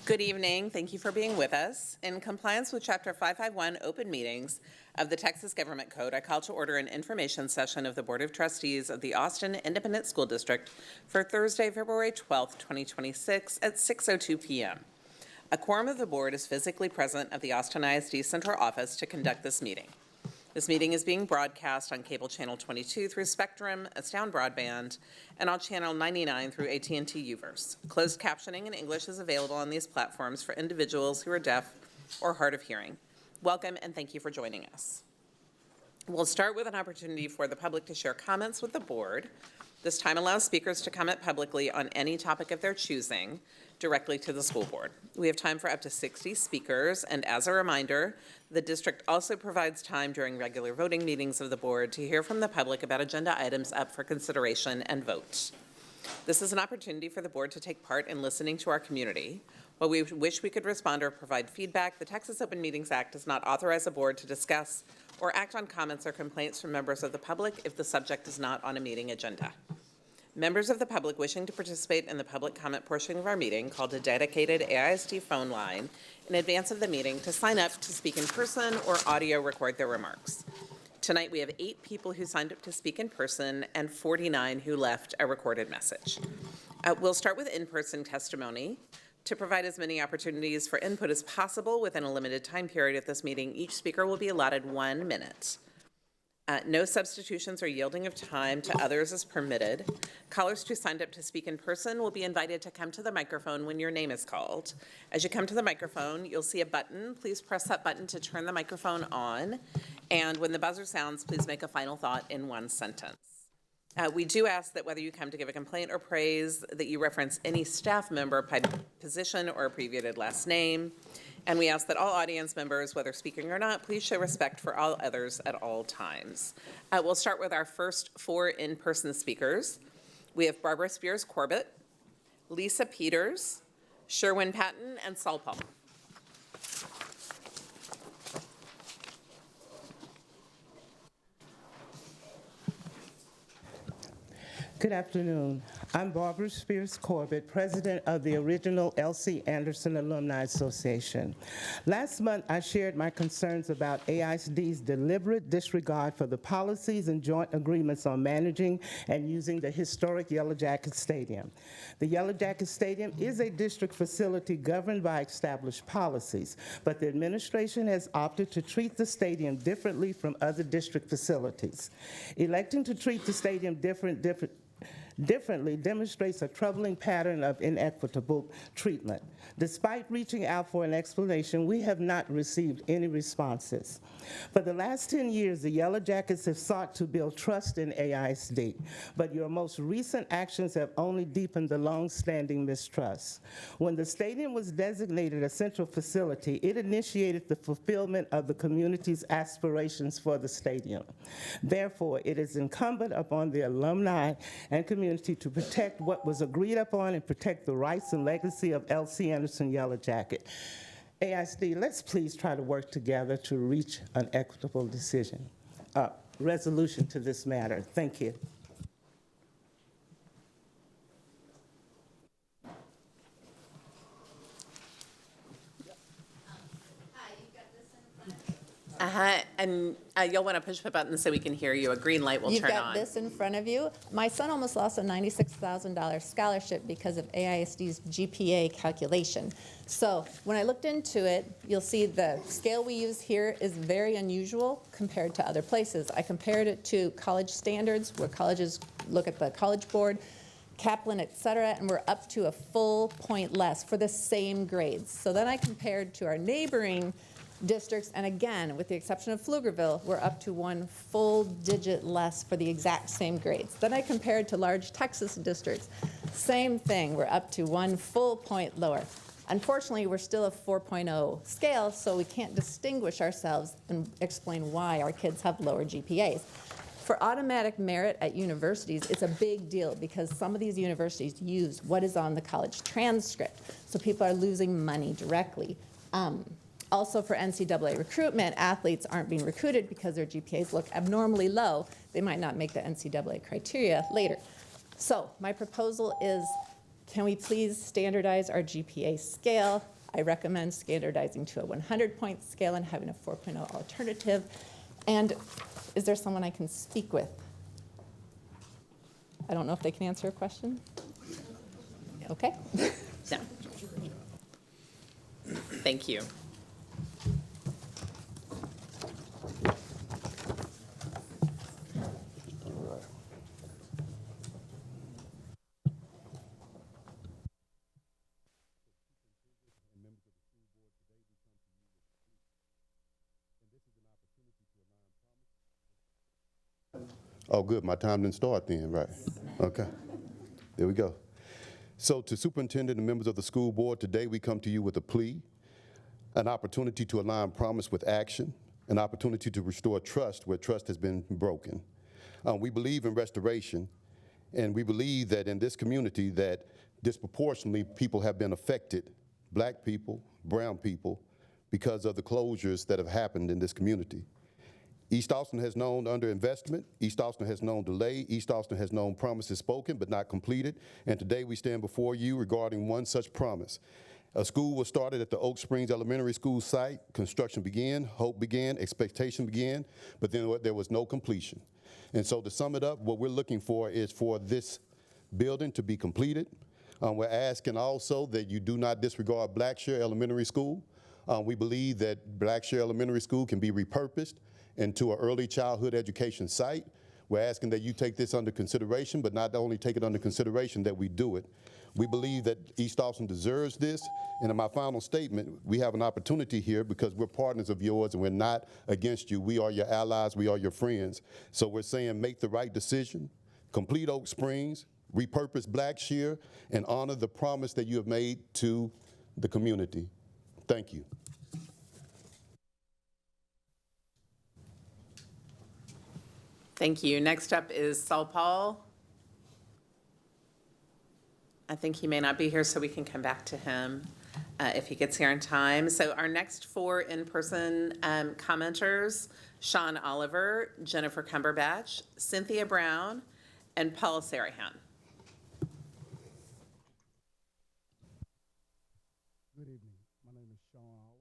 Good evening. Thank you for being with us. In compliance with Chapter 551 Open Meetings of the Texas Government Code, I call to order an information session of the Board of Trustees of the Austin Independent School District for Thursday, February 12th, 2026 at 6:02 p.m. A quorum of the board is physically present at the Austin ISD Central Office to conduct this meeting. This meeting is being broadcast on cable channel 22 through Spectrum, Astound Broadband, and on channel 99 through AT&T Uverse. Closed captioning in English is available on these platforms for individuals who are deaf or hard of hearing. Welcome and thank you for joining us. We'll start with an opportunity for the public to share comments with the board. This time allows speakers to comment publicly on any topic of their choosing directly to the school board. We have time for up to 60 speakers, and as a reminder, the district also provides time during regular voting meetings of the board to hear from the public about agenda items up for consideration and vote. This is an opportunity for the board to take part in listening to our community. While we wish we could respond or provide feedback, the Texas Open Meetings Act does not authorize a board to discuss or act on comments or complaints from members of the public if the subject is not on a meeting agenda. Members of the public wishing to participate in the public comment portion of our meeting called a dedicated AISD phone line in advance of the meeting to sign up to speak in person or audio record their remarks. Tonight we have 8 people who signed up to speak in person and 49 who left a recorded message. We'll start with in-person testimony. To provide as many opportunities for input as possible within a limited time period at this meeting, each speaker will be allotted 1 minute. No substitutions or yielding of time to others is permitted. Callers who signed up to speak in person will be invited to come to the microphone when your name is called. As you come to the microphone, you'll see a button. Please press that button to turn the microphone on. And when the buzzer sounds, please make a final thought in 1 sentence. We do ask that whether you come to give a complaint or praise, that you reference any staff member by position or abbreviated last name. And we ask that all audience members, whether speaking or not, please show respect for all others at all times. We'll start with our first 4 in-person speakers. We have Barbara Spears Corbett, Lisa Peters, Sherwin Patton, and Saul Paul. Good afternoon. I'm Barbara Spears Corbett, president of the original L.C. Anderson Alumni Association. Last month, I shared my concerns about AISD's deliberate disregard for the policies and joint agreements on managing and using the historic Yellow Jacket Stadium. The Yellow Jacket Stadium is a district facility governed by established policies, but the administration has opted to treat the stadium differently from other district facilities. Electing to treat the stadium differently demonstrates a troubling pattern of inequitable treatment. Despite reaching out for an explanation, we have not received any responses. For the last 10 years, the Yellow Jackets have sought to build trust in AISD, but your most recent actions have only deepened the long-standing mistrust. When the stadium was designated a central facility, it initiated the fulfillment of the community's aspirations for the stadium. Therefore, it is incumbent upon the alumni and community to protect what was agreed upon and protect the rights and legacy of L.C. Anderson Yellow Jacket. AISD, let's please try to work together to reach an equitable resolution to this matter. Thank you. And you'll want to push the button so we can hear you. A green light will You've turn on. got this in front of you. My son almost lost a $96,000 scholarship because of AISD's GPA calculation. So when I looked into it, you'll see the scale we use here is very unusual compared to other places. I compared it to college standards, where colleges look at the College Board, Kaplan, et cetera, and we're up to a full point less for the same grades. So then I compared to our neighboring districts, and again, with the exception of Pflugerville, we're up to 1 full digit less for the exact same grades. Then I compared to large Texas districts. Same thing, we're up to 1 full point lower. Unfortunately, we're still a 4.0 scale, so we can't distinguish ourselves and explain why our kids have lower GPAs. For automatic merit at universities, it's a big deal because some of these universities use what is on the college transcript, so people are losing money directly. Also for NCAA recruitment, athletes aren't being recruited because their GPAs look abnormally low. They might not make the NCAA criteria later. So my proposal is, can we please standardize our GPA scale? I recommend standardizing to a 100-point scale and having a 4.0 alternative. And is there someone I can speak with? I don't know if they can answer a question. Okay. No. Thank you. Oh, good. My time didn't start then, right? Okay. There we go. So to superintendent and members of the school board, today we come to you with a plea, an opportunity to align promise with action, an opportunity to restore trust where trust has been broken. We believe in restoration, and we believe that in this community that disproportionately people have been affected, black people, brown people, because of the closures that have happened in this community. East Austin has known underinvestment. East Austin has known delay. East Austin has known promises spoken but not completed. And today we stand before you regarding one such promise. A school was started at the Oak Springs Elementary School site. Construction began, hope began, expectation began, but then there was no completion. And so to sum it up, what we're looking for is for this building to be completed. We're asking also that you do not disregard Blackshear Elementary School. We believe that Blackshear Elementary School can be repurposed into an early childhood education site. We're asking that you take this under consideration, but not only take it under consideration, that we do it. We believe that East Austin deserves this. And in my final statement, we have an opportunity here because we're partners of yours and we're not against you. We are your allies, we are your friends. So we're saying make the right decision, complete Oak Springs, repurpose Blackshear, and honor the promise that you have made to the community. Thank you. Thank you. Next up is Saul Paul. I think he may not be here, so we can come back to him if he gets here in time. So our next four in-person commenters, Sean Oliver, Jennifer Cumberbatch, Cynthia Brown, and Paul Sarahan. Good evening. My name is Sean Oliver.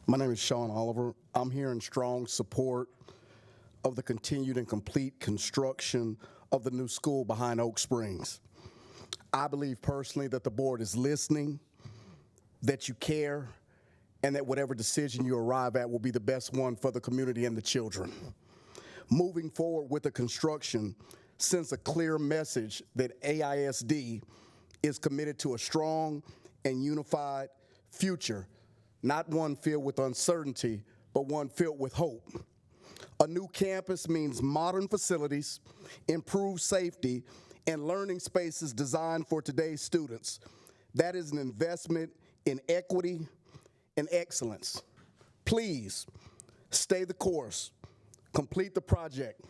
My name is Sean Oliver. I'm here in strong support of the continued and complete construction of the new school behind Oak Springs. I believe personally that the board is listening, that you care, and that whatever decision you arrive at will be the best one for the community and the children. Moving forward with the construction sends a clear message that AISD is committed to a strong and unified future, not one filled with uncertainty, but one filled with hope. A new campus means modern facilities, improved safety, and learning spaces designed for today's students. That is an investment in equity and excellence. Please stay the course, complete the project.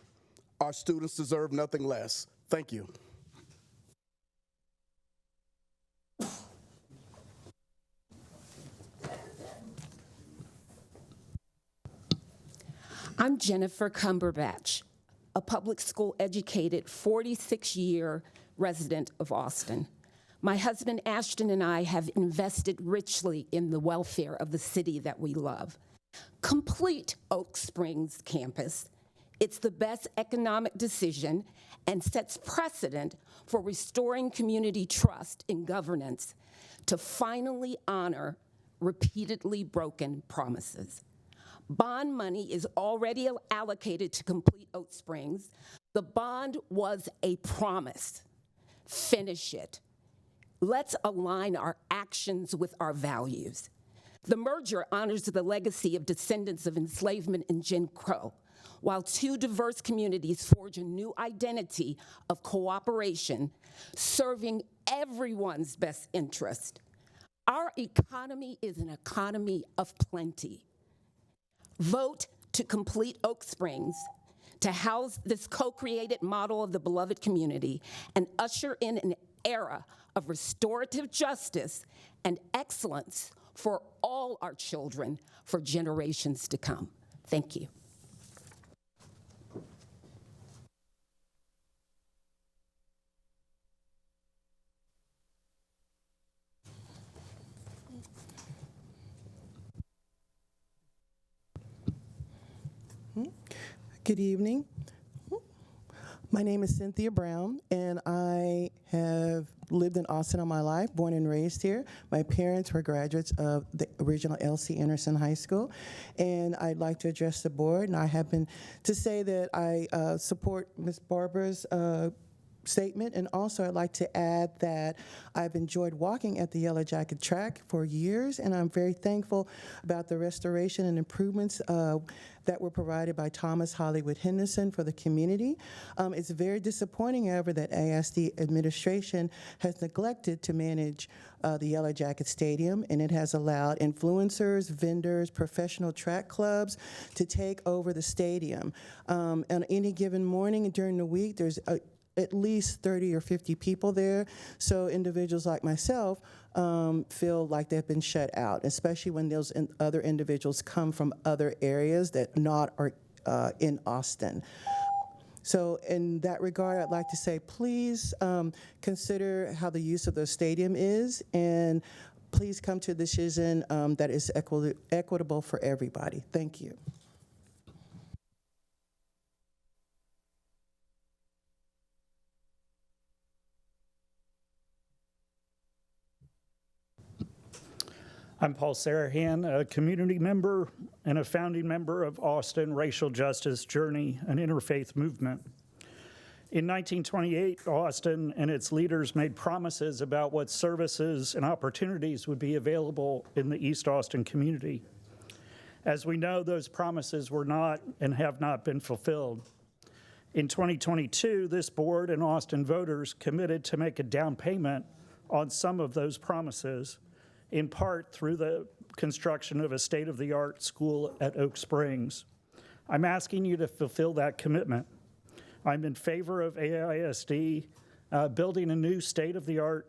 Our students deserve nothing less. Thank you. I'm Jennifer Cumberbatch, a public school educated 46-year resident of Austin. My husband Ashton and I have invested richly in the welfare of the city that we love. Complete Oak Springs campus. It's the best economic decision and sets precedent for restoring community trust in governance to finally honor repeatedly broken promises. Bond money is already allocated to complete Oak Springs. The bond was a promise. Finish it. Let's align our actions with our values. The merger honors the legacy of descendants of enslavement and Jim Crow, while two diverse communities forge a new identity of cooperation, serving everyone's best interest. Our economy is an economy of plenty. Vote to complete Oak Springs, to house this co-created model of the beloved community and usher in an era of restorative justice and excellence for all our children for generations to come. Thank you. Good evening. My name is Cynthia Brown, and I have lived in Austin all my life, born and raised here. My parents were graduates of the original L.C. Anderson High School, and I'd like to address the board. And I happen to say that I support Ms. Barbara's statement, and also I'd like to add that I've enjoyed walking at the Yellow Jacket track for years, and I'm very thankful about the restoration and improvements that were provided by Thomas Hollywood Henderson for the community. It's very disappointing, however, that ISD administration has neglected to manage the Yellow Jacket Stadium, and it has allowed influencers, vendors, professional track clubs to take over the stadium. On any given morning during the week, there's at least 30 or 50 people there. So individuals like myself feel like they've been shut out, especially when those other individuals come from other areas that are in Austin. So in that regard, I'd like to say, please consider how the use of the stadium is, and please come to a decision that is equitable for everybody. Thank you. I'm Paul Sarahan, a community member and a founding member of Austin Racial Justice Journey, an interfaith movement. In 1928, Austin and its leaders made promises about what services and opportunities would be available in the East Austin community. As we know, those promises were not and have not been fulfilled. In 2022, this board and Austin voters committed to make a down payment on some of those promises, in part through the construction of a state-of-the-art school at Oak Springs. I'm asking you to fulfill that commitment. I'm in favor of AISD building a new state-of-the-art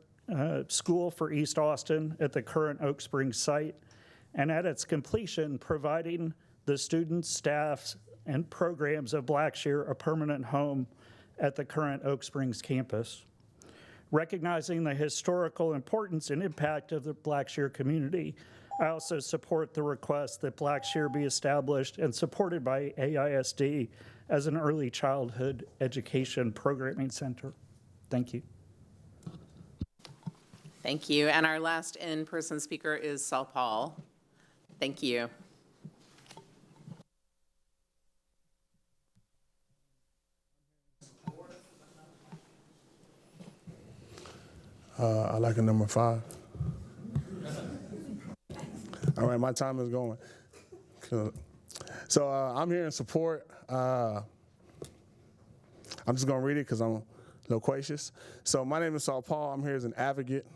school for East Austin at the current Oak Springs site, and at its completion, providing the students, staffs, and programs of Blackshear a permanent home at the current Oak Springs campus. Recognizing the historical importance and impact of the Blackshear community, I also support the request that Blackshear be established and supported by AISD as an early childhood education programming center. Thank you. Thank you. And our last in-person speaker is Saul Paul. Thank you. I like a number 5. All right, my time is going. So I'm here in support. I'm just going to read it because I'm loquacious. So my name is Saul Paul. I'm here as an advocate.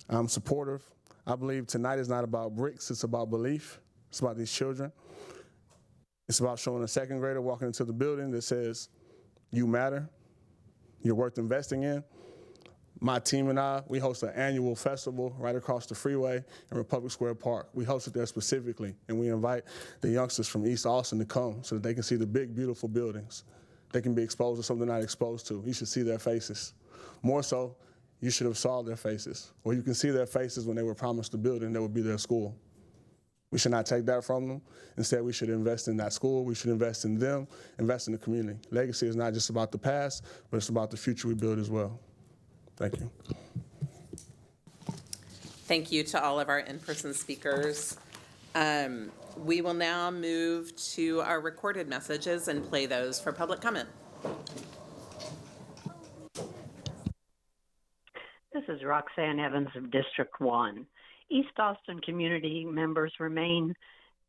I'm supportive. I believe tonight is not about bricks. It's about belief. It's about these children. It's about showing a second grader walking into the building that says, you matter. You're worth investing in. My team and I, we host an annual festival right across the freeway in Republic Square Park. We host it there specifically, and we invite the youngsters from East Austin to come so that they can see the big, beautiful buildings. They can be exposed to something they're not exposed to. You should see their faces. More so, you should have saw their faces, or you can see their faces when they were promised the building that would be their school. We should not take that from them. Instead, we should invest in that school. We should invest in them, invest in the community. Legacy is not just about the past, but it's about the future we build as well. Thank you. Thank you to all of our in-person speakers. We will now move to our recorded messages and play those for public comment. This is Roxanne Evans of District 1. East Austin community members remain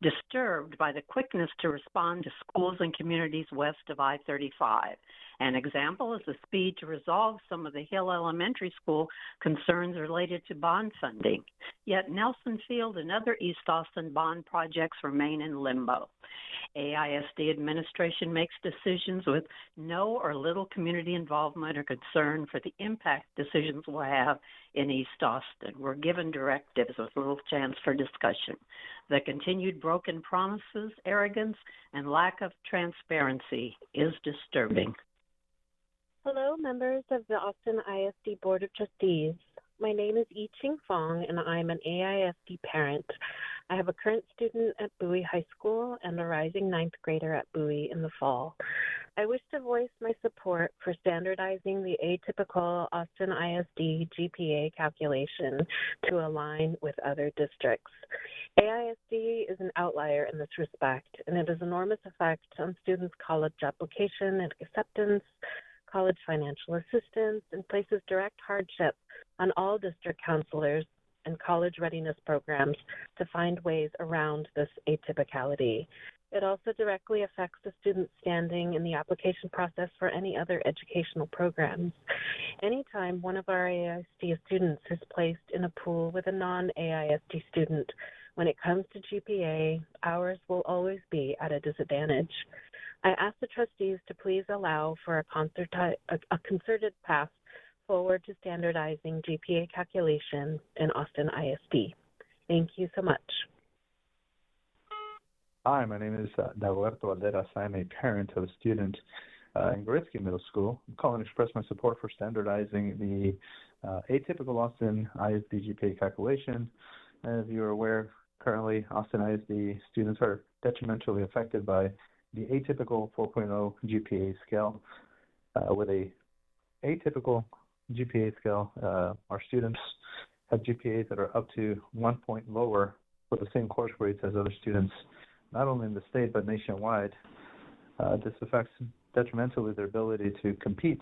disturbed by the quickness to respond to schools and communities west of I-35. An example is the speed to resolve some of the Hill Elementary School concerns related to bond funding. Yet Nelson Field and other East Austin bond projects remain in limbo. AISD administration makes decisions with no or little community involvement or concern for the impact decisions will have in East Austin. We're given directives with little chance for discussion. The continued broken promises, arrogance, and lack of transparency is disturbing. Hello, members of the Austin ISD Board of Trustees. My name is Yi Ching Fong, and I'm an AISD parent. I have a current student at Bowie High School and a rising ninth grader at Bowie in the fall. I wish to voice my support for standardizing the atypical Austin ISD GPA calculation to align with other districts. AISD is an outlier in this respect, and it has enormous effect on students' college application and acceptance, college financial assistance, and places direct hardship on all district counselors and college readiness programs to find ways around this atypicality. It also directly affects the student's standing in the application process for any other educational programs. Anytime one of our AISD students is placed in a pool with a non-AISD student, when it comes to GPA, ours will always be at a disadvantage. I ask the trustees to please allow for a concerted path forward to standardizing GPA calculation in Austin ISD. Thank you so much. Hi, my name is Dagoberto Valderas. I'm a parent of a student in Goritsky Middle School. I'm calling to express my support for standardizing the atypical Austin ISD GPA calculation. As you are aware, currently Austin ISD students are detrimentally affected by the atypical 4.0 GPA scale. With a atypical GPA scale, our students have GPAs that are up to 1 point lower for the same course grades as other students, not only in the state but nationwide. This affects detrimentally their ability to compete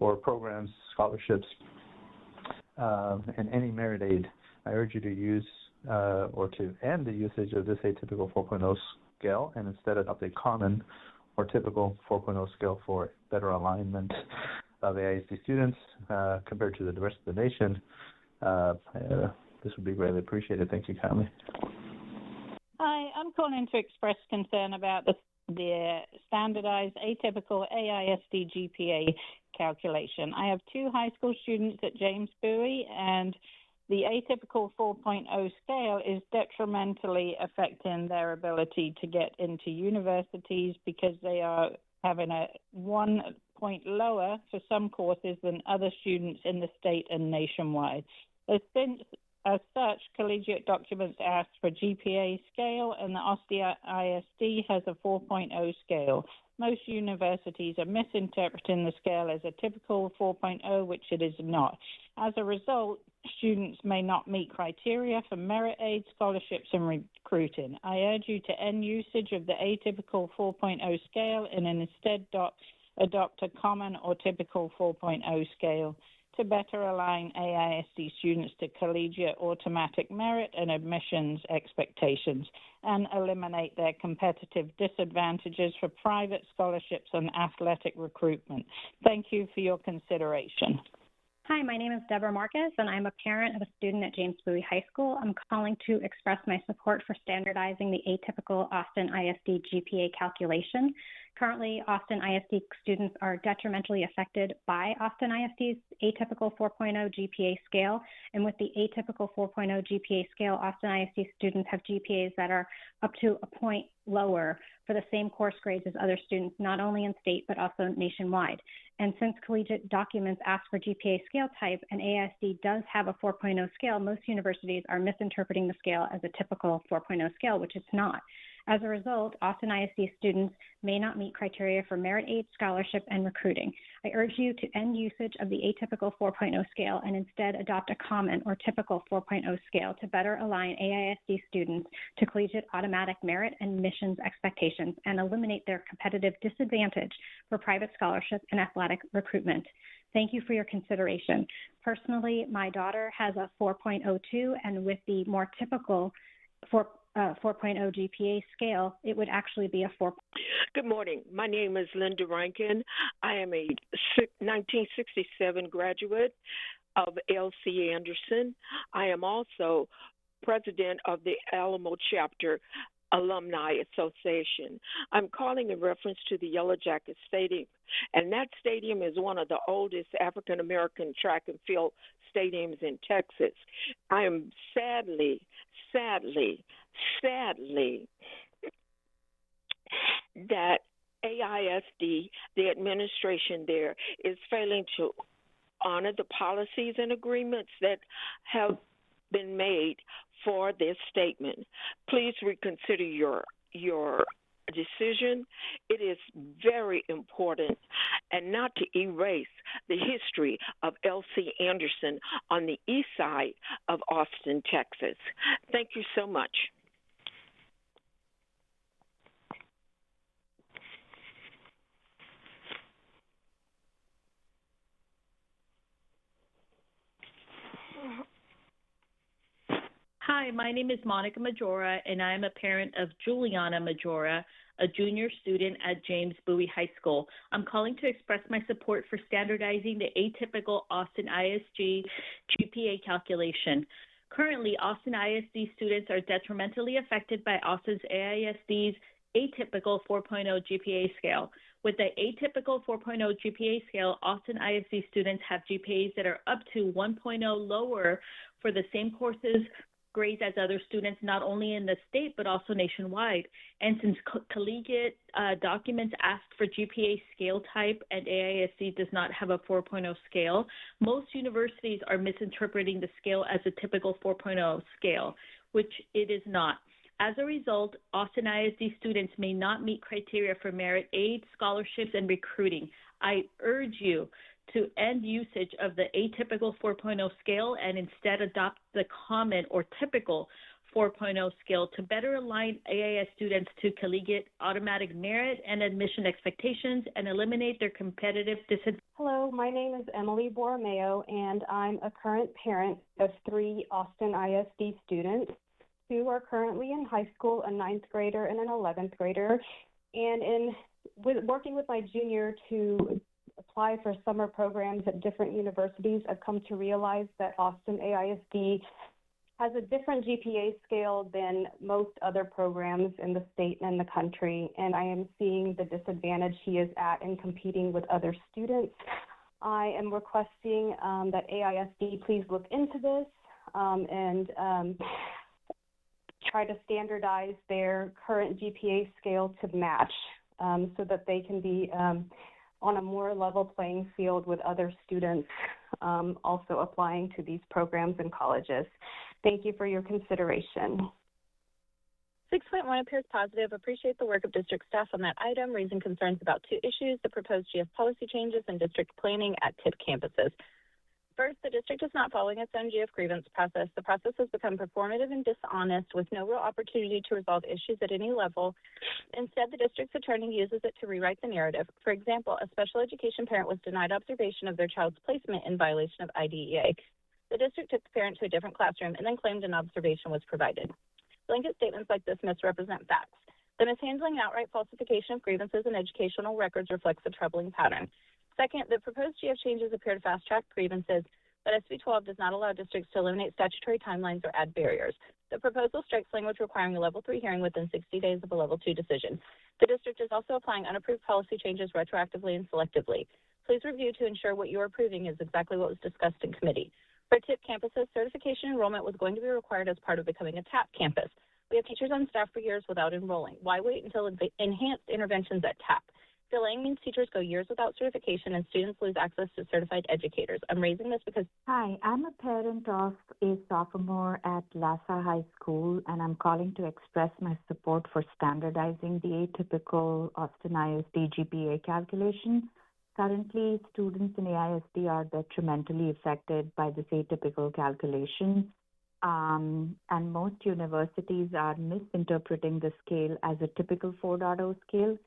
for programs, scholarships, and any merit aid. I urge you to use or to end the usage of this atypical 4.0 scale and instead adopt a common or typical 4.0 scale for better alignment of AISD students compared to the rest of the nation. This would be greatly appreciated. Thank you kindly. Hi, I'm calling to express concern about the standardized atypical AISD GPA calculation. I have two high school students at James Bowie, and the atypical 4.0 scale is detrimentally affecting their ability to get into universities because they are having a 1 point lower for some courses than other students in the state and nationwide. As such, collegiate documents ask for GPA scale, and the Austin ISD has a 4.0 scale. Most universities are misinterpreting the scale as a typical 4.0, which it is not. As a result, students may not meet criteria for merit aid, scholarships, and recruiting. I urge you to end usage of the atypical 4.0 scale and instead adopt a common or typical 4.0 scale to better align AISD students to collegiate automatic merit and admissions expectations and eliminate their competitive disadvantages for private scholarships and athletic recruitment. Thank you for your consideration. Hi, my name is Deborah Marcus, and I'm a parent of a student at James Bowie High School. I'm calling to express my support for standardizing the atypical Austin ISD GPA calculation. Currently, Austin ISD students are detrimentally affected by Austin ISD's atypical 4.0 GPA scale, and with the atypical 4.0 GPA scale, Austin ISD students have GPAs that are up to a point lower for the same course grades as other students, not only in state but also nationwide. And since collegiate documents ask for GPA scale type and AISD does have a 4.0 scale, most universities are misinterpreting the scale as a typical 4.0 scale, which it's not. As a result, Austin ISD students may not meet criteria for merit aid, scholarship, and recruiting. I urge you to end usage of the atypical 4.0 scale and instead adopt a common or typical 4.0 scale to better align AISD students to collegiate automatic merit and admissions expectations and eliminate their competitive disadvantage for private scholarship and athletic recruitment. Thank you for your consideration. Personally, my daughter has a 4.02, and with the more typical 4.0 GPA scale, it would actually be a 4. Good morning. My name is Linda Rankin. I am a 1967 graduate of LC Anderson. I am also president of the Alamo Chapter Alumni Association. I'm calling in reference to the Yellow Jacket Stadium, and that stadium is one of the oldest African American track and field stadiums in Texas. I am sadly that AISD, the administration there, is failing to honor the policies and agreements that have been made for this statement. Please reconsider your decision. It is very important, and not to erase the history of L.C. Anderson on the east side of Austin, Texas. Thank you so much. Hi, my name is Monica Majora, and I am a parent of Juliana Majora, a junior student at James Bowie High School. I'm calling to express my support for standardizing the atypical Austin ISD GPA calculation. Currently, Austin ISD students are detrimentally affected by Austin's AISD's atypical 4.0 GPA scale. With the atypical 4.0 GPA scale, Austin ISD students have GPAs that are up to 1.0 lower for the same courses grades as other students, not only in the state, but also nationwide. And since collegiate documents ask for GPA scale type and AISD does not have a 4.0 scale, most universities are misinterpreting the scale as a typical 4.0 scale, which it is not. As a result, Austin ISD students may not meet criteria for merit aid, scholarships, and recruiting. I urge you to end usage of the atypical 4.0 scale and instead adopt the common or typical 4.0 scale to better align AIS students to collegiate automatic merit and admission expectations and eliminate their competitive disadvantage. Hello, my name is Emily Borromeo, and I'm a current parent of 3 Austin ISD students. 2 are currently in high school, a 9th grader and an 11th grader. And working with my junior to apply for summer programs at different universities, I've come to realize that Austin AISD has a different GPA scale than most other programs in the state and the country, and I am seeing the disadvantage he is at in competing with other students. I am requesting that AISD please look into this and try to standardize their current GPA scale to match so that they can be on a more level playing field with other students also applying to these programs and colleges. Thank you for your consideration. 6.1 appears positive. Appreciate the work of district staff on that item, raising concerns about 2 issues, the proposed GF policy changes and district planning at TIP campuses. First, the district is not following its own GF grievance process. The process has become performative and dishonest with no real opportunity to resolve issues at any level. Instead, the district's attorney uses it to rewrite the narrative. For example, a special education parent was denied observation of their child's placement in violation of IDEA. The district took the parent to a different classroom and then claimed an observation was provided. Blanket statements like this misrepresent facts. The mishandling and outright falsification of grievances and educational records reflects a troubling pattern. Second, the proposed GF changes appear to fast-track grievances, but SB 12 does not allow districts to eliminate statutory timelines or add barriers. The proposal strikes language requiring a Level 3 hearing within 60 days of a Level 2 decision. The district is also applying unapproved policy changes retroactively and selectively. Please review to ensure what you are approving is exactly what was discussed in committee. For TIP campuses, certification enrollment was going to be required as part of becoming a TAP campus. We have teachers on staff for years without enrolling. Why wait until enhanced interventions at TAP? Delaying means teachers go years without certification and students lose access to certified educators. I'm raising this because... Hi, I'm a parent of a sophomore at Lassa High School, and I'm calling to express my support for standardizing the atypical Austin ISD GPA calculation. Currently, students in AISD are detrimentally affected by this atypical calculation, and most universities are misinterpreting the scale as a typical 4.0 scale.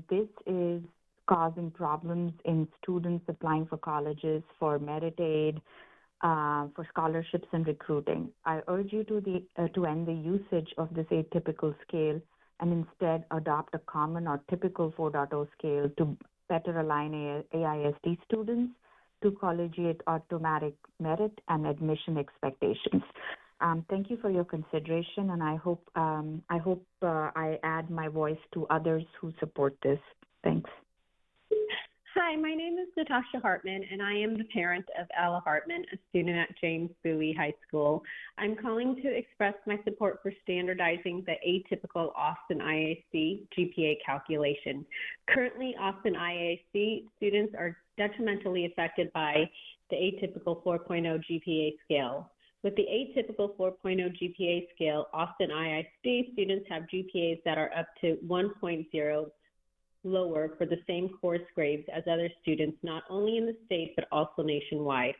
This is causing problems in students applying for colleges, for merit aid, for scholarships and recruiting. I urge you to end the usage of this atypical scale and instead adopt a common or typical 4.0 scale to better align AISD students to collegiate automatic merit and admission expectations. Thank you for your consideration, and I hope I add my voice to others who support this. Thanks. Hi, Hi, my name is Natasha Hartman, and I am the parent of Ella Hartman, a student at James Bowie High School. I'm calling to express my support for standardizing the atypical Austin ISD GPA calculation. Currently, Austin ISD students are detrimentally affected by the atypical 4.0 GPA scale. With the atypical 4.0 GPA scale, Austin ISD students have GPAs that are up to 1.0 lower for the same course grades as other students, not only in the state, but also nationwide.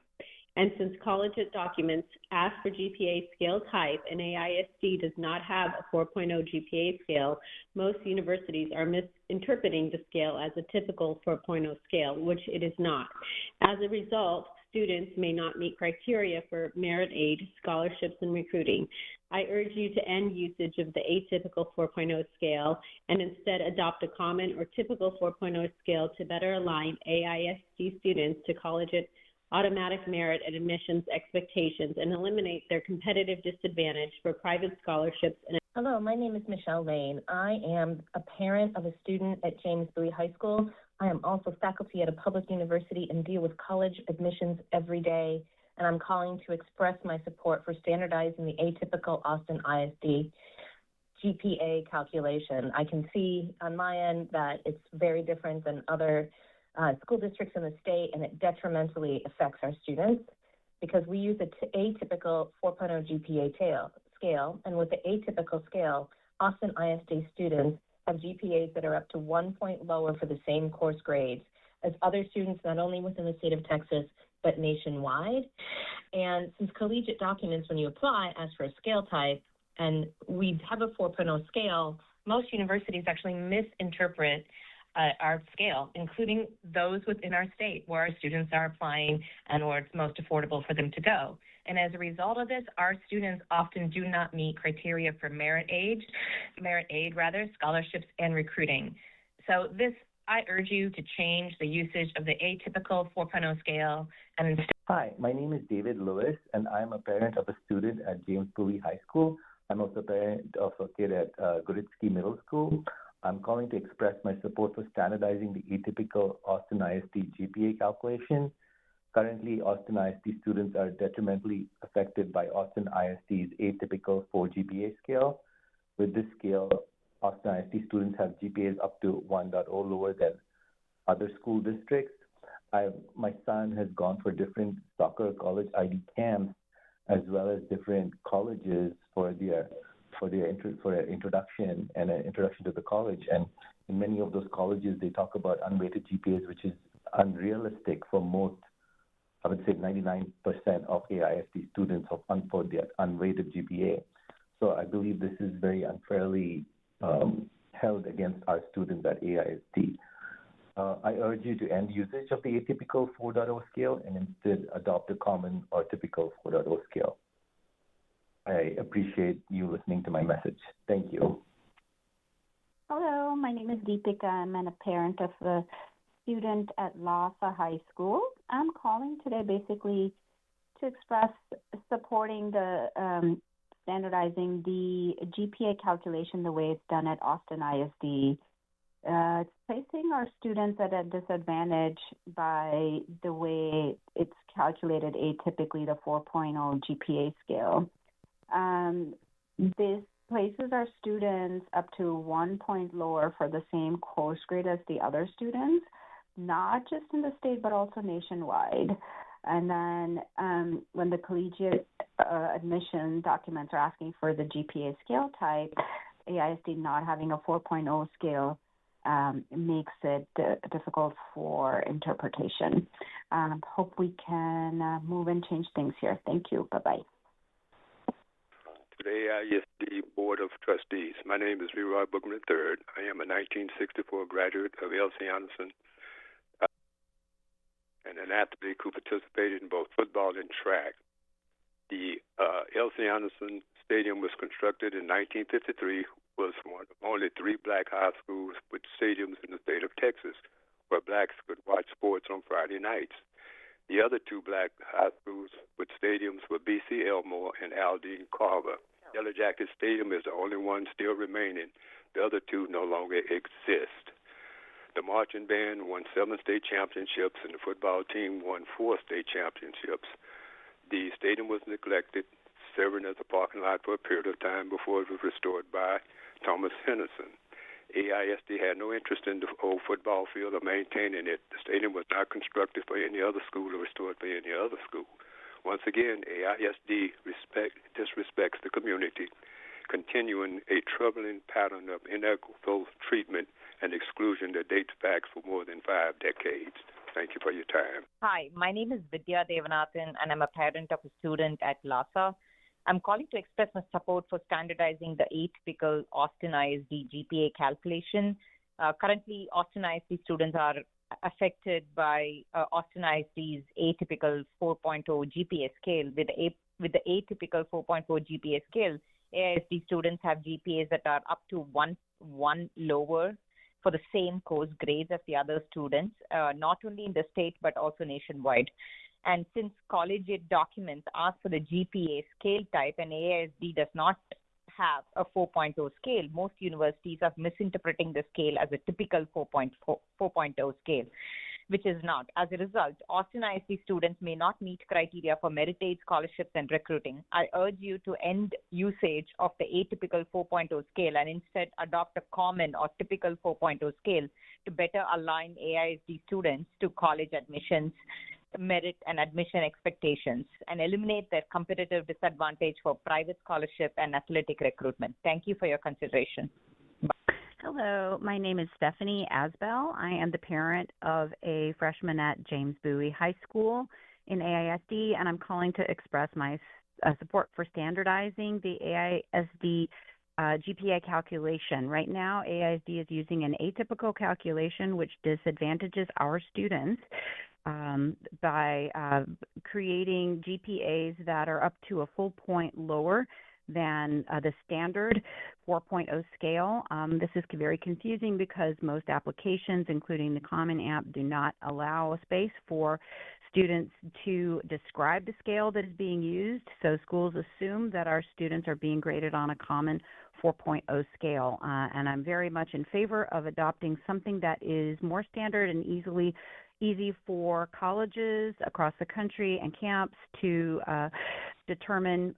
And since college documents ask for GPA scale type and AISD does not have a 4.0 GPA scale, most universities are misinterpreting the scale as a typical 4.0 scale, which it is not. As a result, students may not meet criteria for merit aid, scholarships, and recruiting. I urge you to end usage of the atypical 4.0 scale and instead adopt a common or typical 4.0 scale to better align AISD students to college automatic merit and admissions expectations and eliminate their competitive disadvantage for private scholarships. Hello, my name is Michelle Lane. I am a parent of a student at James Bowie High School. I am also faculty at a public university and deal with college admissions every day, and I'm calling to express my support for standardizing the atypical Austin ISD GPA calculation. I can see on my end that it's very different than other school districts in the state, and it detrimentally affects our students because we use the atypical 4.0 GPA scale, and with the atypical scale, Austin ISD students have GPAs that are up to 1 point lower for the same course grades as other students not only within the state of Texas, but nationwide. And since collegiate documents, when you apply, ask for a scale type, and we have a 4.0 scale, most universities actually misinterpret our scale, including those within our state where our students are applying and where it's most affordable for them to go. And as a result of this, our students often do not meet criteria for merit aid, scholarships, and recruiting. So I urge you to change the usage of the atypical 4.0 scale and instead. Hi, my name is David Lewis, and I'm a parent of a student at James Bowie High School. I'm also a parent of a kid at Goritsky Middle School. I'm calling to express my support for standardizing the atypical Austin ISD GPA calculation. Currently, Austin ISD students are detrimentally affected by Austin ISD's atypical 4 GPA scale. With this scale, Austin ISD students have GPAs up to 1.0 lower than other school districts. My son has gone for different soccer college ID camps as well as different colleges for their introduction and an introduction to the college. And in many of those colleges, they talk about unweighted GPAs, which is unrealistic for most, I would say 99% of AISD students for the unweighted GPA. So I believe this is very unfairly held against our students at AISD. I urge you to end usage of the atypical 4.0 scale and instead adopt a common or typical 4.0 scale. I appreciate you listening to my message. Thank you. Hello, my name is Deepika. I'm a parent of a student at Lhasa High School. I'm calling today basically to express supporting the standardizing the GPA calculation the way it's done at Austin ISD. It's placing our students at a disadvantage by the way it's calculated atypically, the 4.0 GPA scale. This places our students up to 1 point lower for the same course grade as the other students, not just in the state, but also nationwide. And then when the collegiate admission documents are asking for the GPA scale type, AISD not having a 4.0 scale makes it difficult for interpretation. Hope we can move and change things here. Thank you. Bye-bye. To the ISD Board of Trustees. My name is Leroy Bookman III. I am a 1964 graduate of L.C. Anderson and an athlete who participated in both football and track. The L.C. Anderson Stadium was constructed in 1953, was one of only 3 black high schools with stadiums in the state of Texas where blacks could watch sports on Friday nights. The other 2 black high schools with stadiums were B.C. Elmore and Aldine Carver. Yellow Jacket Stadium is the only one still remaining. The other 2 no longer exist. The marching band won 7 state championships, and the football team won 4 state championships. The stadium was neglected, serving as a parking lot for a period of time before it was restored by Thomas Henderson. AISD had no interest in the old football field or maintaining it. The stadium was not constructed for any other school or restored for any other school. Once again, AISD disrespects the community, continuing a troubling pattern of inequitable treatment and exclusion that dates back for more than 5 decades. Thank you for your time. Hi, my name is Vidya Devanathan, and I'm a parent of a student at LASA. I'm calling to express my support for standardizing the atypical Austin ISD GPA calculation. Currently, Austin ISD students are affected by Austin ISD's atypical 4.0 GPA scale. With the atypical 4.0 GPA scale, AISD students have GPAs that are up to one lower for the same course grades as the other students, not only in the state but also nationwide. And since collegiate documents ask for the GPA scale type and AISD does not have a 4.0 scale, most universities are misinterpreting the scale as a typical 4.0 scale, which is not. As a result, Austin ISD students may not meet criteria for Meritage scholarships and recruiting. I urge you to end usage of the atypical 4.0 scale and instead adopt a common or typical 4.0 scale to better align AISD students to college admissions, merit and admission expectations, and eliminate their competitive disadvantage for private scholarship and athletic recruitment. Thank you for your consideration. Hello, my name is Stephanie Asbell. I am the parent of a freshman at James Bowie High School in AISD, and I'm calling to express my support for standardizing the AISD GPA calculation. Right now, AISD is using an atypical calculation which disadvantages our students by creating GPAs that are up to a full point lower than the standard 4.0 scale. This is very confusing because most applications, including the Common App, do not allow a space for students to describe the scale that is being used. So schools assume that our students are being graded on a common 4.0 scale. And I'm very much in favor of adopting something that is more standard and easy for colleges across the country and camps to determine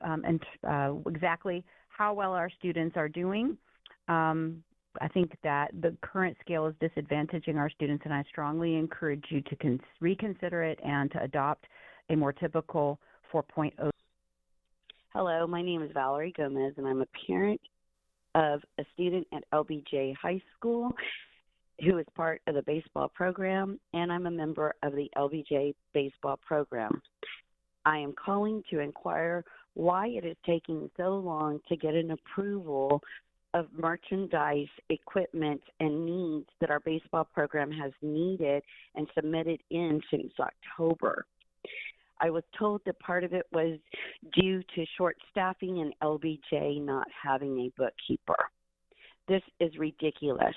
exactly how well our students are doing. I think that the current scale is disadvantaging our students, and I strongly encourage you to reconsider it and to adopt a more typical 4.0. Hello, my name is Valerie Gomez, and I'm a parent of a student at LBJ High School who is part of the baseball program, and I'm a member of the LBJ baseball program. I am calling to inquire why it is taking so long to get an approval of merchandise, equipment, and needs that our baseball program has needed and submitted in since October. I was told that part of it was due to short staffing and LBJ not having a bookkeeper. This is ridiculous.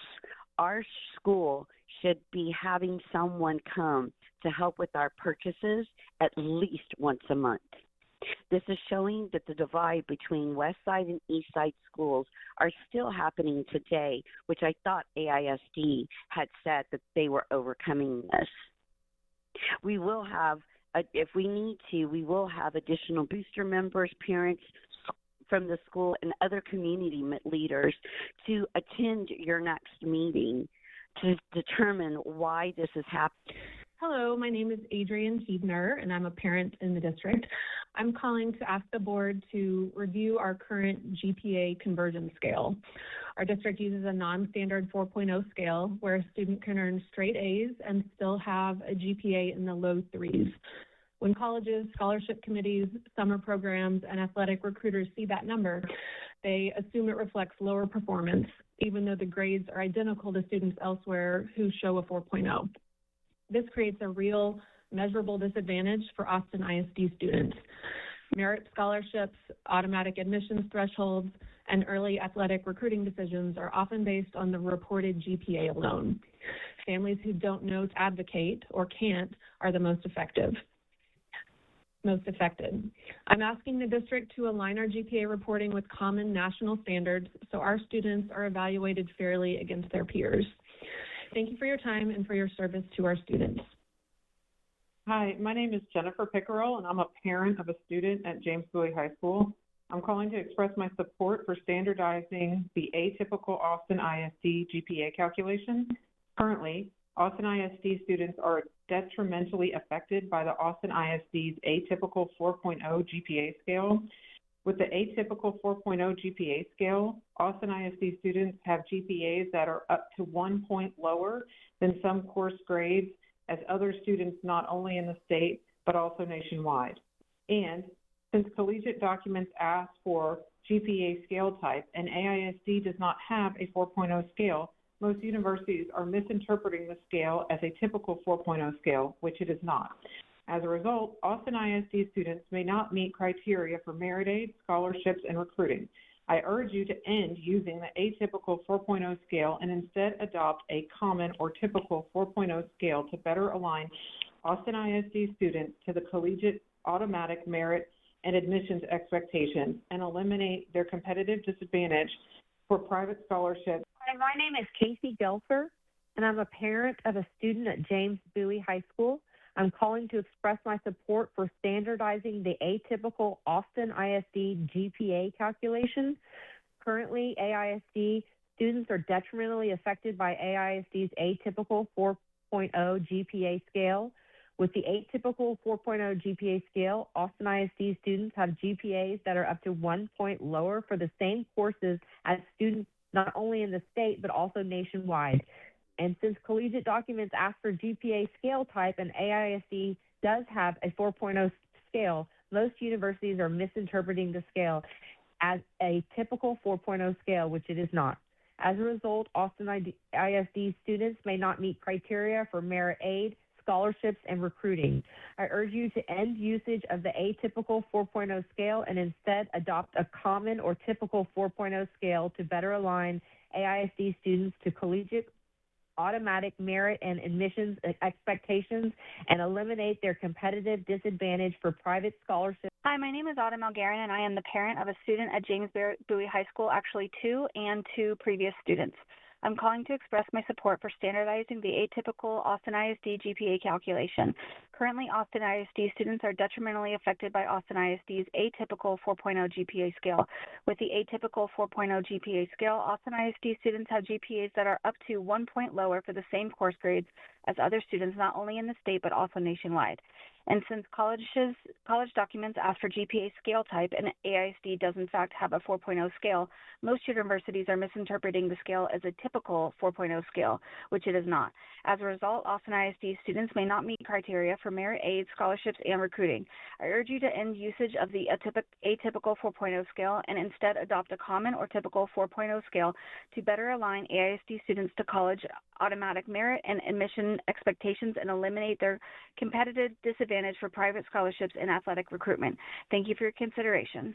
Our school should be having someone come to help with our purchases at least once a month. This is showing that the divide between West Side and East Side schools are still happening today, which I thought AISD had said that they were overcoming this. We will have, if we need to, we will have additional booster members, parents from the school, and other community leaders to attend your next meeting to determine why this is happening. Hello, my name is Adrienne Tiedner, and I'm a parent in the district. I'm calling to ask the board to review our current GPA conversion scale. Our district uses a non-standard 4.0 scale where a student can earn straight A's and still have a GPA in the low 3s. When colleges, scholarship committees, summer programs, and athletic recruiters see that number, they assume it reflects lower performance, even though the grades are identical to students elsewhere who show a 4.0. This creates a real, measurable disadvantage for Austin ISD students. Merit scholarships, automatic admissions thresholds, and early athletic recruiting decisions are often based on the reported GPA alone. Families who don't know to advocate or can't are the most affected. I'm asking the district to align our GPA reporting with common national standards so our students are evaluated fairly against their peers. Thank you for your time and for your service to our students. Hi, my name is Jennifer Pickerel, and I'm a parent of a student at James Bowie High School. I'm calling to express my support for standardizing the atypical Austin ISD GPA calculation. Currently, Austin ISD students are detrimentally affected by the Austin ISD's atypical 4.0 GPA scale. With the atypical 4.0 GPA scale, Austin ISD students have GPAs that are up to 1 point lower than some course grades as other students not only in the state but also nationwide. And since collegiate documents ask for GPA scale type and AISD does not have a 4.0 scale, most universities are misinterpreting the scale as a typical 4.0 scale, which it is not. As a result, Austin ISD students may not meet criteria for merit aid, scholarships, and recruiting. I urge you to end using the atypical 4.0 scale and instead adopt a common or typical 4.0 scale to better align Austin ISD students to the collegiate automatic merit and admissions expectations and eliminate their competitive disadvantage for private scholarships. Hi, my name is Casey Gelfer, and I'm a parent of a student at James Bowie High School. I'm calling to express my support for standardizing the atypical Austin ISD GPA calculation. Currently, AISD students are detrimentally affected by AISD's atypical 4.0 GPA scale. With the atypical 4.0 GPA scale, Austin ISD students have GPAs that are up to 1 point lower for the same courses as students not only in the state but also nationwide. And since collegiate documents ask for GPA scale type and AISD does have a 4.0 scale, most universities are misinterpreting the scale as a typical 4.0 scale, which it is not. As a result, Austin ISD students may not meet criteria for merit aid, scholarships, and recruiting. I urge you to end usage of the atypical 4.0 scale and instead adopt a common or typical 4.0 scale to better align AISD students to collegiate automatic merit and admissions expectations and eliminate their competitive disadvantage for private scholarships. Hi, my name is Autumn Elgarian, and I am the parent of a student at James Bowie High School, actually two previous students. I'm calling to express my support for standardizing the atypical Austin ISD GPA calculation. Currently, Austin ISD students are detrimentally affected by Austin ISD's atypical 4.0 GPA scale. With the atypical 4.0 GPA scale, Austin ISD students have GPAs that are up to 1 point lower for the same course grades as other students not only in the state but also nationwide. And since college documents ask for GPA scale type and AISD does in fact have a 4.0 scale, most universities are misinterpreting the scale as a typical 4.0 scale, which it is not. As a result, Austin ISD students may not meet criteria for merit aid, scholarships, and recruiting. I urge you to end usage of the atypical 4.0 scale and instead adopt a common or typical 4.0 scale to better align AISD students to college automatic merit and admission expectations and eliminate their competitive disadvantage for private scholarships and athletic recruitment. Thank you for your consideration.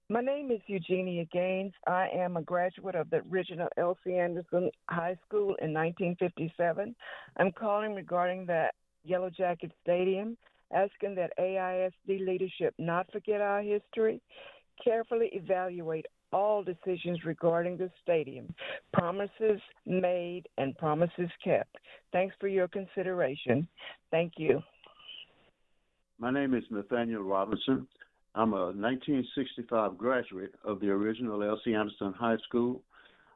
My name is Eugenia Gaines. I am a graduate of the original L.C. Anderson High School in 1957. I'm calling regarding the Yellow Jacket Stadium, asking that AISD leadership not forget our history, carefully evaluate all decisions regarding the stadium, promises made and promises kept. Thanks for your consideration. Thank you. My name is Nathaniel Robinson. I'm a 1965 graduate of the original L.C. Anderson High School.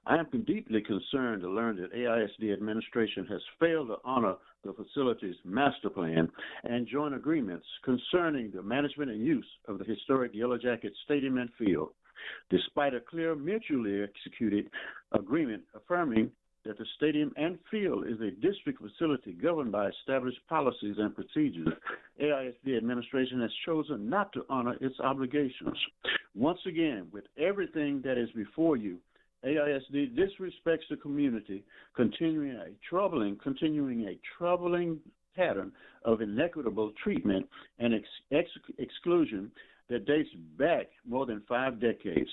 I am deeply concerned to learn that AISD administration has failed to honor the facility's master plan and joint agreements concerning the management and use of the historic Yellow Jacket Stadium and Field, despite a clear mutually executed agreement affirming that the stadium and field is a district facility governed by established policies and procedures. AISD administration has chosen not to honor its obligations. Once again, with everything that is before you, AISD disrespects the community, continuing a troubling pattern of inequitable treatment and exclusion that dates back more than 5 decades.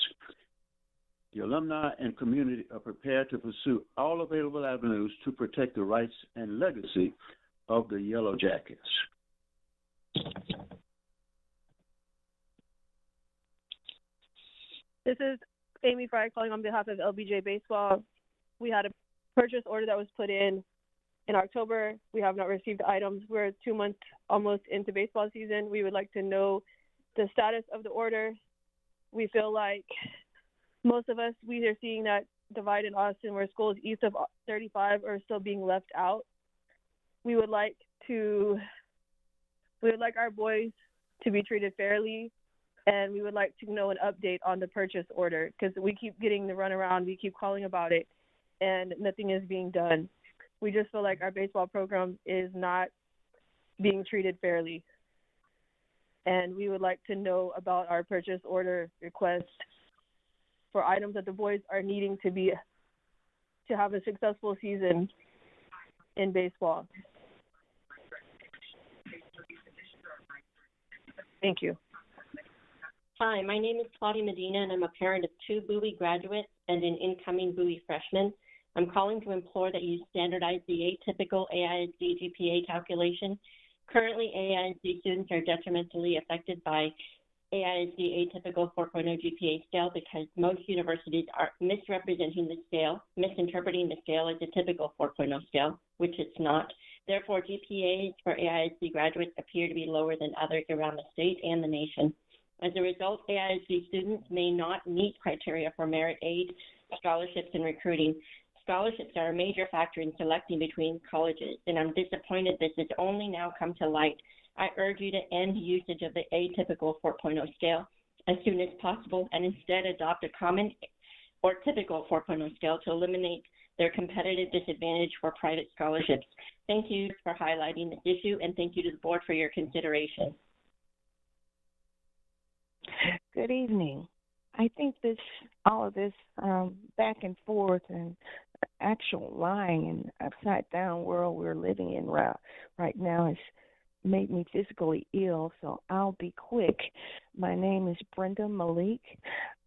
The alumni and community are prepared to pursue all available avenues to protect the rights and legacy of the Yellow Jackets. This is Amy Fry calling on behalf of LBJ Baseball. We had a purchase order that was put in October. We have not received items. We're 2 months almost into baseball season. We would like to know the status of the order. We feel like most of us, we are seeing that divide in Austin where schools east of 35 are still being left out. We would like our boys to be treated fairly, and we would like to know an update on the purchase order because we keep getting the runaround. We keep calling about it, and nothing is being done. We just feel like our baseball program is not being treated fairly, and we would like to know about our purchase order request for items that the boys are needing to have a successful season in baseball. Thank you. Hi, my name is Claudia Medina, and I'm a parent of 2 Bowie graduates and an incoming Bowie freshman. I'm calling to implore that you standardize the atypical AISD GPA calculation. Currently, AISD students are detrimentally affected by AISD atypical 4.0 GPA scale because most universities are misrepresenting the scale, misinterpreting the scale as a typical 4.0 scale, which it's not. Therefore, GPAs for AISD graduates appear to be lower than others around the state and the nation. As a result, AISD students may not meet criteria for merit aid, scholarships, and recruiting. Scholarships are a major factor in selecting between colleges, and I'm disappointed this has only now come to light. I urge you to end usage of the atypical 4.0 scale as soon as possible and instead adopt a common or typical 4.0 scale to eliminate their competitive disadvantage for private scholarships. Thank you for highlighting this issue, and thank you to the board for your consideration. Good evening. I think all of this back and forth and actual lying and upside down world we're living in right now has made me physically ill, so I'll be quick. My name is Brenda Malik.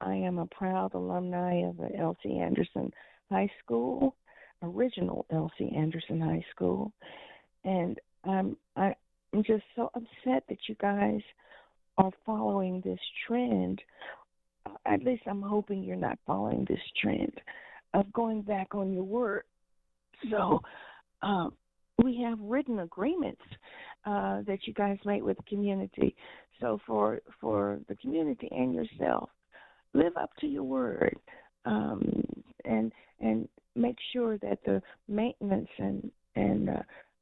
I am a proud alumni of the L.C. Anderson High School, original L.C. Anderson High School, and I'm just so upset that you guys are following this trend. At least I'm hoping you're not following this trend of going back on your word. So we have written agreements that you guys made with the community. So for the community and yourself, live up to your word, and make sure that the maintenance and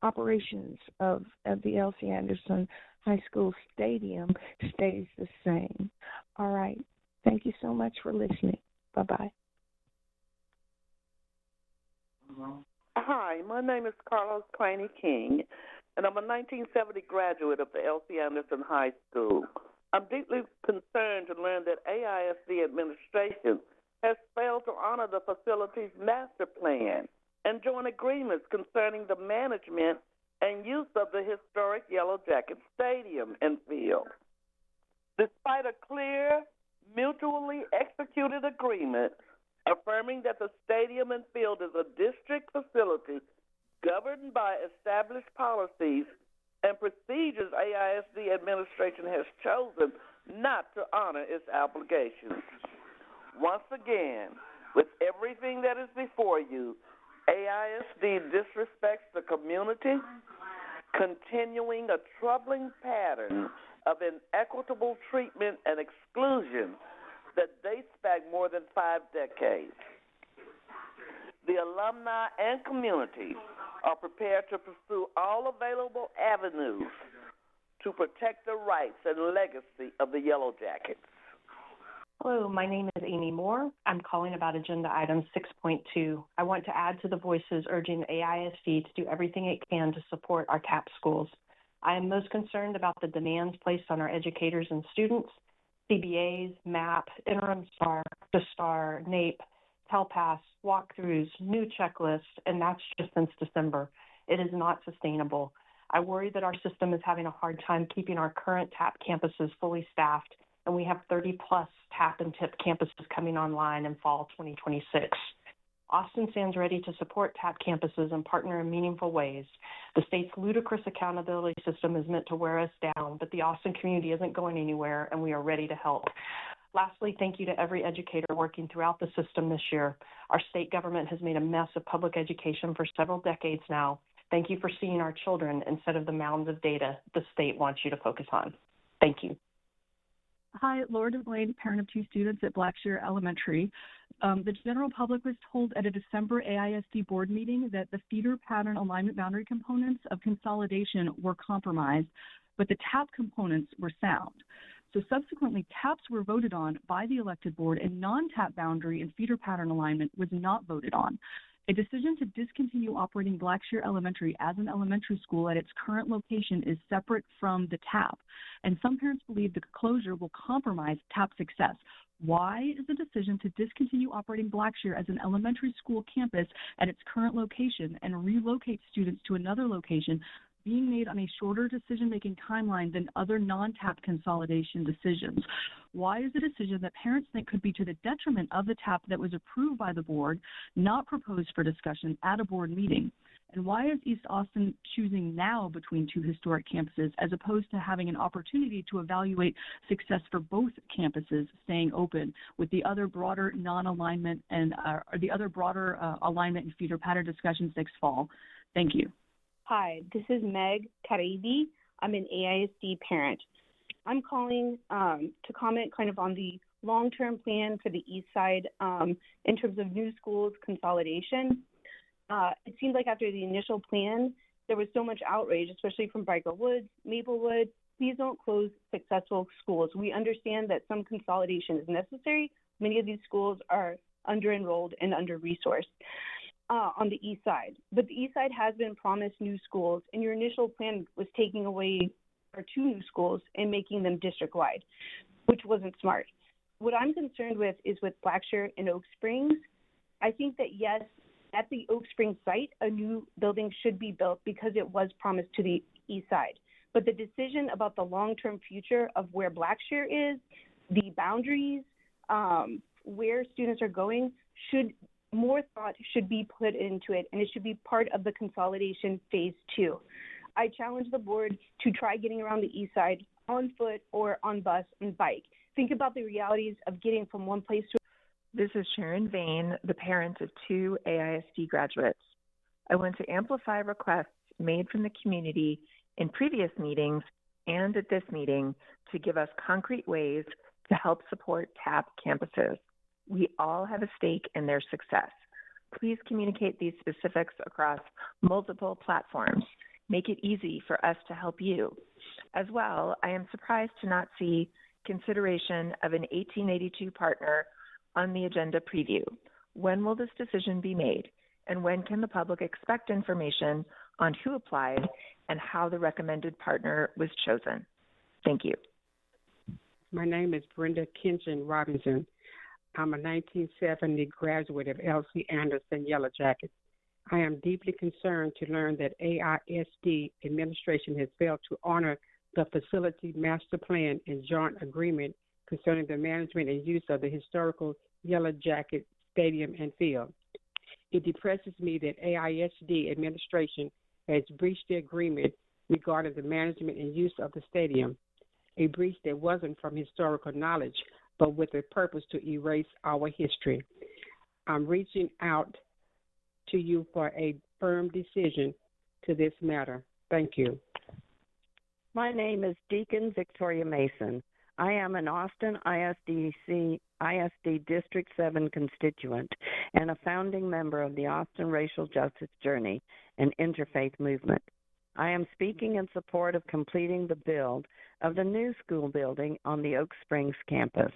operations of the L.C. Anderson High School Stadium stays the same. All right. Thank you so much for listening. Bye-bye. Hi, my name is Carlos Craney King, and I'm a 1970 graduate of the L.C. Anderson High School. I'm deeply concerned to learn that AISD administration has failed to honor the facility's master plan and join agreements concerning the management and use of the historic Yellow Jacket Stadium and field. Despite a clear, mutually executed agreement affirming that the stadium and field is a district facility governed by established policies and procedures, AISD administration has chosen not to honor its obligations. Once again, with everything that is before you, AISD disrespects the community, continuing a troubling pattern of inequitable treatment and exclusion that dates back more than 5 decades. The alumni and community are prepared to pursue all available avenues to protect the rights and legacy of the Yellow Jackets. Hello, my name is Amy Moore. I'm calling about agenda item 6.2. I want to add to the voices urging AISD to do everything it can to support our TAP schools. I am most concerned about the demands placed on our educators and students. CBAs, MAP, Interim STAR, NAEP, TELPAS, walkthroughs, new checklists, and that's just since December. It is not sustainable. I worry that our system is having a hard time keeping our current TAP campuses fully staffed, and we have 30-plus TAP and TIP campuses coming online in fall 2026. Austin stands ready to support TAP campuses and partner in meaningful ways. The state's ludicrous accountability system is meant to wear us down, but the Austin community isn't going anywhere, and we are ready to help. Lastly, thank you to every educator working throughout the system this year. Our state government has made a mess of public education for several decades now. Thank you for seeing our children instead of the mounds of data the state wants you to focus on. Thank you. Hi, Laura DeBlade, parent of 2 students at Blackshear Elementary. The general public was told at a December AISD board meeting that the feeder pattern alignment boundary components of consolidation were compromised, but the TAP components were sound. So subsequently, TAPs were voted on by the elected board, and non-TAP boundary and feeder pattern alignment was not voted on. A decision to discontinue operating Blackshear Elementary as an elementary school at its current location is separate from the TAP, and some parents believe the closure will compromise TAP success. Why is the decision to discontinue operating Blackshear as an elementary school campus at its current location and relocate students to another location being made on a shorter decision-making timeline than other non-TAP consolidation decisions? Why is the decision that parents think could be to the detriment of the TAP that was approved by the board not proposed for discussion at a board meeting? And why is East Austin choosing now between 2 historic campuses as opposed to having an opportunity to evaluate success for both campuses staying open with the other broader non-alignment and the other broader alignment and feeder pattern discussions next fall? Thank you. Hi, this is Meg Karaibi. I'm an AISD parent. I'm calling to comment kind of on the long-term plan for the East Side in terms of new schools consolidation. It seemed like after the initial plan, there was so much outrage, especially from Briker Woods, Maplewood. Please don't close successful schools. We understand that some consolidation is necessary. Many of these schools are under-enrolled and under-resourced on the East Side. But the East Side has been promised new schools, and your initial plan was taking away our 2 new schools and making them district-wide, which wasn't smart. What I'm concerned with is with Blackshear and Oak Springs. I think that, yes, at the Oak Springs site, a new building should be built because it was promised to the East Side. But the decision about the long-term future of where Blackshear is, the boundaries, where students are going, more thought should be put into it, and it should be part of the consolidation phase 2. I challenge the board to try getting around the East Side on foot or on bus and bike. Think about the realities of getting from one place to This is Sharon Vane, the parent of 2 AISD graduates. I want to amplify requests made from the community in previous meetings and at this meeting to give us concrete ways to help support TAP campuses. We all have a stake in their success. Please communicate these specifics across multiple platforms. Make it easy for us to help you. As well, I am surprised to not see consideration of an 1882 partner on the agenda preview. When will this decision be made? And when can the public expect information on who applied and how the recommended partner was chosen? Thank you. My name is Brenda Kinchin Robinson. I'm a 1970 graduate of L.C. Anderson Yellow Jackets. I am deeply concerned to learn that AISD administration has failed to honor the facility master plan and joint agreement concerning the management and use of the historical Yellow Jacket Stadium and field. It depresses me that AISD administration has breached the agreement regarding the management and use of the stadium, a breach that wasn't from historical knowledge, but with a purpose to erase our history. I'm reaching out to you for a firm decision to this matter. Thank you. My name is Deacon Victoria Mason. I am an Austin ISD District 7 constituent and a founding member of the Austin Racial Justice Journey and Interfaith Movement. I am speaking in support of completing the build of the new school building on the Oak Springs campus.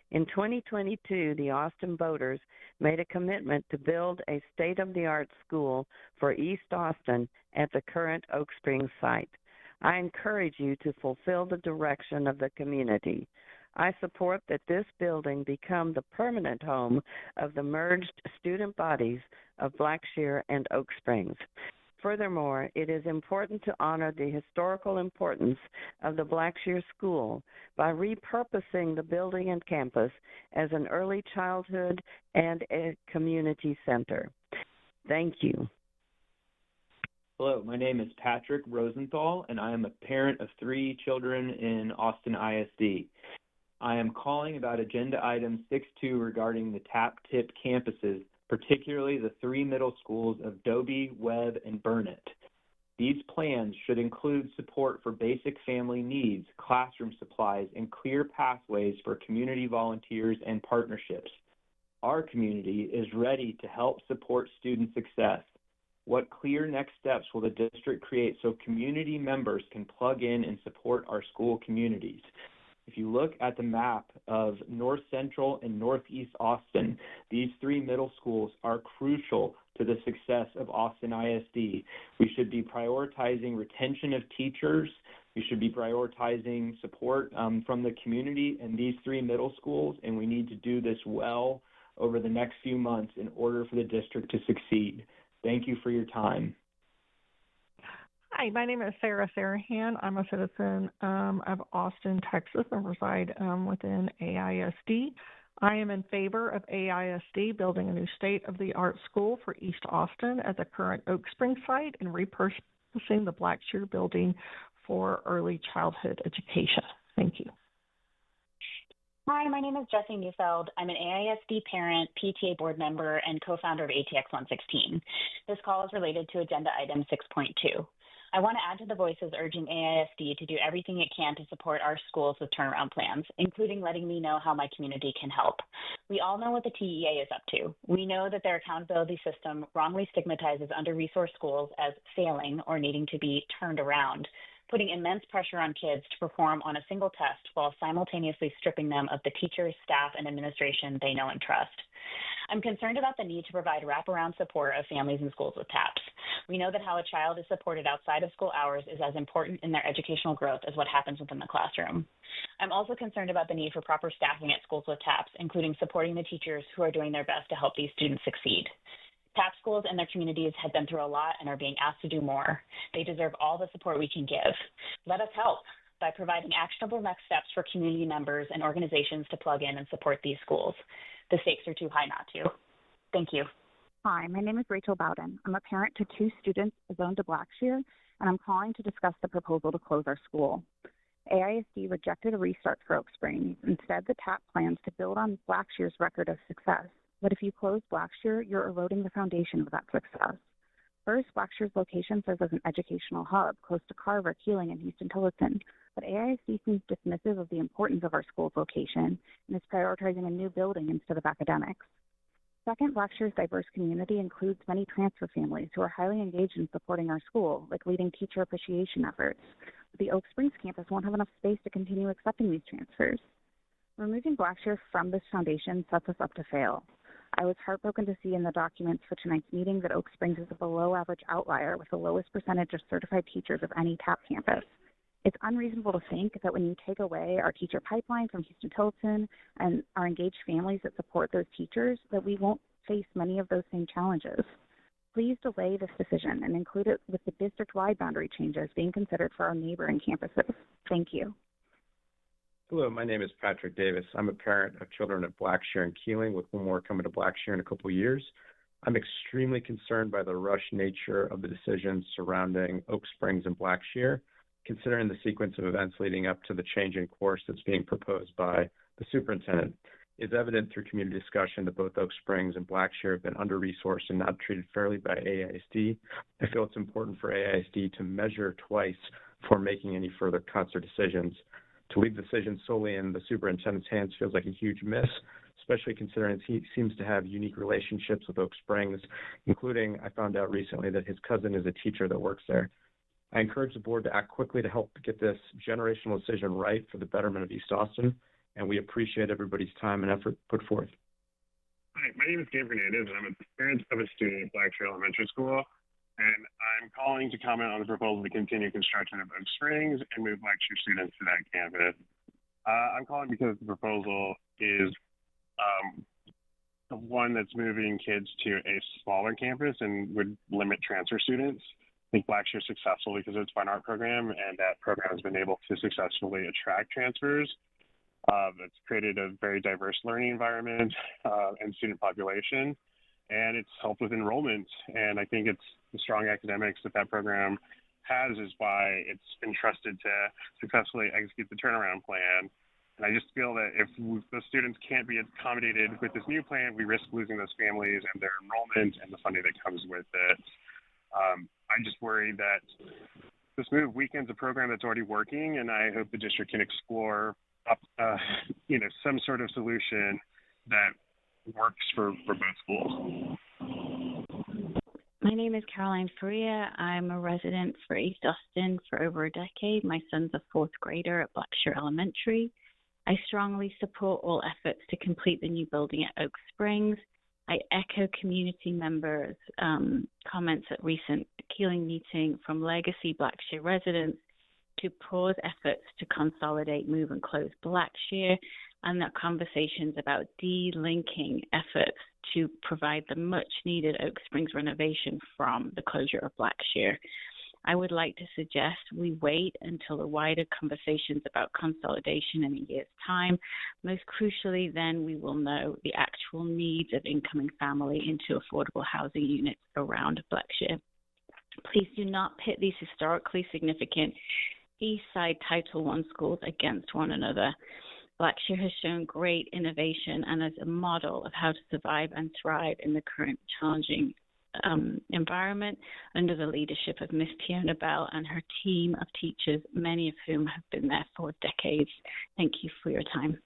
In 2022, the Austin voters made a commitment to build a state-of-the-art school for East Austin at the current Oak Springs site. I encourage you to fulfill the direction of the community. I support that this building become the permanent home of the merged student bodies of Blackshear and Oak Springs. Furthermore, it is important to honor the historical importance of the Blackshear School by repurposing the building and campus as an early childhood and a community center. Thank you. Hello, my name is Patrick Rosenthal, and I am a parent of 3 children in Austin ISD. I am calling about agenda item 6.2 regarding the TAP-TIP campuses, particularly the 3 middle schools of Dobie, Webb, and Burnett. These plans should include support for basic family needs, classroom supplies, and clear pathways for community volunteers and partnerships. Our community is ready to help support student success. What clear next steps will the district create so community members can plug in and support our school communities? If you look at the map of North Central and Northeast Austin, these 3 middle schools are crucial to the success of Austin ISD. We should be prioritizing retention of teachers. We should be prioritizing support from the community in these 3 middle schools, and we need to do this well over the next few months in order for the district to succeed. Thank you for your time. Hi, my name is Sarah Sarahan. I'm a citizen of Austin, Texas, and reside within AISD. I am in favor of AISD building a new state-of-the-art school for East Austin at the current Oak Spring site and repurposing the Blackshear building for early childhood education. Thank you. Hi, my name is Jessie Neufeld. I'm an AISD parent, PTA board member, and co-founder of ATX 116. This call is related to agenda item 6.2. I want to add to the voices urging AISD to do everything it can to support our schools with turnaround plans, including letting me know how my community can help. We all know what the TEA is up to. We know that their accountability system wrongly stigmatizes under-resourced schools as failing or needing to be turned around, putting immense pressure on kids to perform on a single test while simultaneously stripping them of the teachers, staff, and administration they know and trust. I'm concerned about the need to provide wraparound support of families and schools with TAPs. We know that how a child is supported outside of school hours is as important in their educational growth as what happens within the classroom. I'm also concerned about the need for proper staffing at schools with TAPs, including supporting the teachers who are doing their best to help these students succeed. TAP schools and their communities have been through a lot and are being asked to do more. They deserve all the support we can give. Let us help by providing actionable next steps for community members and organizations to plug in and support these schools. The stakes are too high not to. Thank you. Hi, my name is Rachel Bowden. I'm a parent to 2 students zoned to Blackshear, and I'm calling to discuss the proposal to close our school. AISD rejected a restart for Oak Springs. Instead, the TAP plans to build on Blackshear's record of success. But if you close Blackshear, you're eroding the foundation of that success. First, Blackshear's location serves as an educational hub close to Carver, Keeling, and Houston-Tillotson, but AISD seems dismissive of the importance of our school's location and is prioritizing a new building instead of academics. Second, Blackshear's diverse community includes many transfer families who are highly engaged in supporting our school, like leading teacher appreciation efforts. But the Oak Springs campus won't have enough space to continue accepting these transfers. Removing Blackshear from this foundation sets us up to fail. I was heartbroken to see in the documents for tonight's meeting that Oak Springs is a below-average outlier with the lowest percentage of certified teachers of any TAP campus. It's unreasonable to think that when you take away our teacher pipeline from Houston-Tillotson and our engaged families that support those teachers, that we won't face many of those same challenges. Please delay this decision and include it with the district-wide boundary changes being considered for our neighboring campuses. Thank you. Hello, my name is Patrick Davis. I'm a parent of children at Blackshear and Keeling, with one more coming to Blackshear in a couple of years. I'm extremely concerned by the rushed nature of the decisions surrounding Oak Springs and Blackshear, considering the sequence of events leading up to the change in course that's being proposed by the superintendent. It's evident through community discussion that both Oak Springs and Blackshear have been under-resourced and not treated fairly by AISD. I feel it's important for AISD to measure twice before making any further cuts or decisions. To leave decisions solely in the superintendent's hands feels like a huge miss, especially considering he seems to have unique relationships with Oak Springs, including I found out recently that his cousin is a teacher that works there. I encourage the board to act quickly to help get this generational decision right for the betterment of East Austin, and we appreciate everybody's time and effort put forth. Hi, my name is Gabe Hernandez, and I'm a parent of a student at Blackshear Elementary School, and I'm calling to comment on the proposal to continue construction of Oak Springs and move Blackshear students to that campus. I'm calling because the proposal is the one that's moving kids to a smaller campus and would limit transfer students. I think Blackshear is successful because of its fine art program, and that program has been able to successfully attract transfers. It's created a very diverse learning environment and student population, and it's helped with enrollment. And I think it's the strong academics that program has is why it's been trusted to successfully execute the turnaround plan. And I just feel that if those students can't be accommodated with this new plan, we risk losing those families and their enrollment and the funding that comes with it. I just worry that this move weakens a program that's already working, and I hope the district can explore, some sort of solution that works for both schools. My name is Caroline Faria. I'm a resident for East Austin for over a decade. My son's a fourth grader at Blackshear Elementary. I strongly support all efforts to complete the new building at Oak Springs. I echo community members' comments at recent Keeling meeting from legacy Blackshear residents to pause efforts to consolidate, move, and close Blackshear, and that conversations about de-linking efforts to provide the much-needed Oak Springs renovation from the closure of Blackshear. I would like to suggest we wait until the wider conversations about consolidation in a year's time. Most crucially, then we will know the actual needs of incoming family into affordable housing units around Blackshear. Please do not pit these historically significant East Side Title I schools against one another. Blackshear has shown great innovation and is a model of how to survive and thrive in the current challenging environment under the leadership of Miss Tiona Bell and her team of teachers, many of whom have been there for decades. Thank you for your time.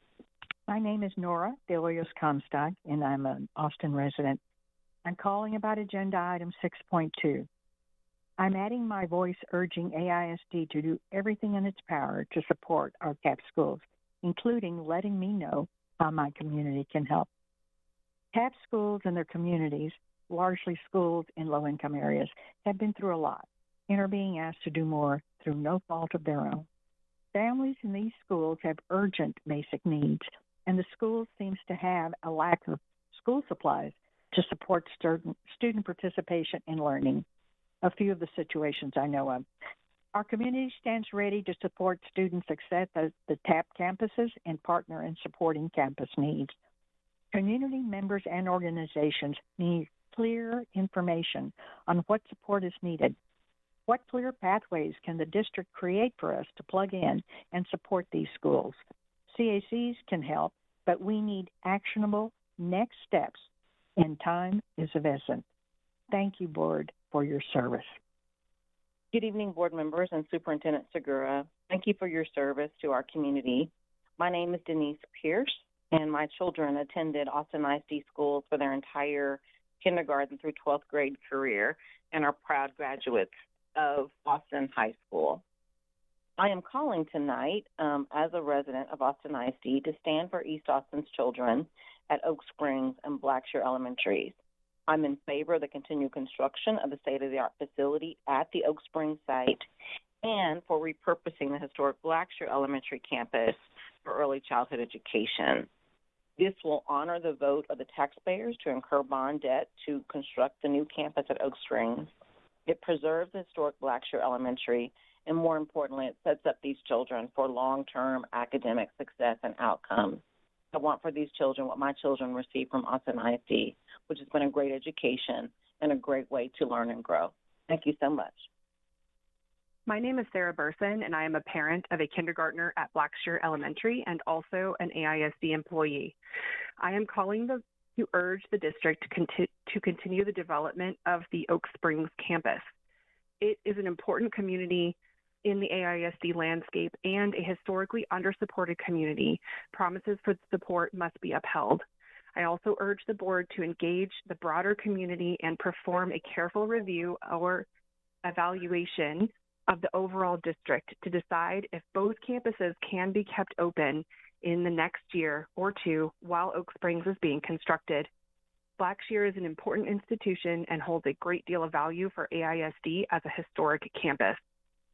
My name is Nora Delius Comstock, and I'm an Austin resident. I'm calling about agenda item 6.2. I'm adding my voice urging AISD to do everything in its power to support our CAP schools, including letting me know how my community can help. CAP schools and their communities, largely schools in low-income areas, have been through a lot and are being asked to do more through no fault of their own. Families in these schools have urgent basic needs, and the schools seems to have a lack of school supplies to support student participation in learning. A few of the situations I know of. Our community stands ready to support student success at the TAP campuses and partner in supporting campus needs. Community members and organizations need clear information on what support is needed. What clear pathways can the district create for us to plug in and support these schools? CACs can help, but we need actionable next steps, and time is of essence. Thank you, Board, for your service. Good evening, board members and Superintendent Segura. Thank you for your service to our community. My name is Denise Pierce, and my children attended Austin ISD schools for their entire kindergarten through 12th grade career and are proud graduates of Austin High School. I am calling tonight as a resident of Austin ISD to stand for East Austin's children at Oak Springs and Blackshear Elementaries. I'm in favor of the continued construction of the state-of-the-art facility at the Oak Springs site and for repurposing the historic Blackshear Elementary campus for early childhood education. This will honor the vote of the taxpayers to incur bond debt to construct the new campus at Oak Springs. It preserves the historic Blackshear Elementary, and more importantly, it sets up these children for long-term academic success and outcomes. I want for these children what my children received from Austin ISD, which has been a great education and a great way to learn and grow. Thank you so much. My name is Sarah Burson, and I am a parent of a kindergartner at Blackshear Elementary and also an AISD employee. I am calling to urge the district to continue the development of the Oak Springs campus. It is an important community in the AISD landscape and a historically undersupported community. Promises for support must be upheld. I also urge the board to engage the broader community and perform a careful review or evaluation of the overall district to decide if both campuses can be kept open in the next year or two while Oak Springs is being constructed. Blackshear is an important institution and holds a great deal of value for AISD as a historic campus.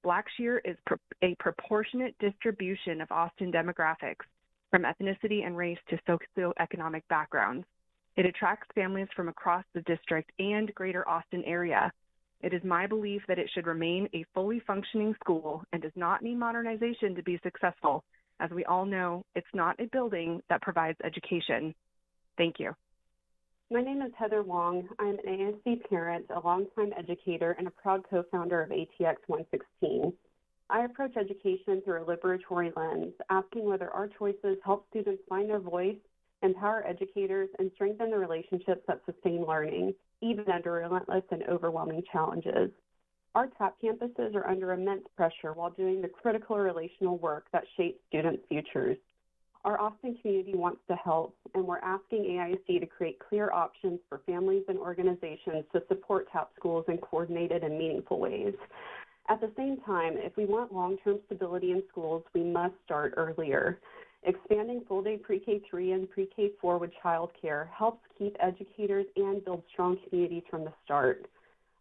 Blackshear is a proportionate distribution of Austin demographics, from ethnicity and race to socioeconomic backgrounds. It attracts families from across the district and greater Austin area. It is my belief that it should remain a fully functioning school and does not need modernization to be successful. As we all know, it's not a building that provides education. Thank you. My name is Heather Wong. I'm an ASD parent, a longtime educator, and a proud co-founder of ATX 116. I approach education through a liberatory lens, asking whether our choices help students find their voice, empower educators, and strengthen the relationships that sustain learning, even under relentless and overwhelming challenges. Our TAP campuses are under immense pressure while doing the critical relational work that shapes students' futures. Our Austin community wants to help, and we're asking AISD to create clear options for families and organizations to support TAP schools in coordinated and meaningful ways. At the same time, if we want long-term stability in schools, we must start earlier. Expanding full-day pre-K3 and pre-K4 with childcare helps keep educators and build strong communities from the start.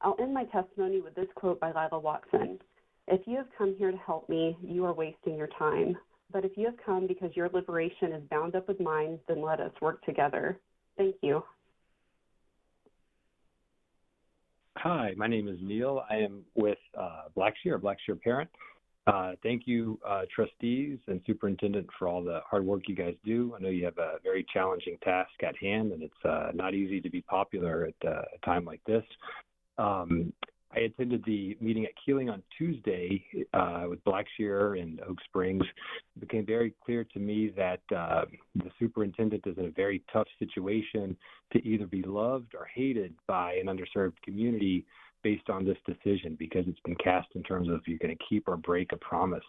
I'll end my testimony with this quote by Lila Watson. "If you have come here to help me, you are wasting your time. But if you have come because your liberation is bound up with mine, then let us work together." Thank you. Hi, my name is Neil. I am with Blackshear, a Blackshear parent. Thank you, trustees and superintendent, for all the hard work you guys do. I know you have a very challenging task at hand, and it's not easy to be popular at a time like this. I attended the meeting at Keeling on Tuesday with Blackshear and Oak Springs. It became very clear to me that the superintendent is in a very tough situation to either be loved or hated by an underserved community based on this decision, because it's been cast in terms of you're going to keep or break a promise.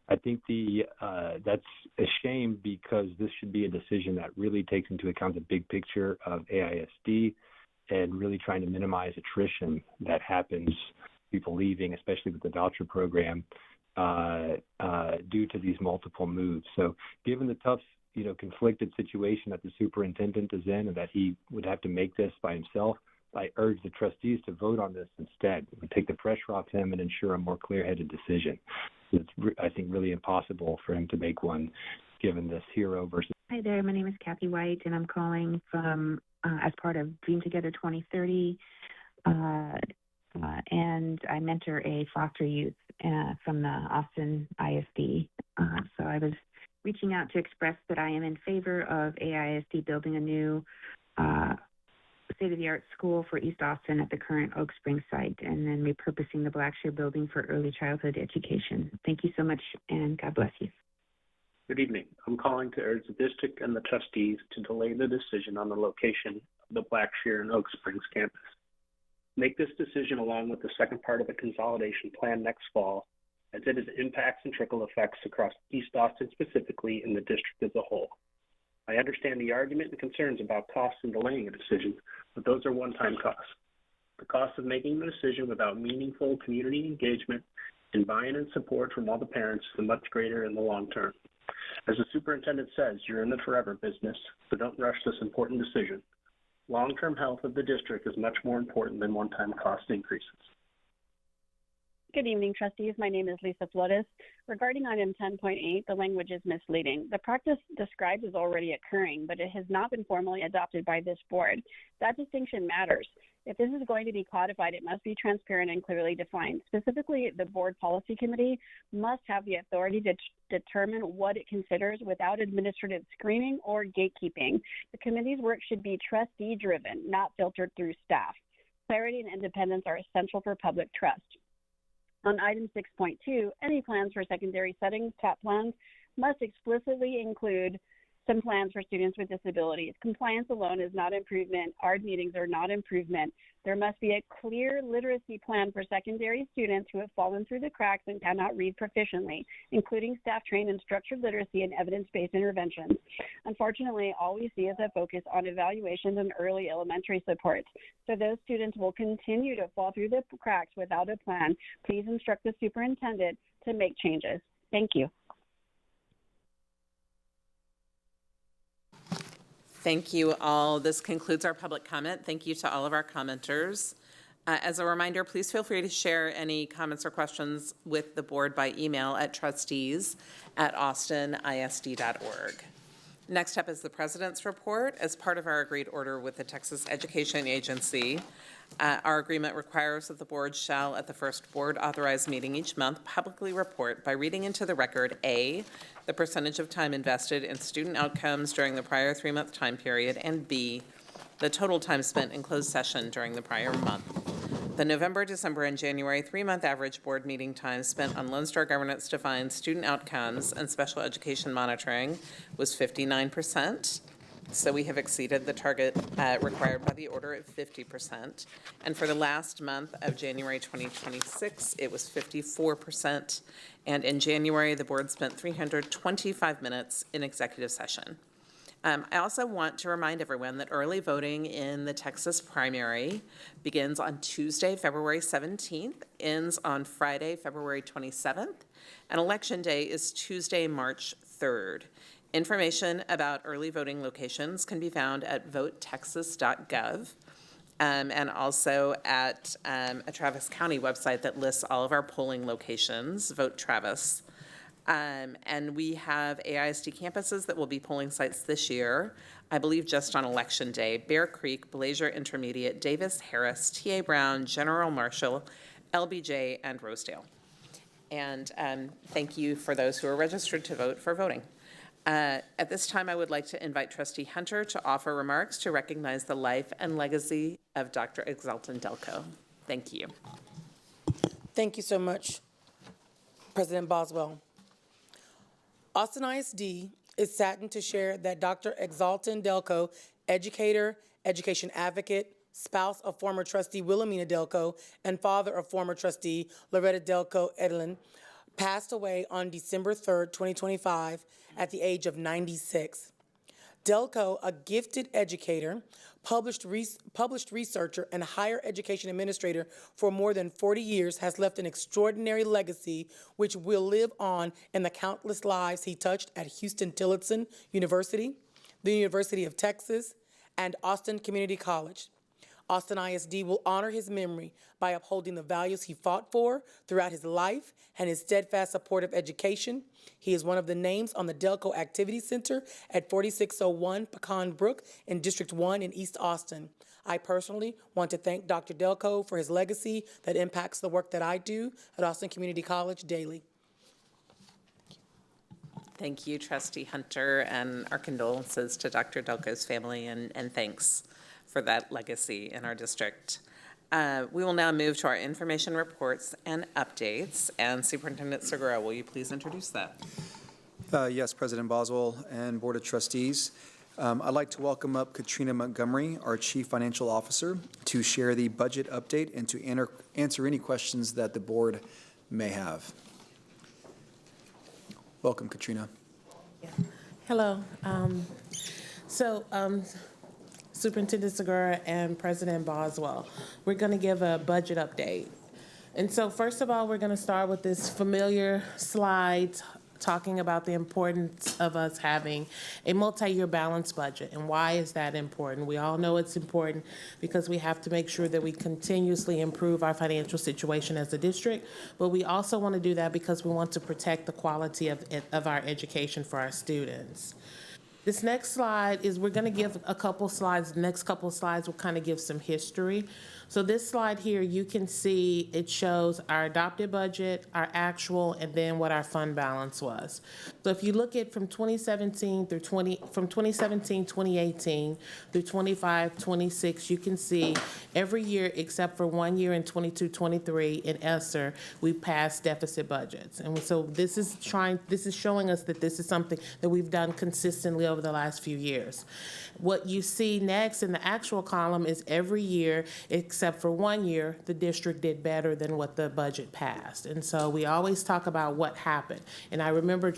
I think that's a shame, because this should be a decision that really takes into account the big picture of AISD and really trying to minimize attrition that happens, people leaving, especially with the voucher program, due to these multiple moves. So given the tough, conflicted situation that the superintendent is in, and that he would have to make this by himself, I urge the trustees to vote on this instead. It would take the pressure off him and ensure a more clear-headed decision. It's, I think, really impossible for him to make one, given this hero versus... Hi there, my name is Kathy White, and I'm calling from as part of Dream Together 2030, and I mentor a foster youth from the Austin ISD. So I was reaching out to express that I am in favor of AISD building a new state-of-the-art school for East Austin at the current Oak Springs site, and then repurposing the Blackshear building for early childhood education. Thank you so much, and God bless you. Good evening. I'm calling to urge the district and the trustees to delay the decision on the location of the Blackshear and Oak Springs campus. Make this decision along with the second part of the consolidation plan next fall, as it has impacts and trickle effects across East Austin specifically and the district as a whole. I understand the argument and concerns about costs and delaying a decision, but those are one-time costs. The cost of making the decision without meaningful community engagement and buy-in and support from all the parents is much greater in the long term. As the superintendent says, you're in the forever business, so don't rush this important decision. Long-term health of the district is much more important than one-time cost increases. Good evening, trustees. My name is Lisa Flores. Regarding item 10.8, the language is misleading. The practice described is already occurring, but it has not been formally adopted by this board. That distinction matters. If this is going to be codified, it must be transparent and clearly defined. Specifically, the board policy committee must have the authority to determine what it considers without administrative screening or gatekeeping. The committee's work should be trustee-driven, not filtered through staff. Clarity and independence are essential for public trust. On item 6.2, any plans for secondary settings, TAP plans, must explicitly include some plans for students with disabilities. Compliance alone is not improvement. ARD meetings are not improvement. There must be a clear literacy plan for secondary students who have fallen through the cracks and cannot read proficiently, including staff trained in structured literacy and evidence-based interventions. Unfortunately, all we see is a focus on evaluations and early elementary supports. So those students will continue to fall through the cracks without a plan. Please instruct the superintendent to make changes. Thank you. Thank you all. This concludes our public comment. Thank you to all of our commenters. As a reminder, please feel free to share any comments or questions with the board by email at trustees@austinisd.org. Next up is the President's report. As part of our agreed order with the Texas Education Agency, our agreement requires that the board shall, at the first board authorized meeting each month, publicly report by reading into the record A, the percentage of time invested in student outcomes during the prior 3-month time period, and B, the total time spent in closed session during the prior month. The November, December, and January 3-month average board meeting time spent on Lone Star governance-defined student outcomes and special education monitoring was 59%. So we have exceeded the target required by the order at 50%. And for the last month of January 2026, it was 54%. And in January, the board spent 325 minutes in executive session. I also want to remind everyone that early voting in the Texas primary begins on Tuesday, February 17th, ends on Friday, February 27th, and Election Day is Tuesday, March 3rd. Information about early voting locations can be found at votetexas.gov and also at a Travis County website that lists all of our polling locations, Vote Travis. And we have AISD campuses that will be polling sites this year, I believe just on Election Day: Bear Creek, Blazier Intermediate, Davis, Harris, T.A. Brown, General Marshall, LBJ, and Rosedale. And thank you for those who are registered to vote for voting. At this time, I would like to invite Trustee Hunter to offer remarks to recognize the life and legacy of Dr. Exalton Delco. Thank you. Thank you so much, President Boswell. Austin ISD is saddened to share that Dr. Exalton Delco, educator, education advocate, spouse of former trustee Wilhelmina Delco, and father of former trustee Loretta Delco Edelin, passed away on December 3rd, 2025, at the age of 96. Delco, a gifted educator, published researcher, and higher education administrator for more than 40 years, has left an extraordinary legacy which will live on in the countless lives he touched at Houston-Tillotson University, the University of Texas, and Austin Community College. Austin ISD will honor his memory by upholding the values he fought for throughout his life and his steadfast support of education. He is one of the names on the Delco Activity Center at 4601 Pecan Brook in District 1 in East Austin. I personally want to thank Dr. Delco for his legacy that impacts the work that I do at Austin Community College daily. Thank you, Trustee Hunter, and our condolences to Dr. Delco's family, and thanks for that legacy in our district. We will now move to our information reports and updates. And Superintendent Segura, will you please introduce that? Yes, President Boswell and Board of Trustees. I'd like to welcome up Katrina Montgomery, our Chief Financial Officer, to share the budget update and to answer any questions that the board may have. Welcome, Katrina. Yeah. Hello. Superintendent Segura and President Boswell, we're going to give a budget update. And so first of all, we're going to start with this familiar slide talking about the importance of us having a multi-year balanced budget. And why is that important? We all know it's important because we have to make sure that we continuously improve our financial situation as a district, but we also want to do that because we want to protect the quality of our education for our students. This next slide is, we're going to give a couple slides. The next couple slides will kind of give some history. So this slide here, you can see it shows our adopted budget, our actual, and then what our fund balance was. So if you look at from 2017 through 2018 through 25, 26, you can see every year except for 1 year in 22, 23 in ESSER, we passed deficit budgets. And so this is showing us that this is something that we've done consistently over the last few years. What you see next in the actual column is every year, except for 1 year, the district did better than what the budget passed. And so we always talk about what happened. And I remember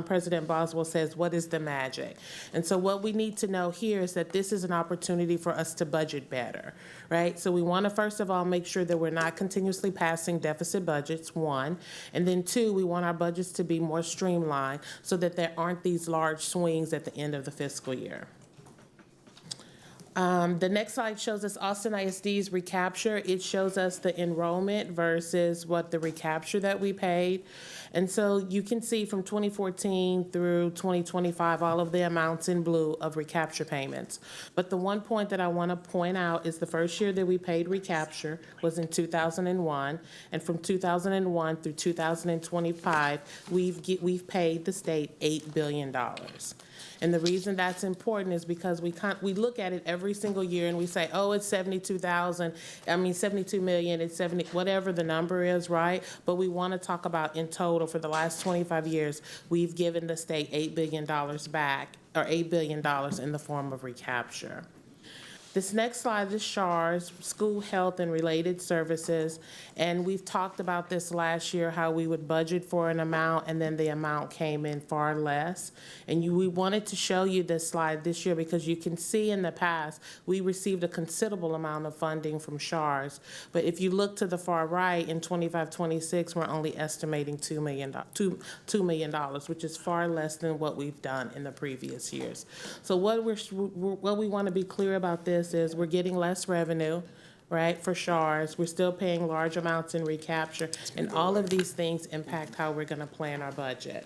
President Boswell says, what is the magic? And so what we need to know here is that this is an opportunity for us to budget better, right? So we want to, first of all, make sure that we're not continuously passing deficit budgets, one. And then two, we want our budgets to be more streamlined so that there aren't these large swings at the end of the fiscal year. The next slide shows us Austin ISD's recapture. It shows us the enrollment versus what the recapture that we paid. And so you can see from 2014 through 2025, all of the amounts in blue of recapture payments. But the one point that I want to point out is the first year that we paid recapture was in 2001. And from 2001 through 2025, we've paid the state $8 billion. And the reason that's important is because we look at it every single year and we say, oh, it's 72 million, it's 70, whatever the number is, right? But we want to talk about in total for the last 25 years, we've given the state $8 billion back, or $8 billion in the form of recapture. This next slide is SHARS, School Health and Related Services, and we've talked about this last year, how we would budget for an amount and then the amount came in far less. And we wanted to show you this slide this year because you can see in the past, we received a considerable amount of funding from SHARS. But if you look to the far right, in 25-26, we're only estimating $2 million, which is far less than what we've done in the previous years. So what we want to be clear about this is we're getting less revenue, right, for SHARS. We're still paying large amounts in recapture, and all of these things impact how we're going to plan our budget.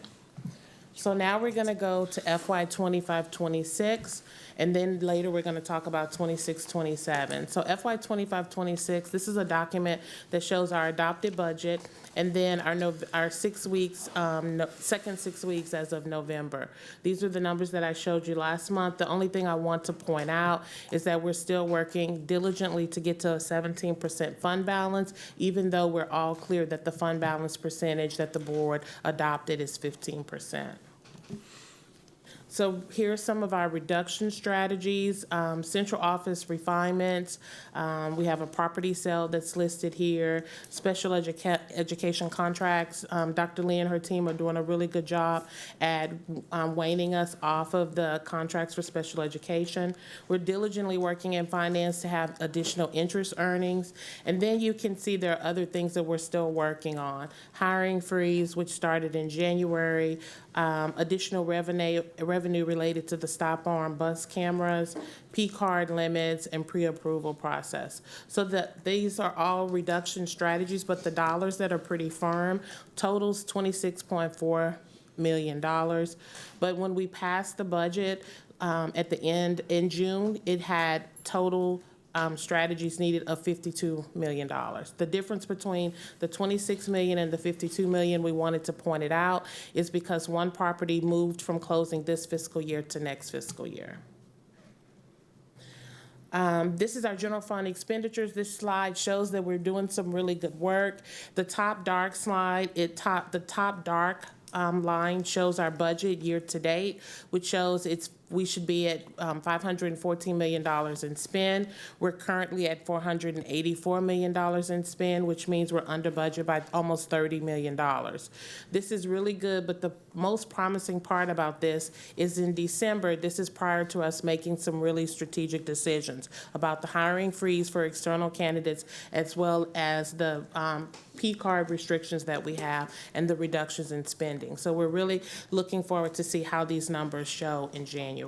So now we're going to go to FY 25-26, and then later we're going to talk about 26-27. So FY 25-26, this is a document that shows our adopted budget, and then our 6 weeks, second 6 weeks as of November. These are the numbers that I showed you last month. The only thing I want to point out is that we're still working diligently to get to a 17% fund balance, even though we're all clear that the fund balance percentage that the board adopted is 15%. So here are some of our reduction strategies, central office refinements. We have a property sale that's listed here, special education contracts. Dr. Lee and her team are doing a really good job at waning us off of the contracts for special education. We're diligently working in finance to have additional interest earnings. And then you can see there are other things that we're still working on. Hiring freeze, which started in January, additional revenue related to the stop arm bus cameras, P-card limits, and pre-approval process. So these are all reduction strategies, but the dollars that are pretty firm totals $26.4 million. But when we passed the budget at the end in June, it had total strategies needed of $52 million. The difference between the $26 million and the $52 million, we wanted to point it out, is because one property moved from closing this fiscal year to next fiscal year. This is our general fund expenditures. This slide shows that we're doing some really good work. The top dark slide, the top dark line shows our budget year to date, which shows we should be at $514 million in spend. We're currently at $484 million in spend, which means we're under budget by almost $30 million. This is really good, but the most promising part about this is in December, this is prior to us making some really strategic decisions about the hiring freeze for external candidates, as well as the P-card restrictions that we have and the reductions in spending. So we're really looking forward to see how these numbers show in January.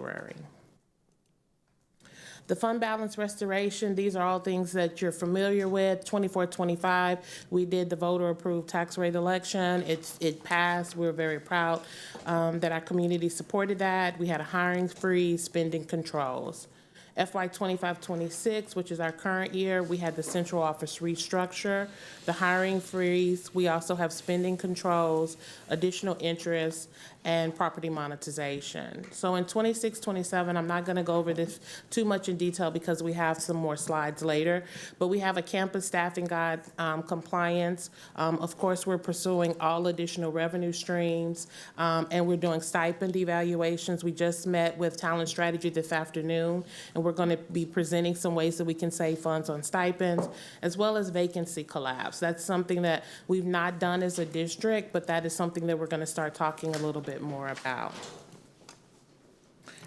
The fund balance restoration, these are all things that you're familiar with. 24-25, we did the voter-approved tax rate election. It passed. We're very proud that our community supported that. We had a hiring freeze, spending controls. FY 25-26, which is our current year, we had the central office restructure, the hiring freeze. We also have spending controls, additional interest, and property monetization. So in 26-27, I'm not going to go over this too much in detail because we have some more slides later, but we have a campus staffing guide compliance. Of course, we're pursuing all additional revenue streams, and we're doing stipend evaluations. We just met with Talent Strategy this afternoon, and we're going to be presenting some ways that we can save funds on stipends, as well as vacancy collapse. That's something that we've not done as a district, but that is something that we're going to start talking a little bit more about.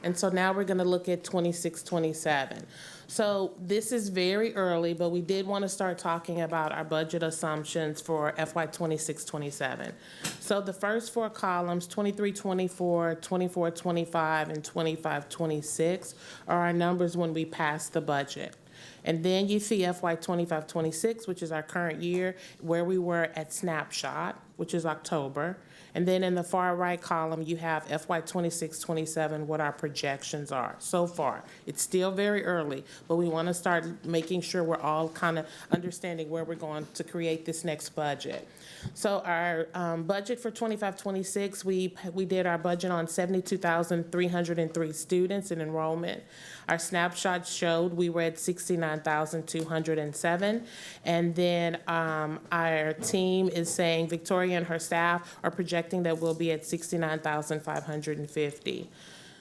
And so now we're going to look at 26-27. So this is very early, but we did want to start talking about our budget assumptions for FY 26-27. So the first four columns, 23-24, 24-25, and 25-26, are our numbers when we pass the budget. And then you see FY 25-26, which is our current year, where we were at snapshot, which is October. And then in the far right column, you have FY 26-27, what our projections are so far. It's still very early, but we want to start making sure we're all kind of understanding where we're going to create this next budget. So our budget for 25-26, we did our budget on 72,303 students in enrollment. Our snapshot showed we were at 69,207. And then our team is saying, Victoria and her staff are projecting that we'll be at 69,550.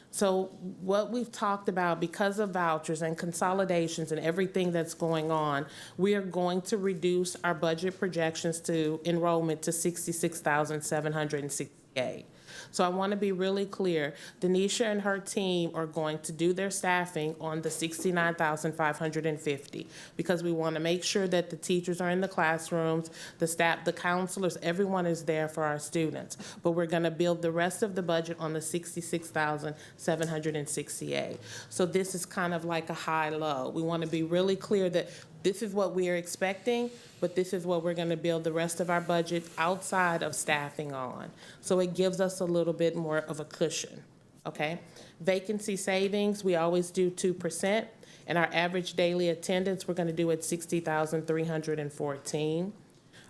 So what we've talked about, because of vouchers and consolidations and everything that's going on, we are going to reduce our budget projections to enrollment to 66,768. So I want to be really clear. Denisha and her team are going to do their staffing on the 69,550 because we want to make sure that the teachers are in the classrooms, the staff, the counselors, everyone is there for our students. But we're going to build the rest of the budget on the 66,768. So this is kind of like a high-low. We want to be really clear that this is what we are expecting, but this is what we're going to build the rest of our budget outside of staffing on. So it gives us a little bit more of a cushion, okay? Vacancy savings, we always do 2%, and our average daily attendance we're going to do at 60,314.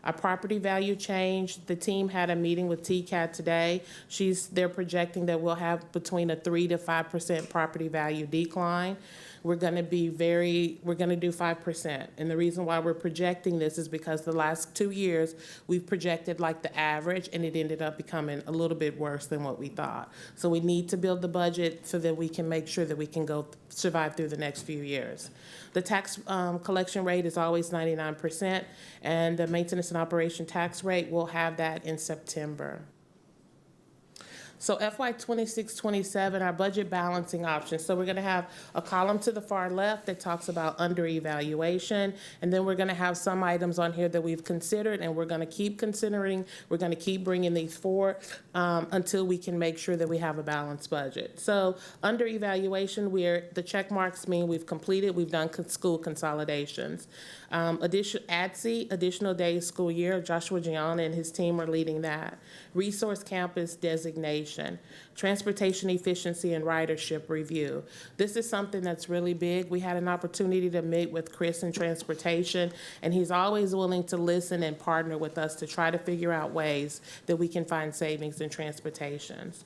Our property value change, the team had a meeting with TCAT today. They're projecting that we'll have between a 3 to 5% property value decline. We're going to do 5%. And the reason why we're projecting this is because the last 2 years we've projected like the average, and it ended up becoming a little bit worse than what we thought. So we need to build the budget so that we can make sure that we can survive through the next few years. The tax collection rate is always 99%, and the maintenance and operation tax rate, we'll have that in September. So FY 26-27, our budget balancing options. So we're going to have a column to the far left that talks about under evaluation, and then we're going to have some items on here that we've considered, and we're going to keep considering. We're going to keep bringing these forward until we can make sure that we have a balanced budget. So under evaluation, the check marks mean we've completed, we've done school consolidations. ADSE, additional days school year, Joshua Gianna and his team are leading that. Resource campus designation, transportation efficiency and ridership review. This is something that's really big. We had an opportunity to meet with Chris in transportation, and he's always willing to listen and partner with us to try to figure out ways that we can find savings in transportations.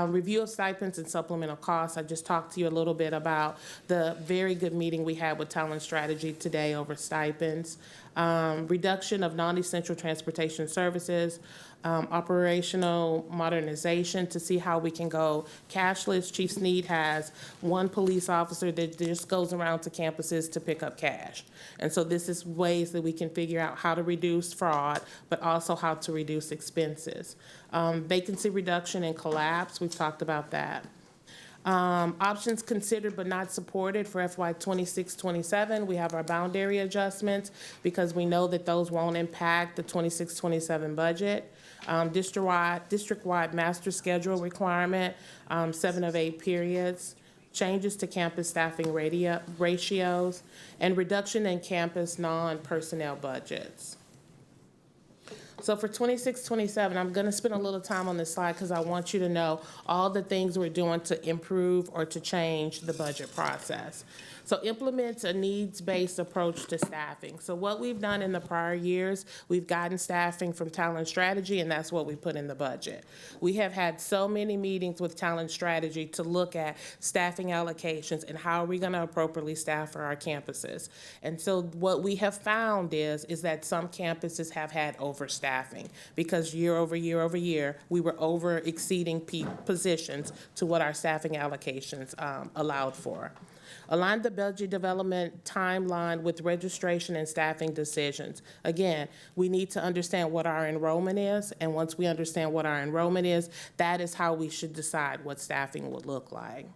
Review of stipends and supplemental costs. I just talked to you a little bit about the very good meeting we had with Talent Strategy today over stipends. Reduction of non-essential transportation services, operational modernization to see how we can go cashless. Chief Sneed has one police officer that just goes around to campuses to pick up cash. And so this is ways that we can figure out how to reduce fraud, but also how to reduce expenses. Vacancy reduction and collapse, we've talked about that. Options considered but not supported for FY 26-27. We have our boundary adjustments because we know that those won't impact the 26-27 budget. District-wide master schedule requirement, 7 of 8 periods. Changes to campus staffing ratios, and reduction in campus non-personnel budgets. So for 26-27, I'm going to spend a little time on this slide because I want you to know all the things we're doing to improve or to change the budget process. So implement a needs-based approach to staffing. So what we've done in the prior years, we've gotten staffing from Talent Strategy, and that's what we put in the budget. We have had so many meetings with Talent Strategy to look at staffing allocations and how are we going to appropriately staff for our campuses. And so what we have found is that some campuses have had overstaffing because year over year, we were over exceeding positions to what our staffing allocations allowed for. Align the budget development timeline with registration and staffing decisions. Again, we need to understand what our enrollment is, and once we understand what our enrollment is, that is how we should decide what staffing would look like.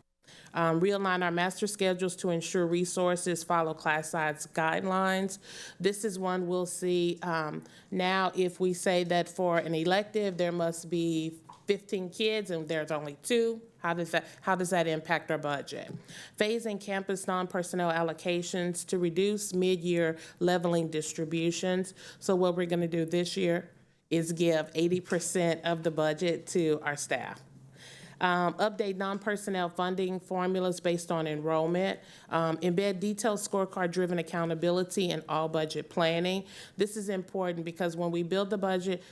Realign our master schedules to ensure resources follow class size guidelines. This is one we'll see now if we say that for an elective there must be 15 kids and there's only 2. How does that impact our budget? Phasing campus non-personnel allocations to reduce mid-year leveling distributions. So what we're going to do this year is give 80% of the budget to our staff. Update non-personnel funding formulas based on enrollment, embed detailed scorecard-driven accountability in all budget planning. This is important because when we build the budget,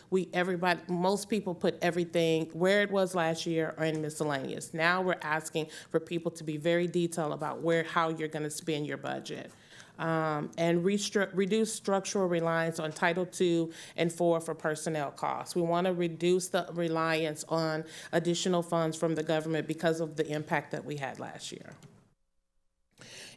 most people put everything where it was last year or in miscellaneous. Now we're asking for people to be very detailed about how you're going to spend your budget. And reduce structural reliance on Title II and IV for personnel costs. We want to reduce the reliance on additional funds from the government because of the impact that we had last year.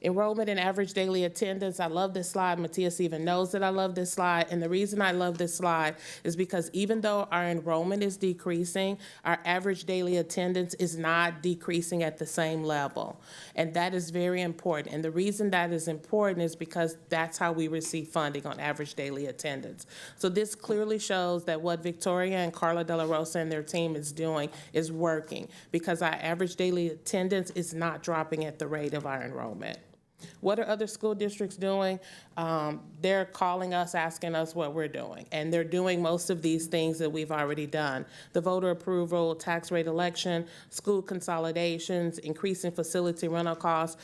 Enrollment and average daily attendance. I love this slide. Matthias even knows that I love this slide. And the reason I love this slide is because even though our enrollment is decreasing, our average daily attendance is not decreasing at the same level. And that is very important. And the reason that is important is because that's how we receive funding on average daily attendance. So this clearly shows that what Victoria and Carla De La Rosa and their team is doing is working because our average daily attendance is not dropping at the rate of our enrollment. What are other school districts doing? They're calling us, asking us what we're doing. And they're doing most of these things that we've already done. The voter approval, tax rate election, school consolidations, increasing facility rental costs.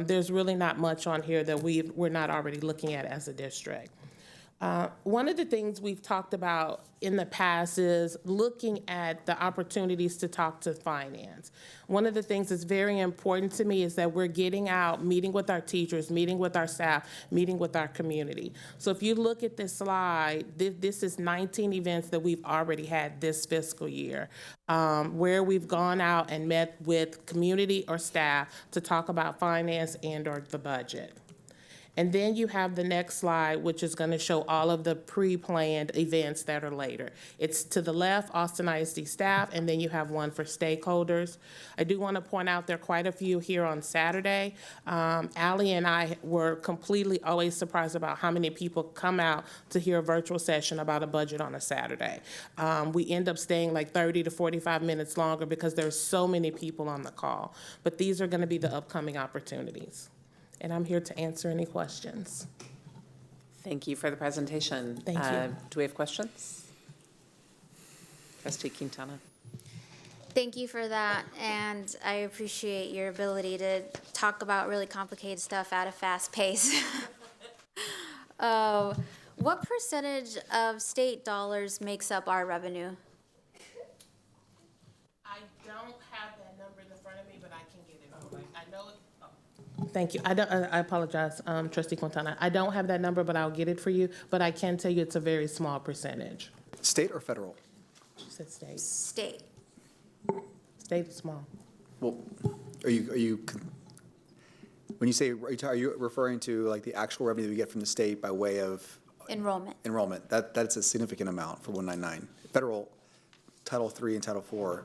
There's really not much on here that we're not already looking at as a district. One of the things we've talked about in the past is looking at the opportunities to talk to finance. One of the things that's very important to me is that we're getting out, meeting with our teachers, meeting with our staff, meeting with our community. So if you look at this slide, this is 19 events that we've already had this fiscal year, where we've gone out and met with community or staff to talk about finance and or the budget. And then you have the next slide, which is going to show all of the pre-planned events that are later. It's to the left, Austin ISD staff, and then you have one for stakeholders. I do want to point out there are quite a few here on Saturday. Allie and I were completely always surprised about how many people come out to hear a virtual session about a budget on a Saturday. We end up staying like 30 to 45 minutes longer because there's so many people on the call. But these are going to be the upcoming opportunities. And I'm here to answer any questions. Thank you for the presentation. Thank you. Do we have questions? Trustee Quintana. Thank you for that, and I appreciate your ability to talk about really complicated stuff at a fast pace. What percentage of state dollars makes up our revenue? I don't have that number in front of me, but I can get it. I know it. Thank you. I apologize, Trustee Quintana. I don't have that number, but I'll get it for you. But I can tell you it's a very small percentage. State or federal? She said state. State. State is small. Well, are you when you say, are you referring to like the actual revenue we get from the state by way of enrollment? Enrollment. That's a significant amount for 199. Federal, Title III and Title IV.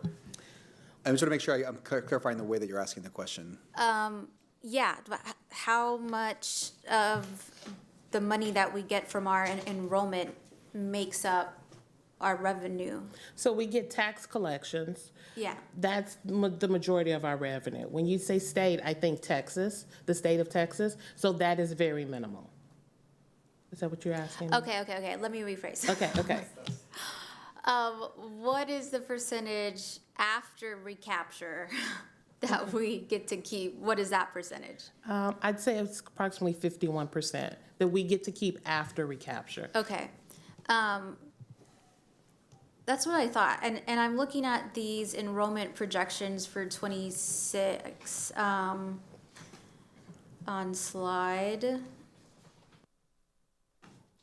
I just want to make sure I'm clarifying the way that you're asking the question. Yeah, how much of the money that we get from our enrollment makes up our revenue? So we get tax collections. Yeah. That's the majority of our revenue. When you say state, I think Texas, the state of Texas. So that is very minimal. Is that what you're asking? Okay. Let me rephrase. Okay. What is the percentage after recapture that we get to keep? What is that percentage? I'd say it's approximately 51% that we get to keep after recapture. Okay. That's what I thought. And I'm looking at these enrollment projections for 26 on slide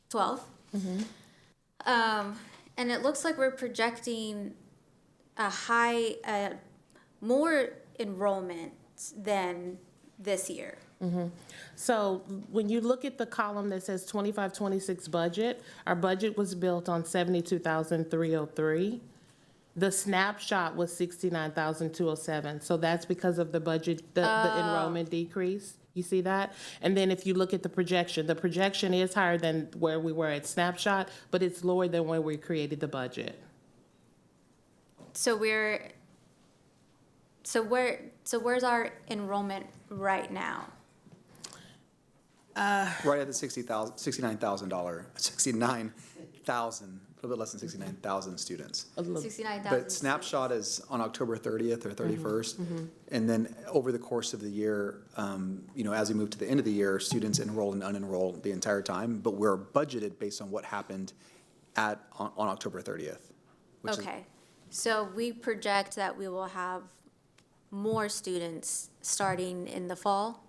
12. Mm-hmm. And it looks like we're projecting more enrollment than this year. Mm-hmm. So when you look at the column that says 25-26 budget, our budget was built on 72,303. The snapshot was 69,207. So that's because of the budget, the enrollment decrease. You see that? And then if you look at the projection is higher than where we were at snapshot, but it's lower than when we created the budget. So where's our enrollment right now? Right at the $69,000, a little bit less than 69,000 students. 69,000. But snapshot is on October 30th or 31st. And then over the course of the year, as we move to the end of the year, students enroll and unenroll the entire time, but we're budgeted based on what happened on October 30th. Okay. So we project that we will have more students starting in the fall?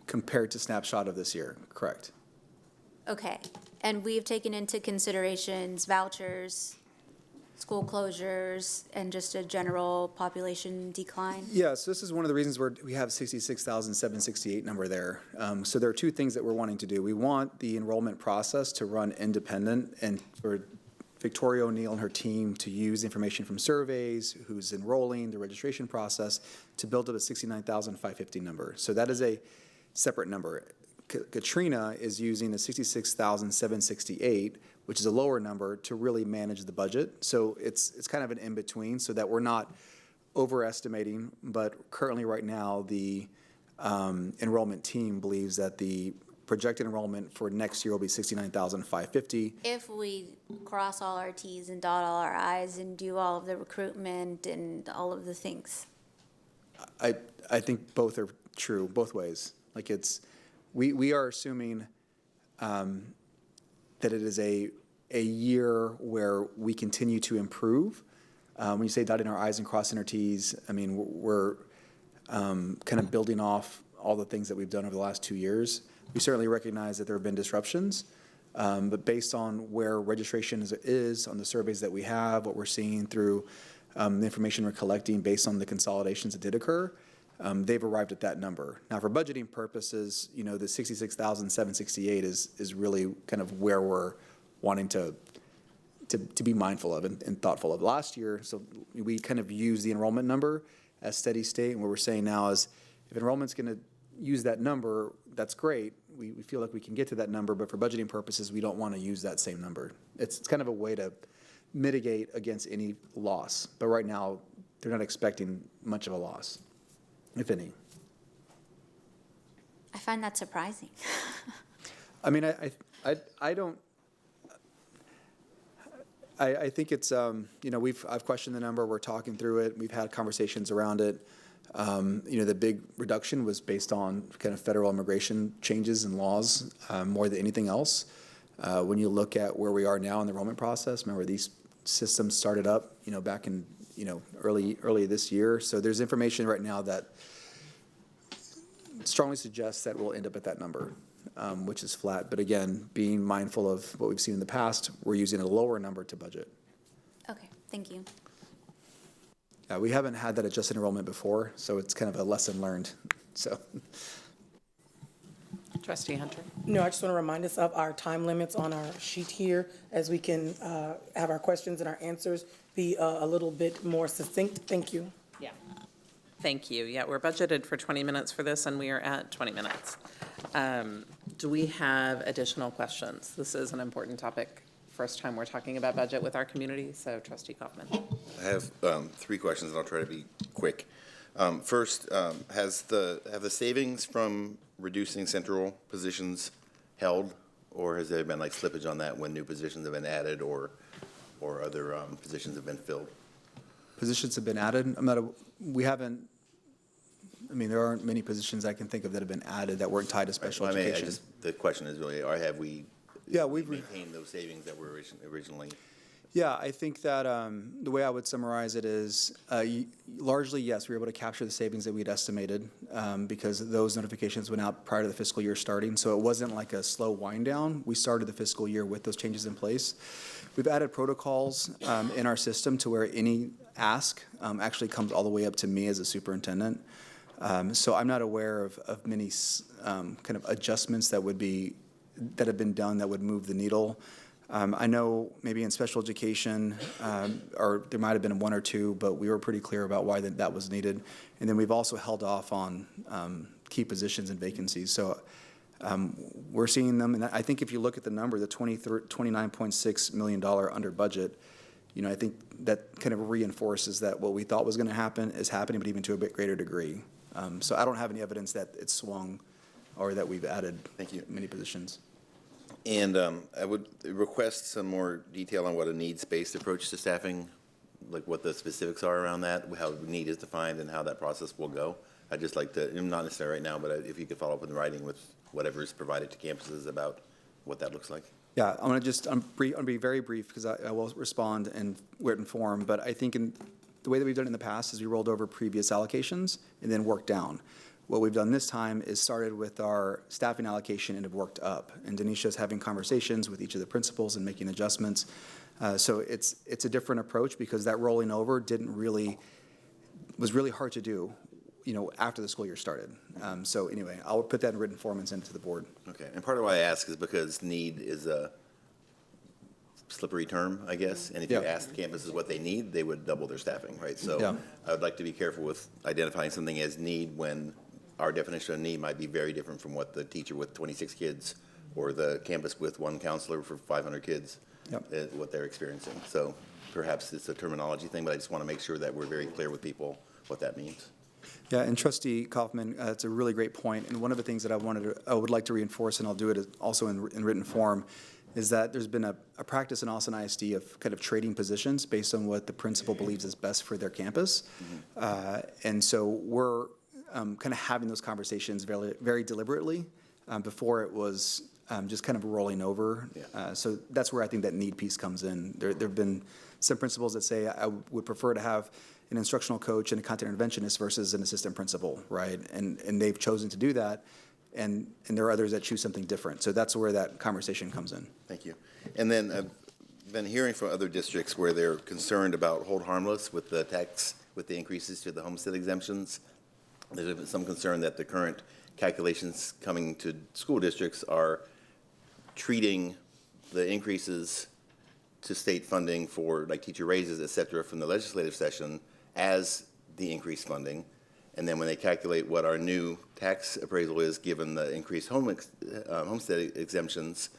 Compared to snapshot of this year, correct. Okay. And we've taken into considerations vouchers, school closures, and just a general population decline? Yeah, so this is one of the reasons we have 66,768 number there. So there are two things that we're wanting to do. We want the enrollment process to run independent and for Victoria O'Neill and her team to use information from surveys, who's enrolling, the registration process, to build up a 69,550 number. So that is a separate number. Katrina is using the 66,768, which is a lower number, to really manage the budget. So it's kind of an in-between so that we're not overestimating, but currently right now the enrollment team believes that the projected enrollment for next year will be 69,550. If we cross all our T's and dot all our I's and do all of the recruitment and all of the things. I think both are true, both ways. Like we are assuming that it is a year where we continue to improve. When you say dotting our I's and crossing our T's, I mean, we're kind of building off all the things that we've done over the last 2 years. We certainly recognize that there have been disruptions, but based on where registration is on the surveys that we have, what we're seeing through the information we're collecting based on the consolidations that did occur, they've arrived at that number. Now, for budgeting purposes, the 66,768 is really kind of where we're wanting to be mindful of and thoughtful of. Last year, so we kind of used the enrollment number as steady state, and what we're saying now is if enrollment's going to use that number, that's great. We feel like we can get to that number, but for budgeting purposes, we don't want to use that same number. It's kind of a way to mitigate against any loss. But right now, they're not expecting much of a loss, if any. I find that surprising. I mean, I don't. I think it's I've questioned the number. We're talking through it. We've had conversations around it. The big reduction was based on kind of federal immigration changes and laws more than anything else. When you look at where we are now in the enrollment process, remember these systems started up, back in, early this year. So there's information right now that strongly suggests that we'll end up at that number, which is flat. But again, being mindful of what we've seen in the past, we're using a lower number to budget. Okay, thank you. We haven't had that adjusted enrollment before, so it's kind of a lesson learned. So, Trustee Hunter. No, I just want to remind us of our time limits on our sheet here, as we can have our questions and our answers be a little bit more succinct. Thank you. Yeah. Thank you. Yeah, we're budgeted for 20 minutes for this, and we are at 20 minutes. Do we have additional questions? This is an important topic. First time we're talking about budget with our community, so Trustee Kaufman. I have 3 questions, and I'll try to be quick. First, have the savings from reducing central positions held, or has there been like slippage on that when new positions have been added or other positions have been filled? Positions have been added. There aren't many positions I can think of that have been added that weren't tied to special education. The question is really, have we maintained those savings that were originally? Yeah, I think that the way I would summarize it is largely, yes, we were able to capture the savings that we'd estimated because those notifications went out prior to the fiscal year starting. So it wasn't like a slow wind down. We started the fiscal year with those changes in place. We've added protocols in our system to where any ask actually comes all the way up to me as a superintendent. So I'm not aware of many kind of adjustments that have been done that would move the needle. I know maybe in special education, or there might have been 1 or 2, but we were pretty clear about why that was needed. And then we've also held off on key positions and vacancies. So we're seeing them. And I think if you look at the number, the $29.6 million under budget, I think that kind of reinforces that what we thought was going to happen is happening, but even to a bit greater degree. So I don't have any evidence that it swung or that we've added. Thank you. Many positions. And I would request some more detail on what a needs-based approach to staffing, like what the specifics are around that, how need is defined, and how that process will go. I'd just like to, not necessarily right now, but if you could follow up in writing with whatever is provided to campuses about what that looks like. Yeah, I'm going to be very brief because I will respond in written form, but I think the way that we've done it in the past is we rolled over previous allocations and then worked down. What we've done this time is started with our staffing allocation and have worked up. And Denisha's having conversations with each of the principals and making adjustments. So it's a different approach because that rolling over was really hard to do, after the school year started. So anyway, I'll put that in written form and send it to the board. Okay, and part of why I ask is because need is a slippery term, I guess. And if you ask the campuses what they need, they would double their staffing, right? So I would like to be careful with identifying something as need when our definition of need might be very different from what the teacher with 26 kids or the campus with one counselor for 500 kids, what they're experiencing. So perhaps it's a terminology thing, but I just want to make sure that we're very clear with people what that means. Yeah, and Trustee Kaufman, it's a really great point. And one of the things that I would like to reinforce, and I'll do it also in written form, is that there's been a practice in Austin ISD of kind of trading positions based on what the principal believes is best for their campus. And so we're kind of having those conversations very, very deliberately before it was just kind of rolling over. So that's where I think that need piece comes in. There have been some principals that say, I would prefer to have an instructional coach and a content interventionist versus an assistant principal, right? And they've chosen to do that. And there are others that choose something different. So that's where that conversation comes in. Thank you. And then I've been hearing from other districts where they're concerned about hold harmless with the increases to the homestead exemptions. There's been some concern that the current calculations coming to school districts are treating the increases to state funding for like teacher raises, et cetera, from the legislative session as the increased funding. And then when they calculate what our new tax appraisal is, given the increased homestead exemptions,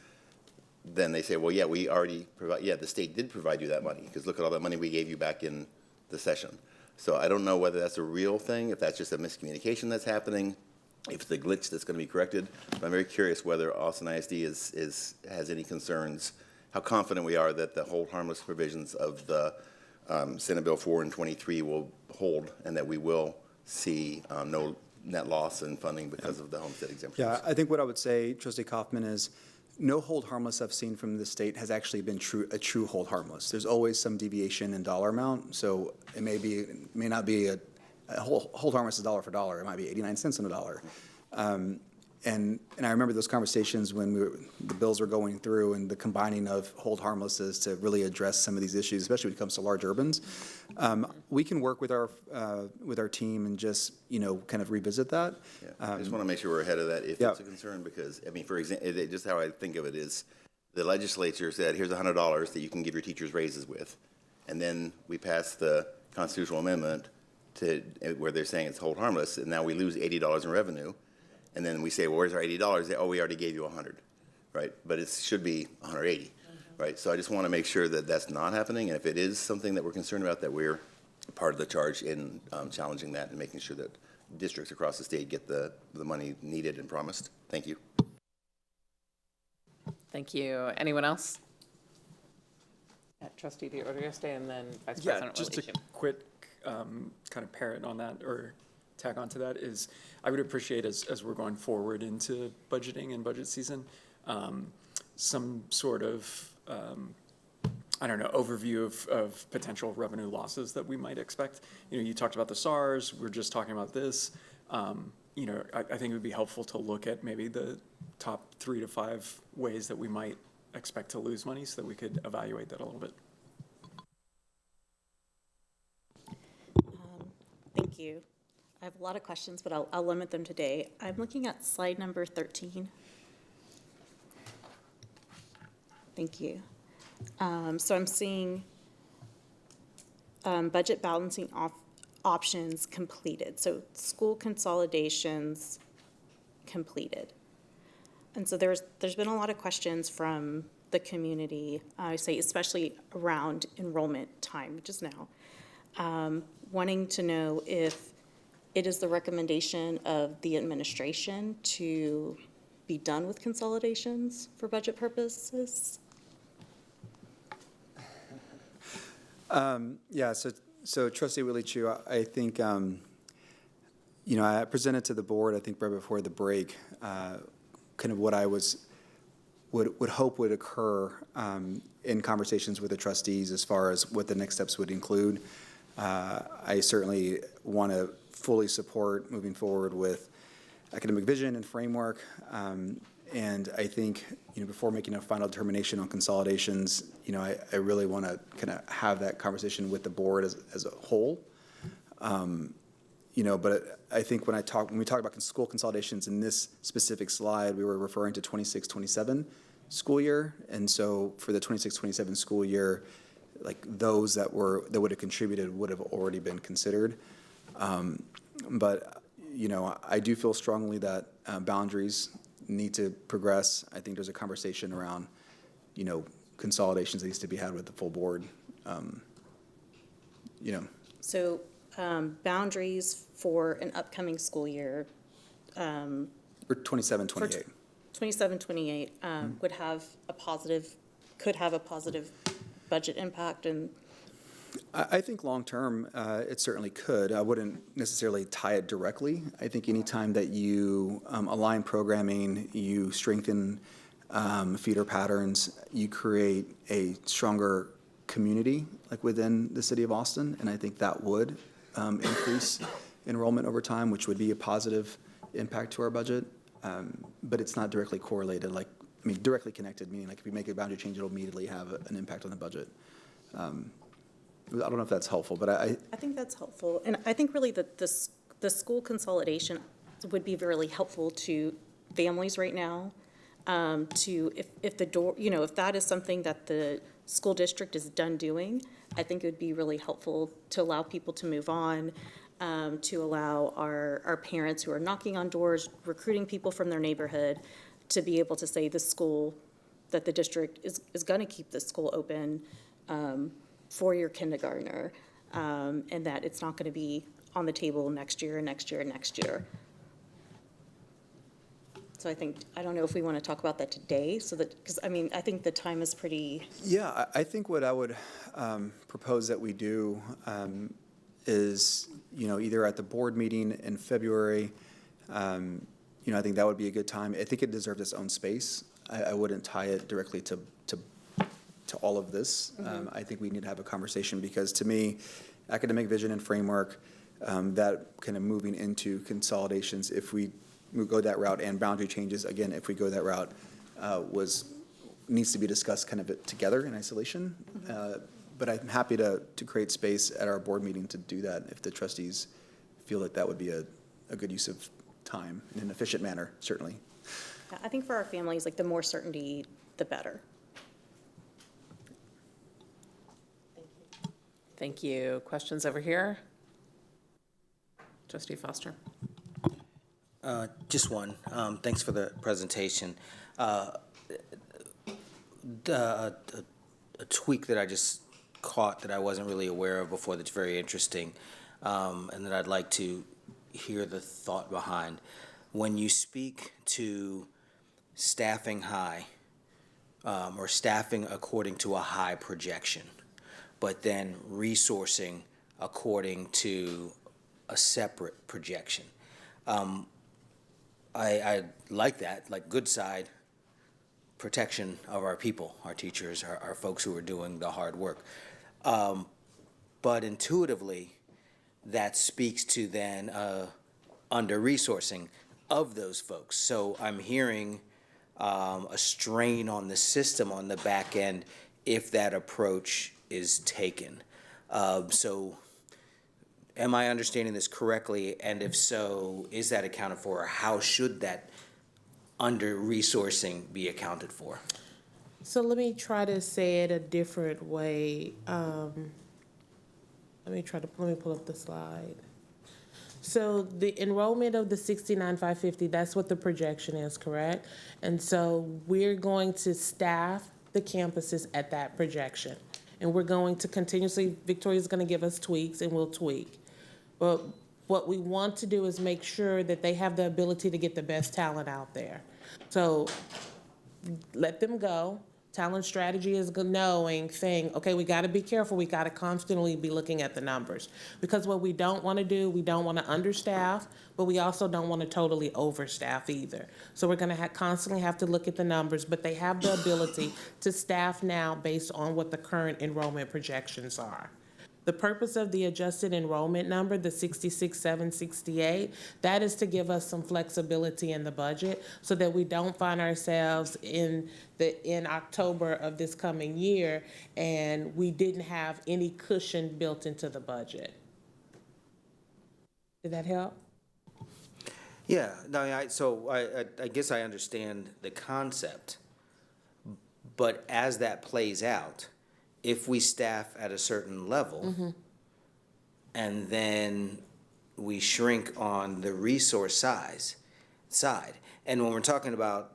then they say, well, yeah, we already provide, the state did provide you that money, because look at all that money we gave you back in the session. So I don't know whether that's a real thing, if that's just a miscommunication that's happening, if it's a glitch that's going to be corrected. But I'm very curious whether Austin ISD has any concerns, how confident we are that the hold harmless provisions of the Senate Bill 4 and 23 will hold, and that we will see no net loss in funding because of the homestead exemptions. Yeah, I think what I would say, Trustee Kaufman, is no hold harmless I've seen from the state has actually been a true hold harmless. There's always some deviation in dollar amount, so it may not be a hold harmless is dollar for dollar. It might be 89 cents on a dollar. And I remember those conversations when the bills were going through and the combining of hold harmlesses to really address some of these issues, especially when it comes to large urbans. We can work with our team and just kind of revisit that. I just want to make sure we're ahead of that if it's a concern, because I mean, for example, just how I think of it is the legislature said, here's $100 that you can give your teachers raises with, and then we passed the constitutional amendment where they're saying it's hold harmless, and now we lose $80 in revenue. And then we say, well, where's our $80? They, we already gave you 100, right? But it should be 180, right? So I just want to make sure that that's not happening. And if it is something that we're concerned about, that we're part of the charge in challenging that and making sure that districts across the state get the money needed and promised. Thank you. Thank you. Anyone else? Trustee DeOreste and then Vice President just Relation. a quick kind of parrot on that, or tag onto that, is I would appreciate as we're going forward into budgeting and budget season, some sort of, overview of potential revenue losses that we might expect. You talked about the SARS, we're just talking about this. I think it would be helpful to look at maybe the top 3 to 5 ways that we might expect to lose money so that we could evaluate that a little bit. Thank you. I have a lot of questions, but I'll limit them today. I'm looking at slide number 13. Thank you. So I'm seeing budget balancing options completed. So school consolidations completed. And so there's been a lot of questions from the community, I say especially around enrollment time, which is now, wanting to know if it is the recommendation of the administration to be done with consolidations for budget purposes. Yeah, so Trustee Willie Chu, I think, you know, I presented to the board, I think right before the break, kind of what I would hope would occur in conversations with the trustees as far as what the next steps would include. I certainly want to fully support moving forward with academic vision and framework. And I think, you know, before making a final determination on consolidations, you know, I really want to kind of have that conversation with the board as a whole. You know, but I think when we talk about school consolidations in this specific slide, we were referring to 26-27 school year. And so for the 26-27 school year, like those that would have contributed would have already been considered. But, you know, I do feel strongly that boundaries need to progress. I think there's a conversation around, you know, consolidations that needs to be had with the full board. You know. So boundaries for an upcoming school year. For 27-28. 27-28 would have could have a positive budget impact. And I think long-term, it certainly could. I wouldn't necessarily tie it directly. I think anytime that you align programming, you strengthen feeder patterns, you create a stronger community like within the city of Austin, and I think that would increase enrollment over time, which would be a positive impact to our budget. But it's not directly correlated, directly connected, meaning like if we make a boundary change, it'll immediately have an impact on the budget. I don't know if that's helpful, but I think that's helpful. And I think really that the school consolidation would be really helpful to families right now. If the door, you know, if that is something that the school district is done doing, I think it would be really helpful to allow people to move on, to allow our parents who are knocking on doors, recruiting people from their neighborhood, to be able to say the school, that the district is going to keep the school open for your kindergartner, and that it's not going to be on the table next year and next year and next year. So I don't know if we want to talk about that today, so that, because I mean, I think the time is pretty. Yeah, I think what I would propose that we do is, you know, either at the board meeting in February, you know, I think that would be a good time. I think it deserves its own space. I wouldn't tie it directly to all of this. Mm-hmm. I think we need to have a conversation because to me, academic vision and framework, that kind of moving into consolidations, if we go that route, and boundary changes, again, if we go that route, needs to be discussed kind of together in isolation. Mm-hmm. But I'm happy to create space at our board meeting to do that if the trustees feel like that would be a good use of time in an efficient manner, certainly. Yeah, I think for our families, like the more certainty, the better. Thank you. Questions over here? Trustee Foster. Just one. Thanks for the presentation. A tweak that I just caught that I wasn't really aware of before that's very interesting, and that I'd like to hear the thought behind. When you speak to staffing high, or staffing according to a high projection, but then resourcing according to a separate projection. I like that, like good side protection of our people, our teachers, our folks who are doing the hard work. But intuitively, that speaks to then under-resourcing of those folks. So I'm hearing a strain on the system on the back end if that approach is taken. So am I understanding this correctly? And if so, is that accounted for? Or how should that under-resourcing be accounted for? So let me try to say it a different way. Let me pull up the slide. So the enrollment of the 69,550, that's what the projection is, correct? And so we're going to staff the campuses at that projection. And we're going to continuously, Victoria's going to give us tweaks and we'll tweak. But What we want to do is make sure that they have the ability to get the best talent out there. So let them go. Talent strategy is saying, okay, we got to be careful. We got to constantly be looking at the numbers. Because what we don't want to do, we don't want to understaff, but we also don't want to totally overstaff either. So we're going to constantly have to look at the numbers, but they have the ability to staff now based on what the current enrollment projections are. The purpose of the adjusted enrollment number, the 66,768, that is to give us some flexibility in the budget so that we don't find ourselves in October of this coming year and we didn't have any cushion built into the budget. Did that help? Yeah, no, I guess I understand the concept, but as that plays out, if we staff at a certain level and then we shrink on the resource side, and when we're talking about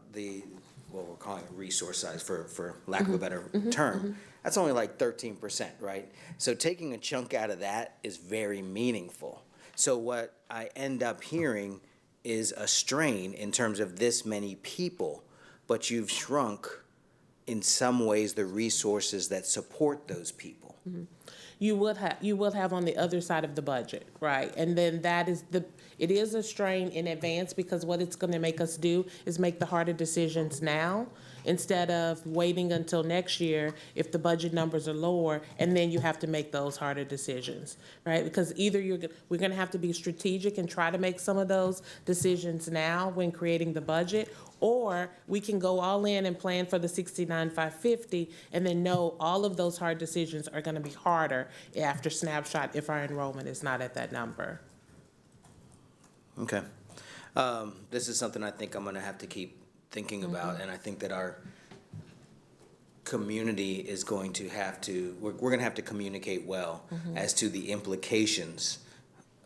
what we're calling a resource size for lack of a better term, that's only like 13%, right? So taking a chunk out of that is very meaningful. So what I end up hearing is a strain in terms of this many people, but you've shrunk in some ways the resources that support those people. You will have on the other side of the budget, right? And then it is a strain in advance because what it's going to make us do is make the harder decisions now instead of waiting until next year if the budget numbers are lower and then you have to make those harder decisions, right? Because either we're going to have to be strategic and try to make some of those decisions now when creating the budget, or we can go all in and plan for the 69,550 and then know all of those hard decisions are going to be harder after snapshot if our enrollment is not at that number. Okay. This is something I think I'm going to have to keep thinking about, and I think that our community is going to have to, we're going to have to communicate well as to the implications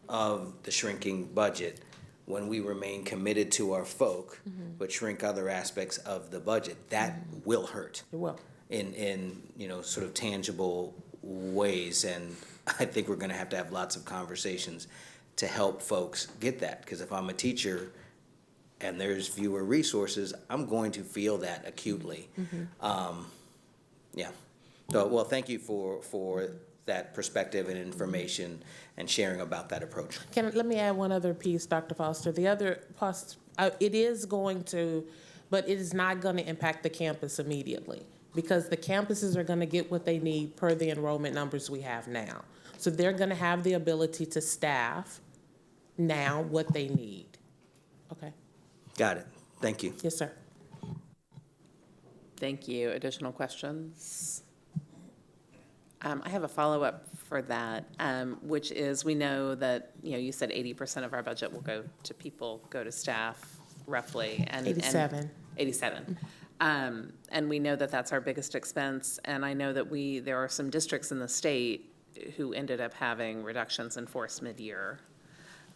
of the shrinking budget when we remain committed to our folk, but shrink other aspects of the budget. That will hurt. It will. In sort of tangible ways, and I think we're going to have lots of conversations to help folks get that, because if I'm a teacher and there's fewer resources, I'm going to feel that acutely. Yeah. So, well, thank you for that perspective and information and sharing about that approach. Let me add one other piece, Dr. Foster. The other, it is going to, but it is not going to impact the campus immediately because the campuses are going to get what they need per the enrollment numbers we have now. So they're going to have the ability to staff now what they need. Okay. Got it. Thank you. Yes, sir. Thank you. Additional questions? I have a follow-up for that, which is we know that, you said 80% of our budget will go to staff, roughly. 87. 87. And we know that that's our biggest expense. And I know that there are some districts in the state who ended up having reductions in force mid-year.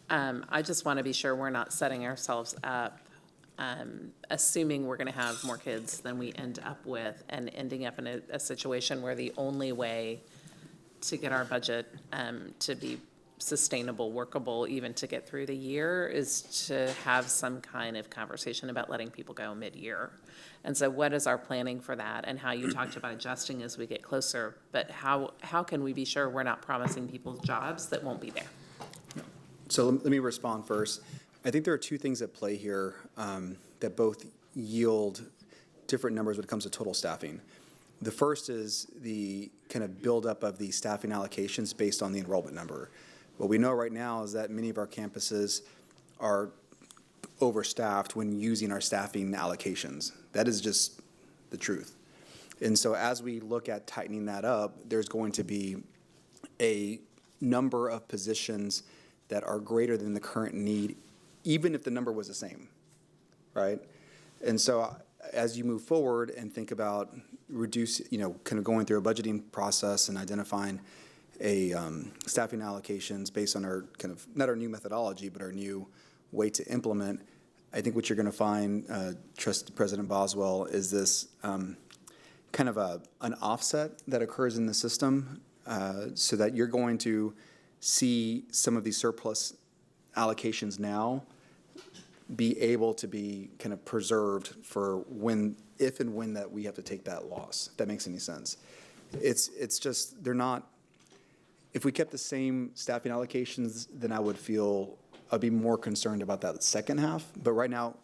I just want to be sure we're not setting ourselves up, assuming we're going to have more kids than we end up with and ending up in a situation where the only way to get our budget to be sustainable, workable, even to get through the year is to have some kind of conversation about letting people go mid-year. And so what is our planning for that, and how you talked about adjusting as we get closer, but how can we be sure we're not promising people jobs that won't be there? So let me respond first. I think there are two things at play here that both yield different numbers when it comes to total staffing. The first is the kind of buildup of the staffing allocations based on the enrollment number. What we know right now is that many of our campuses are overstaffed when using our staffing allocations. That is just the truth. And so as we look at tightening that up, there's going to be a number of positions that are greater than the current need, even if the number was the same, right? And so as you move forward and think about kind of going through a budgeting process and identifying a staffing allocations based on our kind of, not our new methodology, but our new way to implement, I think what you're going to find, President Boswell, is this kind of an offset that occurs in the system so that you're going to see some of these surplus allocations now be able to be kind of preserved for when, if and when that we have to take that loss, if that makes any sense. It's just, they're not, if we kept the same staffing allocations, then I'd be more concerned about that second half. But right now,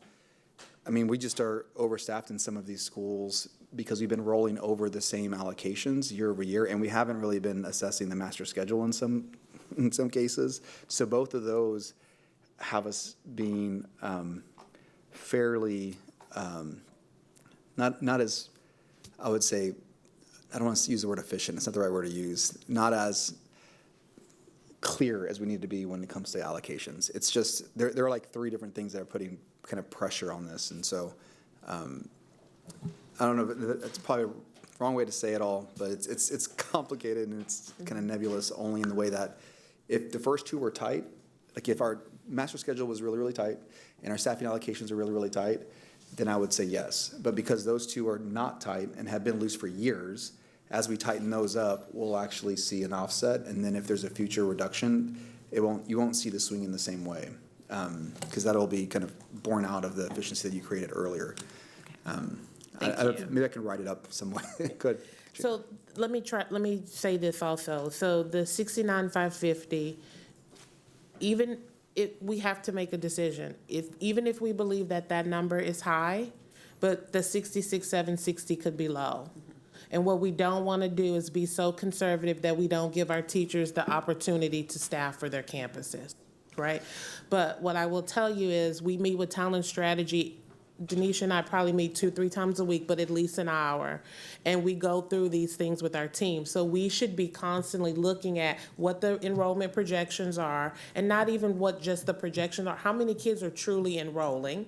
I mean, we just are overstaffed in some of these schools because we've been rolling over the same allocations year over year, and we haven't really been assessing the master schedule in some cases. So both of those have us being fairly not as, I would say, I don't want to use the word efficient. It's not the right word to use. Not as clear as we need to be when it comes to allocations. It's just there are like three different things that are putting kind of pressure on this, and so I don't know. That's probably a wrong way to say it all, but it's complicated and it's kind of nebulous only in the way that if the first two were tight, like if our master schedule was really, really tight and our staffing allocations are really, really tight, then I would say yes. But because those two are not tight and have been loose for years, as we tighten those up, we'll actually see an offset. And then if there's a future reduction, you won't see the swing in the same way, because that'll be kind of born out of the efficiency that you created earlier. Maybe I can write it up some way. Good. So let me say this also. So the 69,550, even if we have to make a decision, even if we believe that number is high, but the 66,760 could be low. And what we don't want to do is be so conservative that we don't give our teachers the opportunity to staff for their campuses, right? But what I will tell you is we meet with talent strategy. Denisha and I probably meet 2-3 times a week, but at least an hour. And we go through these things with our team. So we should be constantly looking at what the enrollment projections are, and not even what just the projections are, how many kids are truly enrolling.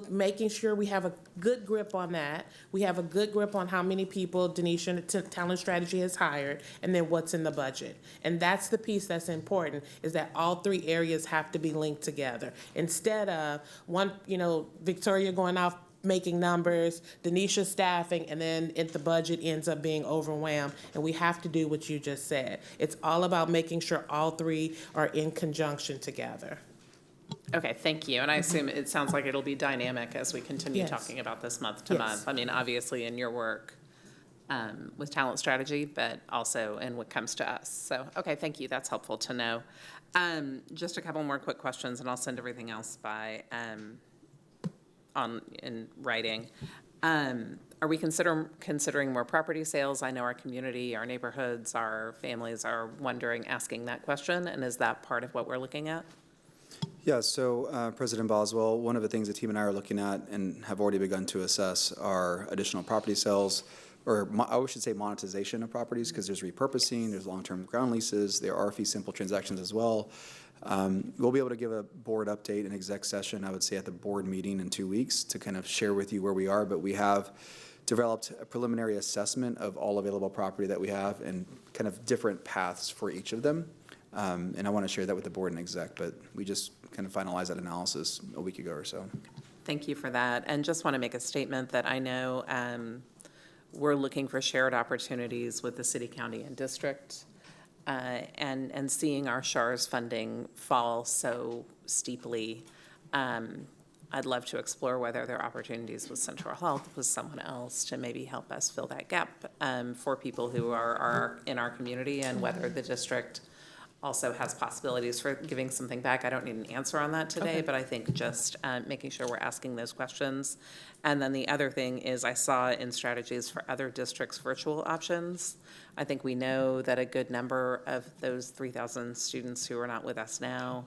Making sure we have a good grip on that. We have a good grip on how many people Denisha and Talent Strategy has hired, and then what's in the budget. And that's the piece that's important, is that all three areas have to be linked together. Instead of Victoria going off making numbers, Denisha staffing, and then the budget ends up being overwhelmed. And we have to do what you just said. It's all about making sure all three are in conjunction together. Okay, thank you. And I assume it sounds like it'll be dynamic as we continue talking about this month to month. I mean, obviously in your work with talent strategy, but also in what comes to us. So, okay, thank you. That's helpful to know. Just a couple more quick questions, and I'll send everything else by in writing. Are we considering more property sales? I know our community, our neighborhoods, our families are asking that question, and is that part of what we're looking at? Yeah, so President Boswell, one of the things the team and I are looking at and have already begun to assess are additional property sales, or I should say monetization of properties, because there's repurposing, there's long-term ground leases, there are fee simple transactions as well. We'll be able to give a board update and exec session, I would say, at the board meeting in 2 weeks to kind of share with you where we are, but we have developed a preliminary assessment of all available property that we have and kind of different paths for each of them. And I want to share that with the board and exec, but we just kind of finalized that analysis a week ago or so. Thank you for that. And just want to make a statement that I know we're looking for shared opportunities with the city, county, and district. And seeing our SHARS funding fall so steeply, I'd love to explore whether there are opportunities with Central Health, with someone else, to maybe help us fill that gap for people who are in our community, and whether the district also has possibilities for giving something back. I don't need an answer on that today, but I think just making sure we're asking those questions. And then the other thing is, I saw in strategies for other districts virtual options. I think we know that a good number of those 3,000 students who are not with us now,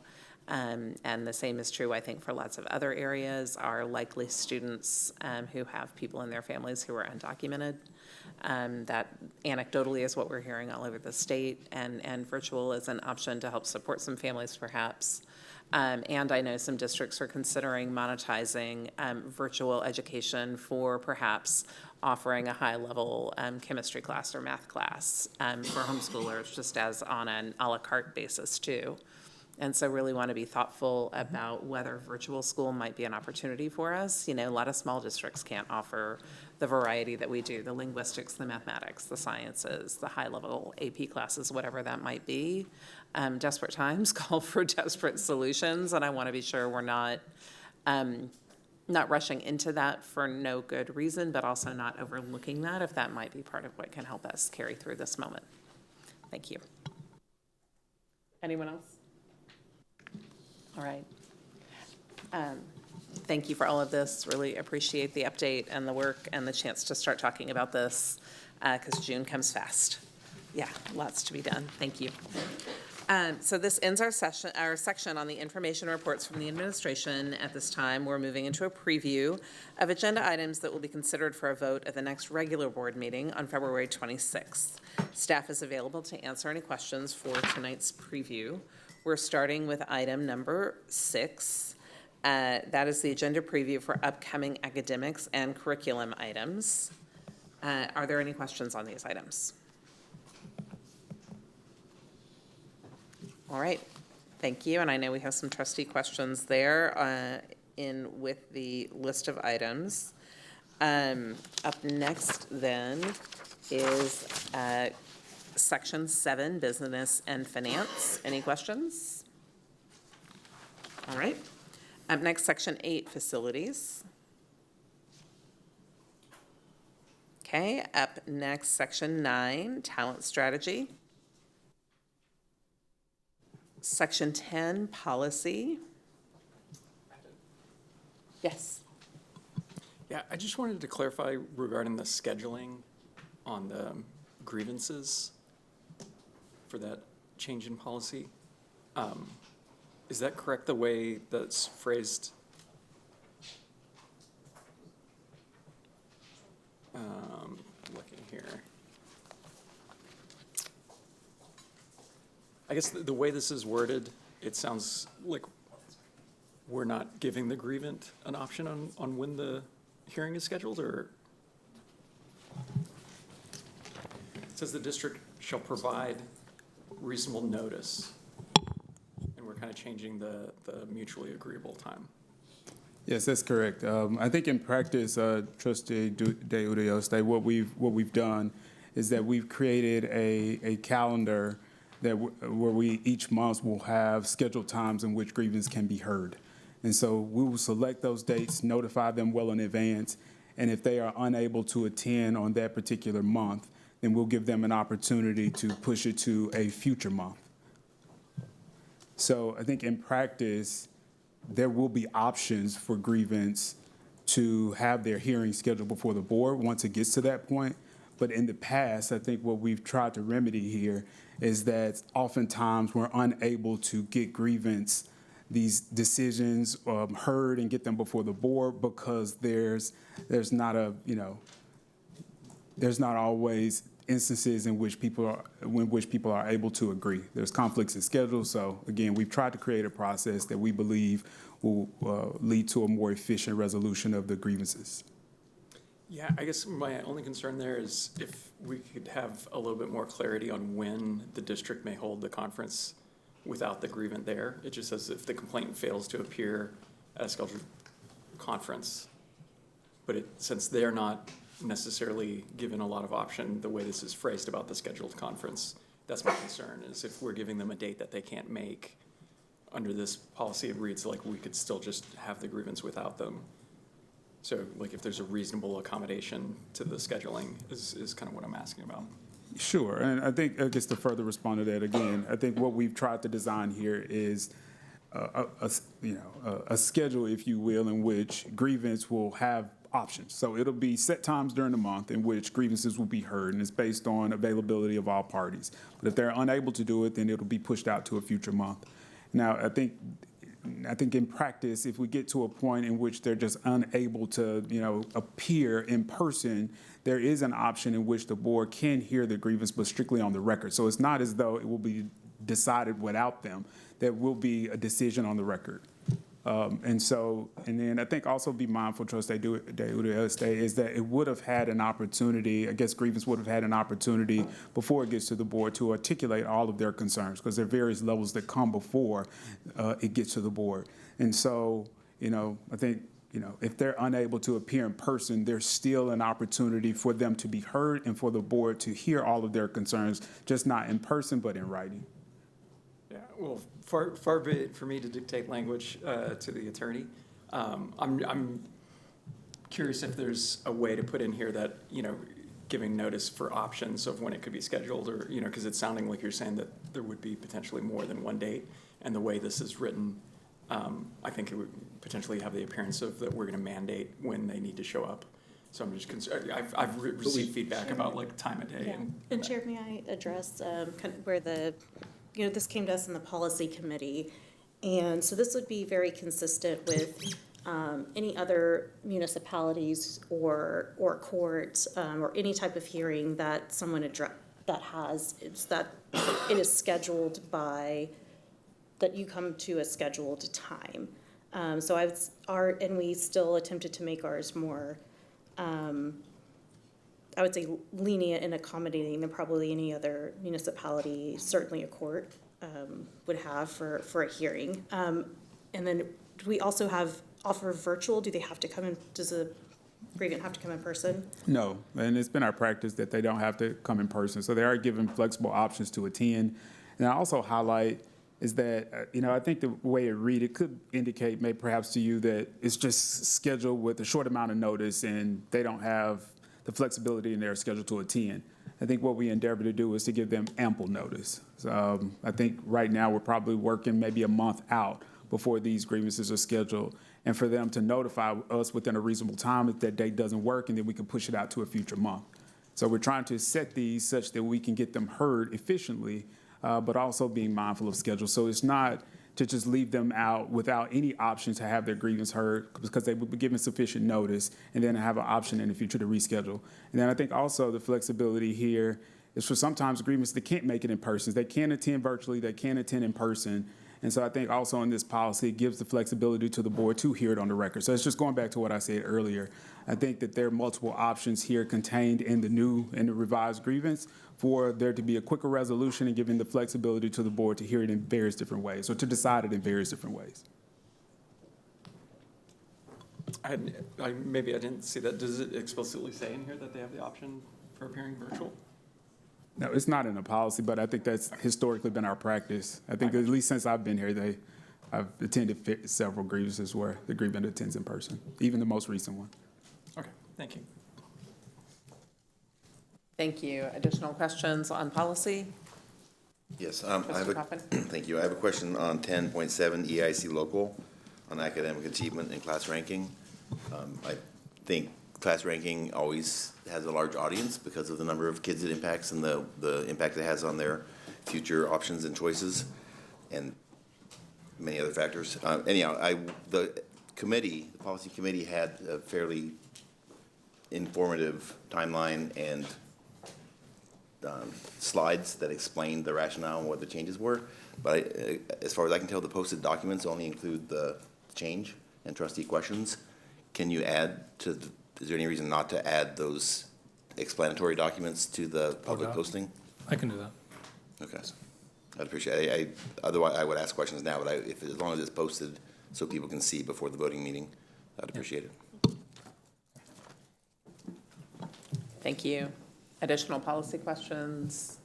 and the same is true, I think, for lots of other areas, are likely students who have people in their families who are undocumented. That anecdotally is what we're hearing all over the state, and virtual is an option to help support some families perhaps. And I know some districts are considering monetizing virtual education for perhaps offering a high-level chemistry class or math class for homeschoolers, just as on an a la carte basis too. And so really want to be thoughtful about whether virtual school might be an opportunity for us. You know, a lot of small districts can't offer the variety that we do, the linguistics, the mathematics, the sciences, the high-level AP classes, whatever that might be. Desperate times call for desperate solutions, and I want to be sure we're not rushing into that for no good reason, but also not overlooking that if that might be part of what can help us carry through this moment. Thank you. Anyone else? All right. Thank you for all of this. Really appreciate the update and the work and the chance to start talking about this because June comes fast. Yeah, lots to be done. Thank you. So this ends our section on the information reports from the administration. At this time, we're moving into a preview of agenda items that will be considered for a vote at the next regular board meeting on February 26th. Staff is available to answer any questions for tonight's preview. We're starting with item number 6. That is the agenda preview for upcoming academics and curriculum items. Are there any questions on these items? All right, thank you. And I know we have some trustee questions there in with the list of items. Up next then is Section 7, Business and Finance. Any questions? All right. Up next, Section 8, Facilities. Okay, up next, Section 9, Talent Strategy. Section 10, Policy. Yes. Yeah, I just wanted to clarify regarding the scheduling on the grievances for that change in policy. Is that correct, the way that's phrased? Looking here. I guess the way this is worded, it sounds like we're not giving the grievant an option on when the hearing is scheduled, or? It says the district shall provide reasonable notice, and we're kind of changing the mutually agreeable time. Yes, that's correct. I think in practice, Trustee De Udeoste, what we've done is that we've created a calendar that where we each month will have scheduled times in which grievance can be heard. And so we will select those dates, notify them well in advance, and if they are unable to attend on that particular month, then we'll give them an opportunity to push it to a future month. So I think in practice, there will be options for grievance to have their hearing scheduled before the board once it gets to that point. But in the past, I think what we've tried to remedy here is that oftentimes we're unable to get these decisions heard and get them before the board because there's not always instances in which people are able to agree. There's conflicts in schedule. So again, we've tried to create a process that we believe will lead to a more efficient resolution of the grievances. Yeah, I guess my only concern there is if we could have a little bit more clarity on when the district may hold the conference without the grievant there. It just says if the complainant fails to appear at a scheduled conference, but since they're not necessarily given a lot of option the way this is phrased about the scheduled conference, that's my concern, is if we're giving them a date that they can't make under this policy, it reads like we could still just have the grievance without them. So like if there's a reasonable accommodation to the scheduling is kind of what I'm asking about. Sure, and I guess to further respond to that again, I think what we've tried to design here is a schedule, if you will, in which grievance will have options. So it'll be set times during the month in which grievances will be heard, and it's based on availability of all parties. But if they're unable to do it, then it'll be pushed out to a future month. Now, I think in practice, if we get to a point in which they're just unable to, appear in person, there is an option in which the board can hear the grievance, but strictly on the record. So it's not as though it will be decided without them. There will be a decision on the record. And then I think also be mindful, Trustee Udios, is that it would have had an opportunity, I guess grievance would have had an opportunity before it gets to the board to articulate all of their concerns, because there are various levels that come before it gets to the board. And so, I think, if they're unable to appear in person, there's still an opportunity for them to be heard and for the board to hear all of their concerns, just not in person, but in writing. Yeah, well, far be it for me to dictate language to the attorney. I'm curious if there's a way to put in here that, giving notice for options of when it could be scheduled, or, because it's sounding like you're saying that there would be potentially more than one date, and the way this is written, I think it would potentially have the appearance of that we're going to mandate when they need to show up. So I'm just concerned. I've received feedback about like time of day. Yeah. And Chair, may I address kind of where this came to us in the policy committee, and so this would be very consistent with any other municipalities or courts or any type of hearing that someone that it is scheduled by. That you come to a scheduled time. And we still attempted to make ours more, I would say, lenient and accommodating than probably any other municipality, certainly a court would have for a hearing. And then do we also offer virtual? Do they have to come in? Does a grievant have to come in person? No, and it's been our practice that they don't have to come in person. So they are given flexible options to attend. And I also highlight is that, I think the way it read, it could indicate maybe perhaps to you that it's just scheduled with a short amount of notice and they don't have the flexibility in their schedule to attend. I think what we endeavor to do is to give them ample notice. So, I think right now we're probably working maybe a month out before these grievances are scheduled, and for them to notify us within a reasonable time if that date doesn't work, and then we can push it out to a future month. So we're trying to set these such that we can get them heard efficiently, but also being mindful of schedule. So it's not to just leave them out without any option to have their grievance heard, because they would be given sufficient notice and then have an option in the future to reschedule. And then I think also the flexibility here is for sometimes agreements that can't make it in person. They can attend virtually, they can attend in person. And so I think also in this policy, it gives the flexibility to the board to hear it on the record. So it's just going back to what I said earlier. I think that there are multiple options here contained in the revised grievance for there to be a quicker resolution and giving the flexibility to the board to hear it in various different ways, or to decide it in various different ways. Maybe I didn't see that. Does it explicitly say in here that they have the option for appearing virtual? No, it's not in the policy, but I think that's historically been our practice. I think at least since I've been here, I've attended several grievances where the grievant attends in person, even the most recent one. Okay, thank you. Thank you. Additional questions on policy? Yes, thank you. I have a question on 10.7 EIC local on academic achievement and class ranking. I think class ranking always has a large audience because of the number of kids it impacts and the impact it has on their future options and choices and many other factors. Anyhow, the policy committee had a fairly informative timeline and slides that explained the rationale and what the changes were. But as far as I can tell, the posted documents only include the change and trustee questions. Can you add is there any reason not to add those explanatory documents to the public posting? I can do that. Okay. I'd appreciate it. Otherwise, I would ask questions now, but as long as it's posted so people can see before the voting meeting, I'd appreciate it. Thank you. Additional policy questions?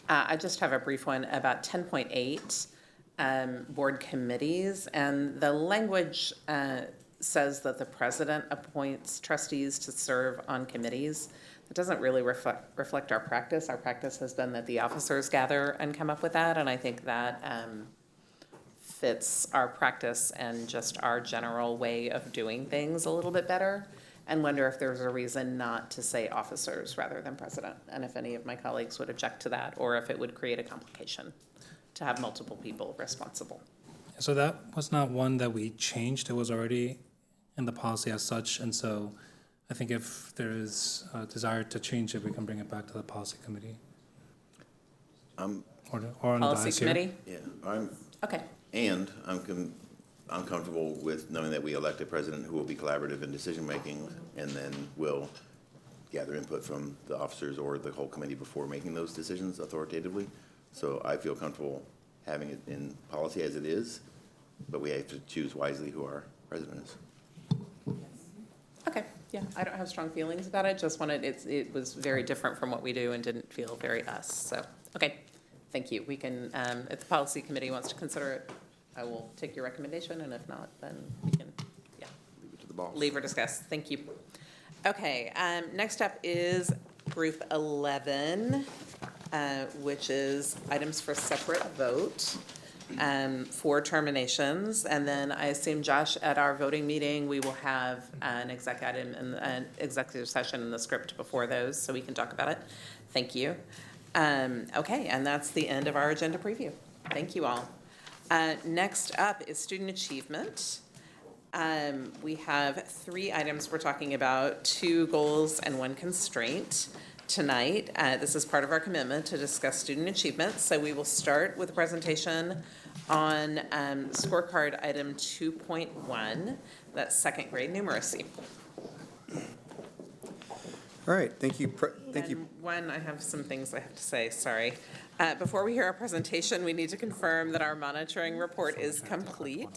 I just have a brief one about 10.8, board committees, and the language says that the president appoints trustees to serve on committees. It doesn't really reflect our practice. Our practice has been that the officers gather and come up with that, and I think that fits our practice and just our general way of doing things a little bit better, and wonder if there's a reason not to say officers rather than president, and if any of my colleagues would object to that, or if it would create a complication to have multiple people responsible. So that was not one that we changed. It was already in the policy as such, and so I think if there is a desire to change it, we can bring it back to the policy committee. Or on policy committee? Yeah, okay. And I'm comfortable with knowing that we elect a president who will be collaborative in decision-making and then will gather input from the officers or the whole committee before making those decisions authoritatively. So I feel comfortable having it in policy as it is, but we have to choose wisely who our president is. Okay, yeah, I don't have strong feelings about it, just wanted, it was very different from what we do and didn't feel very us, so, okay, thank you. We can, if the policy committee wants to consider it, I will take your recommendation, and if not, then we can, yeah. Leave it to the boss. Leave or discuss, thank you. Okay, next up is group 11, which is items for separate vote. For terminations, and then I assume, Josh, at our voting meeting, we will have an executive session in the script before those, so we can talk about it. Thank you. Okay, and that's the end of our agenda preview. Thank you all. Next up is student achievement. We have 3 items we're talking about, 2 goals and 1 constraint. Tonight, this is part of our commitment to discuss student achievement, so we will start with a presentation on scorecard item 2.1, that's second grade numeracy. All right, thank you. One, I have some things I have to say, sorry. Before we hear our presentation, we need to confirm that our monitoring report is complete.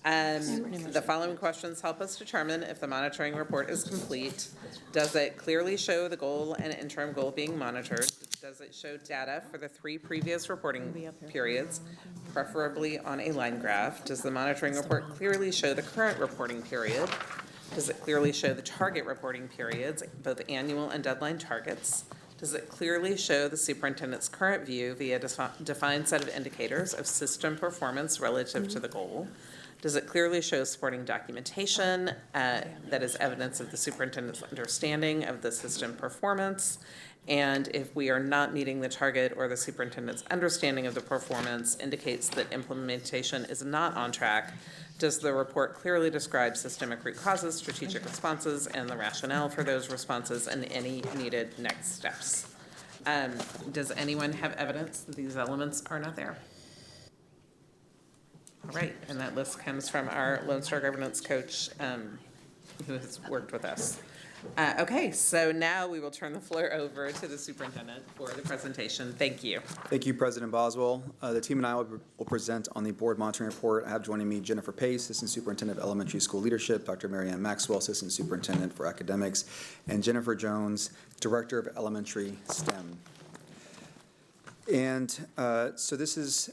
The following questions help us determine if the monitoring report is complete. Does it clearly show the goal and interim goal being monitored? Does it show data for the 3 previous reporting periods, preferably on a line graph? Does the monitoring report clearly show the current reporting period? Does it clearly show the target reporting periods, both annual and deadline targets? Does it clearly show the superintendent's current view via a defined set of indicators of system performance relative to the goal? Does it clearly show supporting documentation that is evidence of the superintendent's understanding of the system performance? And if we are not meeting the target or the superintendent's understanding of the performance indicates that implementation is not on track, does the report clearly describe systemic root causes, strategic responses, and the rationale for those responses and any needed next steps? Does anyone have evidence that these elements are not there? All right, and that list comes from our Lone Star governance coach who has worked with us. Okay, so now we will turn the floor over to the superintendent for the presentation. Thank you. Thank you, President Boswell. The team and I will present on the board monitoring report. I have joining me Jennifer Pace, Assistant Superintendent of Elementary School Leadership, Dr. Marianne Maxwell, Assistant Superintendent for Academics, and Jennifer Jones, Director of Elementary STEM. And so this is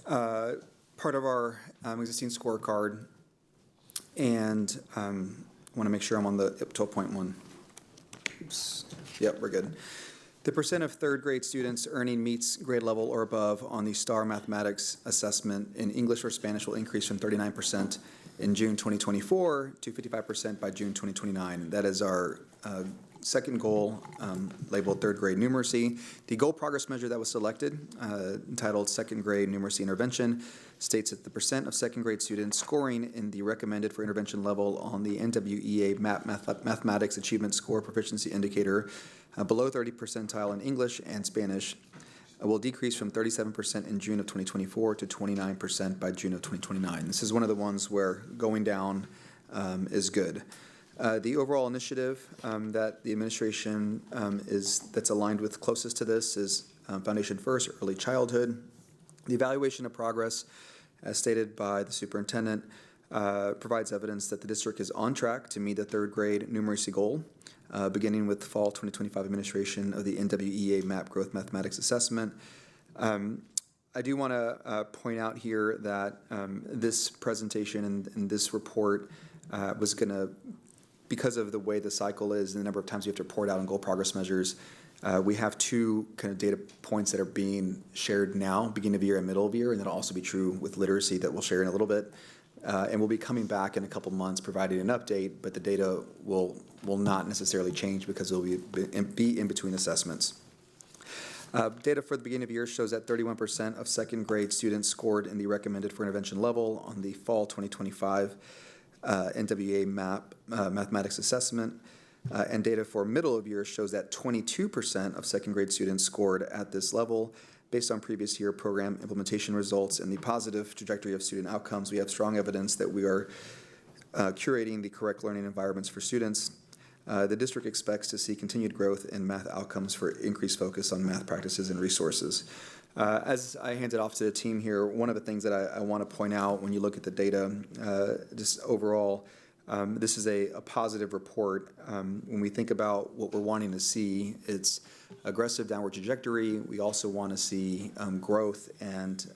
part of our existing scorecard, and want to make sure I'm on the 12.1. Oops. Yep, we're good. The percent of third grade students earning meets grade level or above on the STAR mathematics assessment in English or Spanish will increase from 39% in June 2024 to 55% by June 2029. That is our second goal, labeled third grade numeracy. The goal progress measure that was selected, entitled second grade numeracy intervention, states that the percent of second grade students scoring in the recommended for intervention level on the NWEA mathematics achievement score proficiency indicator below 30 percentile in English and Spanish will decrease from 37% in June of 2024 to 29% by June of 2029. This is one of the ones where going down is good. The overall initiative that the administration that's aligned with closest to this is Foundation First, early childhood. The evaluation of progress, as stated by the superintendent, provides evidence that the district is on track to meet the third grade numeracy goal, beginning with the fall 2025 administration of the NWEA MAP Growth Mathematics Assessment. I do want to point out here that this presentation and this report was going to, because of the way the cycle is and the number of times you have to report out on goal progress measures, we have 2 kind of data points that are being shared now, beginning of year and middle of year, and that'll also be true with literacy that we'll share in a little bit. And we'll be coming back in a couple months providing an update, but the data will not necessarily change because it'll be in between assessments. Data for the beginning of the year shows that 31% of second grade students scored in the recommended for intervention level on the fall 2025 NWEA MAP mathematics assessment. And data for middle of year shows that 22% of second grade students scored at this level. Based on previous year program implementation results and the positive trajectory of student outcomes, we have strong evidence that we are curating the correct learning environments for students. The district expects to see continued growth in math outcomes for increased focus on math practices and resources. As I hand it off to the team here, one of the things that I want to point out when you look at the data, just overall, this is a positive report. When we think about what we're wanting to see, it's aggressive downward trajectory. We also want to see growth and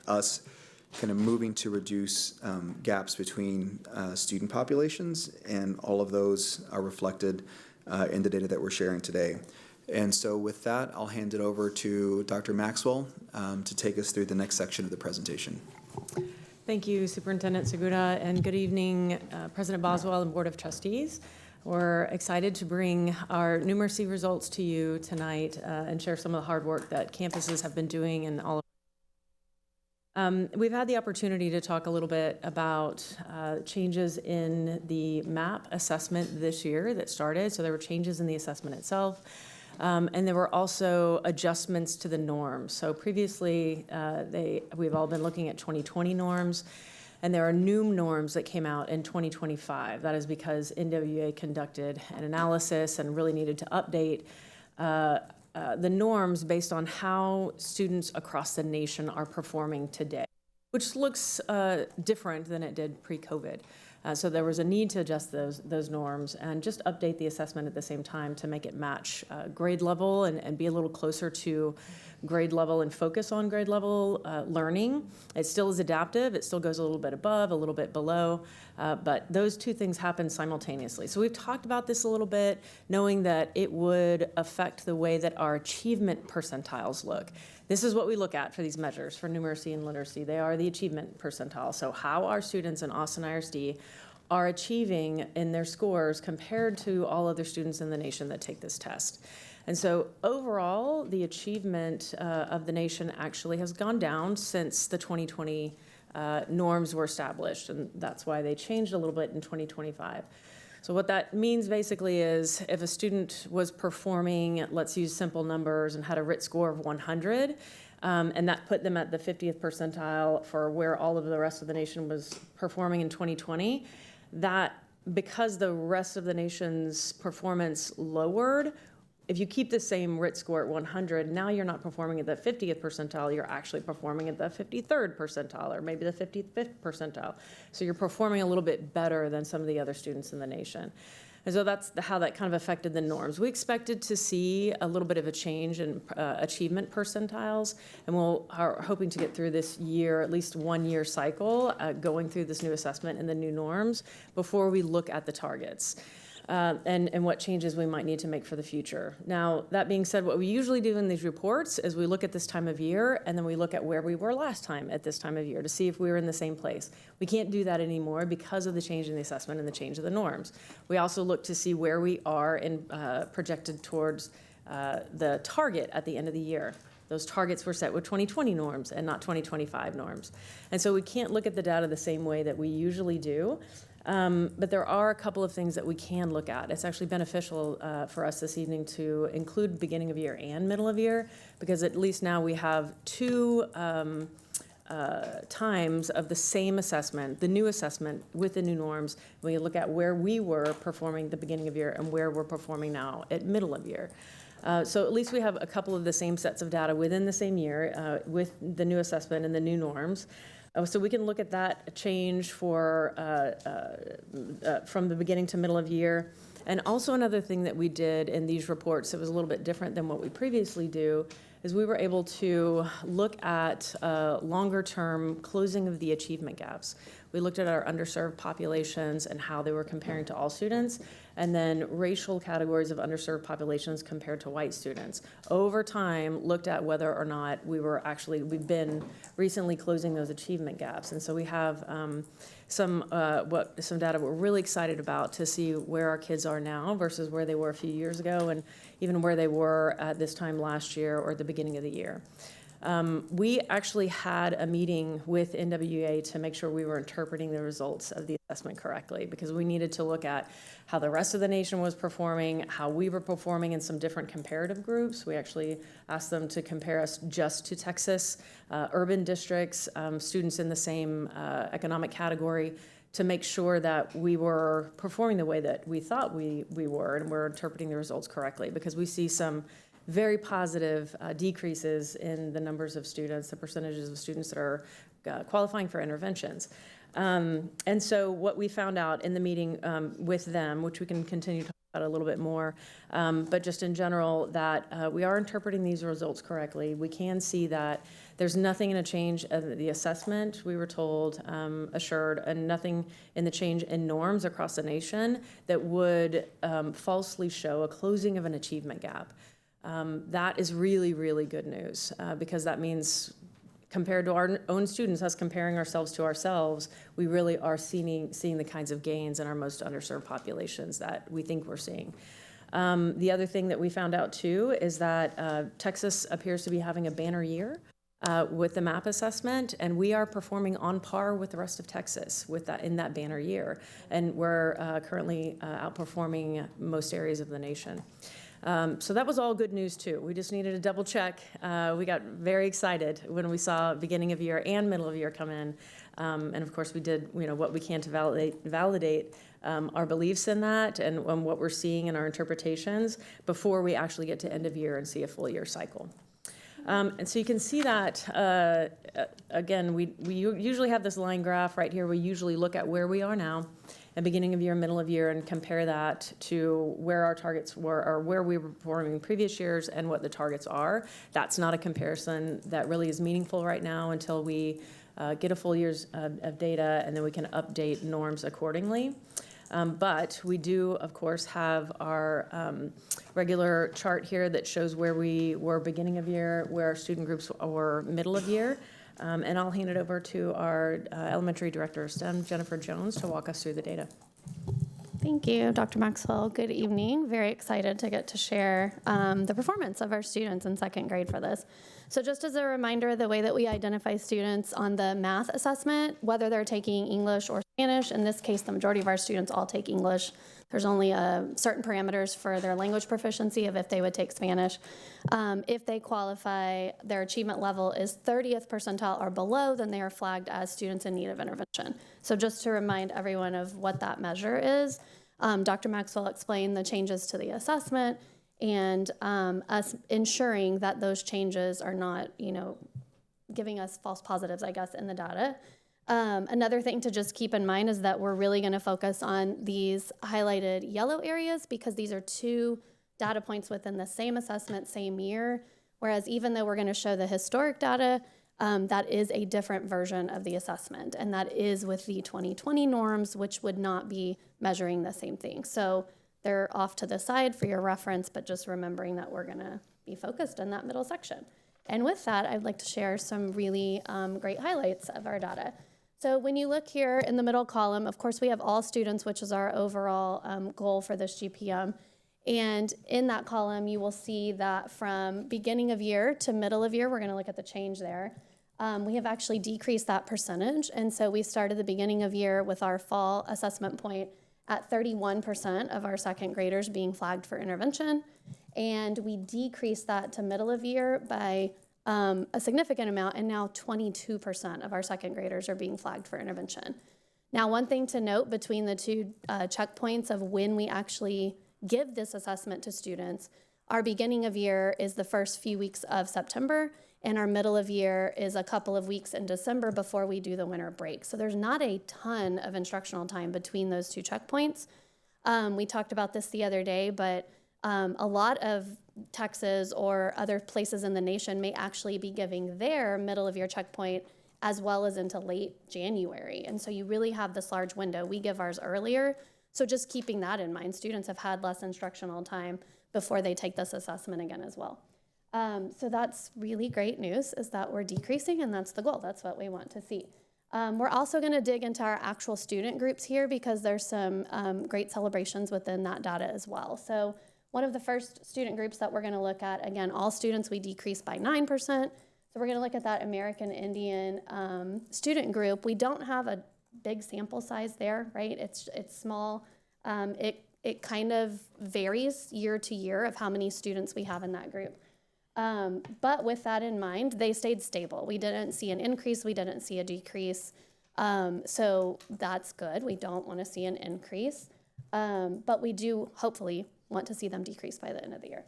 us kind of moving to reduce gaps between student populations, and all of those are reflected in the data that we're sharing today. And so with that, I'll hand it over to Dr. Maxwell to take us through the next section of the presentation. Thank you, Superintendent Segura, and good evening, President Boswell and Board of Trustees. We're excited to bring our numeracy results to you tonight and share some of the hard work that campuses have been doing in all of we've had the opportunity to talk a little bit about changes in the MAP assessment this year that started. So there were changes in the assessment itself. And there were also adjustments to the norms. So previously, we've all been looking at 2020 norms, and there are new norms that came out in 2025. That is because NWA conducted an analysis and really needed to update the norms based on how students across the nation are performing today, which looks different than it did pre-COVID. So there was a need to adjust those norms and just update the assessment at the same time to make it match grade level and be a little closer to grade level and focus on grade level learning. It still is adaptive. It still goes a little bit above, a little bit below, but those two things happen simultaneously. So we've talked about this a little bit, knowing that it would affect the way that our achievement percentiles look. This is what we look at for these measures for numeracy and literacy. They are the achievement percentile. So how our students in Austin ISD are achieving in their scores compared to all other students in the nation that take this test. And so overall, the achievement of the nation actually has gone down since the 2020 norms were established, and that's why they changed a little bit in 2025. So what that means basically is if a student was performing, let's use simple numbers, and had a RIT score of 100, and that put them at the 50th percentile for where all of the rest of the nation was performing in 2020, that because the rest of the nation's performance lowered, if you keep the same RIT score at 100, now you're not performing at the 50th percentile, you're actually performing at the 53rd percentile or maybe the 55th percentile. So you're performing a little bit better than some of the other students in the nation. And so that's how that kind of affected the norms. We expected to see a little bit of a change in achievement percentiles, and are hoping to get through this year, at least 1 year cycle, going through this new assessment and the new norms before we look at the targets. And what changes we might need to make for the future. Now, that being said, what we usually do in these reports is we look at this time of year, and then we look at where we were last time at this time of year to see if we were in the same place. We can't do that anymore because of the change in the assessment and the change of the norms. We also look to see where we are in projected towards the target at the end of the year. Those targets were set with 2020 norms and not 2025 norms. And so we can't look at the data the same way that we usually do. But there are a couple of things that we can look at. It's actually beneficial for us this evening to include beginning of year and middle of year, because at least now we have two times of the same assessment, the new assessment with the new norms, when you look at where we were performing the beginning of year and where we're performing now at middle of year. So at least we have a couple of the same sets of data within the same year with the new assessment and the new norms. So we can look at that change for from the beginning to middle of year. And also another thing that we did in these reports that was a little bit different than what we previously do is we were able to look at longer term closing of the achievement gaps. We looked at our underserved populations and how they were comparing to all students, and then racial categories of underserved populations compared to white students. Over time, looked at whether or not we've been recently closing those achievement gaps. And so we have some data we're really excited about to see where our kids are now versus where they were a few years ago, and even where they were at this time last year or at the beginning of the year. We actually had a meeting with NWA to make sure we were interpreting the results of the assessment correctly, because we needed to look at how the rest of the nation was performing, how we were performing in some different comparative groups. We actually asked them to compare us just to Texas, urban districts, students in the same economic category, to make sure that we were performing the way that we thought we were, and we're interpreting the results correctly, because we see some very positive decreases in the numbers of students, the percentages of students that are qualifying for interventions. And so what we found out in the meeting with them, which we can continue to talk about a little bit more, but just in general, that we are interpreting these results correctly. We can see that there's nothing in a change of the assessment, we were told, assured, and nothing in the change in norms across the nation that would falsely show a closing of an achievement gap. That is really, really good news, because that means compared to our own students, us comparing ourselves to ourselves, we really are seeing the kinds of gains in our most underserved populations that we think we're seeing. The other thing that we found out too is that Texas appears to be having a banner year with the MAP assessment, and we are performing on par with the rest of Texas with that in that banner year, and we're currently outperforming most areas of the nation. So that was all good news too. We just needed to double check. We got very excited when we saw beginning of year and middle of year come in. And of course we did, what we can to validate our beliefs in that and what we're seeing in our interpretations before we actually get to end of year and see a full year cycle. And so you can see that, again, we usually have this line graph right here. We usually look at where we are now at beginning of year, middle of year, and compare that to where our targets were or where we were performing in previous years and what the targets are. That's not a comparison that really is meaningful right now until we get a full year's of data, and then we can update norms accordingly. But we do, of course, have our regular chart here that shows where we were beginning of year, where our student groups were middle of year. And I'll hand it over to our Elementary Director of STEM, Jennifer Jones, to walk us through the data. Thank you, Dr. Maxwell. Good evening. Very excited to get to share the performance of our students in second grade for this. So just as a reminder, the way that we identify students on the math assessment, whether they're taking English or Spanish, in this case, the majority of our students all take English. There's only certain parameters for their language proficiency of if they would take Spanish. If they qualify, their achievement level is 30th percentile or below, then they are flagged as students in need of intervention. So just to remind everyone of what that measure is, Dr. Maxwell explained the changes to the assessment and us ensuring that those changes are not, giving us false positives, I guess, in the data. Another thing to just keep in mind is that we're really going to focus on these highlighted yellow areas because these are two data points within the same assessment, same year, whereas even though we're going to show the historic data, that is a different version of the assessment, and that is with the 2020 norms, which would not be measuring the same thing. So they're off to the side for your reference, but just remembering that we're going to be focused in that middle section. And with that, I'd like to share some really great highlights of our data. So when you look here in the middle column, of course, we have all students, which is our overall goal for this GPM. And in that column, you will see that from beginning of year to middle of year, we're going to look at the change there. We have actually decreased that percentage. And so we started the beginning of year with our fall assessment point at 31% of our second graders being flagged for intervention. And we decreased that to middle of year by a significant amount, and now 22% of our second graders are being flagged for intervention. Now, one thing to note between the two checkpoints of when we actually give this assessment to students, our beginning of year is the first few weeks of September, and our middle of year is a couple of weeks in December before we do the winter break. So there's not a ton of instructional time between those two checkpoints. We talked about this the other day, but a lot of Texas or other places in the nation may actually be giving their middle of year checkpoint as well as into late January. And so you really have this large window. We give ours earlier. So just keeping that in mind, students have had less instructional time before they take this assessment again as well. So that's really great news, is that we're decreasing, and that's the goal. That's what we want to see. We're also going to dig into our actual student groups here because there's some great celebrations within that data as well. So one of the first student groups that we're going to look at, again, all students we decreased by 9%. So we're going to look at that American Indian student group. We don't have a big sample size there, right? It's small. It kind of varies year to year of how many students we have in that group. But with that in mind, they stayed stable. We didn't see an increase. We didn't see a decrease. So that's good. We don't want to see an increase. But we do hopefully want to see them decrease by the end of the year.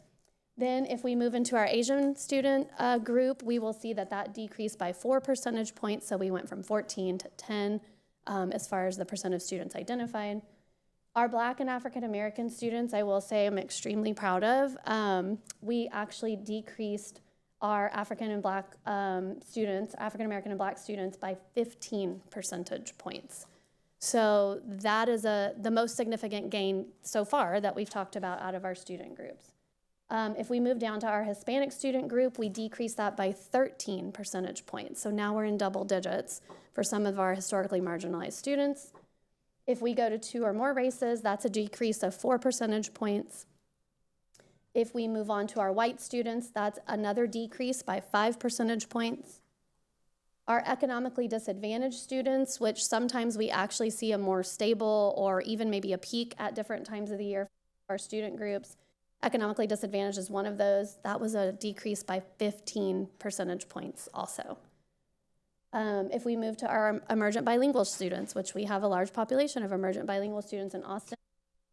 Then if we move into our Asian student group, we will see that that decreased by 4 percentage points. So we went from 14 to 10 as far as the percent of students identified. Our Black and African American students, I will say I'm extremely proud of. We actually decreased our African and Black students, African American and Black students, by 15 percentage points. So that is the most significant gain so far that we've talked about out of our student groups. If we move down to our Hispanic student group, we decreased that by 13 percentage points. So now we're in double digits for some of our historically marginalized students. If we go to 2 or more races, that's a decrease of 4 percentage points. If we move on to our white students, that's another decrease by 5 percentage points. Our economically disadvantaged students, which sometimes we actually see a more stable or even maybe a peak at different times of the year for our student groups, economically disadvantaged is one of those. That was a decrease by 15 percentage points also. If we move to our emergent bilingual students, which we have a large population of emergent bilingual students in Austin,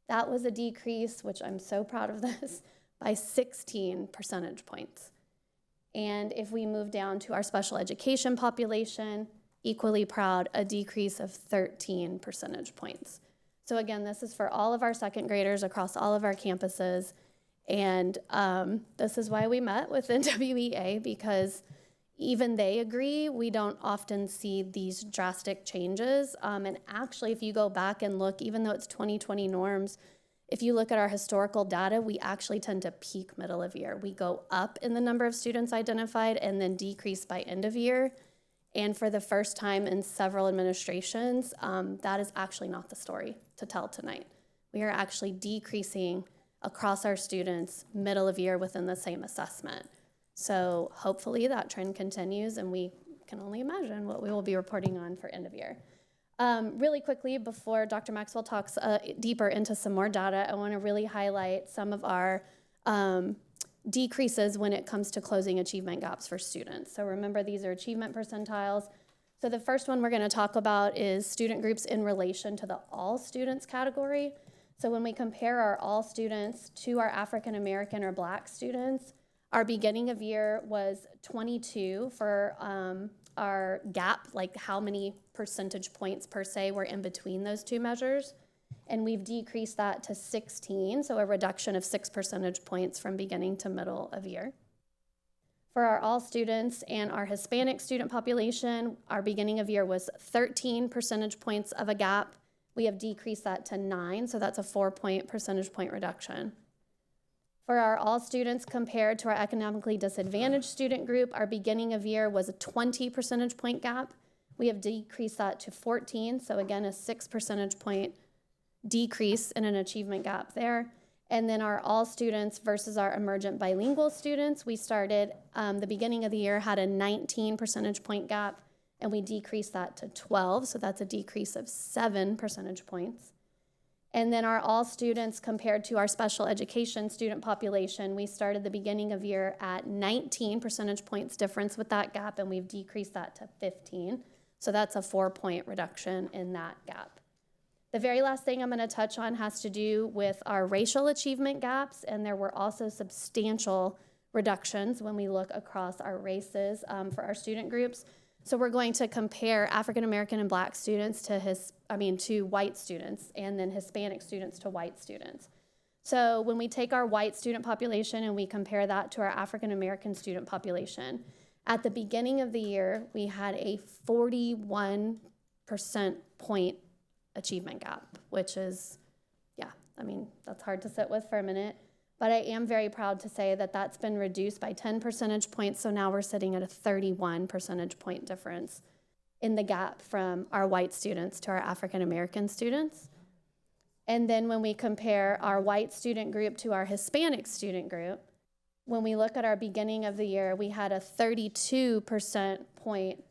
that was a decrease, which I'm so proud of this, by 16 percentage points. And if we move down to our special education population, equally proud, a decrease of 13 percentage points. So again, this is for all of our second graders across all of our campuses. And this is why we met with NWEA, because even they agree we don't often see these drastic changes. And actually, if you go back and look, even though it's 2020 norms, if you look at our historical data, we actually tend to peak middle of year. We go up in the number of students identified and then decrease by end of year. And for the first time in several administrations, that is actually not the story to tell tonight. We are actually decreasing across our students middle of year within the same assessment. So hopefully that trend continues, and we can only imagine what we will be reporting on for end of year. Really quickly, before Dr. Maxwell talks deeper into some more data, I want to really highlight some of our decreases when it comes to closing achievement gaps for students. So remember, these are achievement percentiles. So the first one we're going to talk about is student groups in relation to the all students category. So when we compare our all students to our African American or Black students, our beginning of year was 22 for our gap, like how many percentage points per se were in between those two measures. And we've decreased that to 16, so a reduction of 6 percentage points from beginning to middle of year. For our all students and our Hispanic student population, our beginning of year was 13 percentage points of a gap. We have decreased that to 9, so that's a 4 percentage point reduction. For our all students compared to our economically disadvantaged student group, our beginning of year was a 20 percentage point gap. We have decreased that to 14, so again, a 6 percentage point decrease in an achievement gap there. And then our all students versus our emergent bilingual students, we started, the beginning of the year had a 19 percentage point gap, and we decreased that to 12, so that's a decrease of 7 percentage points. And then our all students compared to our special education student population, we started the beginning of year at 19 percentage points difference with that gap, and we've decreased that to 15. So that's a 4 reduction in that gap. The very last thing I'm going to touch on has to do with our racial achievement gaps, and there were also substantial reductions when we look across our races for our student groups. So we're going to compare African American and Black students to white students, and then Hispanic students to white students. So when we take our white student population and we compare that to our African American student population, at the beginning of the year, we had a 41% point achievement gap, which is, that's hard to sit with for a minute. But I am very proud to say that that's been reduced by 10 percentage points, so now we're sitting at a 31 percentage point difference in the gap from our white students to our African American students. And then when we compare our white student group to our Hispanic student group, When we look at our beginning of the year, we had a 32% point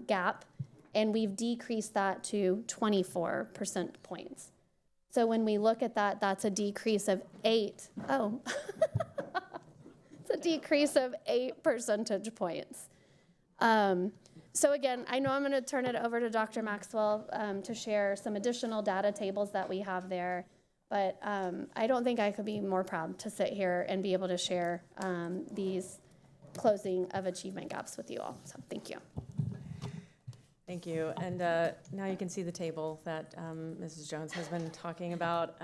gap, and we've decreased that to 24% points. So when we look at that, that's a decrease of 8. Oh, it's a decrease of 8 percentage points. So again, I know I'm going to turn it over to Dr. Maxwell to share some additional data tables that we have there. But I don't think I could be more proud to sit here and be able to share these closing of achievement gaps with you all. So thank you. Thank you. And now you can see the table that Mrs. Jones has been talking about.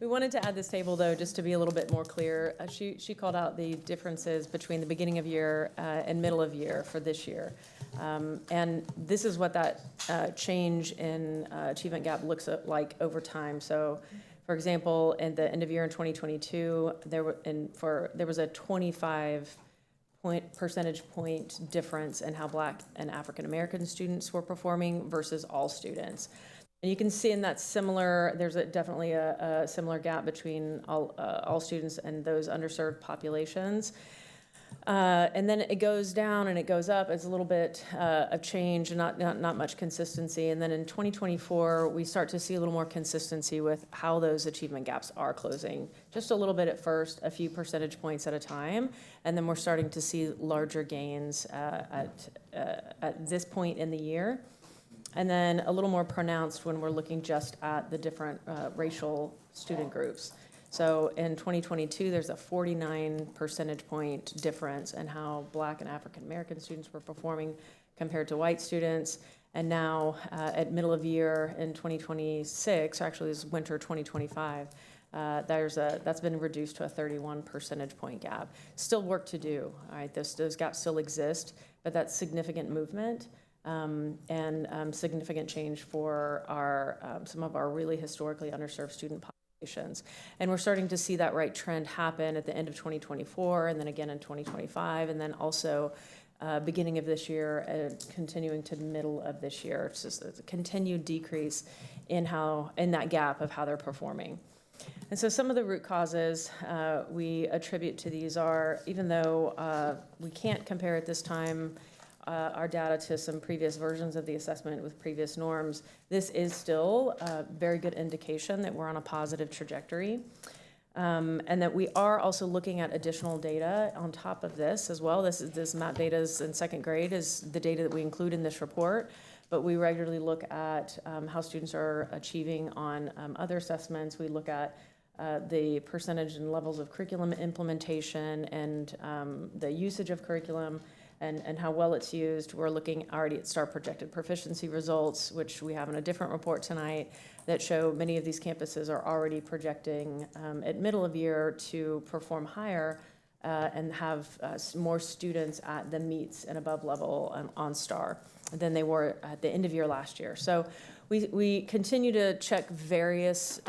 We wanted to add this table, though, just to be a little bit more clear. She called out the differences between the beginning of year and middle of year for this year. And this is what that change in achievement gap looks like over time. So, for example, at the end of year in 2022, there was a 25 percentage point difference in how Black and African American students were performing versus all students. And you can see in that there's definitely a similar gap between all students and those underserved populations. And then it goes down and it goes up. It's a little bit of change, not much consistency. And then in 2024, we start to see a little more consistency with how those achievement gaps are closing. Just a little bit at first, a few percentage points at a time. And then we're starting to see larger gains at this point in the year. And then a little more pronounced when we're looking just at the different racial student groups. So in 2022, there's a 49 percentage point difference in how Black and African American students were performing compared to white students. And now at middle of year in 2026, or actually this winter 2025, that's been reduced to a 31 percentage point gap. Still work to do, all right? Those gaps still exist, but that's significant movement. And significant change for some of our really historically underserved student populations. And we're starting to see that right trend happen at the end of 2024, and then again in 2025, and then also beginning of this year and continuing to the middle of this year. It's just a continued decrease in that gap of how they're performing. And so some of the root causes we attribute to these are, even though we can't compare at this time our data to some previous versions of the assessment with previous norms, this is still a very good indication that we're on a positive trajectory. And that we are also looking at additional data on top of this as well. This map data is in second grade is the data that we include in this report, but we regularly look at how students are achieving on other assessments. We look at the percentage and levels of curriculum implementation and the usage of curriculum and how well it's used. We're looking already at STAR projected proficiency results, which we have in a different report tonight, that show many of these campuses are already projecting at middle of year to perform higher and have more students at the meets and above level on STAR than they were at the end of year last year. So we continue to check various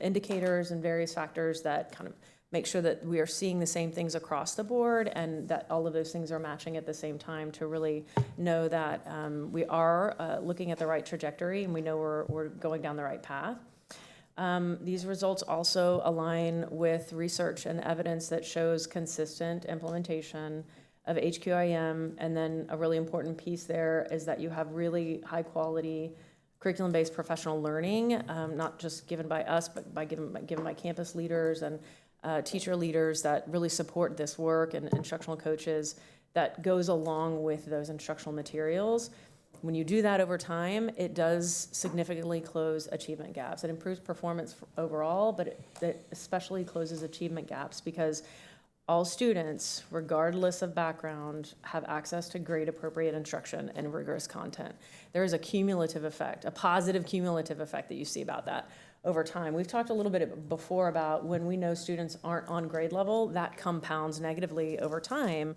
indicators and various factors that kind of make sure that we are seeing the same things across the board and that all of those things are matching at the same time to really know that we are looking at the right trajectory and we know we're going down the right path. These results also align with research and evidence that shows consistent implementation of HQIM, and then a really important piece there is that you have really high quality curriculum-based professional learning, not just given by us, but given by campus leaders and teacher leaders that really support this work and instructional coaches that goes along with those instructional materials. When you do that over time, it does significantly close achievement gaps. It improves performance overall, but it especially closes achievement gaps because all students, regardless of background, have access to grade-appropriate instruction and rigorous content. There is a cumulative effect, a positive cumulative effect that you see about that over time. We've talked a little bit before about when we know students aren't on grade level, that compounds negatively over time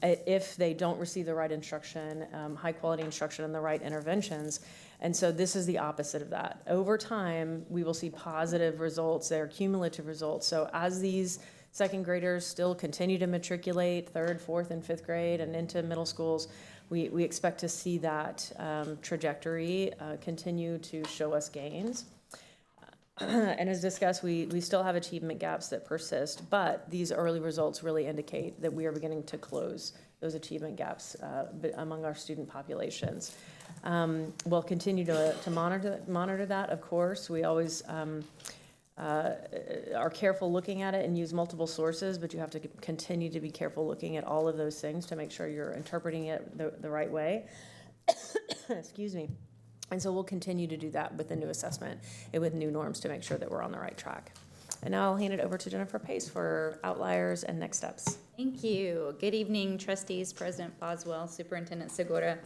if they don't receive the right instruction, high quality instruction and the right interventions. And so this is the opposite of that. Over time, we will see positive results, they're cumulative results. So as these second graders still continue to matriculate third, fourth, and fifth grade and into middle schools, we expect to see that trajectory continue to show us gains. And as discussed, we still have achievement gaps that persist, but these early results really indicate that we are beginning to close those achievement gaps among our student populations. We'll continue to monitor that, of course. We always are careful looking at it and use multiple sources, but you have to continue to be careful looking at all of those things to make sure you're interpreting it the right way. Excuse me. And so we'll continue to do that with the new assessment and with new norms to make sure that we're on the right track. And now I'll hand it over to Jennifer Pace for outliers and next steps. Thank you. Good evening, trustees, President Boswell, Superintendent Segura.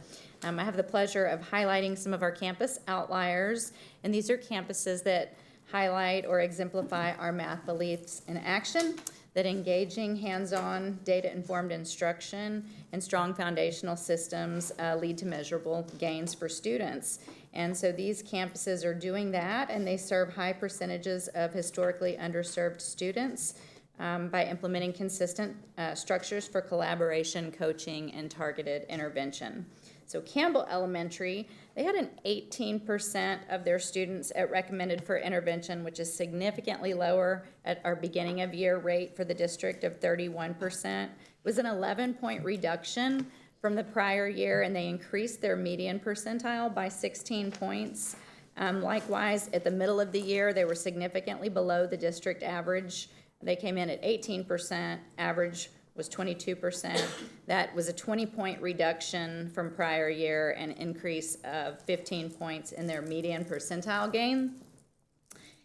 I have the pleasure of highlighting some of our campus outliers, and these are campuses that highlight or exemplify our math beliefs in action, that engaging hands-on, data-informed instruction and strong foundational systems lead to measurable gains for students. And so these campuses are doing that, and they serve high percentages of historically underserved students by implementing consistent structures for collaboration, coaching, and targeted intervention. So Campbell Elementary, they had an 18% of their students at recommended for intervention, which is significantly lower at our beginning of year rate for the district of 31%. It was an 11-point reduction from the prior year, and they increased their median percentile by 16 points. Likewise, at the middle of the year, they were significantly below the district average. They came in at 18%, average was 22%. That was a 20-point reduction from prior year, and increase of 15 points in their median percentile gain.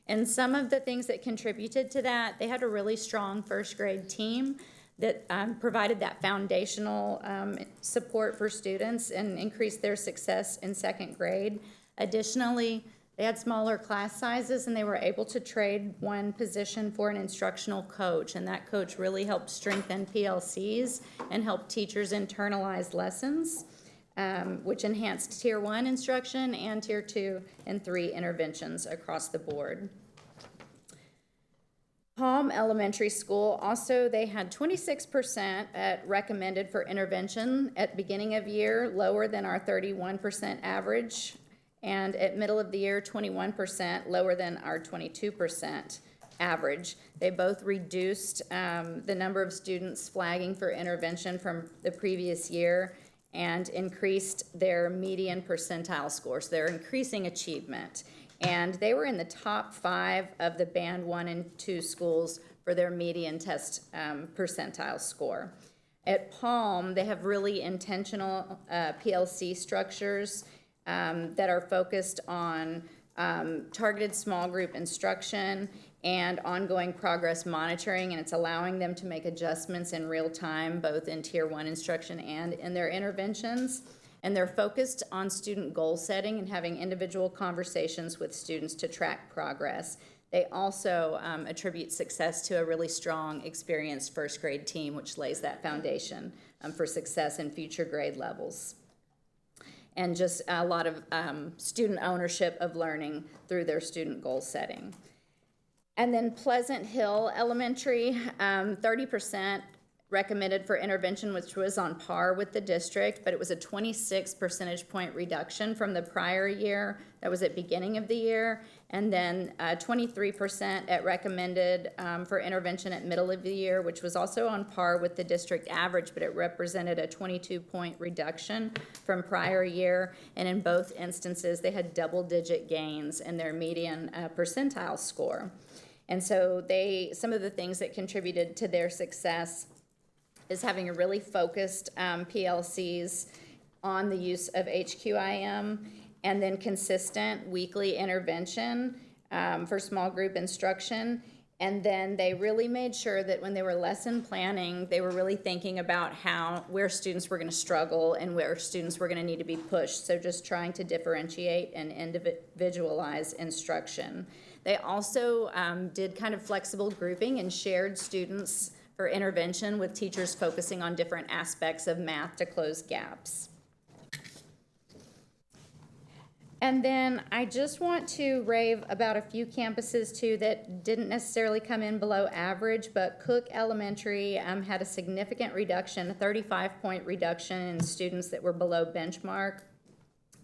And some of the things that contributed to that, they had a really strong first grade team that provided that foundational support for students and increased their success in second grade. Additionally, they had smaller class sizes, and they were able to trade one position for an instructional coach, and that coach really helped strengthen PLCs and help teachers internalize lessons, which enhanced Tier 1 instruction and Tier 2 and 3 interventions across the board. Palm Elementary School, also they had 26% at recommended for intervention at beginning of year, lower than our 31% average. And at middle of the year, 21%, lower than our 22% average. They both reduced the number of students flagging for intervention from the previous year and increased their median percentile score. So they're increasing achievement. And they were in the top 5 of the band 1 and 2 schools for their median test percentile score. At Palm, they have really intentional PLC structures that are focused on targeted small group instruction and ongoing progress monitoring, and it's allowing them to make adjustments in real time, both in Tier 1 instruction and in their interventions. And they're focused on student goal setting and having individual conversations with students to track progress. They also attribute success to a really strong, experienced first grade team, which lays that foundation for success in future grade levels. And just a lot of student ownership of learning through their student goal setting. And then Pleasant Hill Elementary, 30% recommended for intervention, which was on par with the district, but it was a 26 percentage point reduction from the prior year. That was at beginning of the year. And then 23% at recommended for intervention at middle of the year, which was also on par with the district average, but it represented a 22-point reduction from prior year. And in both instances, they had double-digit gains in their median percentile score. And so some of the things that contributed to their success is having a really focused PLCs on the use of HQIM, and then consistent weekly intervention for small group instruction. And then they really made sure that when they were lesson planning, they were really thinking about where students were going to struggle and where students were going to need to be pushed. So just trying to differentiate and individualize instruction. They also did kind of flexible grouping and shared students for intervention, with teachers focusing on different aspects of math to close gaps. And then I just want to rave about a few campuses too that didn't necessarily come in below average, but Cook Elementary had a significant reduction, a 35-point reduction in students that were below benchmark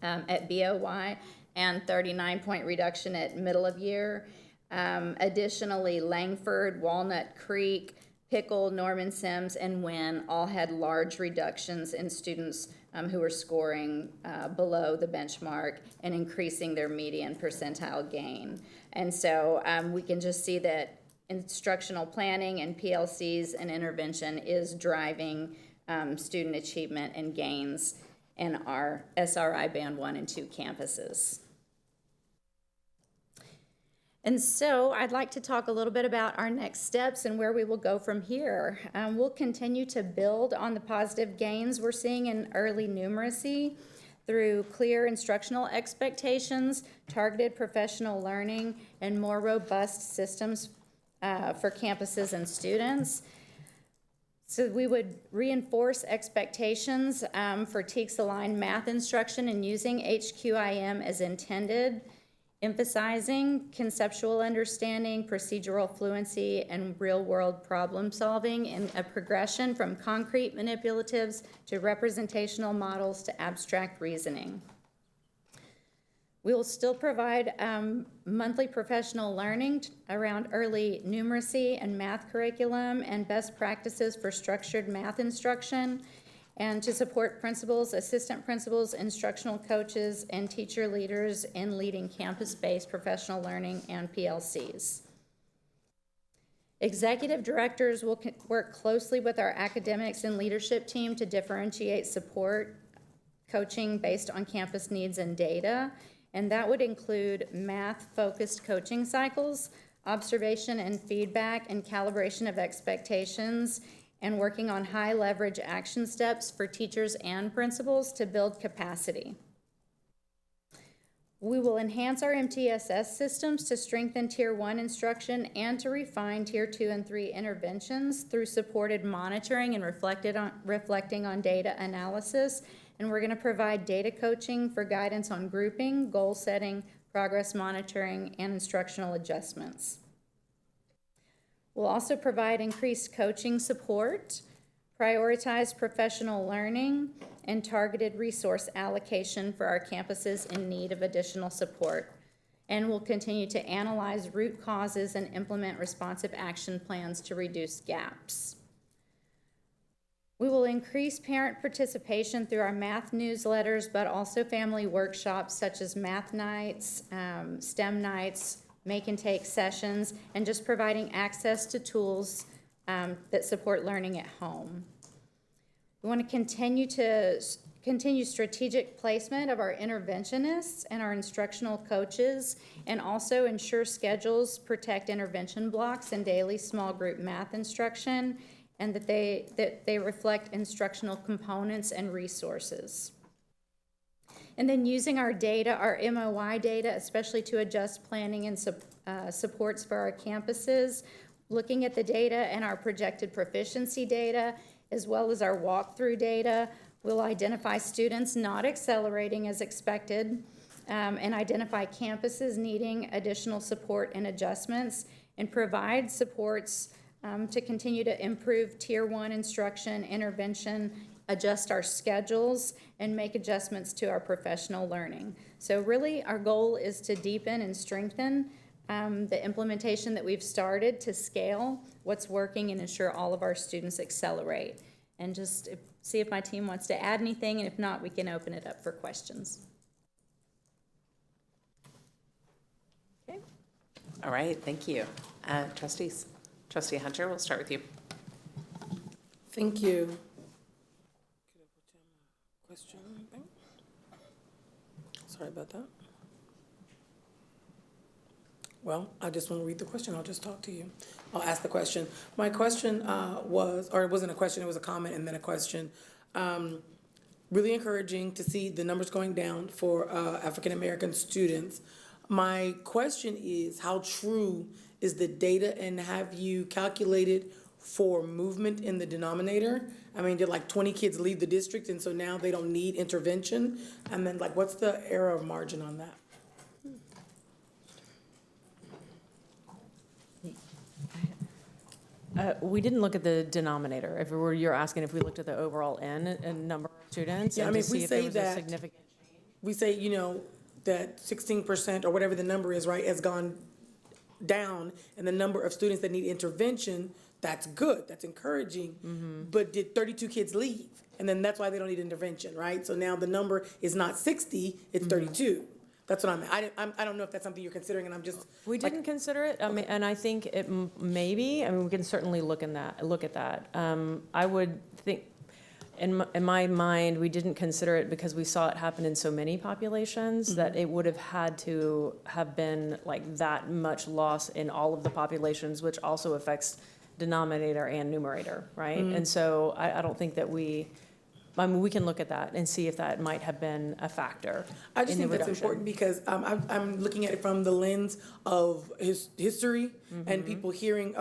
at BOY, and 39-point reduction at middle of year. Additionally, Langford, Walnut Creek, Pickle, Norman Sims, and Wynn all had large reductions in students who were scoring below the benchmark and increasing their median percentile gain. And so we can just see that instructional planning and PLCs and intervention is driving student achievement and gains in our SRI Band 1 and 2 campuses. And so I'd like to talk a little bit about our next steps and where we will go from here. We'll continue to build on the positive gains we're seeing in early numeracy through clear instructional expectations, targeted professional learning, and more robust systems for campuses and students. So we would reinforce expectations for TEKS-aligned math instruction and using HQIM as intended, emphasizing conceptual understanding, procedural fluency, and real-world problem solving in a progression from concrete manipulatives to representational models to abstract reasoning. We will still provide monthly professional learning around early numeracy and math curriculum and best practices for structured math instruction, and to support principals, assistant principals, instructional coaches, and teacher leaders in leading campus-based professional learning and PLCs. Executive directors will work closely with our academics and leadership team to differentiate support coaching based on campus needs and data, and that would include math-focused coaching cycles, observation and feedback, and calibration of expectations, and working on high-leverage action steps for teachers and principals to build capacity. We will enhance our MTSS systems to strengthen Tier 1 instruction and to refine Tier 2 and 3 interventions through supported monitoring and reflecting on data analysis. And we're going to provide data coaching for guidance on grouping, goal setting, progress monitoring, and instructional adjustments. We'll also provide increased coaching support, prioritize professional learning, and targeted resource allocation for our campuses in need of additional support. And we'll continue to analyze root causes and implement responsive action plans to reduce gaps. We will increase parent participation through our math newsletters, but also family workshops such as math nights, STEM nights, make and take sessions, and just providing access to tools that support learning at home. We want to continue strategic placement of our interventionists and our instructional coaches, and also ensure schedules protect intervention blocks and daily small group math instruction, and that they reflect instructional components and resources. And then using our data, our MOI data, especially to adjust planning and supports for our campuses, looking at the data and our projected proficiency data, as well as our walkthrough data, we'll identify students not accelerating as expected, and identify campuses needing additional support and adjustments, and provide supports to continue to improve Tier 1 instruction, intervention, adjust our schedules, and make adjustments to our professional learning. So really, our goal is to deepen and strengthen the implementation that we've started to scale what's working and ensure all of our students accelerate. And just see if my team wants to add anything, and if not, we can open it up for questions. Okay. All right, thank you. Trustees. Trustee Hunter, we'll start with you. Thank you. Question, I think. Sorry about that. Well, I just want to read the question. I'll just talk to you. I'll ask the question. My question was, or it wasn't a question, it was a comment and then a question. Really encouraging to see the numbers going down for African-American students. My question is, how true is the data, and have you calculated for movement in the denominator? I mean, did like 20 kids leave the district and so now they don't need intervention? And then like, what's the error margin on that? We didn't look at the denominator. If you're asking if we looked at the overall N and number of students, yeah, and I mean, to if we see if say there was that, a significant change. We say, you know, that 16% or whatever the number is, right, has gone down and the number of students that need intervention, that's good, that's encouraging. But did 32 kids leave? And then that's why they don't need intervention, right? So now the number is not 60, it's 32. That's what I don't know if that's something you're considering, and I'm just. We didn't consider it, I mean, and I think it maybe, I mean, we can certainly look at that. I would think, in my mind, we didn't consider it because we saw it happen in so many populations that it would have had to have been like that much loss in all of the populations, which also affects denominator and numerator, right? And so I don't think that we can look at that and see if that might have been a factor. I just think that's important because I'm looking at it from the lens of history and people hearing,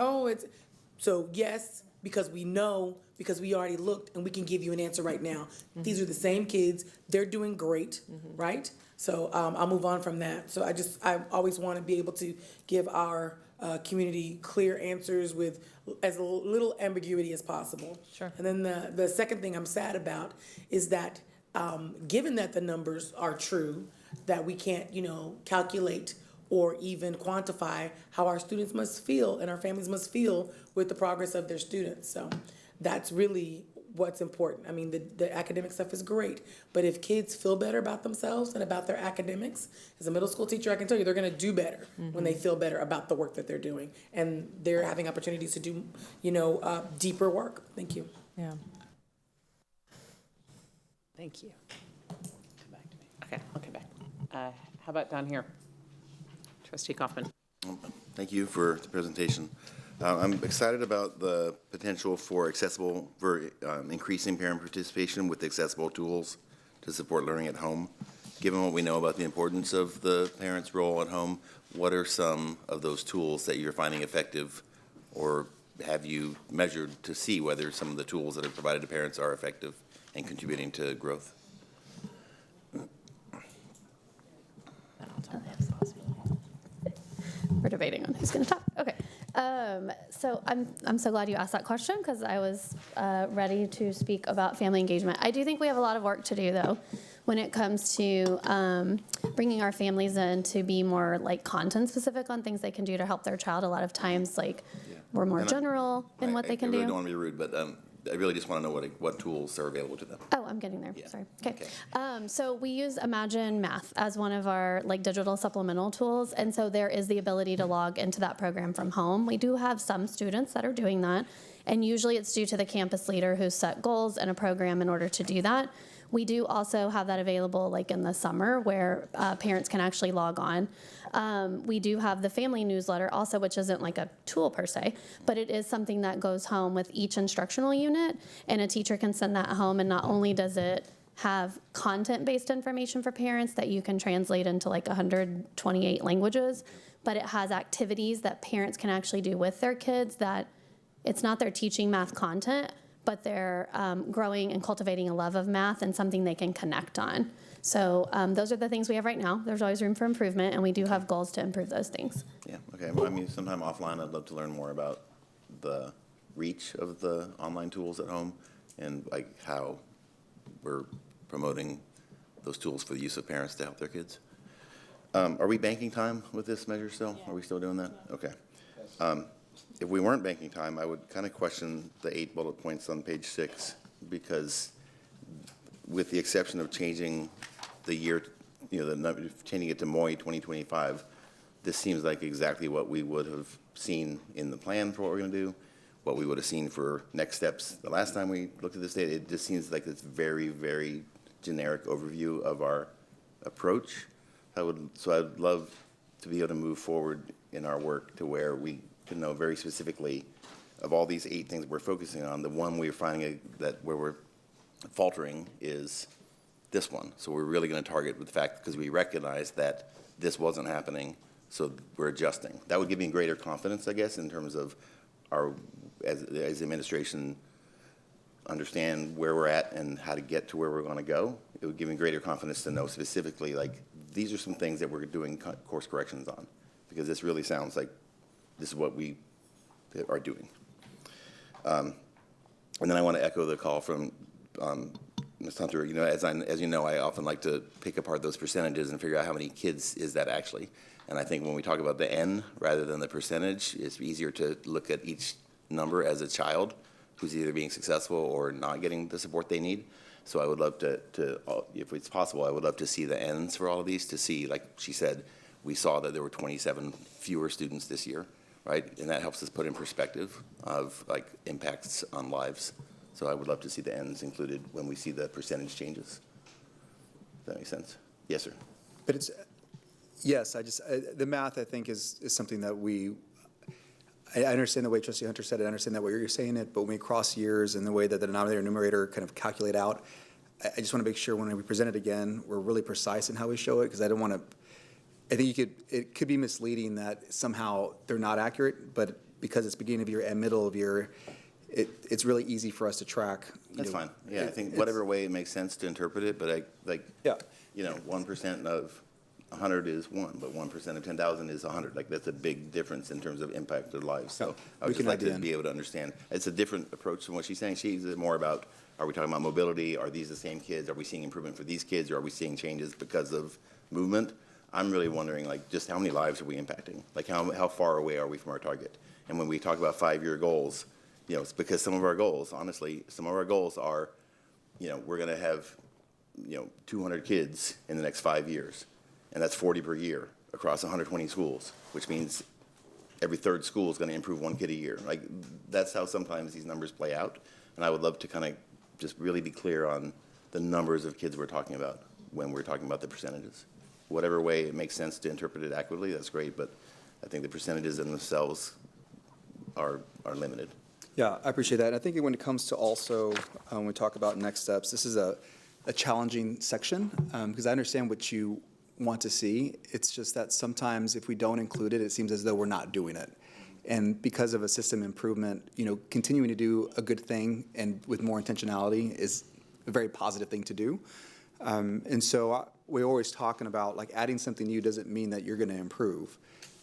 so yes, because we know, because we already looked and we can give you an answer right now. These are the same kids, they're doing great, right? So I'll move on from that. So I always want to be able to give our community clear answers with as little ambiguity as possible. Sure. And then the second thing I'm sad about is that given that the numbers are true, that we can't, calculate or even quantify how our students must feel and our families must feel with the progress of their students. So that's really what's important. I mean, the academic stuff is great, but if kids feel better about themselves and about their academics, as a middle school teacher, I can tell you they're going to do better when they feel better about the work that they're doing, and they're having opportunities to do, deeper work. Thank you. Yeah. Thank you. Come back to me. Okay, I'll come back. How about down here? Trustee Kaufman. Thank you for the presentation. I'm excited about the potential for increasing parent participation with accessible tools to support learning at home. Given what we know about the importance of the parents' role at home, what are some of those tools that you're finding effective, or have you measured to see whether some of the tools that are provided to parents are effective and contributing to growth? We're debating on who's going to talk. Okay. So I'm so glad you asked that question because I was ready to speak about family engagement. I do think we have a lot of work to do, though, when it comes to bringing our families in to be more like content specific on things they can do to help their child. A lot of times, we're more general in what they can do. I really don't want to be rude, but I really just want to know what tools are available to them. Oh, I'm getting there. Yeah. Sorry. Okay. So we use Imagine Math as one of our digital supplemental tools, and so there is the ability to log into that program from home. We do have some students that are doing that, and usually it's due to the campus leader who set goals and a program in order to do that. We do also have that available in the summer where parents can actually log on. We do have the family newsletter also, which isn't like a tool per se, but it is something that goes home with each instructional unit, and a teacher can send that home, and not only does it have content-based information for parents that you can translate into 128 languages, but it has activities that parents can actually do with their kids that it's not they're teaching math content, but they're growing and cultivating a love of math and something they can connect on. So those are the things we have right now. There's always room for improvement, and we do have goals to improve those things. Yeah, okay. Well, sometime offline, I'd love to learn more about the reach of the online tools at home and how we're promoting those tools for the use of parents to help their kids. Are we banking time with this measure still? Yeah. Are we still doing that? Okay. If we weren't banking time, I would kind of question the 8 bullet points on page 6, because with the exception of changing the year, changing it to MOI 2025, this seems like exactly what we would have seen in the plan for what we're going to do, what we would have seen for next steps the last time we looked at this data. It just seems like this very, very generic overview of our approach. I'd love to be able to move forward in our work to where we can know very specifically of all these 8 things we're focusing on, the one we're finding where we're faltering is this one. So we're really going to target with the fact, because we recognize that this wasn't happening, so we're adjusting. That would give me greater confidence, I guess, in terms of as administration, understand where we're at and how to get to where we're going to go. It would give me greater confidence to know specifically, these are some things that we're doing course corrections on, because this really sounds like this is what we are doing. And then I want to echo the call from Ms. Hunter, you know, as you know, I often like to pick apart those percentages and figure out how many kids is that actually. And I think when we talk about the N rather than the percentage, it's easier to look at each number as a child who's either being successful or not getting the support they need. So I would love to, if it's possible, I would love to see the ends for all of these, to see, like she said, we saw that there were 27 fewer students this year, right? And that helps us put in perspective of like impacts on lives. So I would love to see the ends included when we see the percentage changes. Does that make sense? Yes, sir. But it's, yes, the math I think is something that I understand the way Trustee Hunter said it, I understand that way you're saying it, but when we cross years and the way that the denominator and numerator kind of calculate out, I just want to make sure when we present it again, we're really precise in how we show it, because I don't want to, I think it could be misleading that somehow they're not accurate, but because it's beginning of year and middle of year, it's really easy for us to track. That's fine. Yeah, I think whatever way it makes sense to interpret it, but yeah, 1% of 100 is 1, but 1% of 10,000 is 100. Like, that's a big difference in terms of impact to lives. So I would just like to be able to understand. It's a different approach from what she's saying. She's more about, are we talking about mobility? Are these the same kids? Are we seeing improvement for these kids? Or are we seeing changes because of movement? I'm really wondering, like, just how many lives are we impacting? Like, how far away are we from our target? And when we talk about 5-year goals, you know, it's because some of our goals, honestly, some of our goals are, you know, we're going to have, 200 kids in the next 5 years. And that's 40 per year across 120 schools, which means every third school is going to improve 1 kid a year. Like, that's how sometimes these numbers play out. And I would love to kind of just really be clear on the numbers of kids we're talking about when we're talking about the percentages. Whatever way it makes sense to interpret it accurately, that's great, but I think the percentages in themselves are limited. Yeah, I appreciate that. And I think when it comes to also, when we talk about next steps, this is a challenging section, because I understand what you want to see. It's just that sometimes if we don't include it, it seems as though we're not doing it. And because of a system improvement, continuing to do a good thing and with more intentionality is a very positive thing to do. And so we're always talking about, like, adding something new doesn't mean that you're going to improve.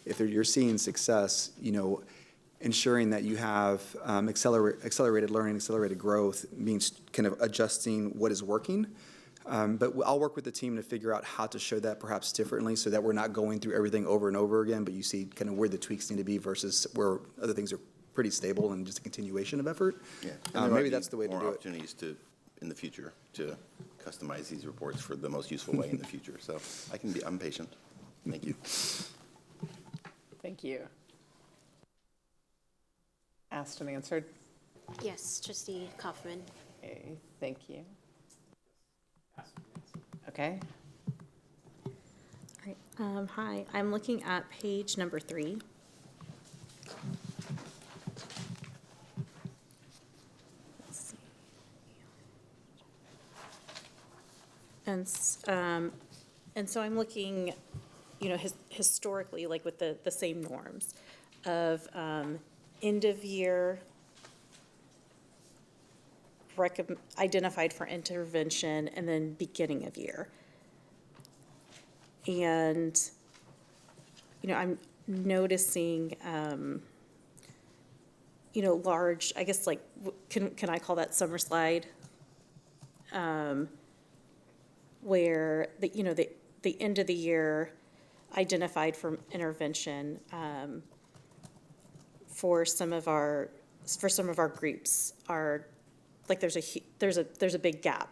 If you're seeing success, ensuring that you have accelerated learning, accelerated growth means kind of adjusting what is working. But I'll work with the team to figure out how to show that perhaps differently so that we're not going through everything over and over again, but you see kind of where the tweaks need to be versus where other things are pretty stable and just a continuation of effort. Yeah. Maybe that's the way to do it. More opportunities in the future to customize these reports for the most useful way in the future. So I'm patient. Thank you. Thank you. Asked and answered. Yes, Trustee Kaufman. Okay, thank you. Okay. All right. Hi, I'm looking at page number 3. Let's see. And so I'm looking, historically, like with the same norms of end of year identified for intervention and then beginning of year. And, I'm noticing, large, I guess, like, can I call that summer slide? Where the end of the year identified for intervention for some of our groups are, like, there's a big gap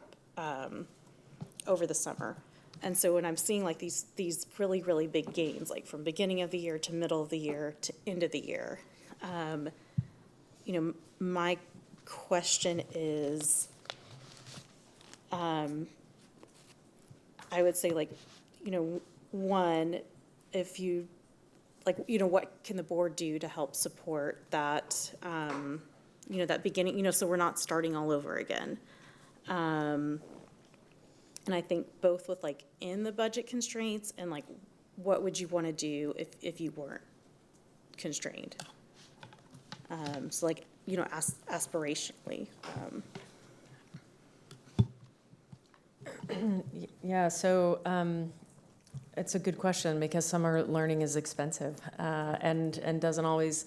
over the summer. And so when I'm seeing, like, these really, really big gains, like from beginning of the year to middle of the year to end of the year, my question is, I would say, like, one, if you, like, what can the board do to help support that, that beginning, so we're not starting all over again. And I think both with, like, in the budget constraints and, like, what would you want to do if you weren't constrained? So, like, aspirationally. Yeah, so it's a good question because summer learning is expensive and doesn't always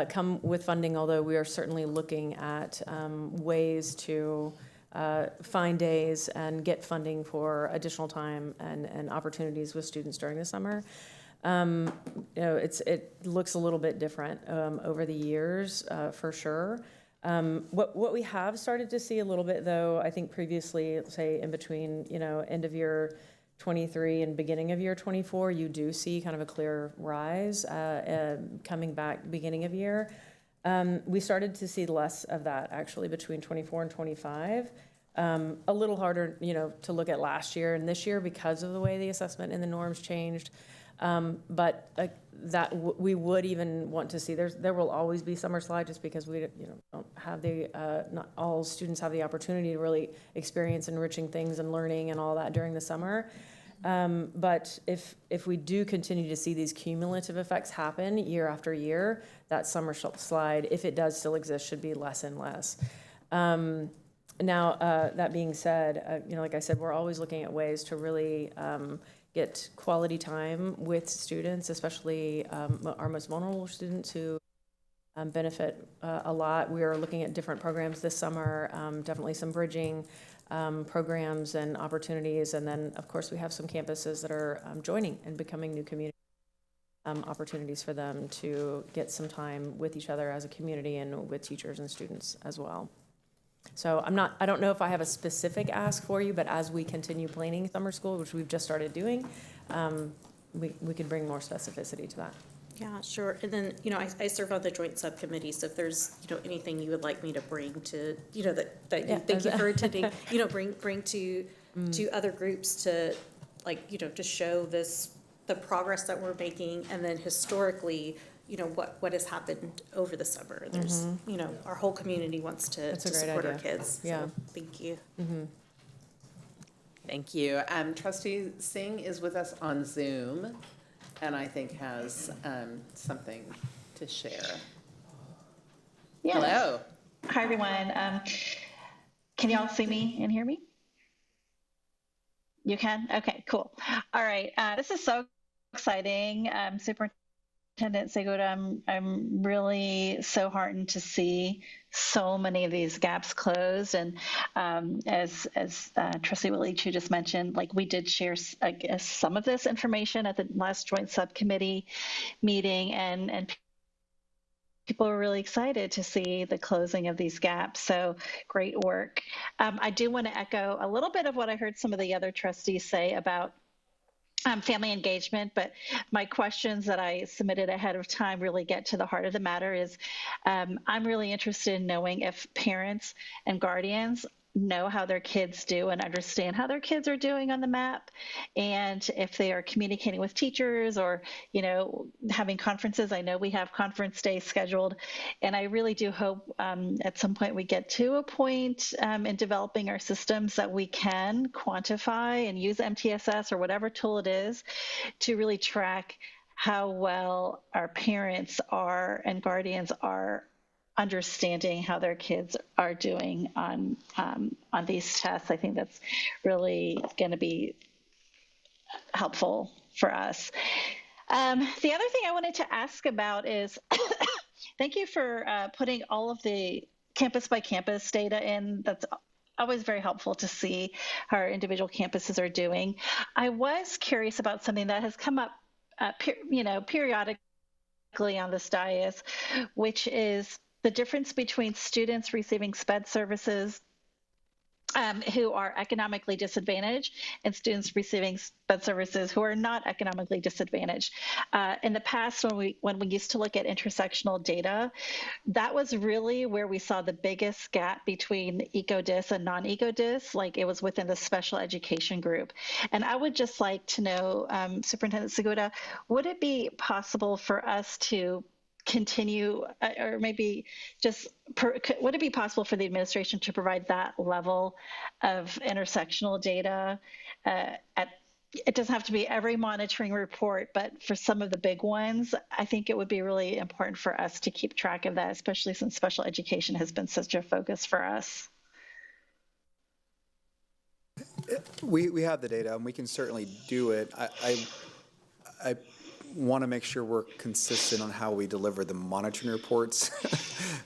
come with funding, although we are certainly looking at ways to find days and get funding for additional time and opportunities with students during the summer. You know, it looks a little bit different over the years, for sure. What we have started to see a little bit, though, I think previously, say in between, you know, end of year 23 and beginning of year 24, you do see kind of a clear rise coming back beginning of year. We started to see less of that actually between 24 and 25. A little harder, you know, to look at last year and this year because of the way the assessment and the norms changed. But we would even want to see, there will always be summer slide just because we, you know, don't have not all students have the opportunity to really experience enriching things and learning and all that during the summer. But if we do continue to see these cumulative effects happen year after year, that summer slide, if it does still exist, should be less and less. Now, that being said, you know, like I said, we're always looking at ways to really get quality time with students, especially our most vulnerable students who benefit a lot. We are looking at different programs this summer, definitely some bridging programs and opportunities. And then, of course, we have some campuses that are joining and becoming new community opportunities for them to get some time with each other as a community and with teachers and students as well. So I don't know if I have a specific ask for you, but as we continue planning summer school, which we've just started doing, we could bring more specificity to that. Yeah, sure. And then, you know, I serve on the joint subcommittee, so if there's, you know, anything you would like me to bring to, you know, thank you for attending, you know, bring to other groups to, like, you know, to show the progress that we're making, and then historically, you know, what has happened over the summer. There's, you know, our whole community wants to support our kids. Yeah. So, thank you. Thank you. Trustee Singh is with us on Zoom, and I think has something to share. Yeah. Hello. Hi, everyone. Can y'all see me and hear me? You can? Okay, cool. All right. This is so exciting. Superintendent Segura, I'm really so heartened to see so many of these gaps closed. And as Trustee Willie-Chu just mentioned, like, we did share, I guess, some of this information at the last joint subcommittee meeting, and people are really excited to see the closing of these gaps. So great work. I do want to echo a little bit of what I heard some of the other trustees say about family engagement, but my questions that I submitted ahead of time really get to the heart of the matter. Is I'm really interested in knowing if parents and guardians know how their kids do and understand how their kids are doing on the map, and if they are communicating with teachers or, you know, having conferences. I know we have conference days scheduled, and I really do hope at some point we get to a point in developing our systems that we can quantify and use MTSS or whatever tool it is to really track how well our parents are and guardians are understanding how their kids are doing on these tests. I think that's really going to be helpful for us. The other thing I wanted to ask about is, thank you for putting all of the campus by campus data in. That's always very helpful to see how our individual campuses are doing. I was curious about something that has come up, periodically on this dais, which is the difference between students receiving SPED services who are economically disadvantaged and students receiving SPED services who are not economically disadvantaged. In the past, when we used to look at intersectional data, that was really where we saw the biggest gap between ECODIS and non-ECODIS, like it was within the special education group. And I would just like to know, Superintendent Segura, would it be possible for us to continue, or maybe just, would it be possible for the administration to provide that level of intersectional data it doesn't have to be every monitoring report, but for some of the big ones, I think it would be really important for us to keep track of that, especially since special education has been such a focus for us. We have the data, and we can certainly do it. want to make sure we're consistent on how we deliver the monitoring reports.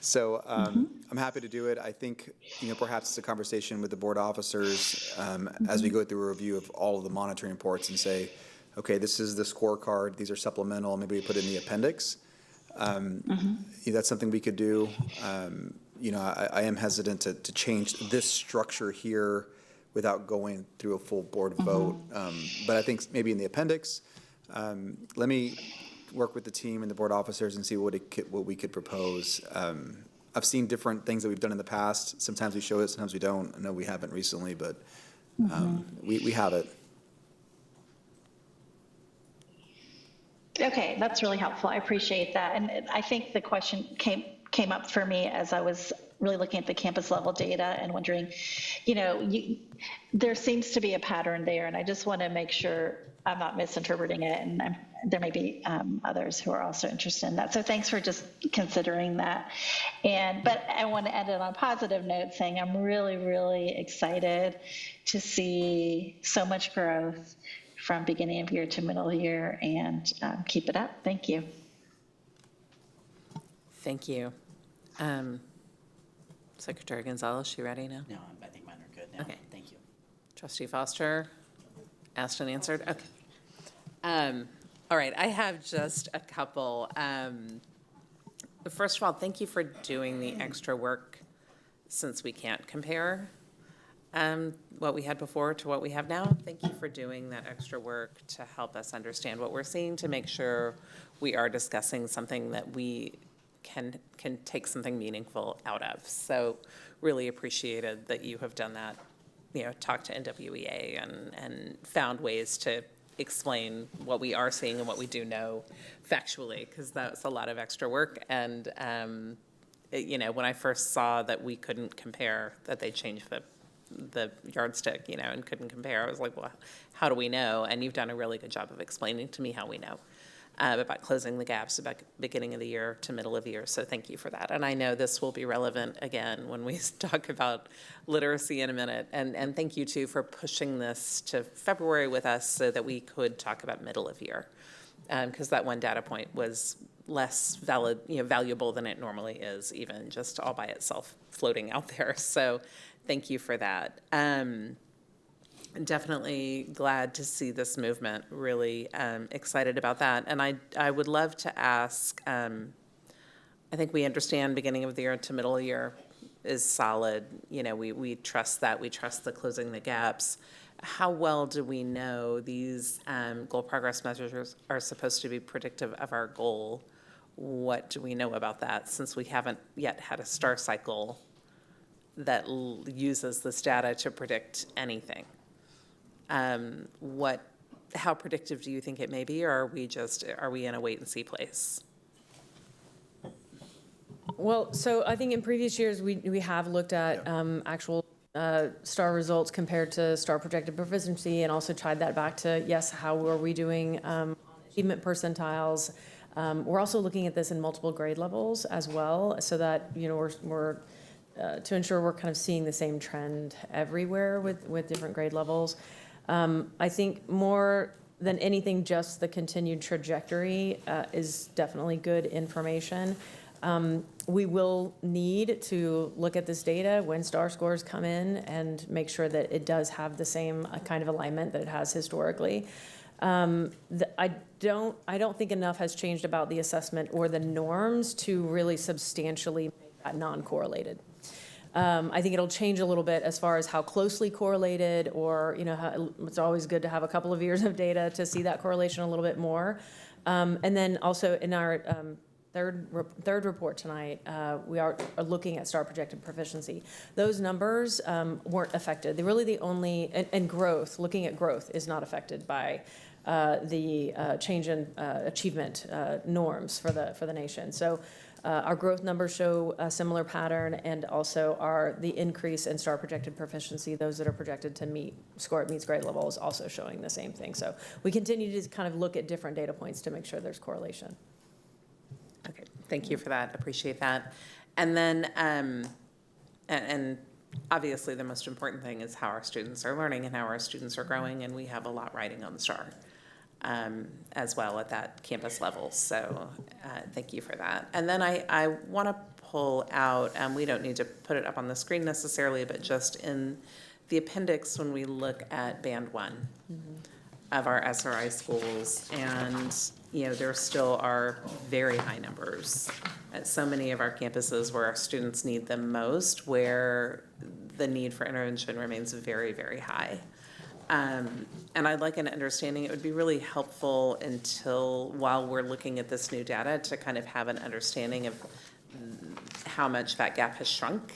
So I'm happy to do it. I think, perhaps it's a conversation with the board officers as we go through a review of all of the monitoring reports and say, okay, this is the scorecard, these are supplemental, maybe we put it in the appendix. That's something we could do. I am hesitant to change this structure here without going through a full board vote. But I think maybe in the appendix, let me work with the team and the board officers and see what we could propose. I've seen different things that we've done in the past. Sometimes we show it, sometimes we don't. I know we haven't recently, but we have it. Okay, that's really helpful. I appreciate that. And I think the question came up for me as I was really looking at the campus level data and wondering, there seems to be a pattern there, and I just want to make sure I'm not misinterpreting it, and there may be others who are also interested in that. So thanks for just considering that. But I want to end it on a positive note, saying I'm really, really excited to see so much growth from beginning of year to middle of year, and keep it up. Thank you. Thank you. Secretary Gonzalez, you ready now? No, I think mine are good now. Okay. Thank you. Trustee Foster, asked and answered? Okay. All right, I have just a couple. First of all, thank you for doing the extra work since we can't compare what we had before to what we have now. Thank you for doing that extra work to help us understand what we're seeing, to make sure we are discussing something that we can take something meaningful out of. So really appreciated that you have done that, talked to NWEA and found ways to explain what we are seeing and what we do know factually, because that's a lot of extra work. And, when I first saw that we couldn't compare, that they changed the yardstick, and couldn't compare, I was like, well, how do we know? And you've done a really good job of explaining to me how we know. About closing the gaps about beginning of the year to middle of the year. So thank you for that. And I know this will be relevant again when we talk about literacy in a minute. And thank you too for pushing this to February with us so that we could talk about middle of year. Because that one data point was less valuable than it normally is, even just all by itself floating out there. So thank you for that. Definitely glad to see this movement, really excited about that. And I would love to ask, I think we understand beginning of the year to middle of the year is solid. We trust that. We trust the closing the gaps. How well do we know these goal progress measures are supposed to be predictive of our goal? What do we know about that, since we haven't yet had a STAR cycle that uses this data to predict anything? How predictive do you think it may be, or are we in a wait and see place? Well, so I think in previous years, we have looked at actual STAR results compared to STAR projected proficiency, and also tied that back to, yes, how are we doing on achievement percentiles. We're also looking at this in multiple grade levels as well, so that, we're to ensure we're kind of seeing the same trend everywhere with different grade levels. I think more than anything, just the continued trajectory is definitely good information. We will need to look at this data when STAR scores come in and make sure that it does have the same kind of alignment that it has historically. I don't think enough has changed about the assessment or the norms to really substantially make that non-correlated. I think it'll change a little bit as far as how closely correlated, or, it's always good to have a couple of years of data to see that correlation a little bit more. And then also in our third report tonight, we are looking at STAR projected proficiency. Those numbers weren't affected. They're really the only, and growth, looking at growth is not affected by the change in achievement norms for the nation. So our growth numbers show a similar pattern, and also the increase in STAR projected proficiency, those that are projected to meets grade level, is also showing the same thing. So we continue to kind of look at different data points to make sure there's correlation. Okay, thank you for that. Appreciate that. And then, and obviously the most important thing is how our students are learning and how our students are growing, and we have a lot riding on the STAR. as well at that campus level. So thank you for that. And then I want to pull out, we don't need to put it up on the screen necessarily, but just in the appendix when we look at Band 1 of our SRI schools, and there still are very high numbers at so many of our campuses where our students need them most, where the need for intervention remains very, very high. And I'd like an understanding, it would be really helpful while we're looking at this new data, to kind of have an understanding of how much that gap has shrunk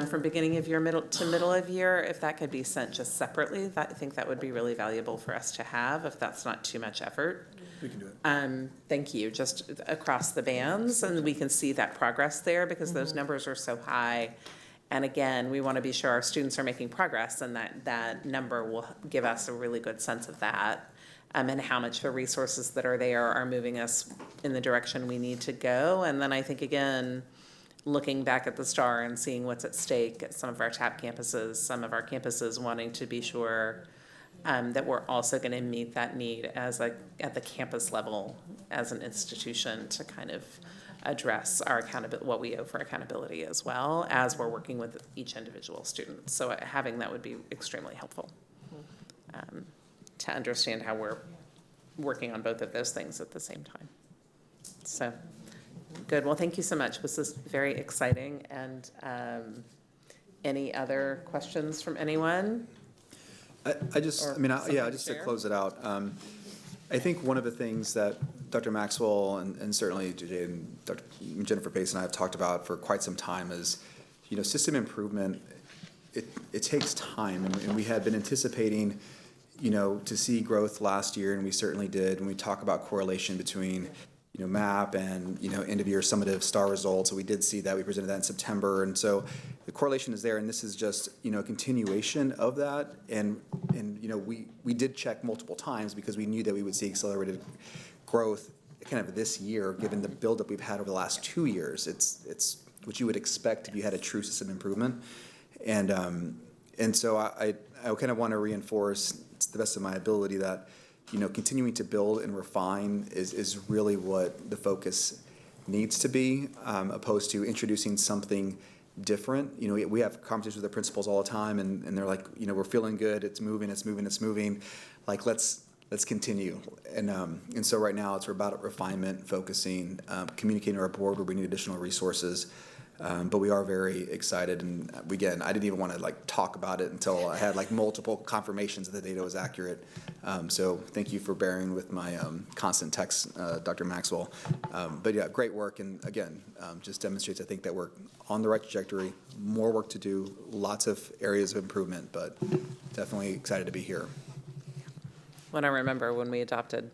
from beginning of year to middle of year. If that could be sent just separately, I think that would be really valuable for us to have, if that's not too much effort. We can do it. Thank you, just across the bands, and we can see that progress there, because those numbers are so high. And again, we want to be sure our students are making progress, and that number will give us a really good sense of that, and how much the resources that are there are moving us in the direction we need to go. And then I think, again, looking back at the STAR and seeing what's at stake at some of our top campuses, some of our campuses wanting to be sure that we're also going to meet that need at the campus level as an institution, to kind of address our accountability, what we owe for accountability, as well as we're working with each individual student. So having that would be extremely helpful to understand how we're working on both of those things at the same time. So good. Well, thank you so much. This is very exciting. And any other questions from anyone? Just to close it out, I think one of the things that Dr. Maxwell and certainly JJ and Dr. Jennifer Pace and I have talked about for quite some time is, system improvement, it takes time. And we had been anticipating, to see growth last year, and we certainly did. When we talk about correlation between, MAP and, end of year summative STAR results, so we did see that. We presented that in September. And so the correlation is there, and this is just, a continuation of that. And we did check multiple times, because we knew that we would see accelerated growth kind of this year, given the buildup we've had over the last 2 years. It's what you would expect if you had a true system improvement. And so I kind of want to reinforce, to the best of my ability, that continuing to build and refine is really what the focus needs to be, opposed to introducing something different. We have conversations with the principals all the time, and they're like, we're feeling good, it's moving. Like, let's continue. And so right now it's about refinement, focusing, communicating to our board where we need additional resources. But we are very excited, and again, I didn't even want to talk about it until I had multiple confirmations that the data was accurate. So thank you for bearing with my constant text, Dr. Maxwell. But yeah, great work, and again, just demonstrates, I think, that we're on the right trajectory. More work to do, lots of areas of improvement, but definitely excited to be here. When I remember when we adopted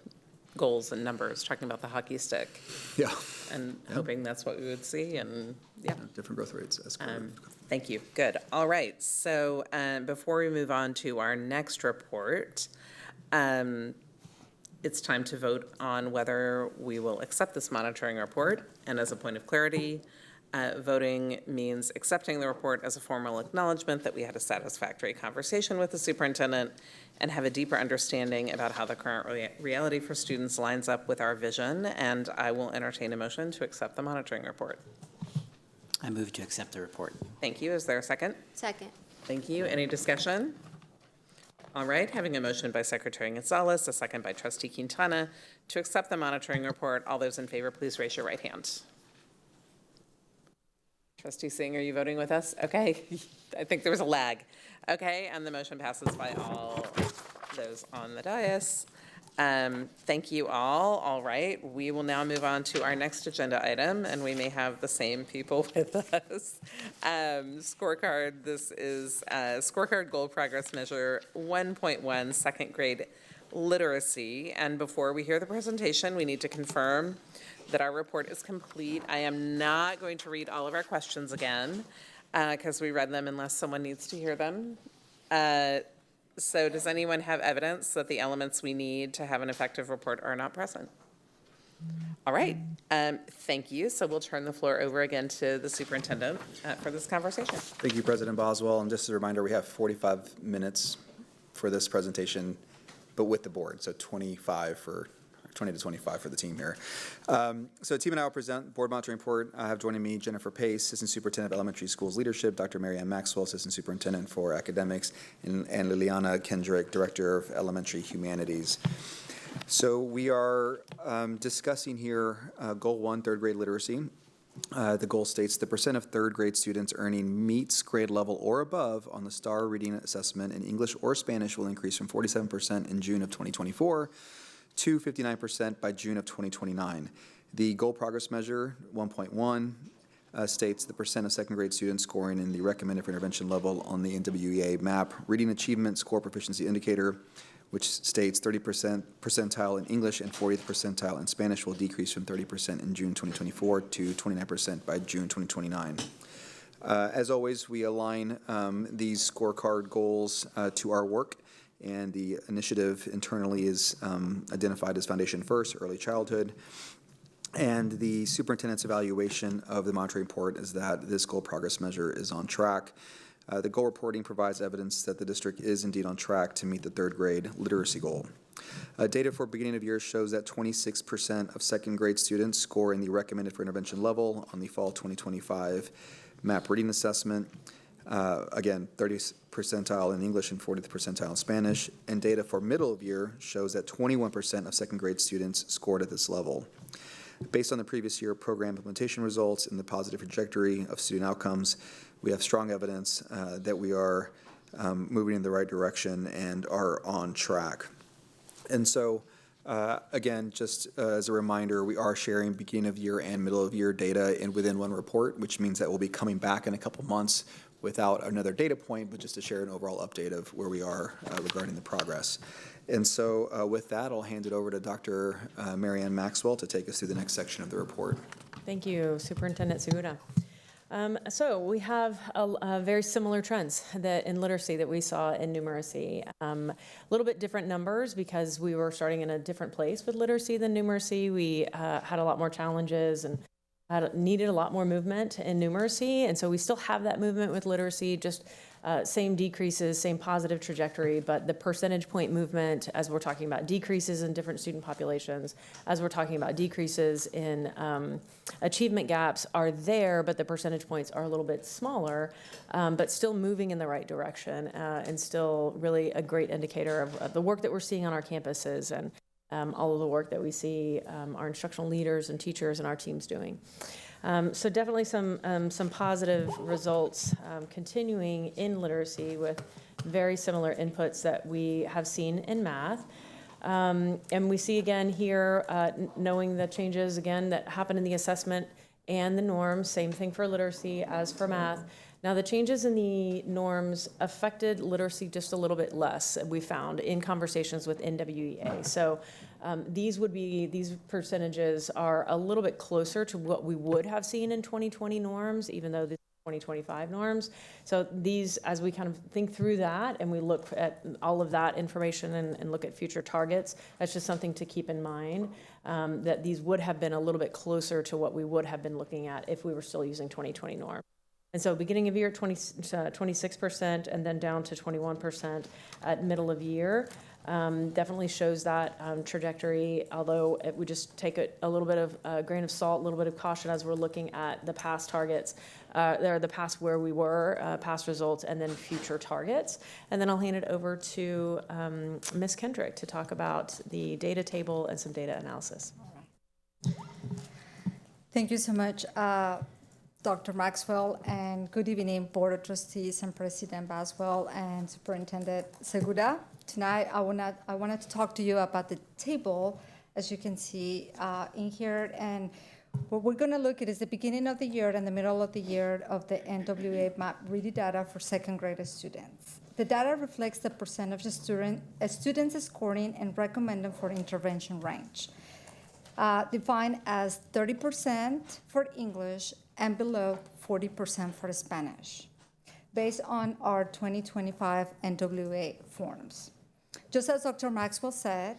goals and numbers, talking about the hockey stick. Yeah. And hoping that's what we would see, and different growth rates. That's correct. Thank you. Good. All right. So before we move on to our next report, it's time to vote on whether we will accept this monitoring report. And as a point of clarity, voting means accepting the report as a formal acknowledgement that we had a satisfactory conversation with the superintendent and have a deeper understanding about how the current reality for students lines up with our vision. And I will entertain a motion to accept the monitoring report. I move to accept the report. Thank you. Is there a second? Second. Thank you. Any discussion? All right. Having a motion by Secretary Gonzalez, a second by Trustee Quintana to accept the monitoring report. All those in favor, please raise your right hand. Trustee Singh, are you voting with us? Okay. I think there was a lag. Okay, and the motion passes by all those on the dais. Thank you all. All right, we will now move on to our next agenda item, and we may have the same people with us. Scorecard, this is Scorecard Goal Progress Measure 1.1, second grade literacy. And before we hear the presentation, we need to confirm that our report is complete. I am not going to read all of our questions again, because we read them unless someone needs to hear them. So does anyone have evidence that the elements we need to have an effective report are not present? All right, thank you. So we'll turn the floor over again to the superintendent for this conversation. Thank you, President Boswell. And just as a reminder, we have 45 minutes for this presentation, but with the board, so 20 to 25 for the team here. So the team and I will present board monitoring report. I have joining me Jennifer Pace, Assistant Superintendent of Elementary Schools Leadership, Dr. Mary Ann Maxwell, Assistant Superintendent for Academics, and Liliana Kendrick, Director of Elementary Humanities. So we are discussing here Goal 1, third grade literacy. The goal states the percent of third grade students earning meets grade level or above on the STAR reading assessment in English or Spanish will increase from 47% in June of 2024 to 59% by June of 2029. The goal progress measure 1.1 states the percent of second grade students scoring in the recommended for intervention level on the NWEA MAP reading achievement score proficiency indicator, which states 30% percentile in English and 40th percentile in Spanish will decrease from 30% in June 2024 to 29% by June 2029. As always, we align these scorecard goals to our work, and the initiative internally is identified as Foundation First, Early Childhood. And the superintendent's evaluation of the monitoring report is that this goal progress measure is on track. The goal reporting provides evidence that the district is indeed on track to meet the third grade literacy goal. Data for beginning of year shows that 26% of second grade students score in the recommended for intervention level on the fall 2025 MAP reading assessment. Again, 30th percentile in English and 40th percentile in Spanish. And data for middle of year shows that 21% of second grade students scored at this level. Based on the previous year program implementation results and the positive trajectory of student outcomes, we have strong evidence that we are moving in the right direction and are on track. And so, again, just as a reminder, we are sharing beginning of year and middle of year data within one report, which means that we'll be coming back in a couple months without another data point, but just to share an overall update of where we are regarding the progress. And so with that, I'll hand it over to Dr. Mary Ann Maxwell to take us through the next section of the report. Thank you, Superintendent Segura. So we have a very similar trends that in literacy that we saw in numeracy. A little bit different numbers because we were starting in a different place with literacy than numeracy. We had a lot more challenges and needed a lot more movement in numeracy, and so we still have that movement with literacy, just same decreases, same positive trajectory, but the percentage point movement, as we're talking about decreases in different student populations, as we're talking about decreases in achievement gaps are there, but the percentage points are a little bit smaller, but still moving in the right direction, and still really a great indicator of the work that we're seeing on our campuses and all of the work that we see our instructional leaders and teachers and our teams doing. So definitely some positive results continuing in literacy with very similar inputs that we have seen in math. And we see again here, knowing the changes again that happen in the assessment and the norms, same thing for literacy as for math. Now, the changes in the norms affected literacy just a little bit less, we found, in conversations with NWEA. So these percentages are a little bit closer to what we would have seen in 2020 norms, even though these are 2025 norms. So these, as we kind of think through that and we look at all of that information and look at future targets, that's just something to keep in mind, that these would have been a little bit closer to what we would have been looking at if we were still using 2020 norms. And so beginning of year, 26%, and then down to 21% at middle of year. Definitely shows that trajectory, although we just take a little bit of a grain of salt, a little bit of caution as we're looking at the past targets, the past where we were, past results, and then future targets. And then I'll hand it over to Ms. Kendrick to talk about the data table and some data analysis. Thank you so much, Dr. Maxwell, and good evening, Board of Trustees and President Boswell and Superintendent Segura. Tonight, I wanted to talk to you about the table, as you can see in here, and what we're going to look at is the beginning of the year and the middle of the year of the NWEA MAP reading data for second grade students. The data reflects the percentage of students scoring and recommended for intervention range, defined as 30% for English and below 40% for Spanish, based on our 2025 NWEA forms. Just as Dr. Maxwell said,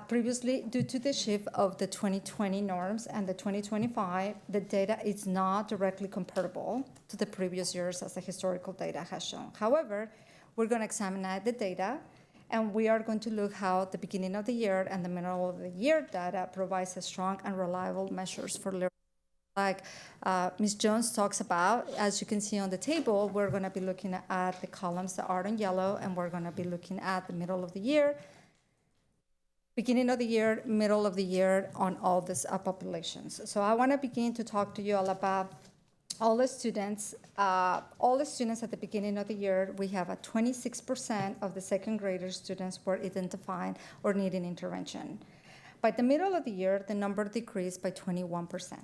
previously, due to the shift of the 2020 norms and the 2025, the data is not directly comparable to the previous years as the historical data has shown. However, we're going to examine the data And we are going to look how the beginning of the year and the middle of the year data provides a strong and reliable measures for learning. Like Ms. Jones talks about, as you can see on the table, we're going to be looking at the columns that are in yellow, and we're going to be looking at the middle of the year, beginning of the year, middle of the year on all these populations. So I want to begin to talk to you all about all the students at the beginning of the year. We have a 26% of the second grader students were identifying or needing intervention. By the middle of the year, the number decreased by 21%.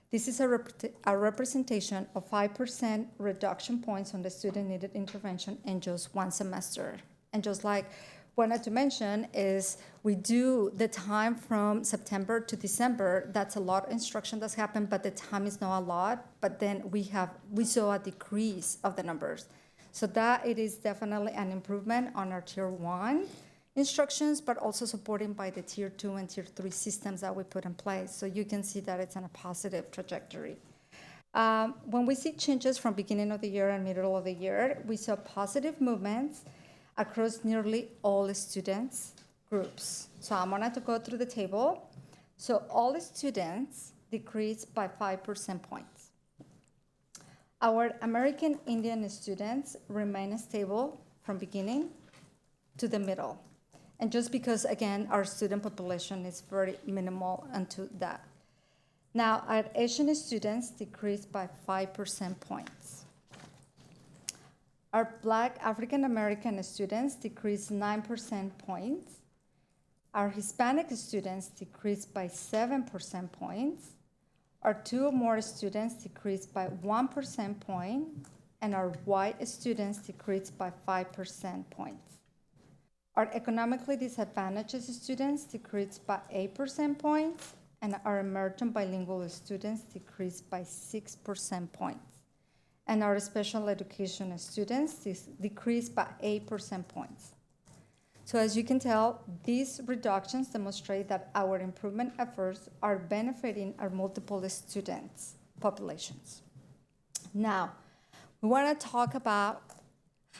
This is a representation of 5% reduction points on the student needed intervention in just one semester. And just like wanted to mention is we do the time from September to December. That's a lot of instruction that's happened, but the time is not a lot. But then we saw a decrease of the numbers. So that it is definitely an improvement on our tier 1 instructions, but also supported by the tier 2 and tier 3 systems that we put in place. So you can see that it's on a positive trajectory. When we see changes from beginning of the year and middle of the year, we saw positive movements across nearly all students groups. So I'm going to go through the table. So all students decreased by 5% points. Our American Indian students remain stable from beginning to the middle. And just because, again, our student population is very minimal into that. Now, our Asian students decreased by 5% points. Our Black African American students decreased 9% points. Our Hispanic students decreased by 7% points. Our 2 or more students decreased by 1% point, and our white students decreased by 5% points. Our economically disadvantaged students decreased by 8% points, and our emerging bilingual students decreased by 6% points. And our special education students decreased by 8% points. So as you can tell, these reductions demonstrate that our improvement efforts are benefiting our multiple students populations. Now, we want to talk about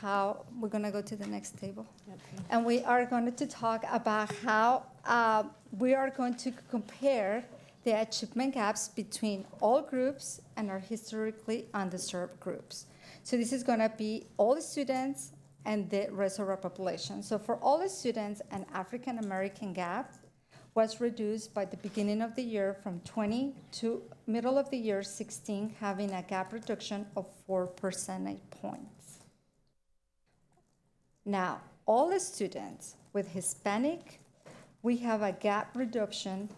how we're going to go to the next table. Okay. And we are going to talk about how we are going to compare the achievement gaps between all groups and our historically underserved groups. So this is going to be all the students and the rest of our population. So for all the students, an African American gap was reduced by the beginning of the year from 20 to middle of the year 16, having a gap reduction of 4 percentage points. Now, all the students with Hispanic, we have a gap reduction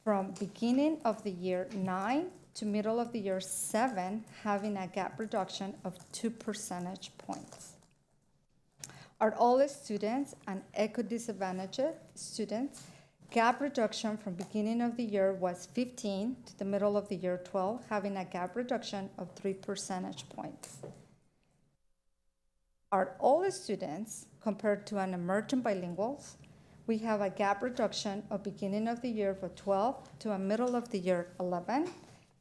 from beginning of the year 9 to middle of the year 7, having a gap reduction of 2 percentage points. Our all students and eco-disadvantaged students, gap reduction from beginning of the year was 15 to the middle of the year 12, having a gap reduction of 3 percentage points. Our all students, compared to an emerging bilinguals, we have a gap reduction of beginning of the year for 12 to a middle of the year 11,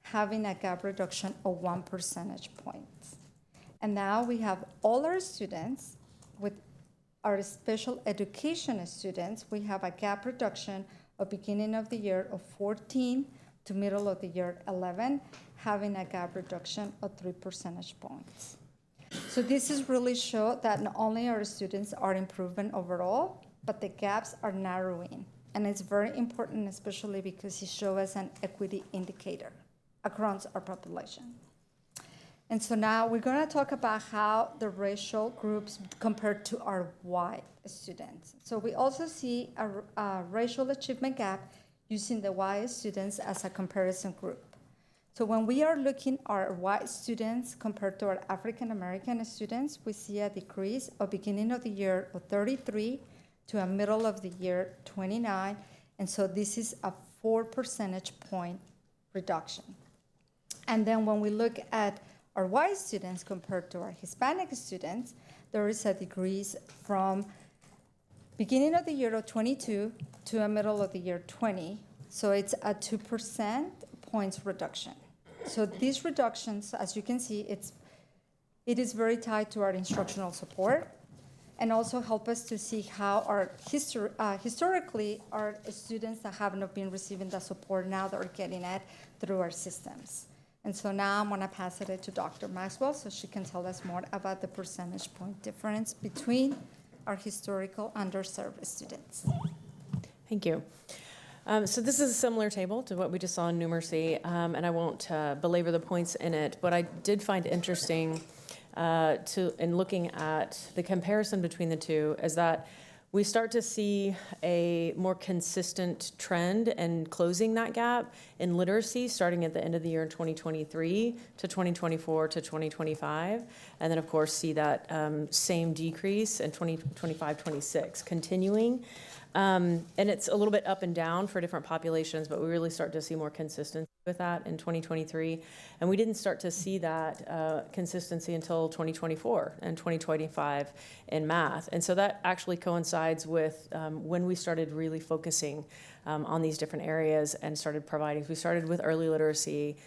having a gap reduction of 1 percentage point. And now we have all our students with our special education students, we have a gap reduction of beginning of the year of 14 to middle of the year 11, having a gap reduction of 3 percentage points. So this is really show that not only our students are improving overall, but the gaps are narrowing. And it's very important, especially because it shows us an equity indicator across our population. And so now we're going to talk about how the racial groups compare to our white students. So we also see a racial achievement gap using the white students as a comparison group. So when we are looking at our white students compared to our African American students, we see a decrease of beginning of the year of 33 to a middle of the year 29. And so this is a 4 percentage point reduction. And then when we look at our white students compared to our Hispanic students, there is a decrease from beginning of the year of 22 to a middle of the year 20. So it's a 2% points reduction. So these reductions, as you can see, it is very tied to our instructional support. and also help us to see how our historically our students that have not been receiving the support now they're getting it through our systems. And so now I'm going to pass it to Dr. Maxwell so she can tell us more about the percentage point difference between our historical underserved students. Thank you. So this is a similar table to what we just saw in numeracy, and I won't belabor the points in it, but I did find interesting in looking at the comparison between the two is that we start to see a more consistent trend and closing that gap in literacy starting at the end of the year in 2023 to 2024 to 2025, and then of course see that same decrease in 2025-26 continuing. And it's a little bit up and down for different populations, but we really start to see more consistency with that in 2023. And we didn't start to see that consistency until 2024 and 2025 in math. And so that actually coincides with when we started really focusing on these different areas and started providing. We started with early literacy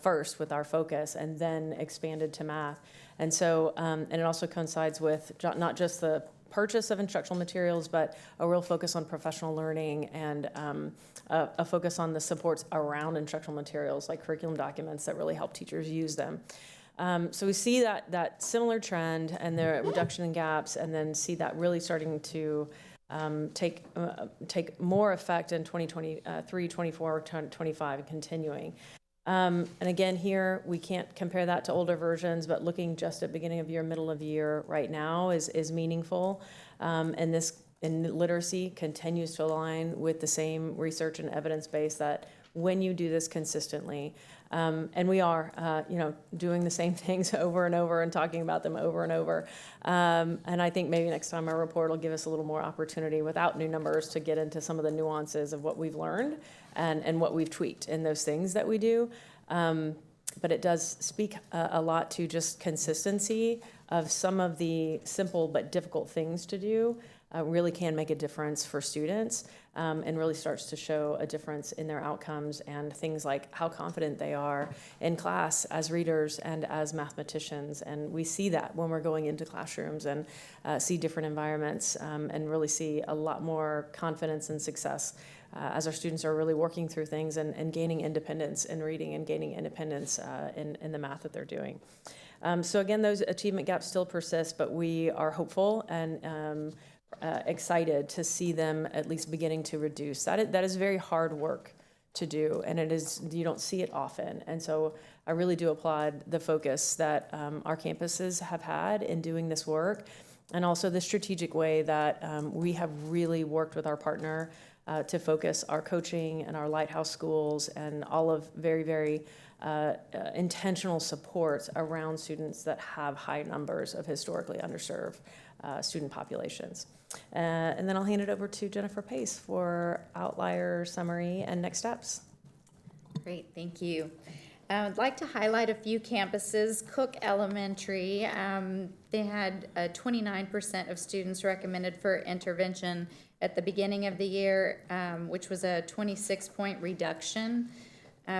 first with our focus and then expanded to math. And so, and it also coincides with not just the purchase of instructional materials, but a real focus on professional learning and a focus on the supports around instructional materials like curriculum documents that really help teachers use them. So we see that similar trend and the reduction in gaps, and then see that really starting to take more effect in 2023, 24, 25, and continuing. And again, here, we can't compare that to older versions, but looking just at beginning of year, middle of year right now is meaningful. And this in literacy continues to align with the same research and evidence base that when you do this consistently, and we are, doing the same things over and over and talking about them over and over. And I think maybe next time our report will give us a little more opportunity without new numbers to get into some of the nuances of what we've learned and what we've tweaked in those things that we do. But it does speak a lot to just consistency of some of the simple but difficult things to do really can make a difference for students and really starts to show a difference in their outcomes and things like how confident they are in class as readers and as mathematicians. And we see that when we're going into classrooms and see different environments and really see a lot more confidence and success as our students are really working through things and gaining independence in reading and gaining independence in the math that they're doing. So again, those achievement gaps still persist, but we are hopeful and excited to see them at least beginning to reduce. That is very hard work to do, and you don't see it often. And so I really do applaud the focus that our campuses have had in doing this work, and also the strategic way that we have really worked with our partner to focus our coaching and our lighthouse schools and all of very, very intentional supports around students that have high numbers of historically underserved student populations. And then I'll hand it over to Jennifer Pace for outlier summary and next steps. Great, thank you. I'd like to highlight a few campuses. Cook Elementary, they had 29% of students recommended for intervention at the beginning of the year, which was a 26-point reduction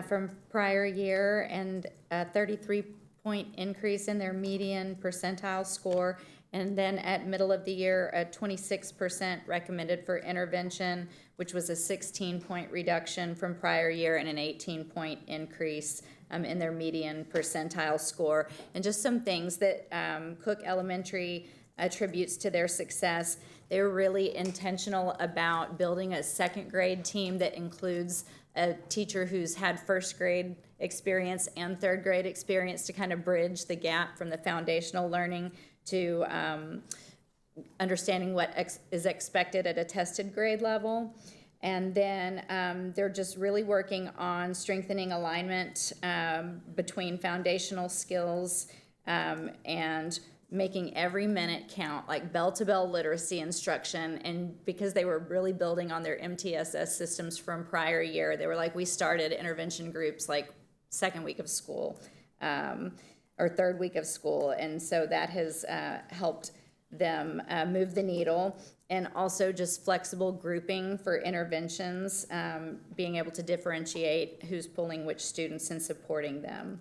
from prior year and a 33-point increase in their median percentile score. And then at middle of the year, a 26% recommended for intervention, which was a 16-point reduction from prior year and an 18-point increase in their median percentile score. And just some things that Cook Elementary attributes to their success. They're really intentional about building a second grade team that includes a teacher who's had first grade experience and third grade experience to kind of bridge the gap from the foundational learning to understanding what is expected at a tested grade level. And then they're just really working on strengthening alignment between foundational skills and making every minute count, like bell-to-bell literacy instruction. And because they were really building on their MTSS systems from prior year, they were like, we started intervention groups like second week of school or third week of school. And so that has helped them move the needle. And also just flexible grouping for interventions, being able to differentiate who's pulling which students and supporting them.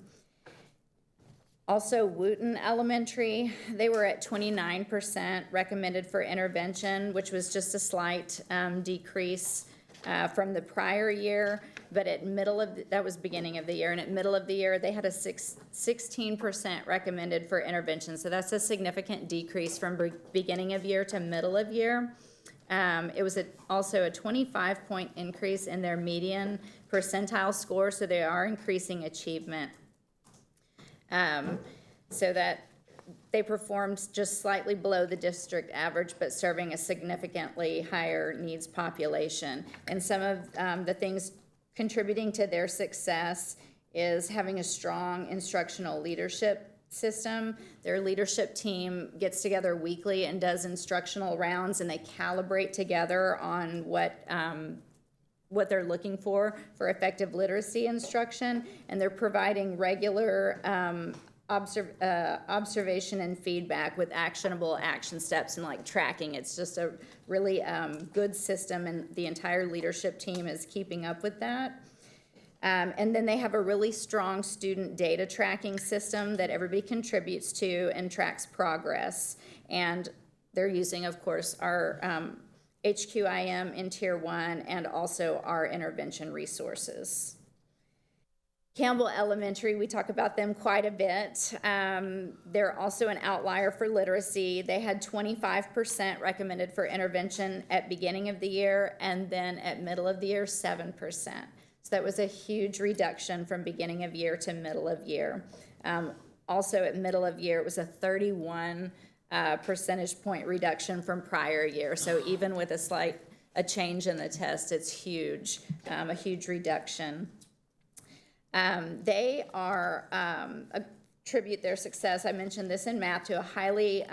Also, Wooten Elementary, they were at 29% recommended for intervention, which was just a slight decrease from the prior year. But at that was beginning of the year, and at middle of the year, they had a 16% recommended for intervention. So that's a significant decrease from beginning of year to middle of year. It was also a 25-point increase in their median percentile score, so they are increasing achievement. So that they performed just slightly below the district average, but serving a significantly higher needs population. And some of the things contributing to their success is having a strong instructional leadership system. Their leadership team gets together weekly and does instructional rounds, and they calibrate together on what they're looking for effective literacy instruction, and they're providing regular observation and feedback with actionable action steps and like tracking. It's just a really good system, and the entire leadership team is keeping up with that. And then they have a really strong student data tracking system that everybody contributes to and tracks progress. And they're using, of course, our HQIM in Tier 1 and also our intervention resources. Campbell Elementary, we talk about them quite a bit. They're also an outlier for literacy. They had 25% recommended for intervention at beginning of the year, and then at middle of the year, 7%. So that was a huge reduction from beginning of year to middle of year. Also at middle of year, it was a 31 percentage point reduction from prior year. So even with a change in the test, it's huge, a huge reduction. They are attribute their success, I mentioned this in math, to a highly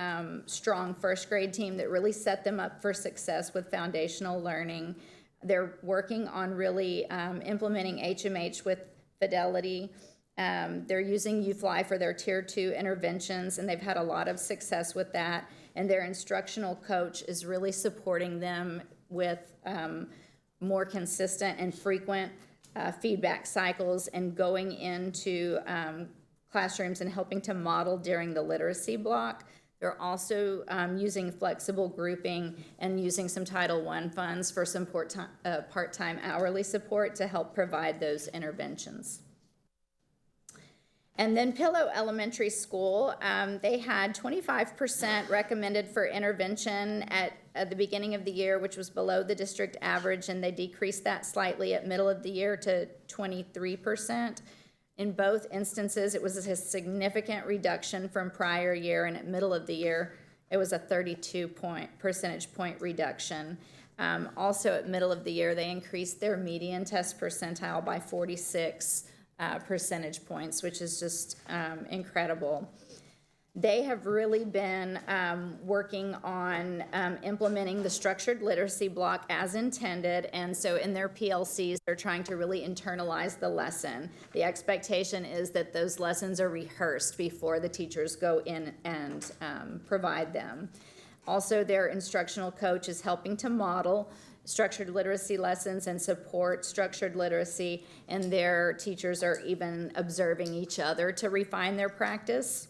strong first grade team that really set them up for success with foundational learning. They're working on really implementing HMH with fidelity. They're using UFly for their Tier 2 interventions, and they've had a lot of success with that. And their instructional coach is really supporting them with more consistent and frequent feedback cycles and going into classrooms and helping to model during the literacy block. They're also using flexible grouping and using some Title I funds for some part-time hourly support to help provide those interventions. And then Pillow Elementary School, they had 25% recommended for intervention at the beginning of the year, which was below the district average, and they decreased that slightly at middle of the year to 23%. In both instances, it was a significant reduction from prior year, and at middle of the year, it was a 32 percentage point reduction. Also at middle of the year, they increased their median test percentile by 46 percentage points, which is just incredible. They have really been working on implementing the structured literacy block as intended, and so in their PLCs, they're trying to really internalize the lesson. The expectation is that those lessons are rehearsed before the teachers go in and provide them. Also, their instructional coach is helping to model structured literacy lessons and support structured literacy, and their teachers are even observing each other to refine their practice.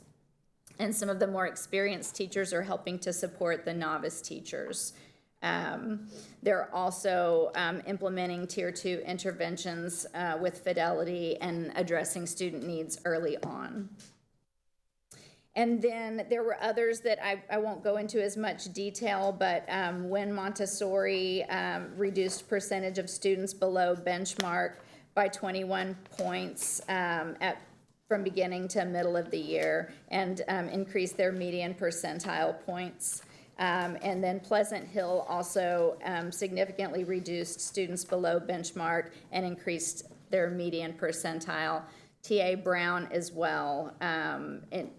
And some of the more experienced teachers are helping to support the novice teachers. They're also implementing Tier 2 interventions with fidelity and addressing student needs early on. And then there were others that I won't go into as much detail, but when Montessori reduced percentage of students below benchmark by 21 points from beginning to middle of the year, and increased their median percentile points. And then Pleasant Hill also significantly reduced students below benchmark and increased their median percentile. TA Brown as well,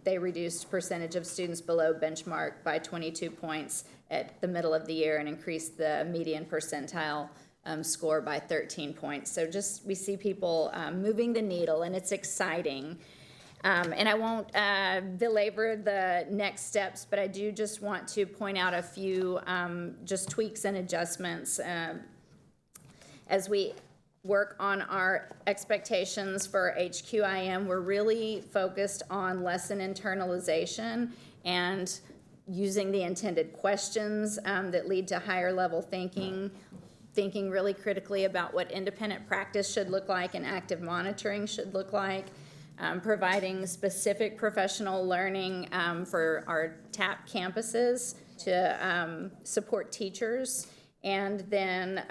they reduced percentage of students below benchmark by 22 points at the middle of the year and increased the median percentile score by 13 points. So just we see people moving the needle, and it's exciting. And I won't belabor the next steps, but I do just want to point out a few just tweaks and adjustments as we work on our expectations for HQIM. We're really focused on lesson internalization and using the intended questions that lead to higher level thinking really critically about what independent practice should look like and active monitoring should look like, providing specific professional learning for our TAP campuses to support teachers, and then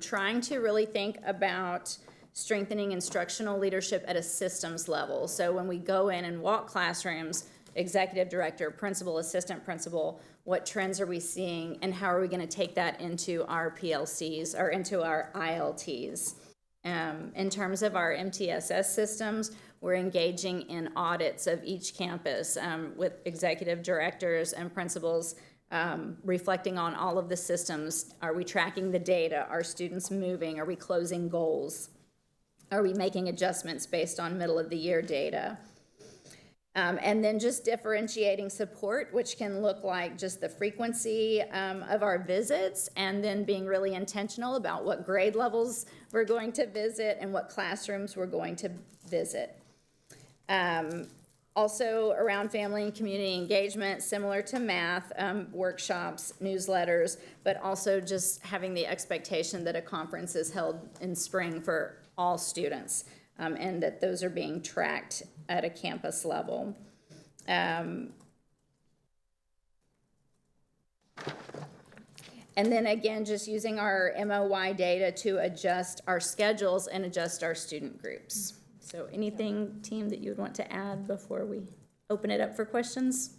trying to really think about strengthening instructional leadership at a systems level. So when we go in and walk classrooms, executive director, principal, assistant principal, what trends are we seeing, and how are we going to take that into our PLCs or into our ILTs? In terms of our MTSS systems, we're engaging in audits of each campus with executive directors and principals, reflecting on all of the systems. Are we tracking the data? Are students moving? Are we closing goals? Are we making adjustments based on middle of the year data? And then just differentiating support, which can look like just the frequency of our visits, and then being really intentional about what grade levels we're going to visit and what classrooms we're going to visit. Also around family and community engagement, similar to math, workshops, newsletters, but also just having the expectation that a conference is held in spring for all students, and that those are being tracked at a campus level. And then again, just using our MOY data to adjust our schedules and adjust our student groups. So anything, team, that you would want to add before we open it up for questions?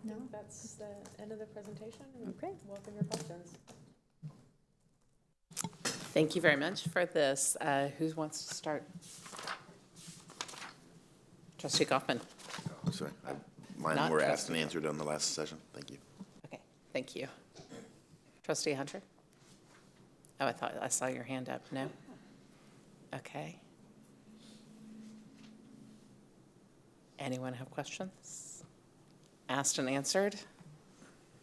No, that's the end of the presentation. Okay. Welcome your questions. Thank you very much for this. Who wants to start? Trustee Kaufman. Oh, sorry. Mine Not were asked trustee. and answered on the last session. Thank you. Okay, thank you. Trustee Hunter? Oh, I thought I saw your hand up. No? Okay. Anyone have questions? Asked and answered?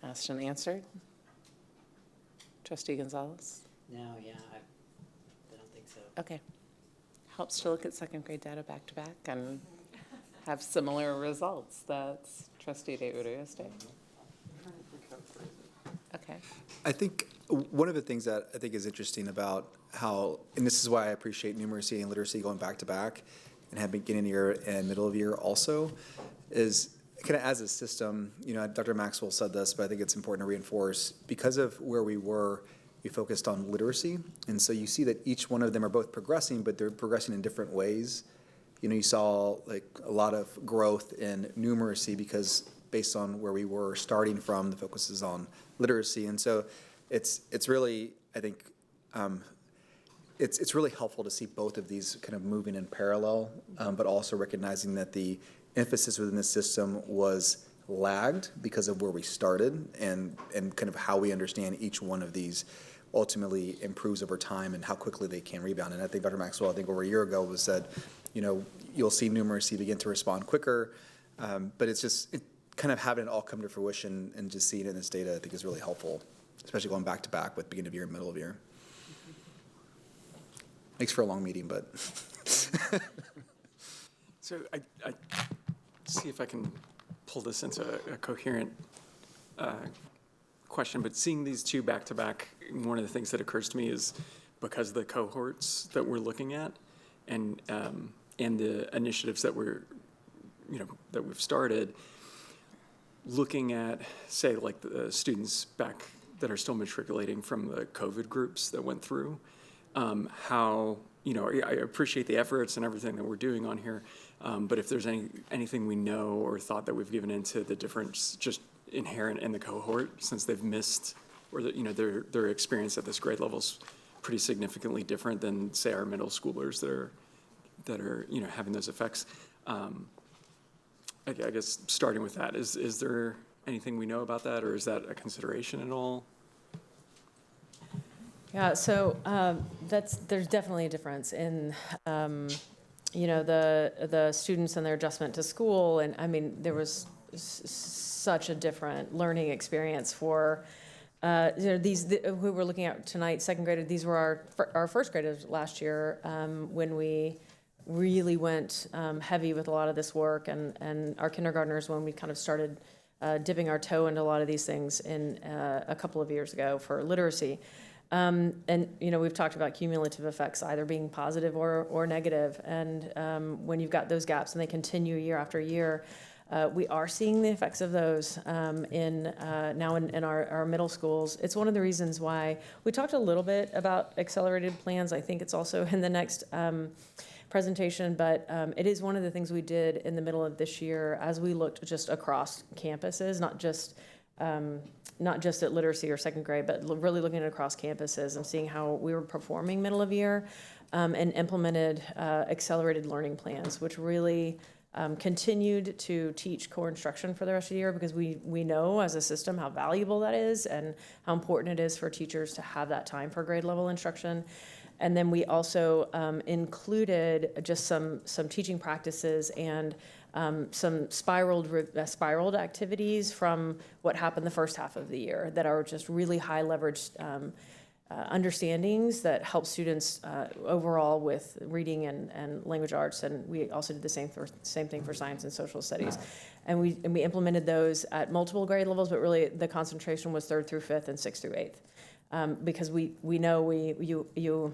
Asked and answered? Trustee Gonzalez? No, yeah, I don't think so. Okay. Helps to look at second grade data back to back and have similar results. That's Trustee De Urioste. Okay. I think one of the things that I think is interesting about how, and this is why I appreciate numeracy and literacy going back to back and having beginning of year and middle of year also, is kind of as a system, you know, Dr. Maxwell said this, but I think it's important to reinforce, because of where we were, we focused on literacy. And so you see that each one of them are both progressing, but they're progressing in different ways. You know, you saw like a lot of growth in numeracy because based on where we were starting from, the focus is on literacy. And so it's really, I think, it's really helpful to see both of these kind of moving in parallel, but also recognizing that the emphasis within the system was lagged because of where we started and kind of how we understand each one of these ultimately improves over time and how quickly they can rebound. And I think Dr. Maxwell, I think over a year ago, was said, you know, you'll see numeracy begin to respond quicker, but it's just kind of having it all come to fruition and just seeing it in this data, I think, is really helpful, especially going back to back with beginning of year and middle of year. Makes for a long meeting, but. So I see if I can pull this into a coherent question, but seeing these two back to back, one of the things that occurs to me is because of the cohorts that we're looking at and the initiatives that that we've started, looking at, say, like the students back that are still matriculating from the COVID groups that went through, how, you know, I appreciate the efforts and everything that we're doing on here, but if there's anything we know or thought that we've given into the difference just inherent in the cohort, since they've missed, or that, you know, their experience at this grade level is pretty significantly different than, say, our middle schoolers that are you know, having those effects. I guess starting with that, is there anything we know about that, or is that a consideration at all? Yeah, so there's definitely a difference in, you know, the students and their adjustment to school. And I mean, there was such a different learning experience for Who we're looking at tonight, second graders, these were our first graders last year when we really went heavy with a lot of this work, and our kindergartners when we kind of started dipping our toe into a lot of these things in a couple of years ago for literacy. And, we've talked about cumulative effects either being positive or negative. And when you've got those gaps and they continue year after year, we are seeing the effects of those now in our middle schools. It's one of the reasons why we talked a little bit about accelerated plans. I think it's also in the next presentation, but it is one of the things we did in the middle of this year as we looked just across campuses, not just at literacy or second grade, but really looking at across campuses and seeing how we were performing middle of year, and implemented accelerated learning plans, which really continued to teach core instruction for the rest of the year, because we know as a system how valuable that is and how important it is for teachers to have that time for grade level instruction. And then we also included just some teaching practices and some spiraled activities from what happened the first half of the year that are just really high leverage understandings that help students overall with reading and language arts. And we also did the same thing for science and social studies. And we implemented those at multiple grade levels, but really the concentration was 3rd through 5th and 6th through 8th. Because we know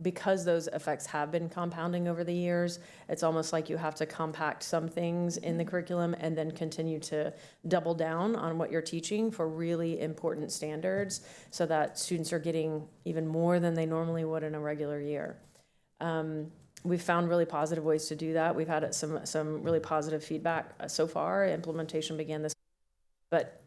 because those effects have been compounding over the years, it's almost like you have to compact some things in the curriculum and then continue to double down on what you're teaching for really important standards so that students are getting even more than they normally would in a regular year. We've found really positive ways to do that. We've had some really positive feedback so far. Implementation began this, but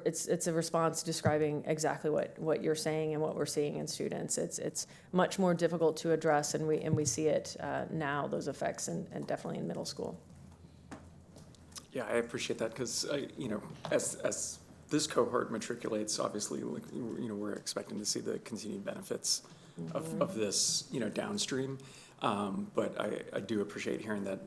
it's a response describing exactly what you're saying and what we're seeing in students. It's much more difficult to address, and we see it now, those effects, and definitely in middle school. Yeah, I appreciate that, because as this cohort matriculates, obviously, we're expecting to see the continued benefits of this, downstream. But I do appreciate hearing that,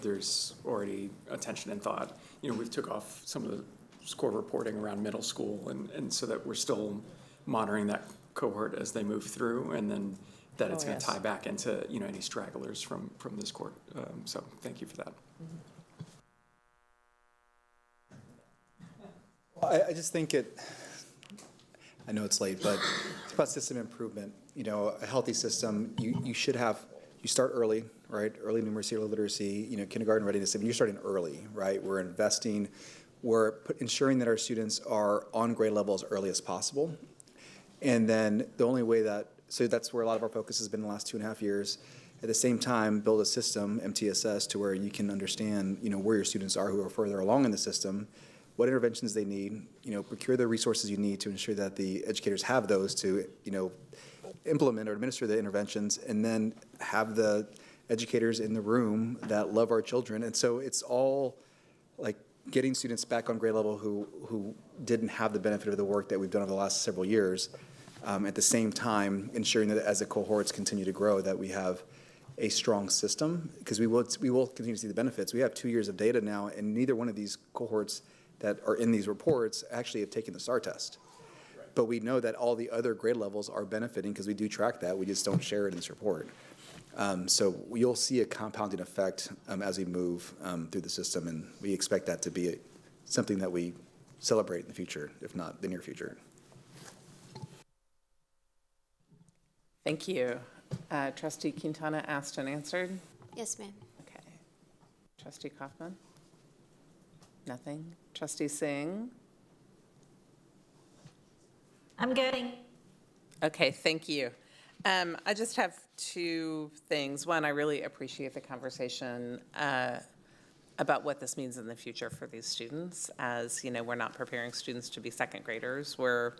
there's already attention and thought. We've took off some of the score reporting around middle school, and so that we're still monitoring that cohort as they move through, and then that it's going to tie back into any stragglers from this cohort. So thank you for that. Well, I just think I know it's late, but it's about system improvement. A healthy system, you start early, right? Early numeracy, early literacy, kindergarten readiness. I mean, you're starting early, right? We're investing. We're ensuring that our students are on grade level as early as possible. And then the only way so that's where a lot of our focus has been in the last 2.5 years. At the same time, build a system, MTSS, to where you can understand, where your students are who are further along in the system, what interventions they need, procure the resources you need to ensure that the educators have those to, implement or administer the interventions, and then have the educators in the room that love our children. And so it's all like getting students back on grade level who didn't have the benefit of the work that we've done over the last several years. At the same time, ensuring that as the cohorts continue to grow, that we have a strong system, because we will continue to see the benefits. We have 2 years of data now, and neither one of these cohorts that are in these reports actually have taken the STAR test. But we know that all the other grade levels are benefiting, because we do track that. We just don't share it in this report. So you'll see a compounding effect as we move through the system, and we expect that to be something that we celebrate in the future, if not the near future. Thank you. Trustee Quintana asked and answered? Yes, ma'am. Okay. Trustee Kaufman? Nothing. Trustee Singh? I'm good. Okay, thank you. I just have 2 things. One, I really appreciate the conversation about what this means in the future for these students. As we're not preparing students to be second graders. We're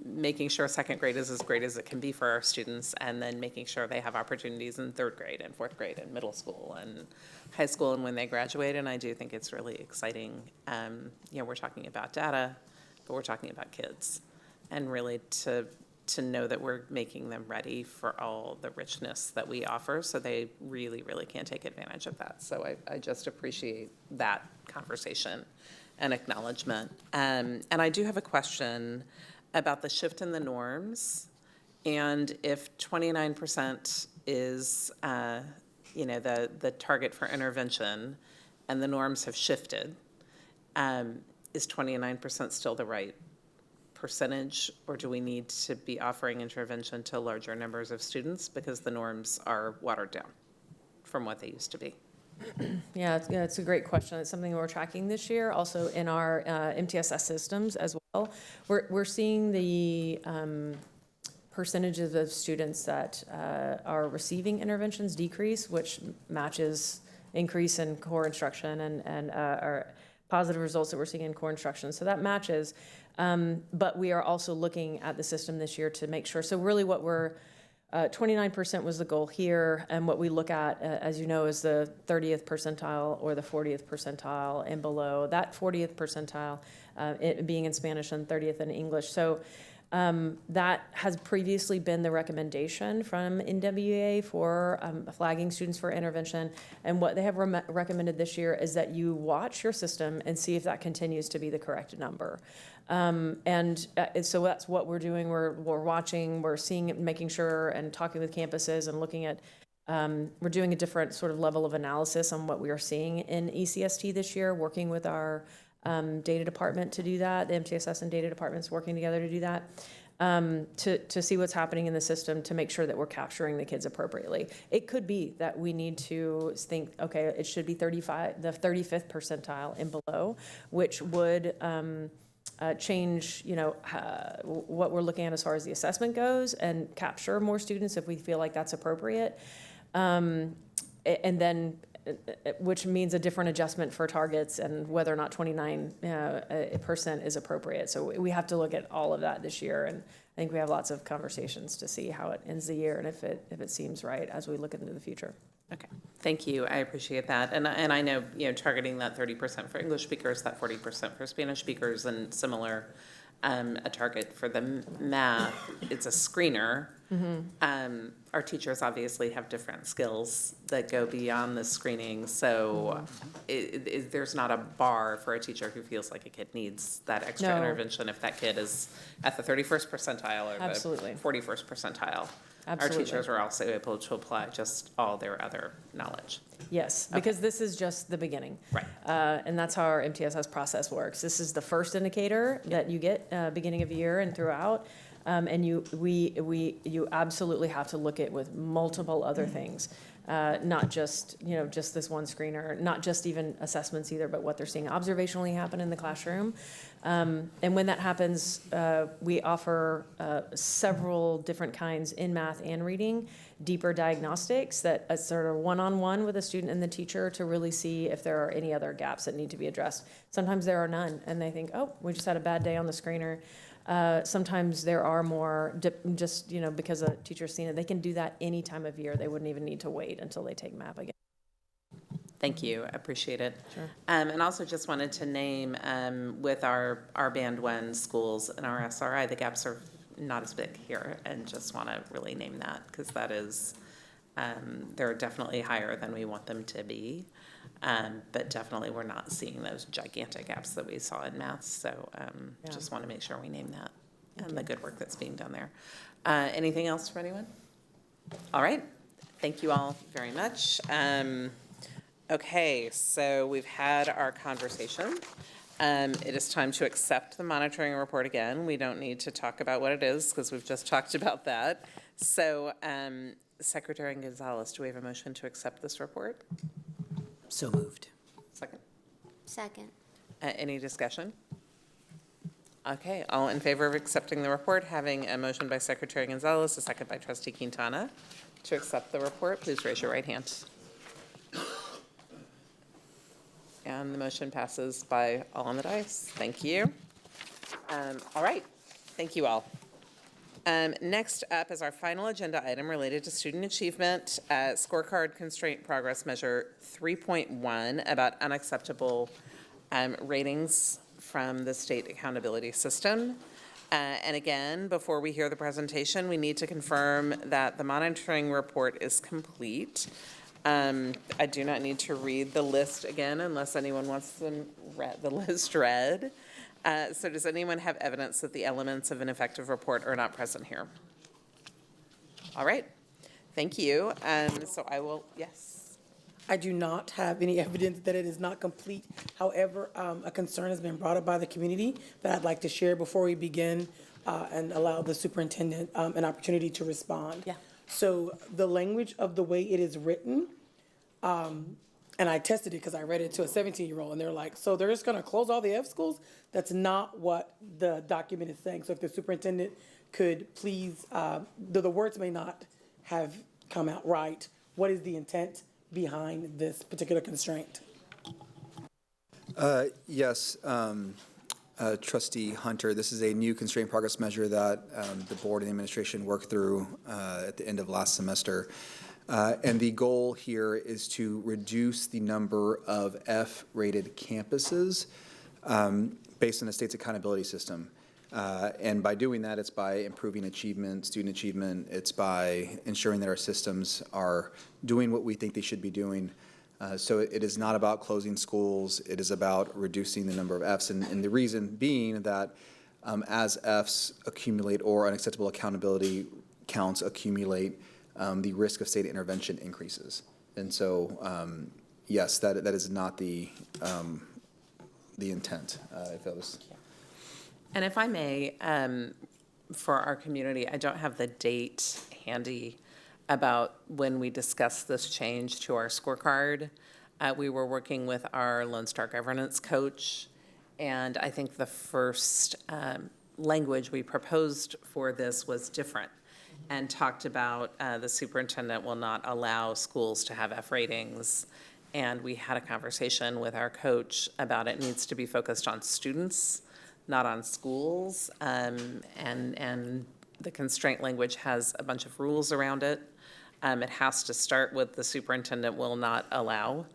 making sure second grade is as great as it can be for our students, and then making sure they have opportunities in 3rd grade and 4th grade and middle school and high school and when they graduate. And I do think it's really exciting. We're talking about data, but we're talking about kids, and really to know that we're making them ready for all the richness that we offer, so they really, really can take advantage of that. So I just appreciate that conversation. an acknowledgement. And I do have a question about the shift in the norms, and if 29% is, the target for intervention, and the norms have shifted, is 29% still the right percentage, or do we need to be offering intervention to larger numbers of students because the norms are watered down from what they used to be? Yeah, it's a great question. It's something we're tracking this year, also in our MTSS systems as well. We're seeing the percentages of students that are receiving interventions decrease, which matches increase in core instruction and our positive results that we're seeing in core instruction. So that matches. But we are also looking at the system this year to make sure. So really what we're 29% was the goal here, and what we look at, as you know, is the 30th percentile or the 40th percentile and below. That 40th percentile, it being in Spanish, and 30th in English. So that has previously been the recommendation from NWEA for flagging students for intervention. And what they have recommended this year is that you watch your system and see if that continues to be the correct number. So that's what we're doing. We're watching, we're seeing, making sure, and talking with campuses and looking at, we're doing a different sort of level of analysis on what we are seeing in ECST this year, working with our data department to do that. The MTSS and data departments working together to do that, to see what's happening in the system, to make sure that we're capturing the kids appropriately. It could be that we need to think, okay, it should be the 35th percentile and below, which would change, what we're looking at as far as the assessment goes, and capture more students if we feel like that's appropriate. And then, which means a different adjustment for targets and whether or not 29% is appropriate. So we have to look at all of that this year, and I think we have lots of conversations to see how it ends the year and if it seems right as we look into the future. Okay, thank you. I appreciate that. And I know, targeting that 30% for English speakers, that 40% for Spanish speakers, and similar, a target for the math. It's a screener. Mm-hmm. Our teachers obviously have different skills that go beyond the screening. So there's not a bar for a teacher who feels like a kid needs that extra intervention if that kid is at the 31st percentile or Absolutely. the 41st percentile. Absolutely. Our teachers are also able to apply just all their other knowledge. Yes, because this is just the beginning. Right. And that's how our MTSS process works. This is the first indicator that you get beginning of the year and throughout. And you absolutely have to look at with multiple other things, not just, just this one screener, not just even assessments either, but what they're seeing observationally happen in the classroom. And when that happens, we offer several different kinds in math and reading, deeper diagnostics that are sort of one-on-one with a student and the teacher to really see if there are any other gaps that need to be addressed. Sometimes there are none, and they think, oh, we just had a bad day on the screener. Sometimes there are more, just, because a teacher's seen it. They can do that any time of year. They wouldn't even need to wait until they take MAP again. Thank you, I appreciate it. Sure. And also just wanted to name, with our Band 1 schools and our SRI, the gaps are not as big here, and just want to really name that, because that is, they're definitely higher than we want them to be. But definitely we're not seeing those gigantic gaps that we saw in math. So just want to make sure we name that and the good work that's being done there. Anything else from anyone? All right. Thank you all very much. Okay, so we've had our conversation. It is time to accept the monitoring report again. We don't need to talk about what it is because we've just talked about that. So Secretary Gonzalez, do we have a motion to accept this report? So moved. Second. Second. Any discussion? Okay, all in favor of accepting the report, having a motion by Secretary Gonzalez, a second by Trustee Quintana to accept the report, please raise your right hand. And the motion passes by all on the dice. Thank you. All right, thank you all. Next up is our final agenda item related to student achievement, scorecard constraint progress measure 3.1 about unacceptable ratings from the state accountability system. And again, before we hear the presentation, we need to confirm that the monitoring report is complete. I do not need to read the list again unless anyone wants the list read. So does anyone have evidence that the elements of an effective report are not present here? All right, thank you. So I will, yes. I do not have any evidence that it is not complete. However, a concern has been brought up by the community that I'd like to share before we begin and allow the superintendent an opportunity to respond. Yeah. So the language of the way it is written, and I tested it because I read it to a 17-year-old, and they're like, so they're just going to close all the F schools? That's not what the document is saying. So if the superintendent could please, the words may not have come out right. What is the intent behind this particular constraint? Yes, Trustee Hunter, this is a new constraint progress measure that the board and the administration worked through at the end of last semester. And the goal here is to reduce the number of F-rated campuses based on the state's accountability system. And by doing that, it's by improving achievement, student achievement. It's by ensuring that our systems are doing what we think they should be doing. So it is not about closing schools. It is about reducing the number of Fs. And the reason being that as Fs accumulate or unacceptable accountability counts accumulate, the risk of state intervention increases. And so, yes, that is not the intent, if that was. And if I may, for our community, I don't have the date handy about when we discussed this change to our scorecard. We were working with our Lone Star governance coach, and I think the first language we proposed for this was different and talked about the superintendent will not allow schools to have F ratings. And we had a conversation with our coach about it needs to be focused on students, not on schools. And the constraint language has a bunch of rules around it. It has to start with the superintendent will not allow.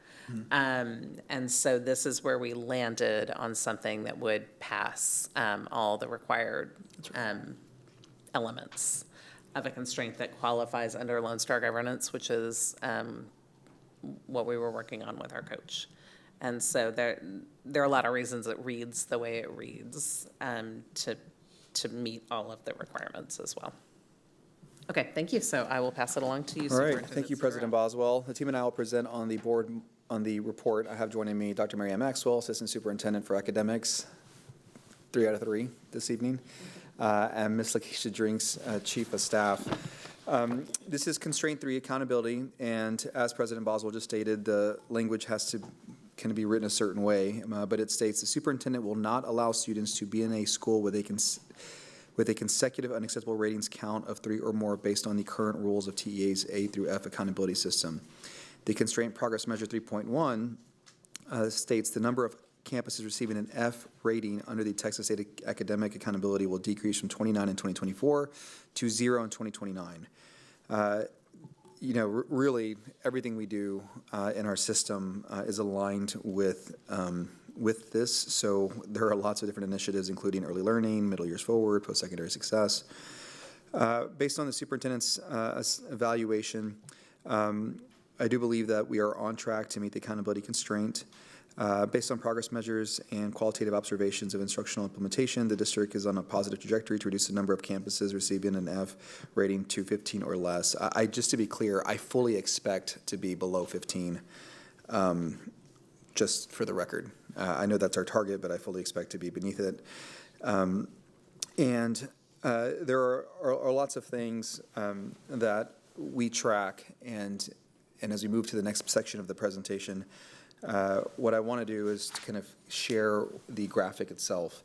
And so this is where we landed on something that would pass all the required elements of a constraint that qualifies under Lone Star governance, which is what we were working on with our coach. And so there are a lot of reasons it reads the way it reads to meet all of the requirements as well. Okay, thank you. So I will pass it along to you, All Superintendent. right, thank you, President Boswell. The team and I will present on the board on the report. I have joining me Dr. Mary Ann Maxwell, Assistant Superintendent for Academics, 3 out of 3 this evening, and Ms. Lakeisha Drinks, Chief of Staff. This is Constraint 3, Accountability, and as President Boswell just stated, the language can be written a certain way, but it states the superintendent will not allow students to be in a school with a consecutive unacceptable ratings count of 3 or more based on the current rules of TEA's A through F accountability system. The Constraint Progress Measure 3.1 states the number of campuses receiving an F rating under the Texas State Academic Accountability will decrease from 29 in 2024 to 0 in 2029. Really, everything we do in our system is aligned with this. So there are lots of different initiatives, including early learning, middle years forward, post-secondary success. Based on the superintendent's evaluation, I do believe that we are on track to meet the accountability constraint. Based on progress measures and qualitative observations of instructional implementation, the district is on a positive trajectory to reduce the number of campuses receiving an F rating to 15 or less. Just to be clear, I fully expect to be below 15, just for the record. I know that's our target, but I fully expect to be beneath it. There are lots of things that we track, and as we move to the next section of the presentation, what I want to do is to kind of share the graphic itself.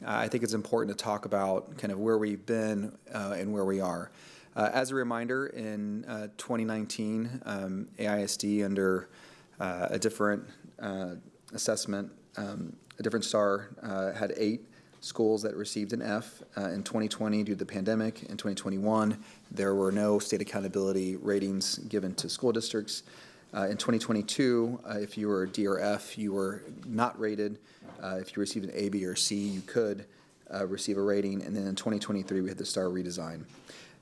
I think it's important to talk about kind of where we've been and where we are. As a reminder, in 2019, AISD, under a different assessment, a different star, had 8 schools that received an F. In 2020, due to the pandemic, in 2021, there were no state accountability ratings given to school districts. In 2022, if you were D or F, you were not rated. If you received an A, B, or C, you could receive a rating. And then in 2023, we had the star redesign.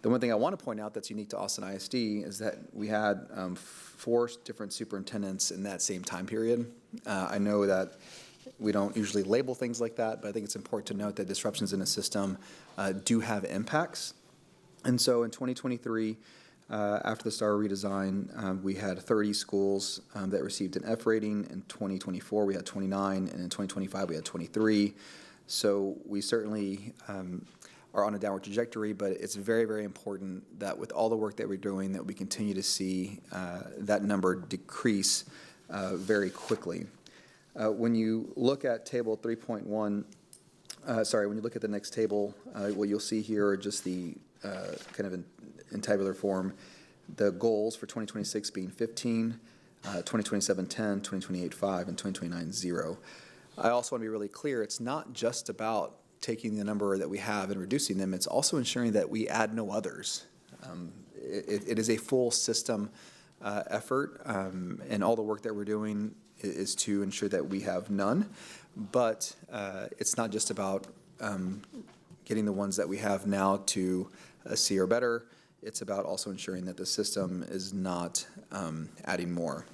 The one thing I want to point out that's unique to Austin ISD is that we had 4 different superintendents in that same time period. I know that we don't usually label things like that, but I think it's important to note that disruptions in the system do have impacts. And so in 2023, after the STAR redesign, we had 30 schools that received an F rating. In 2024, we had 29, and in 2025, we had 23. So we certainly are on a downward trajectory, but it's very, very important that with all the work that we're doing, that we continue to see that number decrease very quickly. When you look at table 3.1, when you look at the next table, what you'll see here are just the kind of in tabular form, the goals for 2026 being 15, 2027 10, 2028 5, and 2029 0. I also want to be really clear, it's not just about taking the number that we have and reducing them, it's also ensuring that we add no others. It is a full system effort, and all the work that we're doing is to ensure that we have none, but it's not just about getting the ones that we have now to a C or better. It's about also ensuring that the system is not adding more.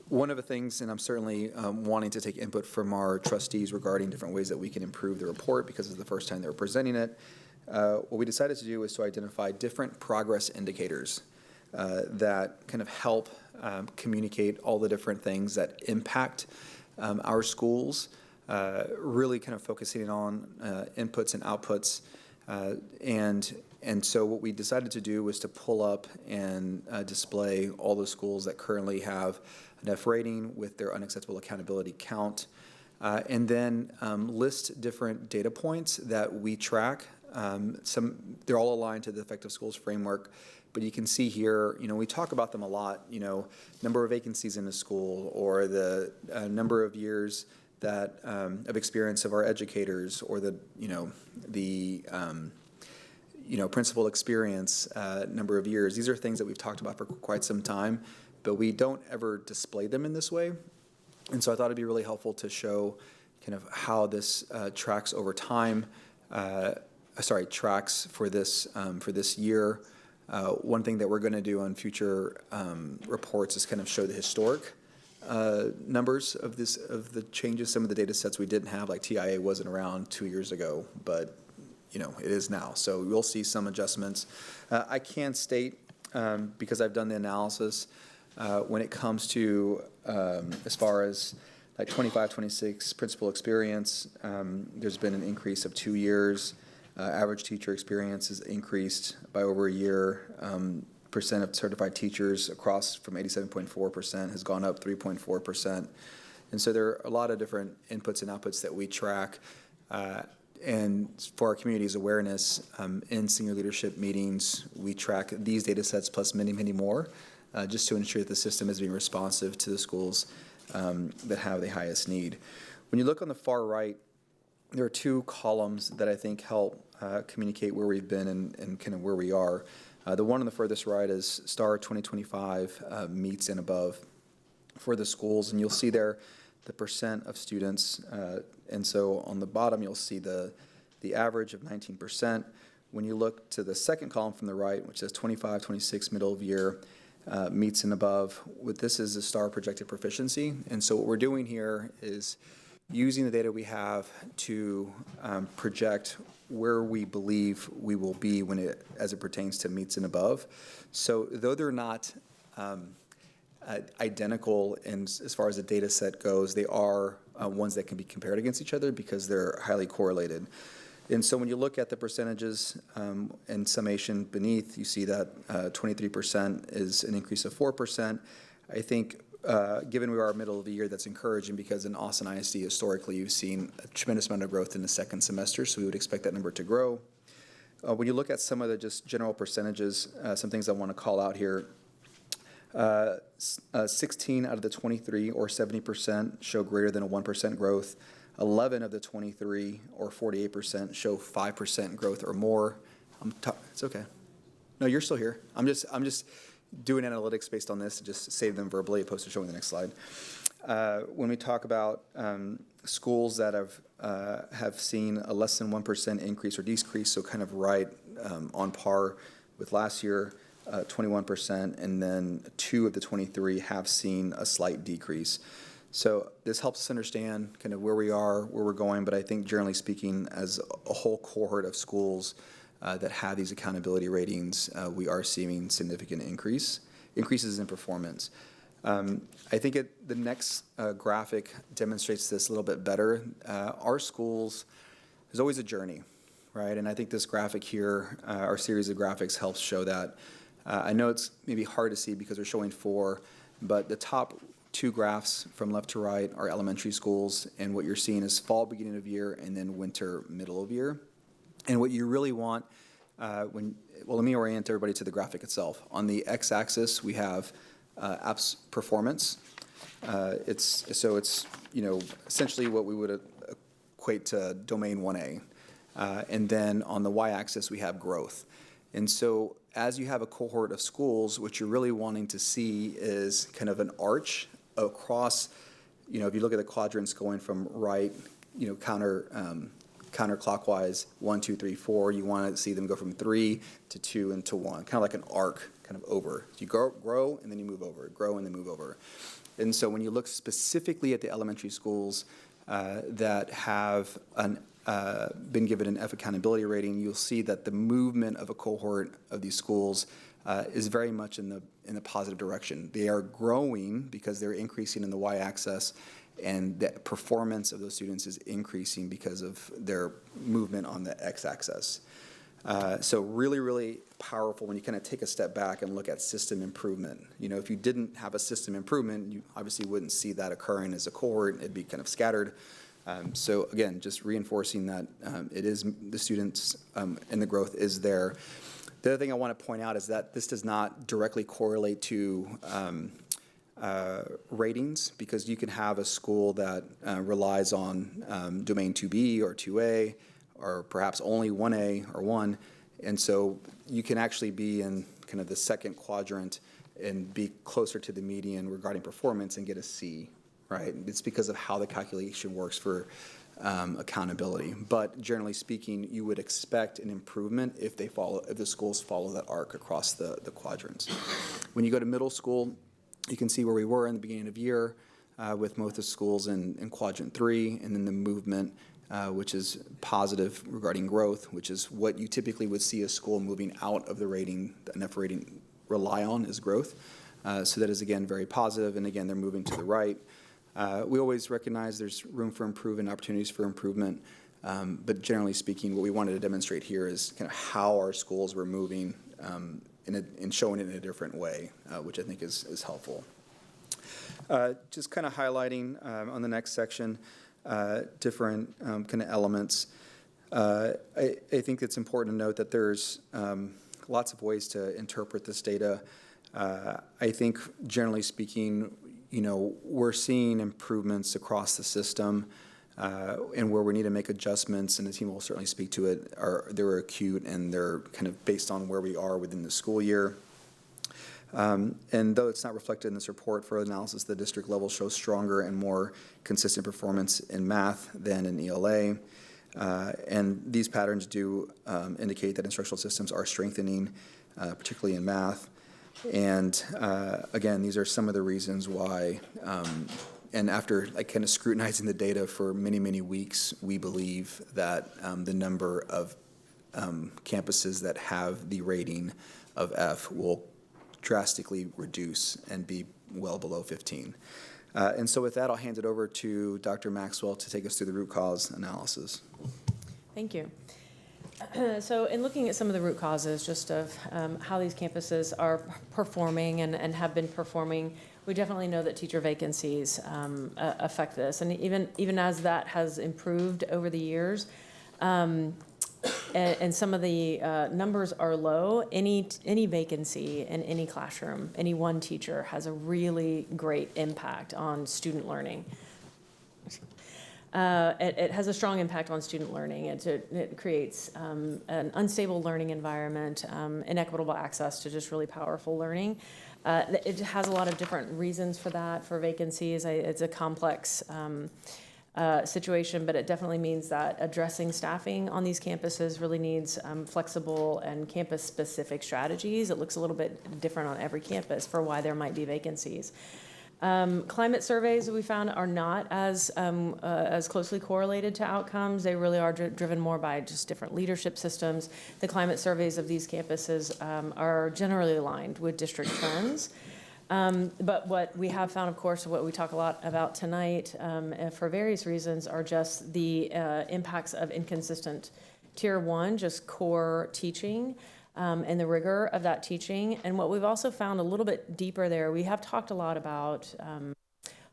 One of the things, and I'm certainly wanting to take input from our trustees regarding different ways that we can improve the report because it's the first time they were presenting it, what we decided to do is to identify different progress indicators that kind of help communicate all the different things that impact our schools, really kind of focusing on inputs and outputs. And so what we decided to do was to pull up and display all the schools that currently have an F rating with their unacceptable accountability count, and then list different data points that we track. They're all aligned to the Effective Schools framework, but you can see here, we talk about them a lot, number of vacancies in a school, or the number of years that of experience of our educators, or the principal experience, number of years. These are things that we've talked about for quite some time, but we don't ever display them in this way. And so I thought it'd be really helpful to show kind of how this tracks over time, tracks for this year. One thing that we're going to do on future reports is kind of show the historic numbers of the changes. Some of the data sets we didn't have, like TIA wasn't around 2 years ago, but it is now. So we'll see some adjustments. I can state, because I've done the analysis, when it comes to as far as like 25, 26 principal experience, there's been an increase of 2 years. Average teacher experience has increased by over a year. Percent of certified teachers across from 87.4% has gone up 3.4%. And so there are a lot of different inputs and outputs that we track. And for our community's awareness, in senior leadership meetings, we track these data sets plus many, many more, just to ensure that the system is being responsive to the schools that have the highest need. When you look on the far right, there are 2 columns that I think help communicate where we've been and kind of where we are. The one on the furthest right is STAR 2025 meets and above for the schools, and you'll see there the percent of students, and so on the bottom you'll see the average of 19%. When you look to the second column from the right, which says 25, 26 middle of year meets and above, this is a STAR projected proficiency. And so what we're doing here is using the data we have to project where we believe we will be as it pertains to meets and above. So though they're not identical as far as the data set goes, they are ones that can be compared against each other because they're highly correlated. And so when you look at the percentages and summation beneath, you see that 23% is an increase of 4%. I think given we are middle of the year, that's encouraging because in Austin ISD historically you've seen a tremendous amount of growth in the second semester, so we would expect that number to grow. When you look at some of the just general percentages, some things I want to call out here, 16 out of the 23 or 70% show greater than a 1% growth. 11 of the 23 or 48% show 5% growth or more. It's okay. No, you're still here. I'm just doing analytics based on this to just save them verbally opposed to showing the next slide. When we talk about schools that have seen a less than 1% increase or decrease, so kind of right on par with last year, 21%, and then 2 of the 23 have seen a slight decrease. So this helps us understand kind of where we are, where we're going, but I think generally speaking, as a whole cohort of schools that have these accountability ratings, we are seeing significant increases in performance. I think the next graphic demonstrates this a little bit better. Our schools, there's always a journey, right? And I think this graphic here, our series of graphics helps show that. I know it's maybe hard to see because we're showing 4, but the top 2 graphs from left to right are elementary schools, and what you're seeing is fall beginning of year and then winter middle of year. And what you really want let me orient everybody to the graphic itself. On the x-axis, we have apps performance. It's essentially what we would equate to domain 1A. And then on the y-axis, we have growth. And so as you have a cohort of schools, what you're really wanting to see is kind of an arch across, if you look at the quadrants going from right, counterclockwise, 1, 2, 3, 4, you want to see them go from 3 to 2 and to 1, kind of like an arc, kind of over. So you grow and then you move over, grow and then move over. And so when you look specifically at the elementary schools that have been given an F accountability rating, you'll see that the movement of a cohort of these schools is very much in the positive direction. They are growing because they're increasing in the y-axis, and the performance of those students is increasing because of their movement on the x-axis. So really, really powerful when you kind of take a step back and look at system improvement. If you didn't have a system improvement, you obviously wouldn't see that occurring as a cohort. It'd be kind of scattered. So again, just reinforcing that it is the students and the growth is there. The other thing I want to point out is that this does not directly correlate to ratings, because you can have a school that relies on domain 2B or 2A, or perhaps only 1A or 1, and so you can actually be in kind of the second quadrant and be closer to the median regarding performance and get a C, right? It's because of how the calculation works for accountability. But generally speaking, you would expect an improvement if the schools follow that arc across the quadrants. When you go to middle school, you can see where we were in the beginning of year with most of the schools in quadrant 3, and then the movement, which is positive regarding growth, which is what you typically would see a school moving out of the rating, the NF rating rely on is growth. So that is, again, very positive, and again, they're moving to the right. We always recognize there's room for improvement, opportunities for improvement, but generally speaking, what we wanted to demonstrate here is kind of how our schools were moving and showing it in a different way, which I think is helpful. Just kind of highlighting on the next section different kind of elements. I think it's important to note that there's lots of ways to interpret this data. I think generally speaking, we're seeing improvements across the system, and where we need to make adjustments, and the team will certainly speak to it, they're acute and they're kind of based on where we are within the school year. And though it's not reflected in this report, for analysis, the district level shows stronger and more consistent performance in math than in ELA. And these patterns do indicate that instructional systems are strengthening, particularly in math. And again, these are some of the reasons why, and after kind of scrutinizing the data for many, many weeks, we believe that the number of campuses that have the rating of F will drastically reduce and be well below 15. And so with that, I'll hand it over to Dr. Maxwell to take us through the root cause analysis. Thank you. So in looking at some of the root causes just of how these campuses are performing and have been performing, we definitely know that teacher vacancies affect this. And even as that has improved over the years, and some of the numbers are low, any vacancy in any classroom, any one teacher has a really great impact on student learning. It has a strong impact on student learning. It creates an unstable learning environment, inequitable access to just really powerful learning. It has a lot of different reasons for that, for vacancies. It's a complex situation, but it definitely means that addressing staffing on these campuses really needs flexible and campus-specific strategies. It looks a little bit different on every campus for why there might be vacancies. Climate surveys we found are not as closely correlated to outcomes. They really are driven more by just different leadership systems. The climate surveys of these campuses are generally aligned with district trends. But what we have found, of course, what we talk a lot about tonight for various reasons are just the impacts of inconsistent Tier 1, just core teaching, and the rigor of that teaching. And what we've also found a little bit deeper there, we have talked a lot about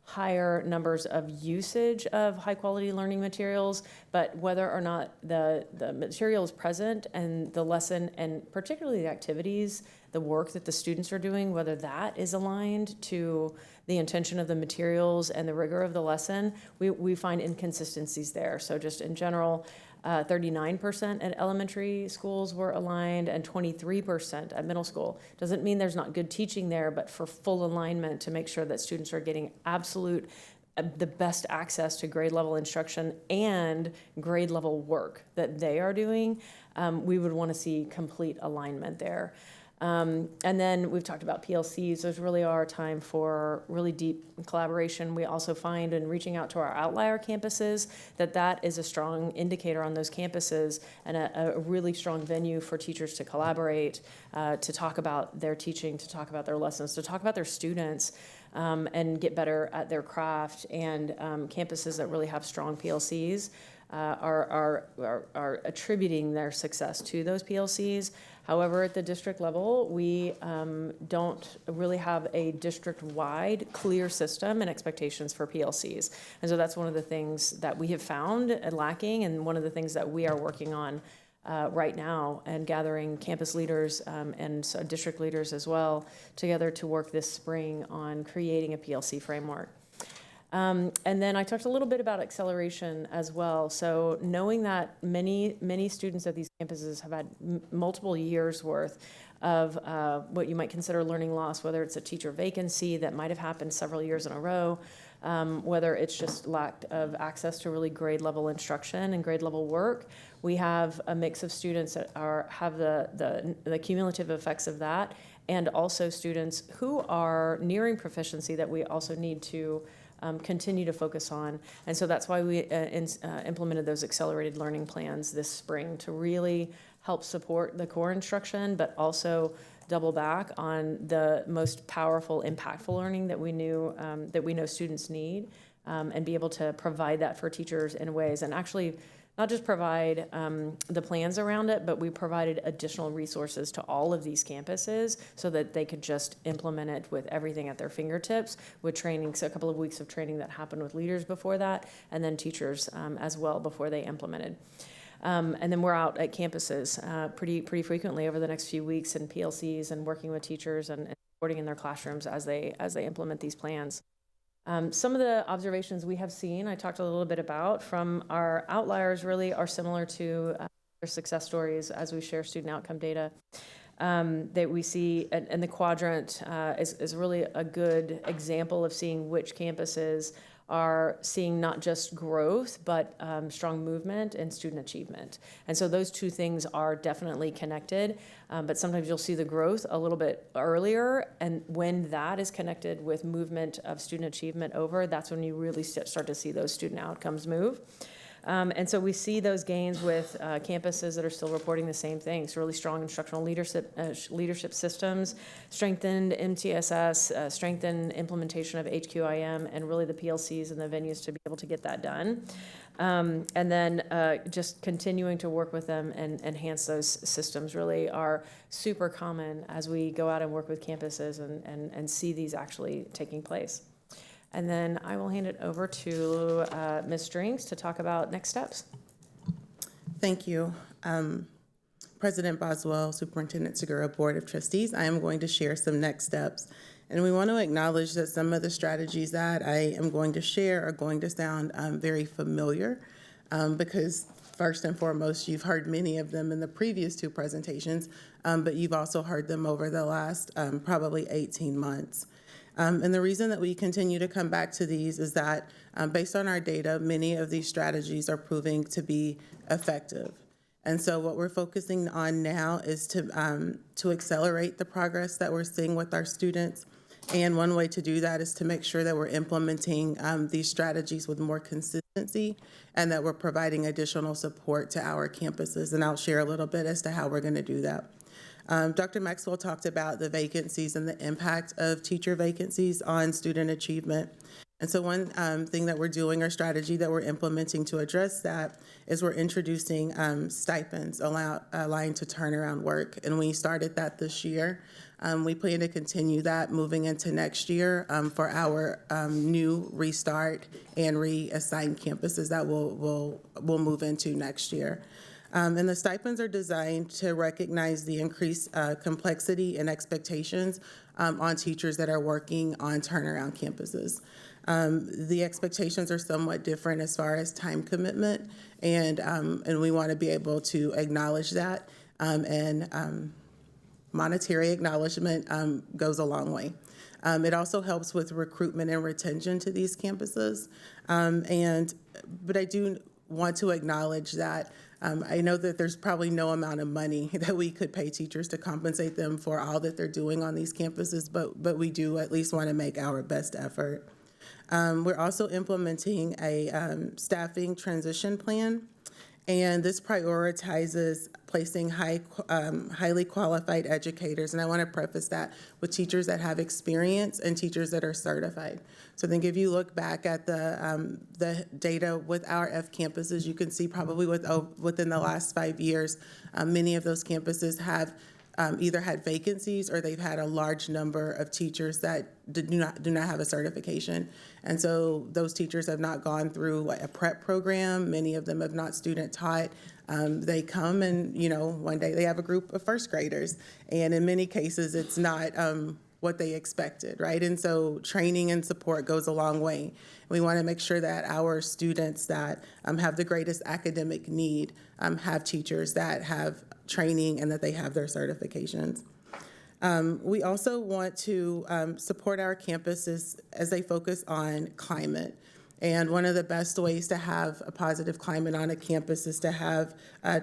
higher numbers of usage of high quality learning materials, but whether or not the material is present and the lesson, and particularly the activities, the work that the students are doing, whether that is aligned to the intention of the materials and the rigor of the lesson, we find inconsistencies there. So just in general, 39% at elementary schools were aligned and 23% at middle school. Doesn't mean there's not good teaching there, but for full alignment to make sure that students are getting the best access to grade level instruction and grade level work that they are doing, we would want to see complete alignment there. And then we've talked about PLCs. Those really are a time for really deep collaboration. We also find in reaching out to our outlier campuses that is a strong indicator on those campuses and a really strong venue for teachers to collaborate, to talk about their teaching, to talk about their lessons, to talk about their students, and get better at their craft. And campuses that really have strong PLCs are attributing their success to those PLCs. However, at the district level, we don't really have a district-wide clear system and expectations for PLCs. And so that's one of the things that we have found lacking, and one of the things that we are working on right now, and gathering campus leaders and district leaders as well together to work this spring on creating a PLC framework. And then I talked a little bit about acceleration as well. So knowing that many students at these campuses have had multiple years worth of what you might consider learning loss, whether it's a teacher vacancy that might have happened several years in a row, whether it's just lack of access to really grade level instruction and grade level work. We have a mix of students that have the cumulative effects of that, and also students who are nearing proficiency that we also need to continue to focus on. And so that's why we implemented those accelerated learning plans this spring to really help support the core instruction, but also double back on the most powerful, impactful learning that we know students need, and be able to provide that for teachers in ways, and actually not just provide the plans around it, but we provided additional resources to all of these campuses so that they could just implement it with everything at their fingertips, with training, so a couple of weeks of training that happened with leaders before that, and then teachers as well before they implemented. And then we're out at campuses pretty frequently over the next few weeks in PLCs and working with teachers and supporting in their classrooms as they implement these plans. Some of the observations we have seen, I talked a little bit about from our outliers, really are similar to their success stories as we share student outcome data that we see. And the quadrant is really a good example of seeing which campuses are seeing not just growth, but strong movement and student achievement. And so those two things are definitely connected, but sometimes you'll see the growth a little bit earlier, and when that is connected with movement of student achievement over, that's when you really start to see those student outcomes move. And so we see those gains with campuses that are still reporting the same things: really strong instructional leadership systems, strengthened MTSS, strengthened implementation of HQIM, and really the PLCs and the venues to be able to get that done. And then just continuing to work with them and enhance those systems really are super common as we go out and work with campuses and see these actually taking place. And then I will hand it over to Ms. Drinks to talk about next steps. Thank you. President Boswell, Superintendent Segura, Board of Trustees, I am going to share some next steps. And we want to acknowledge that some of the strategies that I am going to share are going to sound very familiar because first and foremost, you've heard many of them in the previous two presentations, but you've also heard them over the last probably 18 months. And the reason that we continue to come back to these is that based on our data, many of these strategies are proving to be effective. And so what we're focusing on now is to accelerate the progress that we're seeing with our students. And one way to do that is to make sure that we're implementing these strategies with more consistency and that we're providing additional support to our campuses. And I'll share a little bit as to how we're going to do that. Dr. Maxwell talked about the vacancies and the impact of teacher vacancies on student achievement. And so one thing that we're doing, or strategy that we're implementing to address that, is we're introducing stipends aligned to turnaround work. And we started that this year. We plan to continue that moving into next year for our new restart and reassigned campuses that we'll move into next year. And the stipends are designed to recognize the increased complexity and expectations on teachers that are working on turnaround campuses. The expectations are somewhat different as far as time commitment, and we want to be able to acknowledge that, and monetary acknowledgement goes a long way. It also helps with recruitment and retention to these campuses, but I do want to acknowledge that I know that there's probably no amount of money that we could pay teachers to compensate them for all that they're doing on these campuses, but we do at least want to make our best effort. We're also implementing a staffing transition plan, and this prioritizes placing highly qualified educators. And I want to preface that with teachers that have experience and teachers that are certified. So I think if you look back at the data with our F campuses, you can see probably within the last 5 years, many of those campuses have either had vacancies or they've had a large number of teachers that do not have a certification. And so those teachers have not gone through a prep program. Many of them have not student taught. They come and, one day they have a group of first graders. And in many cases, it's not what they expected, right? And so training and support goes a long way. We want to make sure that our students that have the greatest academic need have teachers that have training and that they have their certifications. We also want to support our campuses as they focus on climate. And one of the best ways to have a positive climate on a campus is to have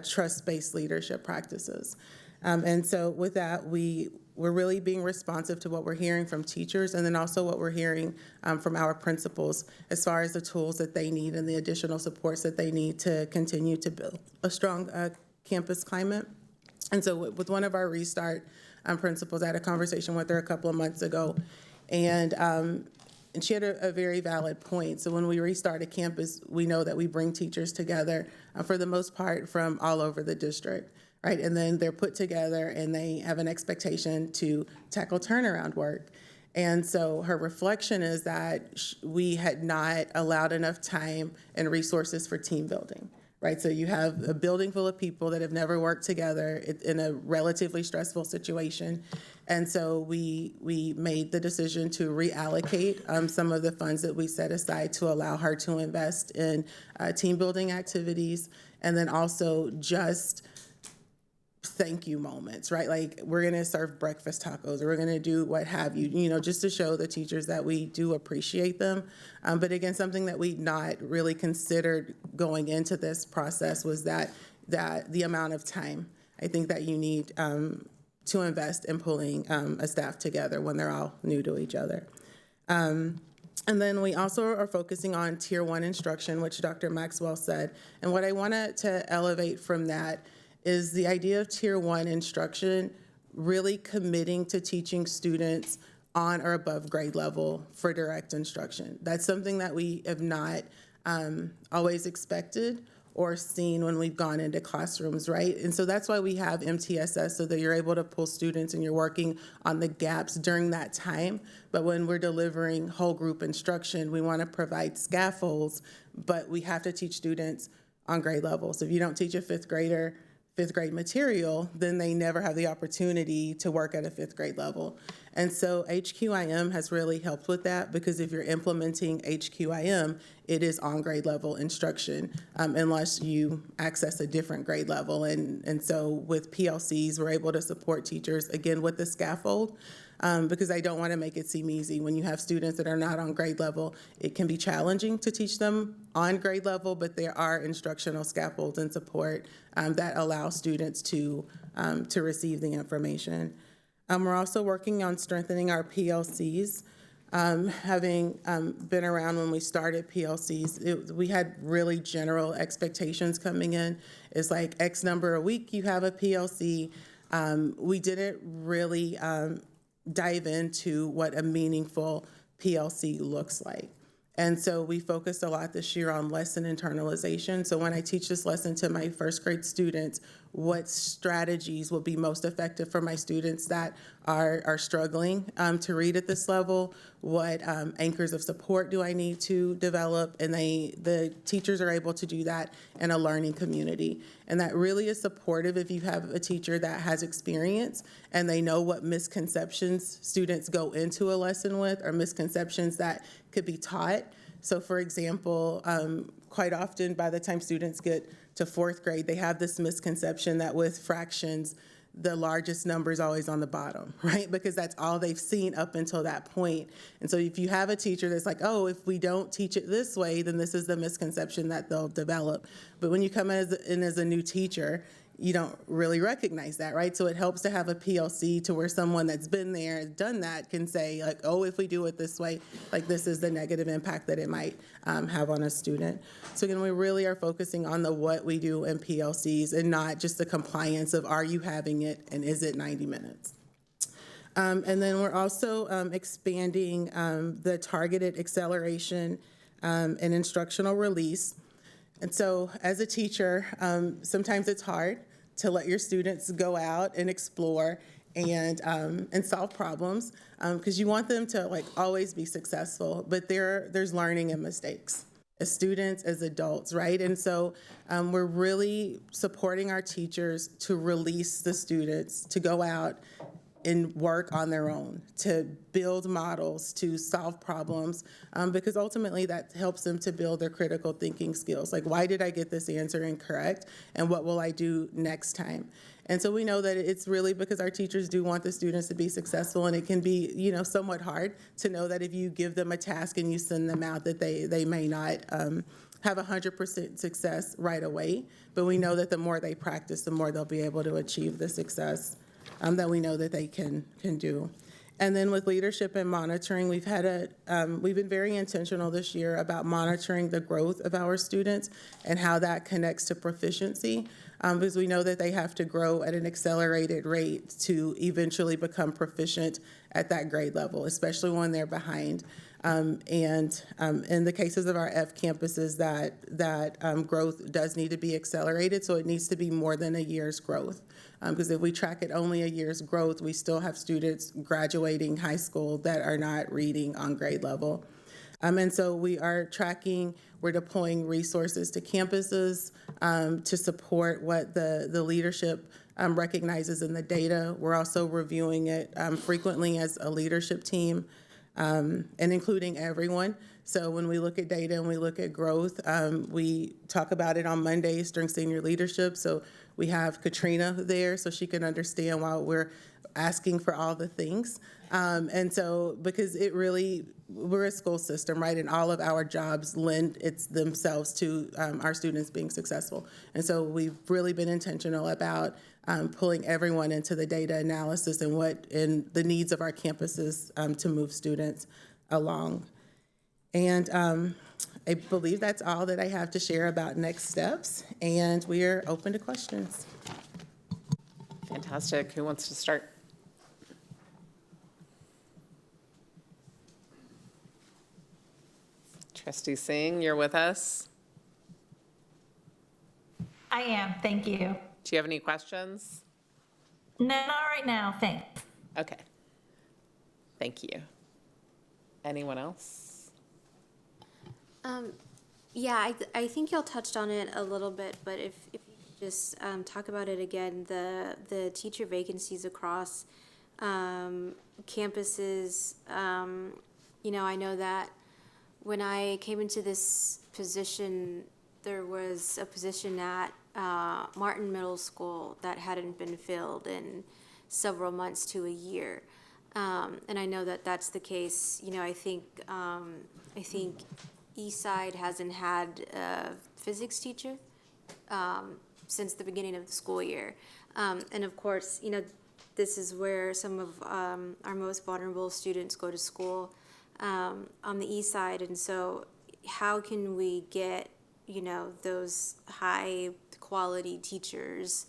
trust-based leadership practices. And so with that, we're really being responsive to what we're hearing from teachers and then also what we're hearing from our principals as far as the tools that they need and the additional supports that they need to continue to build a strong campus climate. And so with one of our restart principals, I had a conversation with her a couple of months ago, and she had a very valid point. So when we restart a campus, we know that we bring teachers together for the most part from all over the district, right? And then they're put together and they have an expectation to tackle turnaround work. And so her reflection is that we had not allowed enough time and resources for team building. Right, so you have a building full of people that have never worked together in a relatively stressful situation. And so we made the decision to reallocate some of the funds that we set aside to allow her to invest in team building activities and then also just thank you moments, right? Like we're going to serve breakfast tacos or we're going to do what have you, just to show the teachers that we do appreciate them. But again, something that we'd not really considered going into this process was that the amount of time I think that you need to invest in pulling a staff together when they're all new to each other. And then we also are focusing on Tier 1 instruction, which Dr. Maxwell said. And what I wanted to elevate from that is the idea of Tier 1 instruction really committing to teaching students on or above grade level for direct instruction. That's something that we have not always expected or seen when we've gone into classrooms, right? And so that's why we have MTSS, so that you're able to pull students and you're working on the gaps during that time. But when we're delivering whole group instruction, we want to provide scaffolds, but we have to teach students on grade level. So if you don't teach a fifth grade material, then they never have the opportunity to work at a fifth grade level. And so HQIM has really helped with that because if you're implementing HQIM, it is on grade level instruction unless you access a different grade level. And so with PLCs, we're able to support teachers, again, with the scaffold because I don't want to make it seem easy. When you have students that are not on grade level, it can be challenging to teach them on grade level, but there are instructional scaffolds and support that allow students to receive the information. We're also working on strengthening our PLCs. Having been around when we started PLCs, we had really general expectations coming in. It's like X number a week, you have a PLC. We didn't really dive into what a meaningful PLC looks like. And so we focused a lot this year on lesson internalization. So when I teach this lesson to my first grade students, what strategies will be most effective for my students that are struggling to read at this level? What anchors of support do I need to develop? And the teachers are able to do that in a learning community. And that really is supportive if you have a teacher that has experience and they know what misconceptions students go into a lesson with, or misconceptions that could be taught. So for example, quite often by the time students get to fourth grade, they have this misconception that with fractions, the largest number is always on the bottom, right? Because that's all they've seen up until that point. And so if you have a teacher that's like, oh, if we don't teach it this way, then this is the misconception that they'll develop. But when you come in as a new teacher, you don't really recognize that, right? So it helps to have a PLC to where someone that's been there, done that, can say like, oh, if we do it this way, like this is the negative impact that it might have on a student. So again, we really are focusing on the what we do in PLCs and not just the compliance of are you having it and is it 90 minutes? And then we're also expanding the targeted acceleration and instructional release. And so as a teacher, sometimes it's hard to let your students go out and explore and solve problems because you want them to like always be successful, but there's learning and mistakes as students, as adults, right? And so we're really supporting our teachers to release the students to go out and work on their own, to build models, to solve problems, because ultimately that helps them to build their critical thinking skills. Like, why did I get this answer incorrect, and what will I do next time? And so we know that it's really because our teachers do want the students to be successful, and it can be, somewhat hard to know that if you give them a task and you send them out that they may not have 100% success right away. But we know that the more they practice, the more they'll be able to achieve the success that we know that they can do. And then with leadership and monitoring, we've been very intentional this year about monitoring the growth of our students and how that connects to proficiency, because we know that they have to grow at an accelerated rate to eventually become proficient at that grade level, especially when they're behind. And in the cases of our F campuses, that growth does need to be accelerated, so it needs to be more than a year's growth. Because if we track it only a year's growth, we still have students graduating high school that are not reading on grade level. And so we're deploying resources to campuses to support what the leadership recognizes in the data. We're also reviewing it frequently as a leadership team. And including everyone. So when we look at data and we look at growth, we talk about it on Mondays during senior leadership. So we have Katrina there so she can understand why we're asking for all the things. And so because we're a school system, right? And all of our jobs lend themselves to our students being successful. And so we've really been intentional about pulling everyone into the data analysis and the needs of our campuses to move students along. And I believe that's all that I have to share about next steps, and we are open to questions. Fantastic. Who wants to start? Trustee Singh, you're with us. I am, thank you. Do you have any questions? No, not right now, thanks. Okay. Thank you. Anyone else? Yeah, I think y'all touched on it a little bit, but if you could just talk about it again, the teacher vacancies across campuses. I know that when I came into this position, there was a position at Martin Middle School that hadn't been filled in several months to a year. And I know that that's the case. You know, I think Eastside hasn't had a physics teacher since the beginning of the school year. And of course, you know, this is where some of our most vulnerable students go to school on the east side. And so how can we get, you know, those high quality teachers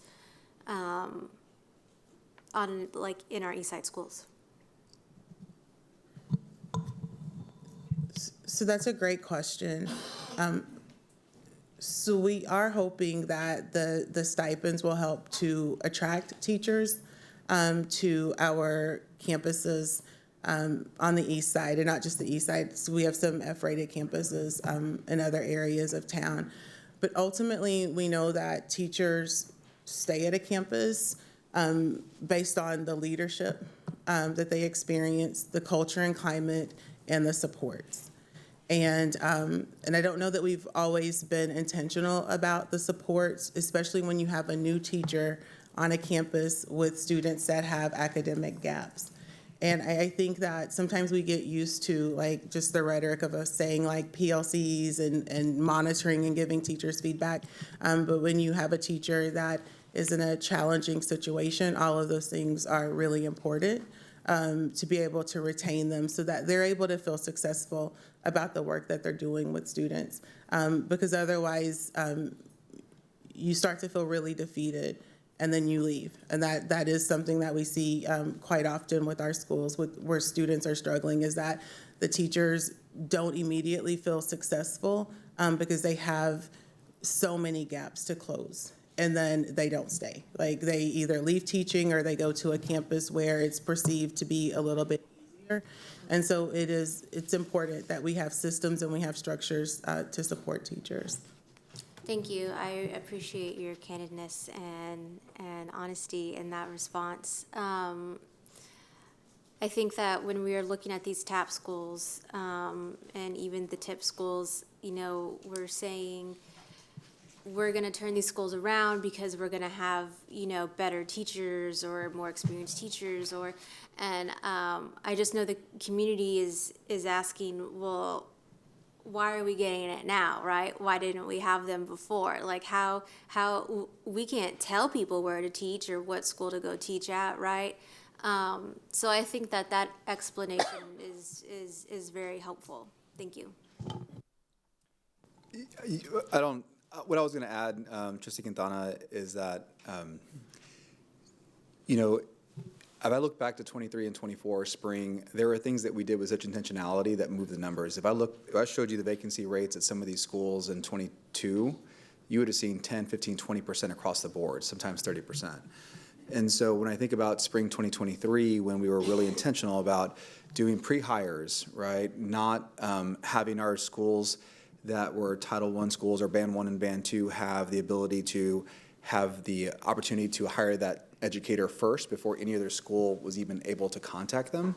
on, like, in our east side schools? So that's a great question. So we are hoping that the stipends will help to attract teachers to our campuses on the east side, and not just the east side. So we have some F-rated campuses in other areas of town. But ultimately, we know that teachers stay at a campus based on the leadership that they experience, the culture and climate, and the supports. And I don't know that we've always been intentional about the supports, especially when you have a new teacher on a campus with students that have academic gaps. And I think that sometimes we get used to like just the rhetoric of us saying like PLCs and monitoring and giving teachers feedback. But when you have a teacher that is in a challenging situation, all of those things are really important to be able to retain them so that they're able to feel successful about the work that they're doing with students. Because otherwise, you start to feel really defeated and then you leave. And that is something that we see quite often with our schools where students are struggling, is that the teachers don't immediately feel successful because they have so many gaps to close. And then they don't stay. Like they either leave teaching or they go to a campus where it's perceived to be a little bit easier. And so it's important that we have systems and we have structures to support teachers. Thank you. I appreciate your candidness and honesty in that response. I think that when we are looking at these TAP schools and even the TIP schools, you know, we're saying we're going to turn these schools around because we're going to have, you know, better teachers or more experienced teachers, and I just know the community is asking, well, why are we getting it now, right? Why didn't we have them before? Like how we can't tell people where to teach or what school to go teach at, right? So I think that explanation is very helpful. Thank you. What I was going to add, Trustee Quintana, is that, you know, if I look back to 23 and 24 spring, there were things that we did with such intentionality that moved the numbers. If I showed you the vacancy rates at some of these schools in 22, you would have seen 10, 15, 20% across the board, sometimes 30%. And so when I think about spring 2023, when we were really intentional about doing pre-hires, right, not having our schools that were Title I schools or Band 1 and Band 2 have the ability to have the opportunity to hire that educator first before any other school was even able to contact them.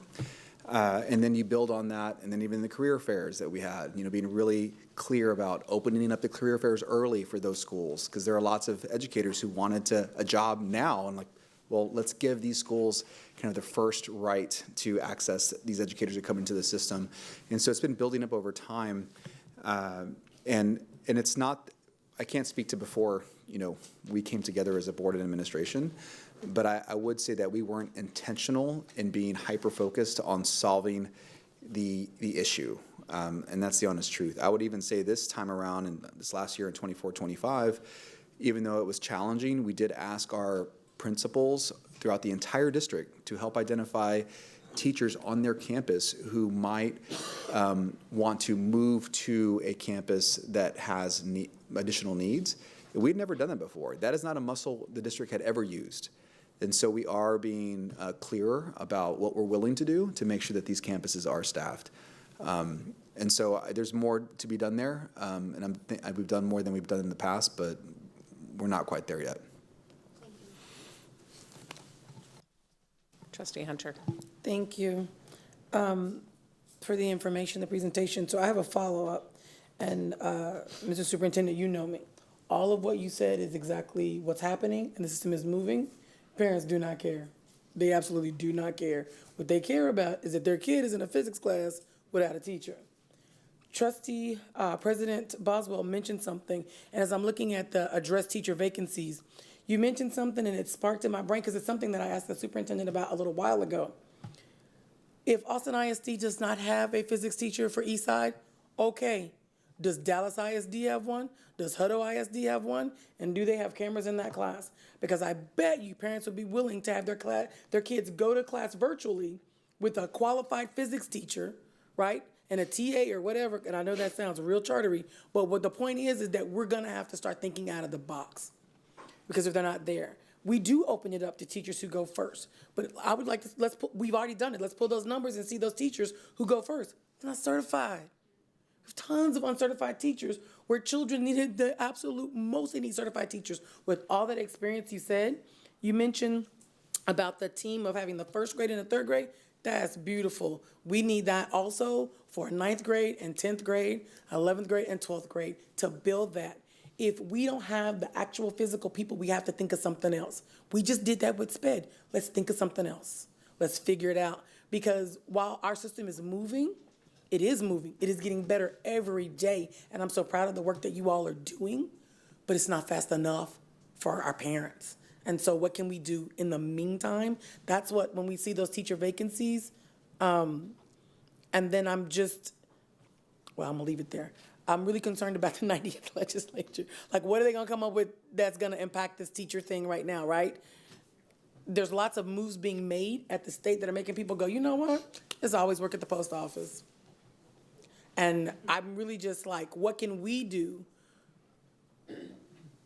And then you build on that, and then even the career fairs that we had, you know, being really clear about opening up the career fairs early for those schools, because there are lots of educators who wanted a job now, and like, well, let's give these schools kind of the first right to access these educators who come into the system. And so it's been building up over time. And it's not, I can't speak to before, you know, we came together as a board and administration, but I would say that we weren't intentional in being hyper-focused on solving the issue. And that's the honest truth. I would even say this time around, in this last year in 24-25, even though it was challenging, we did ask our principals throughout the entire district to help identify teachers on their campus who might want to move to a campus that has additional needs. We'd never done that before. That is not a muscle the district had ever used. And so we are being clearer about what we're willing to do to make sure that these campuses are staffed. And so there's more to be done there. And we've done more than we've done in the past, but we're not quite there yet. Trustee Hunter. Thank you for the information, the presentation. So I have a follow-up. And Mr. Superintendent, you know me. All of what you said is exactly what's happening, and the system is moving. Parents do not care. They absolutely do not care. What they care about is that their kid is in a physics class without a teacher. Trustee President Boswell mentioned something, and as I'm looking at the address teacher vacancies, you mentioned something and it sparked in my brain because it's something that I asked the superintendent about a little while ago. If Austin ISD does not have a physics teacher for Eastside, okay. Does Dallas ISD have one? Does Hutto ISD have one? And do they have cameras in that class? Because I bet you parents would be willing to have their kids go to class virtually with a qualified physics teacher, right? And a TA or whatever. And I know that sounds real chartery, but what the point is that we're gonna have to start thinking out of the box. Because if they're not there, we do open it up to teachers who go first. But I would like to, we've already done it. Let's pull those numbers and see those teachers who go first. They're not certified. We have tons of uncertified teachers where children needed the absolute most. They need certified teachers. With all that experience you said, you mentioned about the team of having the first grade and the third grade. That's beautiful. We need that also for 9th grade and 10th grade, 11th grade and 12th grade to build that. If we don't have the actual physical people, we have to think of something else. We just did that with SPED. Let's think of something else. Let's figure it out. Because while our system is moving, it is moving. It is getting better every day. And I'm so proud of the work that you all are doing, but it's not fast enough for our parents. And so what can we do in the meantime? That's what, when we see those teacher vacancies, and then I'm gonna leave it there. I'm really concerned about the 90th legislature. Like, what are they gonna come up with that's gonna impact this teacher thing right now, right? There's lots of moves being made at the state that are making people go, you know what? There's always work at the post office. And I'm really just like, what can we do?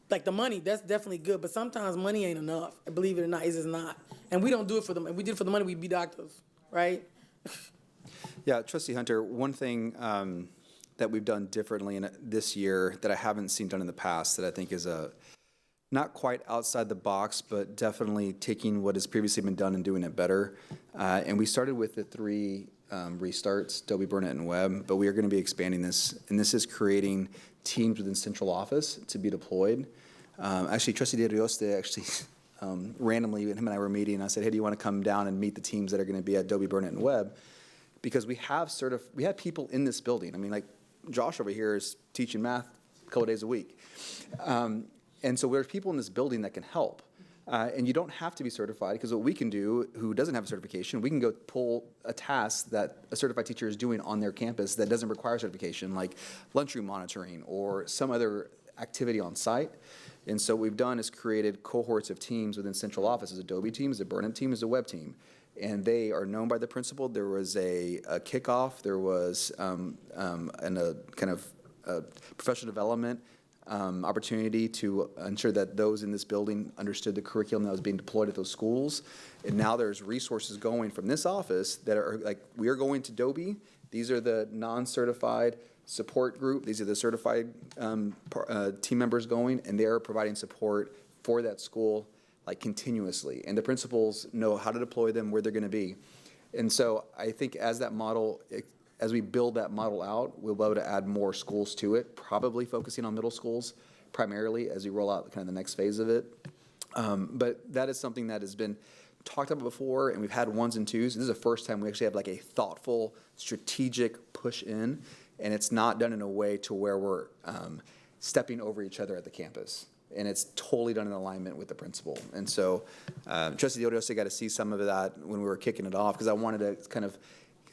Like the money, that's definitely good, but sometimes money ain't enough. Believe it or not, it's just not. And we don't do it for them. If we did it for the money, we'd be doctors, right? Yeah, Trustee Hunter, one thing that we've done differently in this year that I haven't seen done in the past that I think is not quite outside the box, but definitely taking what has previously been done and doing it better. And we started with the 3 restarts, Adobe, Burnett, and Web, but we are going to be expanding this, and this is creating teams within central office to be deployed. Actually, Trustee De Rioste randomly, him and I were meeting, and I said, hey, do you want to come down and meet the teams that are going to be at Adobe, Burnett, and Web? Because we have people in this building. I mean, like Josh over here is teaching math a couple days a week. And so there's people in this building that can help. And you don't have to be certified, because what we can do, who doesn't have a certification, we can go pull a task that a certified teacher is doing on their campus that doesn't require certification, like lunchroom monitoring or some other activity on site. And so what we've done is created cohorts of teams within central office. There's Adobe team, there's a Burnett team, there's a Web team. And they are known by the principal. There was a kickoff, there was and a kind of professional development opportunity to ensure that those in this building understood the curriculum that was being deployed at those schools. And now there's resources going from this office that are like, we are going to Adobe. These are the non-certified support group. These are the certified team members going, and they're providing support for that school like continuously. And the principals know how to deploy them, where they're going to be. And so I think as that model, as we build that model out, we'll be able to add more schools to it, probably focusing on middle schools primarily as we roll out kind of the next phase of it. But that is something that has been talked about before, and we've had 1s and 2s. This is the first time we actually have like a thoughtful, strategic push in, and it's not done in a way to where we're stepping over each other at the campus. And it's totally done in alignment with the principal. And so Trustee Odioste got to see some of that when we were kicking it off, because I wanted to kind of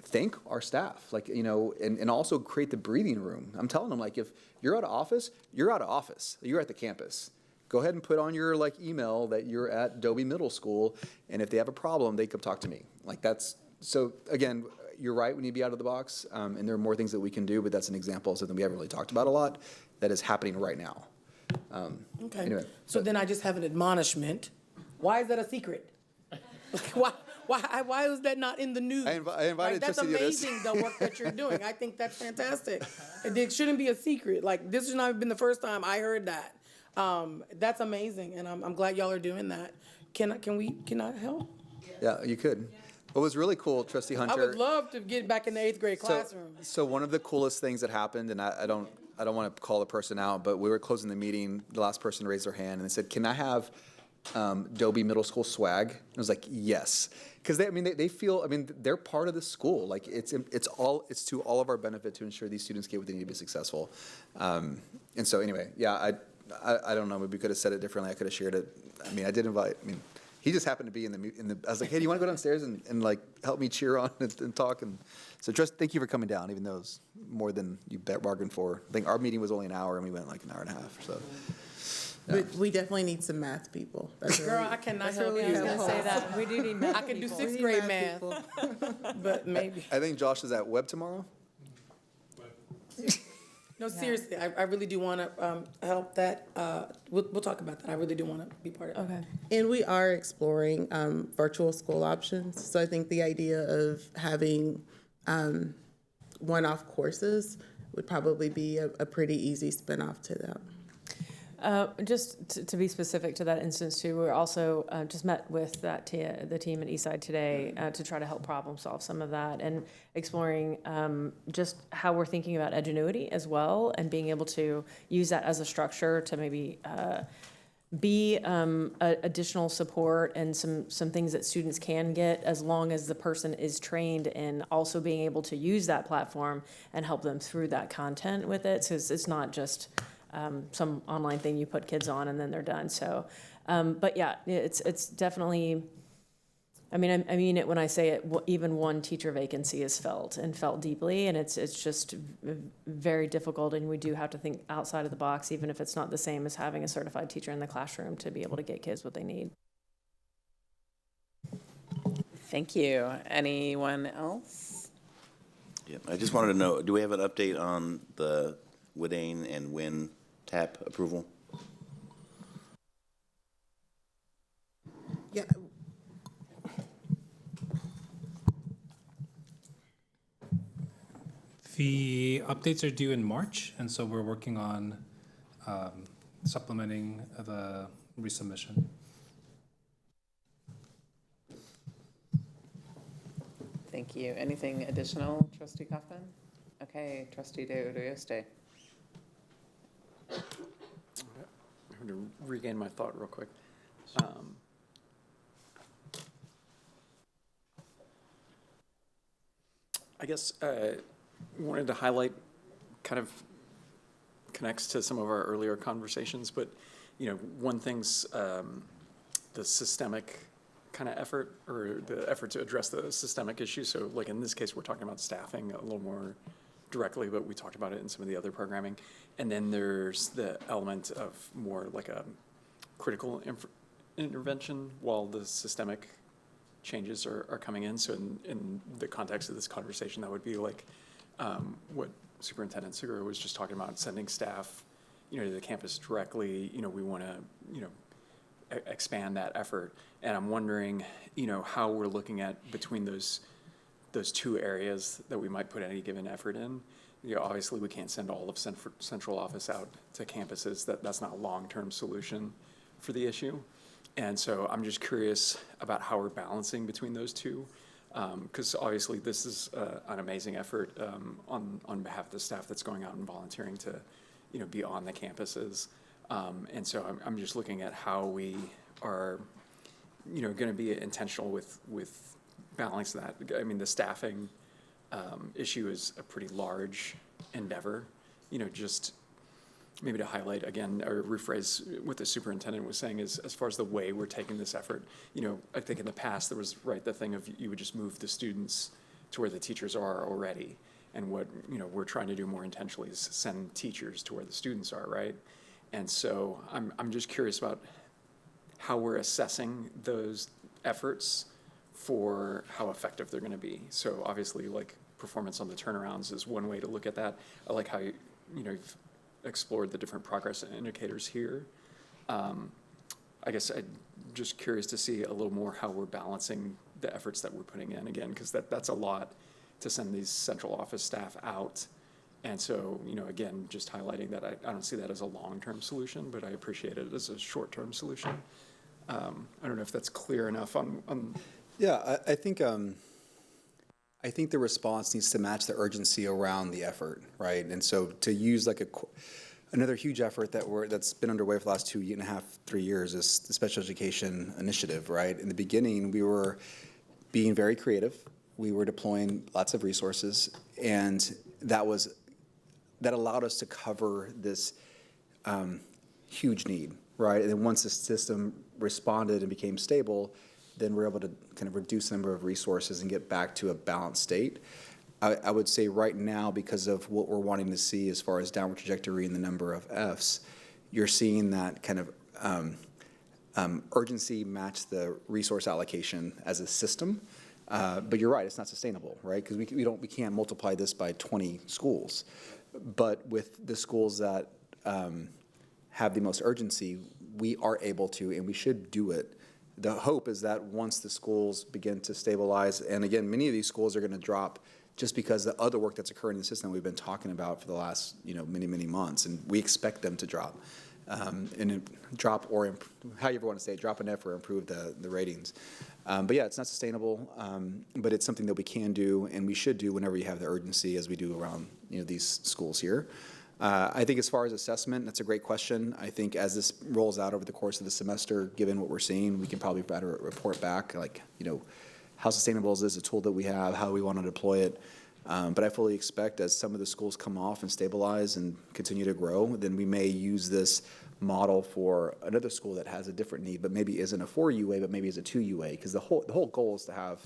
thank our staff, like, you know, and also create the breathing room. I'm telling them, like, if you're out of office, you're out of office. You're at the campus. Go ahead and put on your like email that you're at Adobe Middle School, and if they have a problem, they come talk to me. Like that's, so again, you're right, we need to be out of the box, and there are more things that we can do, but that's an example of something we haven't really talked about a lot that is happening right now. Okay. Anyway. So then I just have an admonishment. Why is that a secret? Why is that not in the news? I invited Right? That's Trustee Otis. amazing, the work that you're doing. I think that's fantastic. It shouldn't be a secret. Like, this has not been the first time I heard that. That's amazing, and I'm glad y'all are doing that. Can I help? Yeah, you could. What was really cool, Trustee Hunter. I would love to get back in the 8th grade classroom. So one of the coolest things that happened, and I don't want to call the person out, but we were closing the meeting. The last person raised their hand and they said, "Can I have Dobie Middle School swag? I was like, yes. Because they feel, they're part of the school. Like, it's to all of our benefit to ensure these students get what they need to be successful. And so anyway, yeah, I don't know, maybe we could have said it differently. I could have shared it. I did invite, he just happened to be in the, I was like, hey, do you want to go downstairs and like help me cheer on and talk? And so thank you for coming down, even though it was more than you bargained for. I think our meeting was only an hour and we went like an hour and a half, so. Yeah. We definitely need some math people. Girl, I cannot help you. I was gonna say that. We do need math I can do people. sixth grade math, but maybe. I think Josh is at Web tomorrow. No, seriously, I really do want to help that. We'll talk about that. I really do want to be part of it. Okay. And we are exploring virtual school options. So I think the idea of having one-off courses would probably be a pretty easy spin-off to that. Just to be specific to that instance too, we're also just met with the team at Eastside today to try to help problem solve some of that and exploring just how we're thinking about Edgenuity as well and being able to use that as a structure to maybe be additional support and some things that students can get as long as the person is trained in also being able to use that platform and help them through that content with it. So it's not just some online thing you put kids on and then they're done. So, but yeah, it's definitely, I mean it when I say it, even one teacher vacancy is felt deeply, and it's just very difficult, and we do have to think outside of the box, even if it's not the same as having a certified teacher in the classroom to be able to get kids what they need. Thank you. Anyone else? Yeah, I just wanted to know, do we have an update on the Woodane and Wynn TAP approval? Yeah. The updates are due in March, and so we're working on supplementing the resubmission. Thank you. Anything additional, Trustee Kaufman? Okay, Trustee Deodoyoste. I'm going to regain my thought real quick. I guess wanted to highlight, kind of connects to some of our earlier conversations, but one thing's the systemic kind of effort, or the effort to address the systemic issue. So like in this case, we're talking about staffing a little more directly, but we talked about it in some of the other programming. And then there's the element of more like a critical intervention while the systemic changes are coming in. So in the context of this conversation, that would be like what Superintendent Segura was just talking about, sending staff, to the campus directly. We want to, expand that effort. And I'm wondering, how we're looking at between those two areas that we might put any given effort in. Obviously we can't send all of central office out to campuses. That's not a long-term solution for the issue. And so I'm just curious about how we're balancing between those two. Because obviously this is an amazing effort on behalf of the staff that's going out and volunteering to, be on the campuses. And so I'm just looking at how we are, going to be intentional with balancing that. I mean, the staffing issue is a pretty large endeavor. Just maybe to highlight again, or rephrase what the superintendent was saying is, as far as the way we're taking this effort, I think in the past there was the thing of you would just move the students to where the teachers are already. And what, we're trying to do more intentionally is send teachers to where the students are, right? And so I'm just curious about how we're assessing those efforts for how effective they're going to be. So obviously, like, performance on the turnarounds is one way to look at that. I like how you've explored the different progress indicators here. I guess I'm just curious to see a little more how we're balancing the efforts that we're putting in, again, because that's a lot to send these central office staff out. And so, again, just highlighting that I don't see that as a long-term solution, but I appreciate it as a short-term solution. I don't know if that's clear enough on Yeah, I think the response needs to match the urgency around the effort, right? And so to use like Another huge effort that's been underway for the last 2.5, 3 years is the special education initiative, right? In the beginning, we were being very creative. We were deploying lots of resources, and that allowed us to cover this huge need, right? And then once the system responded and became stable, then we're able to kind of reduce the number of resources and get back to a balanced state. I would say right now, because of what we're wanting to see as far as downward trajectory in the number of Fs, you're seeing that kind of urgency match the resource allocation as a system. But you're right, it's not sustainable, right? Because we can't multiply this by 20 schools. But with the schools that have the most urgency, we are able to, and we should do it. The hope is that once the schools begin to stabilize, and again, many of these schools are going to drop just because the other work that's occurring in the system we've been talking about for the last many, many months, and we expect them to drop. Drop or how you ever want to say it, drop an F or improve the ratings. But yeah, it's not sustainable, but it's something that we can do and we should do whenever you have the urgency, as we do around these schools here. I think as far as assessment, that's a great question. I think as this rolls out over the course of the semester, given what we're seeing, we can probably better report back, like, how sustainable is this a tool that we have, how we want to deploy it. But I fully expect as some of the schools come off and stabilize and continue to grow, then we may use this model for another school that has a different need, but maybe isn't a 4 UA, but maybe is a 2 UA, because the whole goal is to have,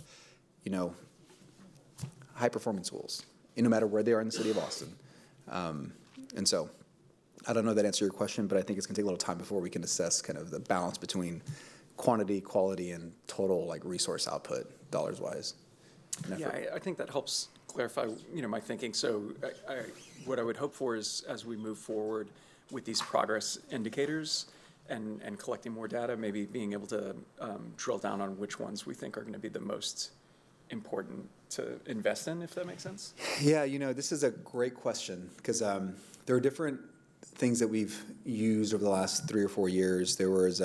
high performing schools, no matter where they are in the city of Austin. And so I don't know that answers your question, but I think it's going to take a little time before we can assess kind of the balance between quantity, quality, and total resource output dollars wise. Yeah, I think that helps clarify, my thinking. So what I would hope for is as we move forward with these progress indicators and collecting more data, maybe being able to drill down on which ones we think are going to be the most important to invest in, if that makes sense. Yeah, this is a great question because there are different things that we've used over the last 3 or 4 years. There was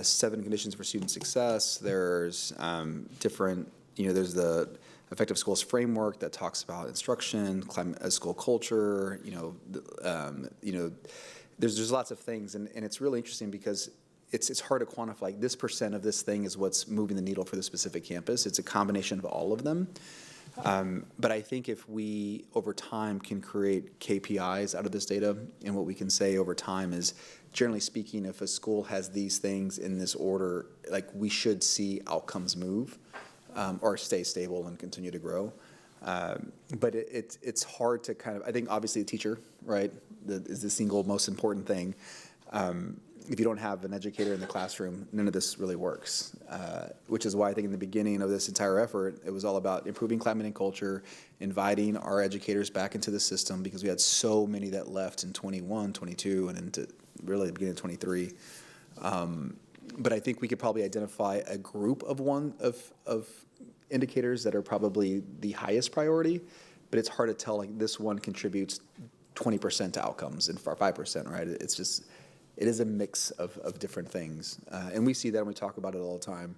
7 conditions for student success. There's different, there's the effective schools framework that talks about instruction, climate, school culture. There's lots of things, and it's really interesting because it's hard to quantify. This % of this thing is what's moving the needle for the specific campus. It's a combination of all of them. But I think if we, over time, can create KPIs out of this data, and what we can say over time is, generally speaking, if a school has these things in this order, we should see outcomes move or stay stable and continue to grow. But it's hard to kind of, I think obviously the teacher, right, is the single most important thing. If you don't have an educator in the classroom, none of this really works, which is why I think in the beginning of this entire effort, it was all about improving climate and culture, inviting our educators back into the system because we had so many that left in 21, 22, and into really the beginning of 23. But I think we could probably identify a group of indicators that are probably the highest priority, but it's hard to tell this one contributes 20% to outcomes and 5%, right? It is a mix of different things. And we see that and we talk about it all the time.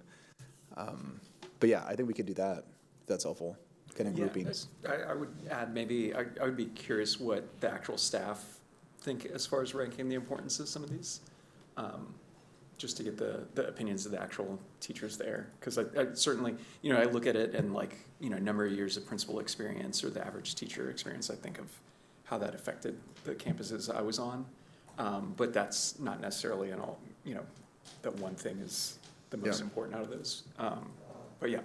But yeah, I think we could do that, if that's helpful, kind of groupings. I would add maybe, I would be curious what the actual staff think as far as ranking the importance of some of these, just to get the opinions of the actual teachers there. Because I certainly, I look at it and number of years of principal experience or the average teacher experience, I think of how that affected the campuses I was on. But that's not necessarily that one thing is the most important out of those. But yeah,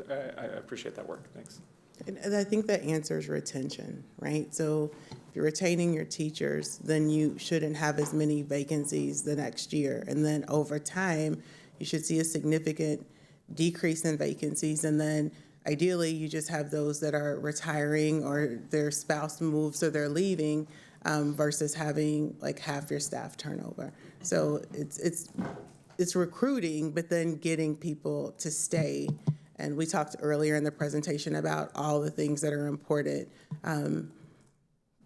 I appreciate that work. Thanks. And I think that answers retention, right? So if you're retaining your teachers, then you shouldn't have as many vacancies the next year. And then over time, you should see a significant decrease in vacancies. And then ideally, you just have those that are retiring or their spouse moves or they're leaving. Versus having half your staff turnover. So it's recruiting, but then getting people to stay. And we talked earlier in the presentation about all the things that are important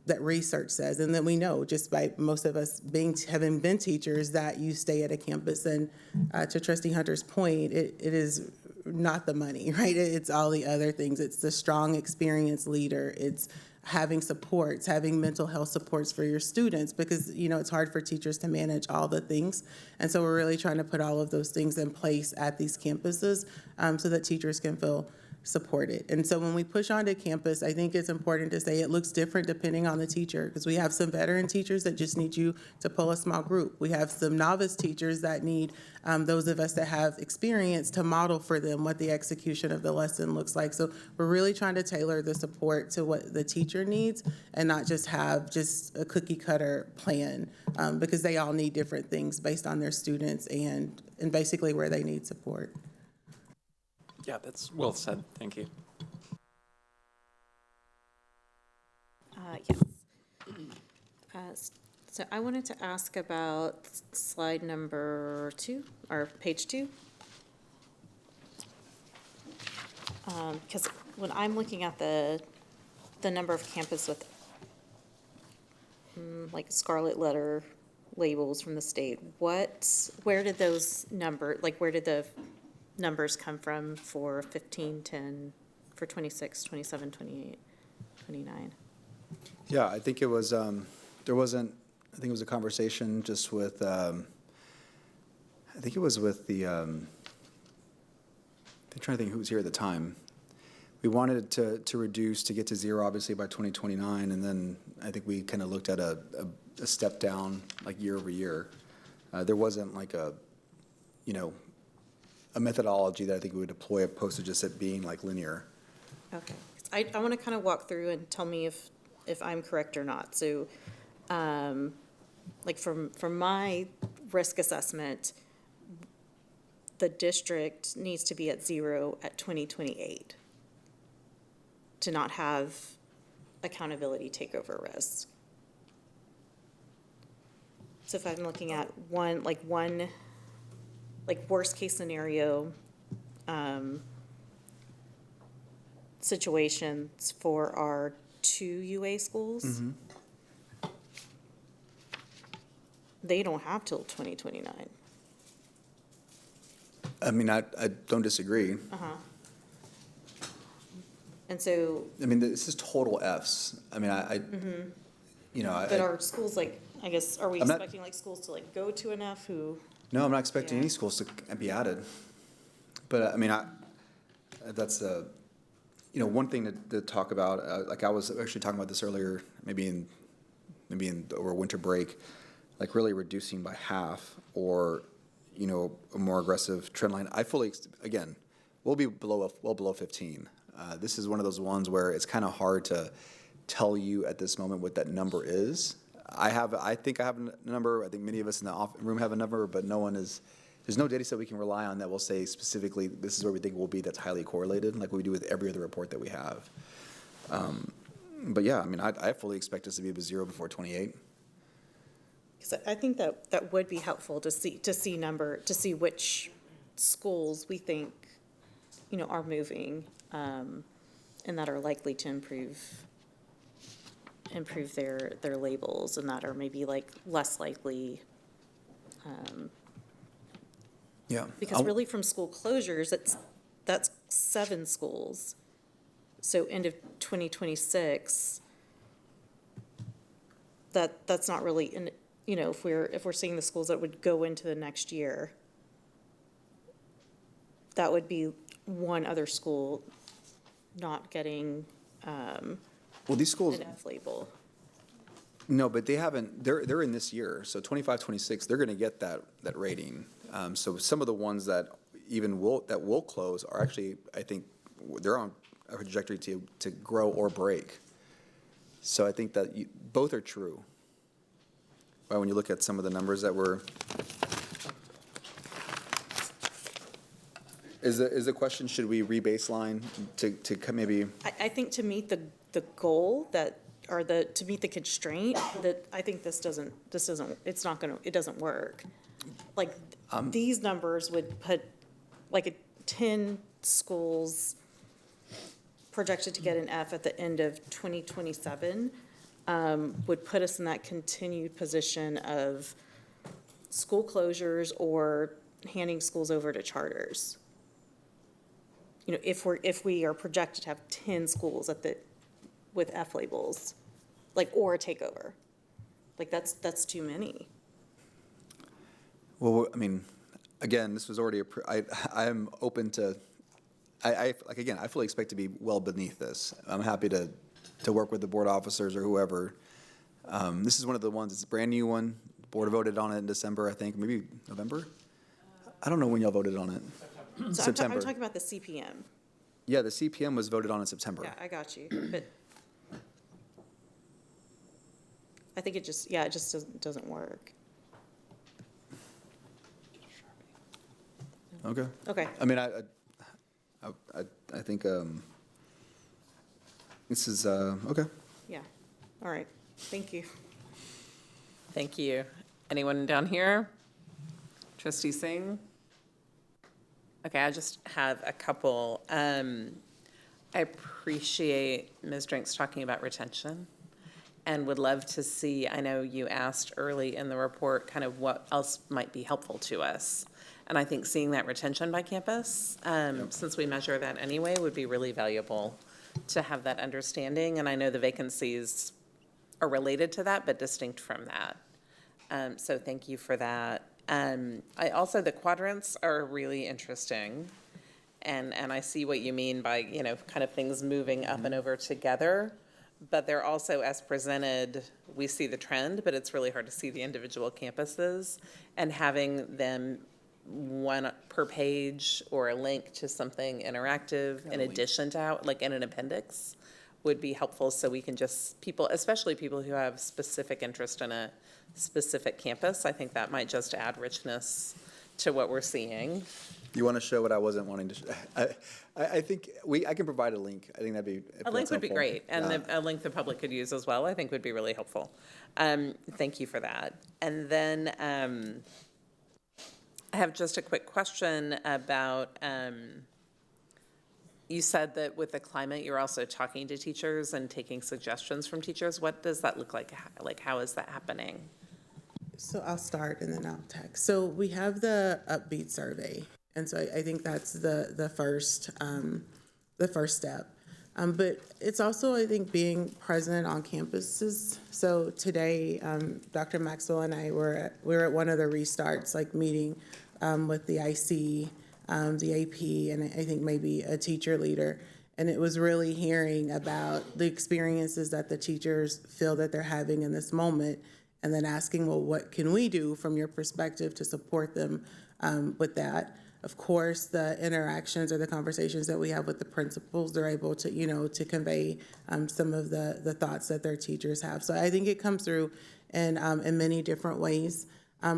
that research says, and that we know just by most of us having been teachers that you stay at a campus. And to Trustee Hunter's point, it is not the money, right? It's all the other things. It's the strong, experienced leader. It's having supports, having mental health supports for your students, because, it's hard for teachers to manage all the things. And so we're really trying to put all of those things in place at these campuses so that teachers can feel supported. And so when we push onto campus, I think it's important to say it looks different depending on the teacher, because we have some veteran teachers that just need you to pull a small group. We have some novice teachers that need those of us that have experience to model for them what the execution of the lesson looks like. So we're really trying to tailor the support to what the teacher needs and not just have just a cookie cutter plan, because they all need different things based on their students and basically where they need support. Yeah, that's well said. Thank you. Yes. So I wanted to ask about slide number 2, or page 2. Because when I'm looking at the number of campus with like scarlet letter labels from the state, where did those where did the numbers come from for 15, 10, for 26, 27, 28, 29? Yeah, I think it was, I think it was a conversation just with, I think it was with I'm trying to think who was here at the time. We wanted to reduce, to get to zero, obviously, by 2029, and then I think we kind of looked at a step down, like year over year. There wasn't like a methodology that I think we would deploy opposed to just it being like linear. Okay. I want to kind of walk through and tell me if I'm correct or not. So, like from my risk assessment, the district needs to be at 0 at 2028 to not have accountability take over risk. So if I'm looking at one worst case scenario situations for our 2 UA schools, they don't have till 2029. I mean, I don't disagree. And so. I mean, this is total Fs. I mean, But are schools I guess, are we expecting schools to go to an F who? No, I'm not expecting any schools to be added. But I mean, that's one thing to talk about. Like I was actually talking about this earlier, maybe over winter break, like really reducing by half or a more aggressive trend line. I fully again, we'll be well below 15. This is one of those ones where it's kind of hard to tell you at this moment what that number is. I think I have a number. I think many of us in the room have a number, but there's no data set we can rely on that will say specifically this is where we think we'll be that's highly correlated, like we do with every other report that we have. But yeah, I mean, I fully expect us to be at 0 before 28. Because I think that would be helpful to see which schools we think, are moving, and that are likely to improve their labels, and that are maybe less likely. Yeah. Because really from school closures, that's 7 schools. So end of 2026, that's not really, if we're seeing the schools that would go into the next year, that would be one other school not getting well, these schools, an F label. no, but they haven't. They're in this year, so 25, 26. They're going to get that rating. So some of the ones that will close are actually, I think, they're on a trajectory to grow or break. So I think that both are true. Right, when you look at some of the numbers that were. Is the question, should we rebaseline to maybe? I think to meet the goal to meet the constraint, that I think it doesn't work. These numbers would put 10 schools projected to get an F at the end of 2027, would put us in that continued position of school closures or handing schools over to charters. If we are projected to have 10 schools with F labels, like, or a takeover. Like, that's too many. Well, I mean, again, this was already, I'm open to, like, again, I fully expect to be well beneath this. I'm happy to work with the board officers or whoever. This is one of the ones, it's a brand new one. The board voted on it in December, I think, maybe November? I don't know when y'all voted on it. So September. I'm talking about the CPM. Yeah, the CPM was voted on in September. Yeah, I got you, but I think it just doesn't work. Okay. Okay. I mean, I think this is, okay. Yeah, all right, thank you. Thank you. Anyone down here? Trustee Singh? Okay, I just have a couple. I appreciate Ms. Drinks talking about retention and would love to see, I know you asked early in the report kind of what else might be helpful to us. And I think seeing that retention by campus, since we measure that anyway, would be really valuable to have that understanding. And I know the vacancies are related to that, but distinct from that. So thank you for that. I also, the quadrants are really interesting. And I see what you mean by, you know, kind of things moving up and over together. But they're also, as presented, we see the trend, but it's really hard to see the individual campuses. And having them one per page or a link to something interactive in addition to how, like in an appendix, would be helpful, so we can just, people, especially people who have specific interest in a specific campus, I think that might just add richness to what we're seeing. You want to show what I wasn't wanting to show? I think I can provide a link. I think that'd be, A link would be helpful. great, and a link the public could use as well, I think would be really helpful. Thank you for that. And then I have just a quick question about, you said that with the climate, you're also talking to teachers and taking suggestions from teachers. What does that look like? Like, how is that happening? So I'll start and then I'll text. So we have the Upbeat survey, and so I think that's the first step. But it's also, I think, being present on campuses. So today, Dr. Maxwell and I were at one of the restarts, like meeting with the IC, the AP, and I think maybe a teacher leader. And it was really hearing about the experiences that the teachers feel that they're having in this moment, and then asking, well, what can we do from your perspective to support them with that? Of course, the interactions or the conversations that we have with the principals, they're able to, you know, to convey some of the thoughts that their teachers have. So I think it comes through in many different ways.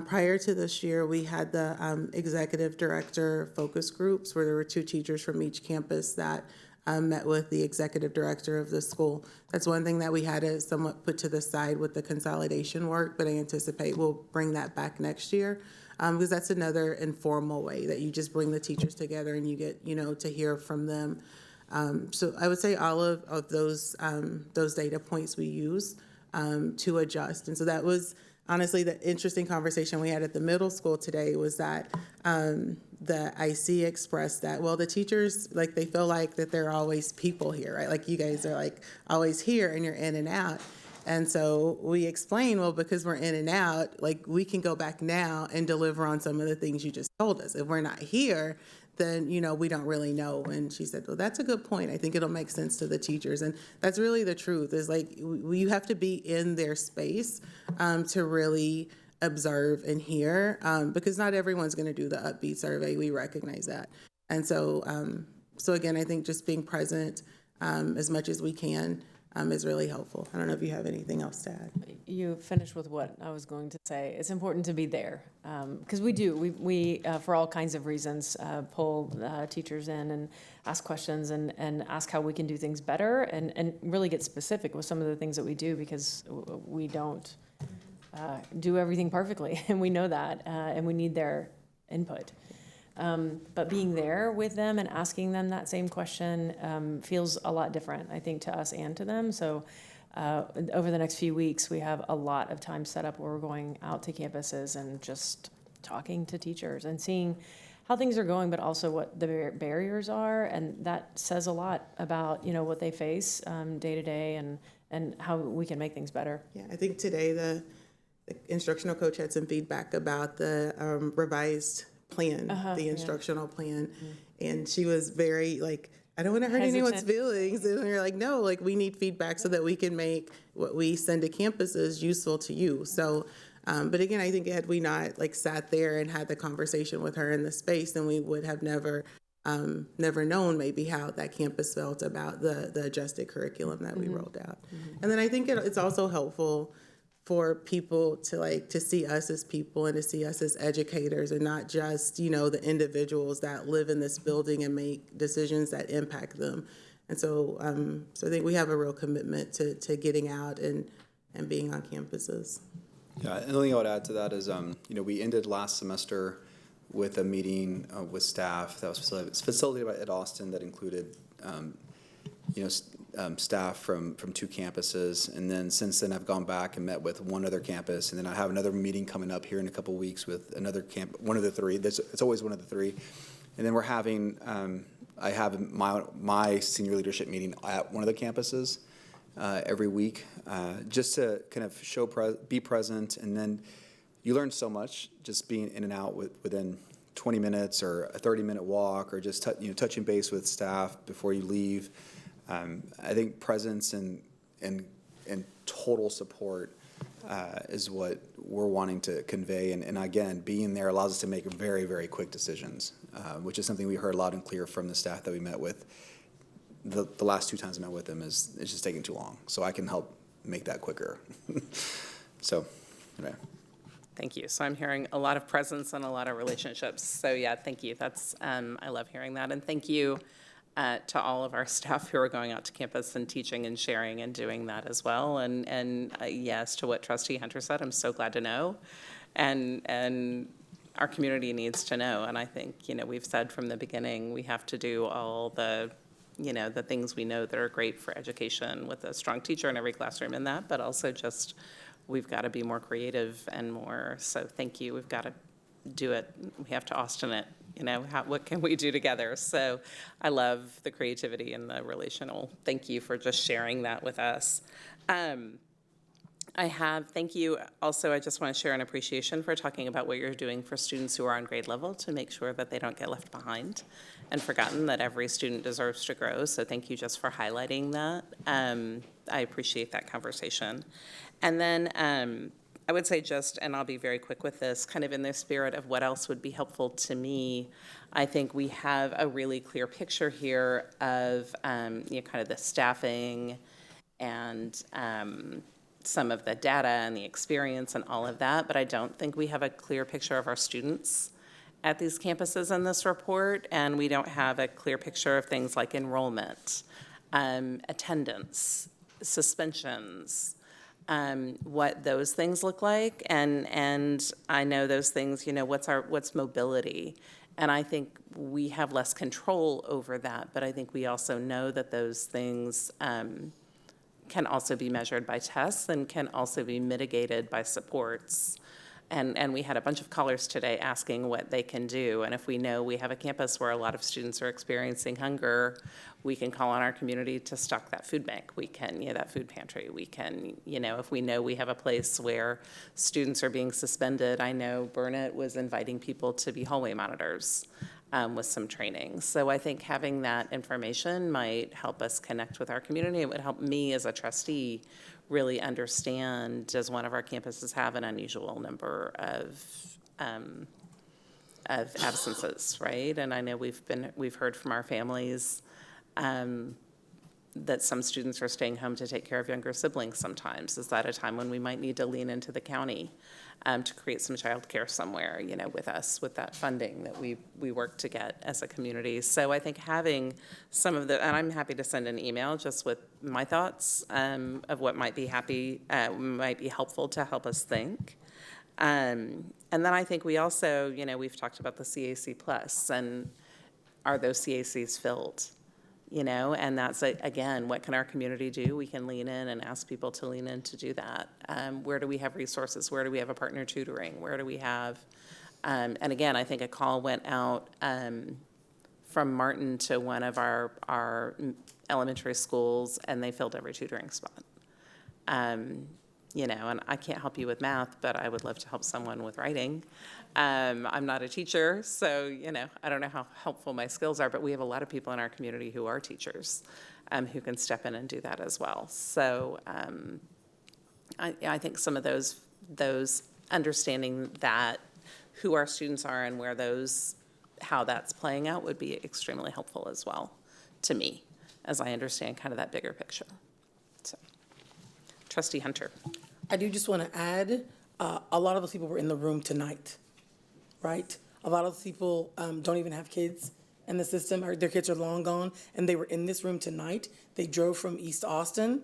Prior to this year, we had the executive director focus groups where there were 2 teachers from each campus that met with the executive director of the school. That's one thing that we had to somewhat put to the side with the consolidation work, but I anticipate we'll bring that back next year, because that's another informal way that you just bring the teachers together and you get, you know, to hear from them. So I would say all of those data points we use to adjust. And so that was honestly the interesting conversation we had at the middle school today, was that the IC expressed that, well, the teachers, like, they feel like that there are always people here, right? Like, you guys are like always here and you're in and out. And so we explained, well, because we're in and out, like, we can go back now and deliver on some of the things you just told us. If we're not here, then, you know, we don't really know. And she said, well, that's a good point. I think it'll make sense to the teachers. And that's really the truth, is like, you have to be in their space to really observe and hear, because not everyone's going to do the Upbeat survey. We recognize that. And so, so again, I think just being present as much as we can is really helpful. I don't know if you have anything else to add. You finished with what I was going to say. It's important to be there, because we for all kinds of reasons, pull teachers in and ask questions and ask how we can do things better, and really get specific with some of the things that we do, because we don't do everything perfectly, and we know that, and we need their input. But being there with them and asking them that same question feels a lot different, I think, to us and to them. So over the next few weeks, we have a lot of time set up where we're going out to campuses and just talking to teachers and seeing how things are going, but also what the barriers are, and that says a lot about, you know, what they face day to day and how we can make things better. Yeah, I think today the instructional coach had some feedback about the revised plan, the instructional plan, and she was very like, I don't want to hurt anyone's feelings. And we are like, no, like we need feedback so that we can make what we send to campuses useful to you. So, but again, I think had we not like sat there and had the conversation with her in the space, then we would have never known maybe how that campus felt about the adjusted curriculum that we rolled out. And then I think it's also helpful for people to see us as people and to see us as educators and not just, you know, the individuals that live in this building and make decisions that impact them. And so, so I think we have a real commitment to getting out and being on campuses. Yeah, and the only thing I would add to that is, you know, we ended last semester with a meeting with staff that was facilitated by Ed Austin that included, you know, staff from 2 campuses, and then since then I've gone back and met with one other campus, and then I have another meeting coming up here in a couple of weeks with another one of the 3. It's always one of the 3, and then we're having I have my senior leadership meeting at one of the campuses every week, just to kind of be present, and then you learn so much just being in and out within 20 minutes or a 30-minute walk, or just touching base with staff before you leave. I think presence and total support is what we're wanting to convey. And again, being there allows us to make very, very quick decisions, which is something we heard loud and clear from the staff that we met with. The last 2 times I met with them it's just taking too long. So I can help make that quicker. So, anyway. Thank you. So I'm hearing a lot of presence and a lot of relationships. So yeah, thank you. That's I love hearing that. And thank you to all of our staff who are going out to campus and teaching and sharing and doing that as well. And yes, to what Trustee Hunter said, I'm so glad to know. And our community needs to know. And I think, you know, we've said from the beginning, we have to do all the, you know, the things we know that are great for education with a strong teacher in every classroom in that, but also just we've got to be more creative and more, so thank you. We've got to do it. We have to Austin it, you know, what can we do together? So I love the creativity and the relational. Thank you for just sharing that with us. Thank you. Also, I just want to share an appreciation for talking about what you're doing for students who are on grade level to make sure that they don't get left behind and forgotten, that every student deserves to grow. So thank you just for highlighting that. I appreciate that conversation. And then I would say just, and I'll be very quick with this, kind of in the spirit of what else would be helpful to me, I think we have a really clear picture here of you know, kind of the staffing and some of the data and the experience and all of that, but I don't think we have a clear picture of our students at these campuses in this report, and we don't have a clear picture of things like enrollment, attendance, suspensions, what those things look like, and I know those things, you know, what's mobility, and I think we have less control over that, but I think we also know that those things can also be measured by tests and can also be mitigated by supports. And we had a bunch of callers today asking what they can do. And if we know we have a campus where a lot of students are experiencing hunger, we can call on our community to stock that food bank. We can, you know, that food pantry. We can, you know, if we know we have a place where students are being suspended, I know Burnett was inviting people to be hallway monitors with some training. So I think having that information might help us connect with our community. It would help me as a trustee really understand, does one of our campuses have an unusual number of absences, right? And I know we've heard from our families that some students are staying home to take care of younger siblings sometimes. Is that a time when we might need to lean into the county to create some childcare somewhere, you know, with us, with that funding that we work to get as a community? So I think having some of the, and I'm happy to send an email just with my thoughts of what might be helpful to help us think. And then I think we also, you know, we've talked about the CAC Plus, and are those CACs filled? You know, and that's, again, what can our community do? We can lean in and ask people to lean in to do that. Where do we have resources? Where do we have a partner tutoring? Where do we have And again, I think a call went out from Martin to one of our elementary schools, and they filled every tutoring spot. You know, and I can't help you with math, but I would love to help someone with writing. I'm not a teacher, so, you know, I don't know how helpful my skills are, but we have a lot of people in our community who are teachers who can step in and do that as well. So I think some of those understanding that who our students are and where how that's playing out would be extremely helpful as well to me, as I understand kind of that bigger picture. So, Trustee Hunter. I do just want to add, a lot of those people were in the room tonight, right? A lot of those people don't even have kids in the system, or their kids are long gone, and they were in this room tonight. They drove from East Austin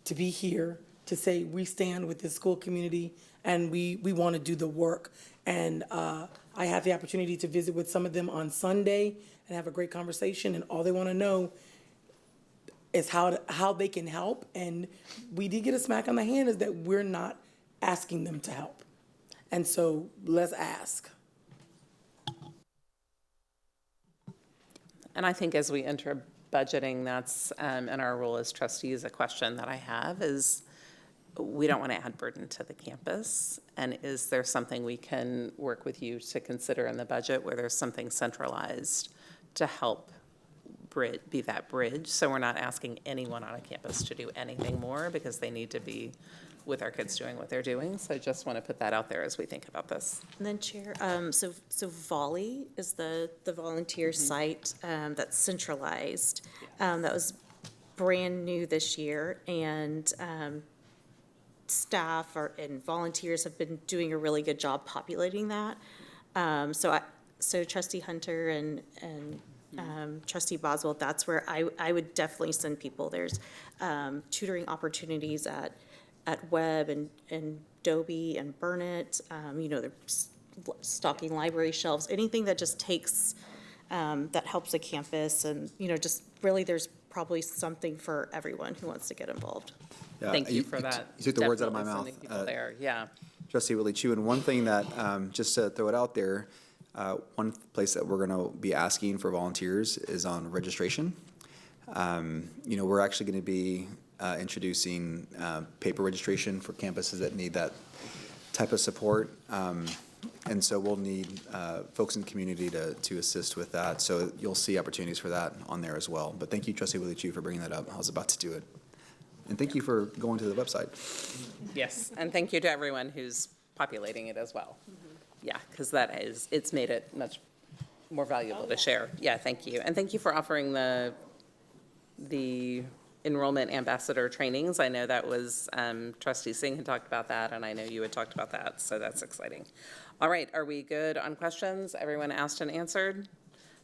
to be here to say, we stand with this school community and we want to do the work. And I had the opportunity to visit with some of them on Sunday and have a great conversation, and all they want to know is how they can help. And we did get a smack on the hand is that we're not asking them to help. And so let's ask. And I think as we enter budgeting, that's, in our role as trustees, a question that I have is, we don't want to add burden to the campus. And is there something we can work with you to consider in the budget where there's something centralized to help be that bridge? So we're not asking anyone on a campus to do anything more because they need to be with our kids doing what they're doing. So I just want to put that out there as we think about this. And then Chair, so Volley is the volunteer site that's centralized. That was brand new this year, and staff and volunteers have been doing a really good job populating that. So Trustee Hunter and Trustee Boswell, that's where I would definitely send people. There's tutoring opportunities at Webb and Dobie and Burnett. You know, they're stocking library shelves, anything that just takes, that helps a campus. And, you know, just really there's probably something for everyone who wants to get involved. Yeah, Thank you for that. You took the words out of my Definitely mouth. sending people there, yeah. Trustee Willie Chu, and one thing that, just to throw it out there, one place that we're going to be asking for volunteers is on registration. You know, we're actually going to be introducing paper registration for campuses that need that type of support. And so we'll need folks in the community to assist with that. So you'll see opportunities for that on there as well. But thank you, Trustee Willie Chu, for bringing that up. I was about to do it. And thank you for going to the website. Yes, and thank you to everyone who's populating it as well. Yeah, because it's made it much more valuable to share. Yeah, thank you. And thank you for offering the enrollment ambassador trainings. I know that was, Trustee Singh had talked about that, and I know you had talked about that, so that's exciting. All right, are we good on questions? Everyone asked and answered?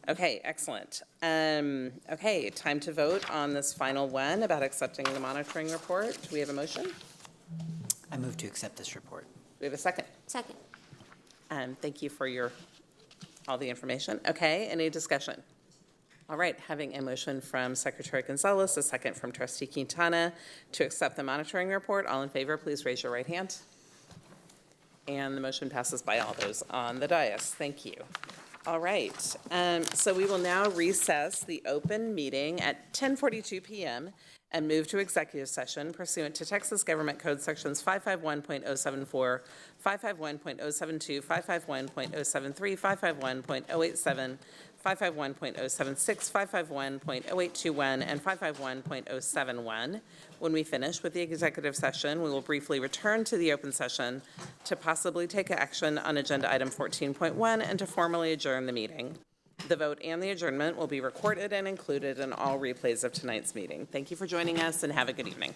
Okay, excellent. Okay, time to vote on this final one about accepting the monitoring report. Do we have a motion? I move to accept this report. Do we have a second? Second. Thank you for all the information. Okay, any discussion? All right, having a motion from Secretary Gonzalez, a second from Trustee Quintana to accept the monitoring report. All in favor, please raise your right hand. And the motion passes by all those on the dais. Thank you. All right, so we will now recess the open meeting at 10:42 p.m. and move to executive session pursuant to Texas Government Code Sections 551.074, 551.072, 551.073, 551.087, 551.076, 551.0821, and 551.071. When we finish with the executive session, we will briefly return to the open session to possibly take action on agenda item 14.1 and to formally adjourn the meeting. The vote and the adjournment will be recorded and included in all replays of tonight's meeting. Thank you for joining us and have a good evening.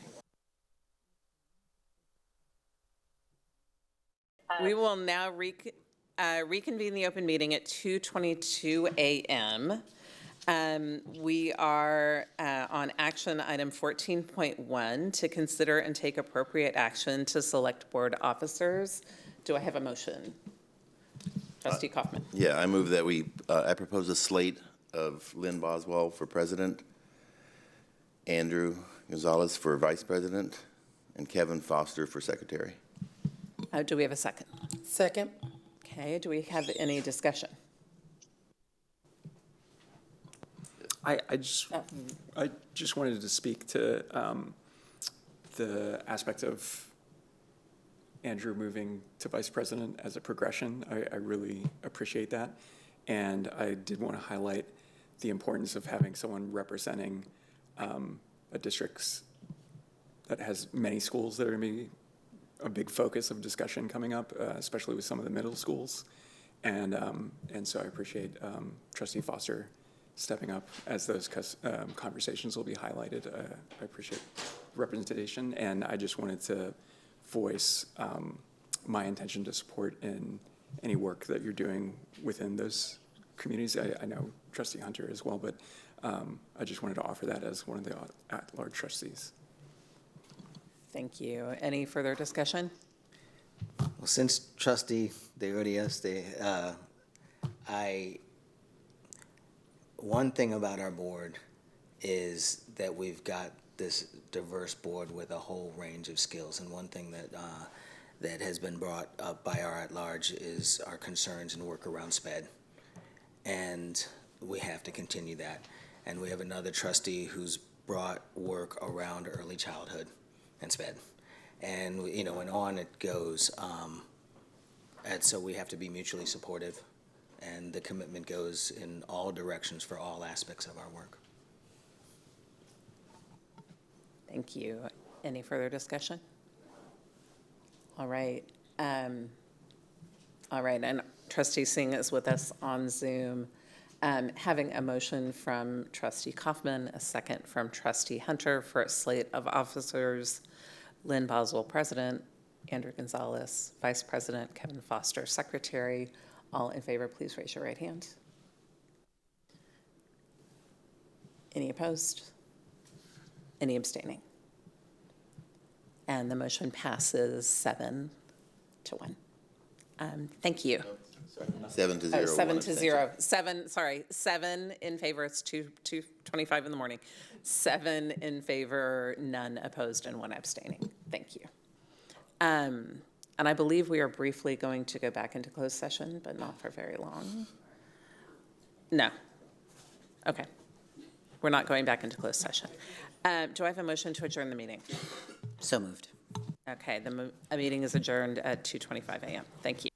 We will now reconvene the open meeting at 2:22 a.m. We are on action item 14.1 to consider and take appropriate action to select board officers. Do I have a motion? Trustee Kaufman. Yeah, I move that I propose a slate of Lynn Boswell for president, Andrew Gonzalez for vice president, and Kevin Foster for secretary. Do we have a second? Second. Okay, do we have any discussion? I just wanted to speak to the aspect of Andrew moving to vice president as a progression. I really appreciate that. And I did want to highlight the importance of having someone representing a district that has many schools that are going to be a big focus of discussion coming up, especially with some of the middle schools. And so I appreciate Trustee Foster stepping up as those conversations will be highlighted. I appreciate representation, and I just wanted to voice my intention to support in any work that you're doing within those communities. I know Trustee Hunter as well, but I just wanted to offer that as one of the at-large trustees. Thank you. Any further discussion? Well, since Trustee DeOdios, one thing about our board is that we've got this diverse board with a whole range of skills, and one thing that has been brought up by our at-large is our concerns and work around SPED, and we have to continue that. And we have another trustee who's brought work around early childhood and SPED, and and on it goes. And so we have to be mutually supportive, and the commitment goes in all directions for all aspects of our work. Thank you. Any further discussion? All right. And Trustee Singh is with us on Zoom. Having a motion from Trustee Kaufman, a second from Trustee Hunter for a slate of officers: Lynn Boswell, President; Andrew Gonzalez, Vice President; Kevin Foster, Secretary. All in favor, please raise your right hand. Any opposed? Any abstaining? And the motion passes 7-1. Thank you. 7-0. 7-0. 7 in favor. It's 2:25 in the morning. 7 in favor, none opposed, and 1 abstaining. Thank you. And I believe we are briefly going to go back into closed session, but not for very long. No. Okay. We're not going back into closed session. Do I have a motion to adjourn the meeting? So moved. Okay, the meeting is adjourned at 2:25 a.m. Thank you.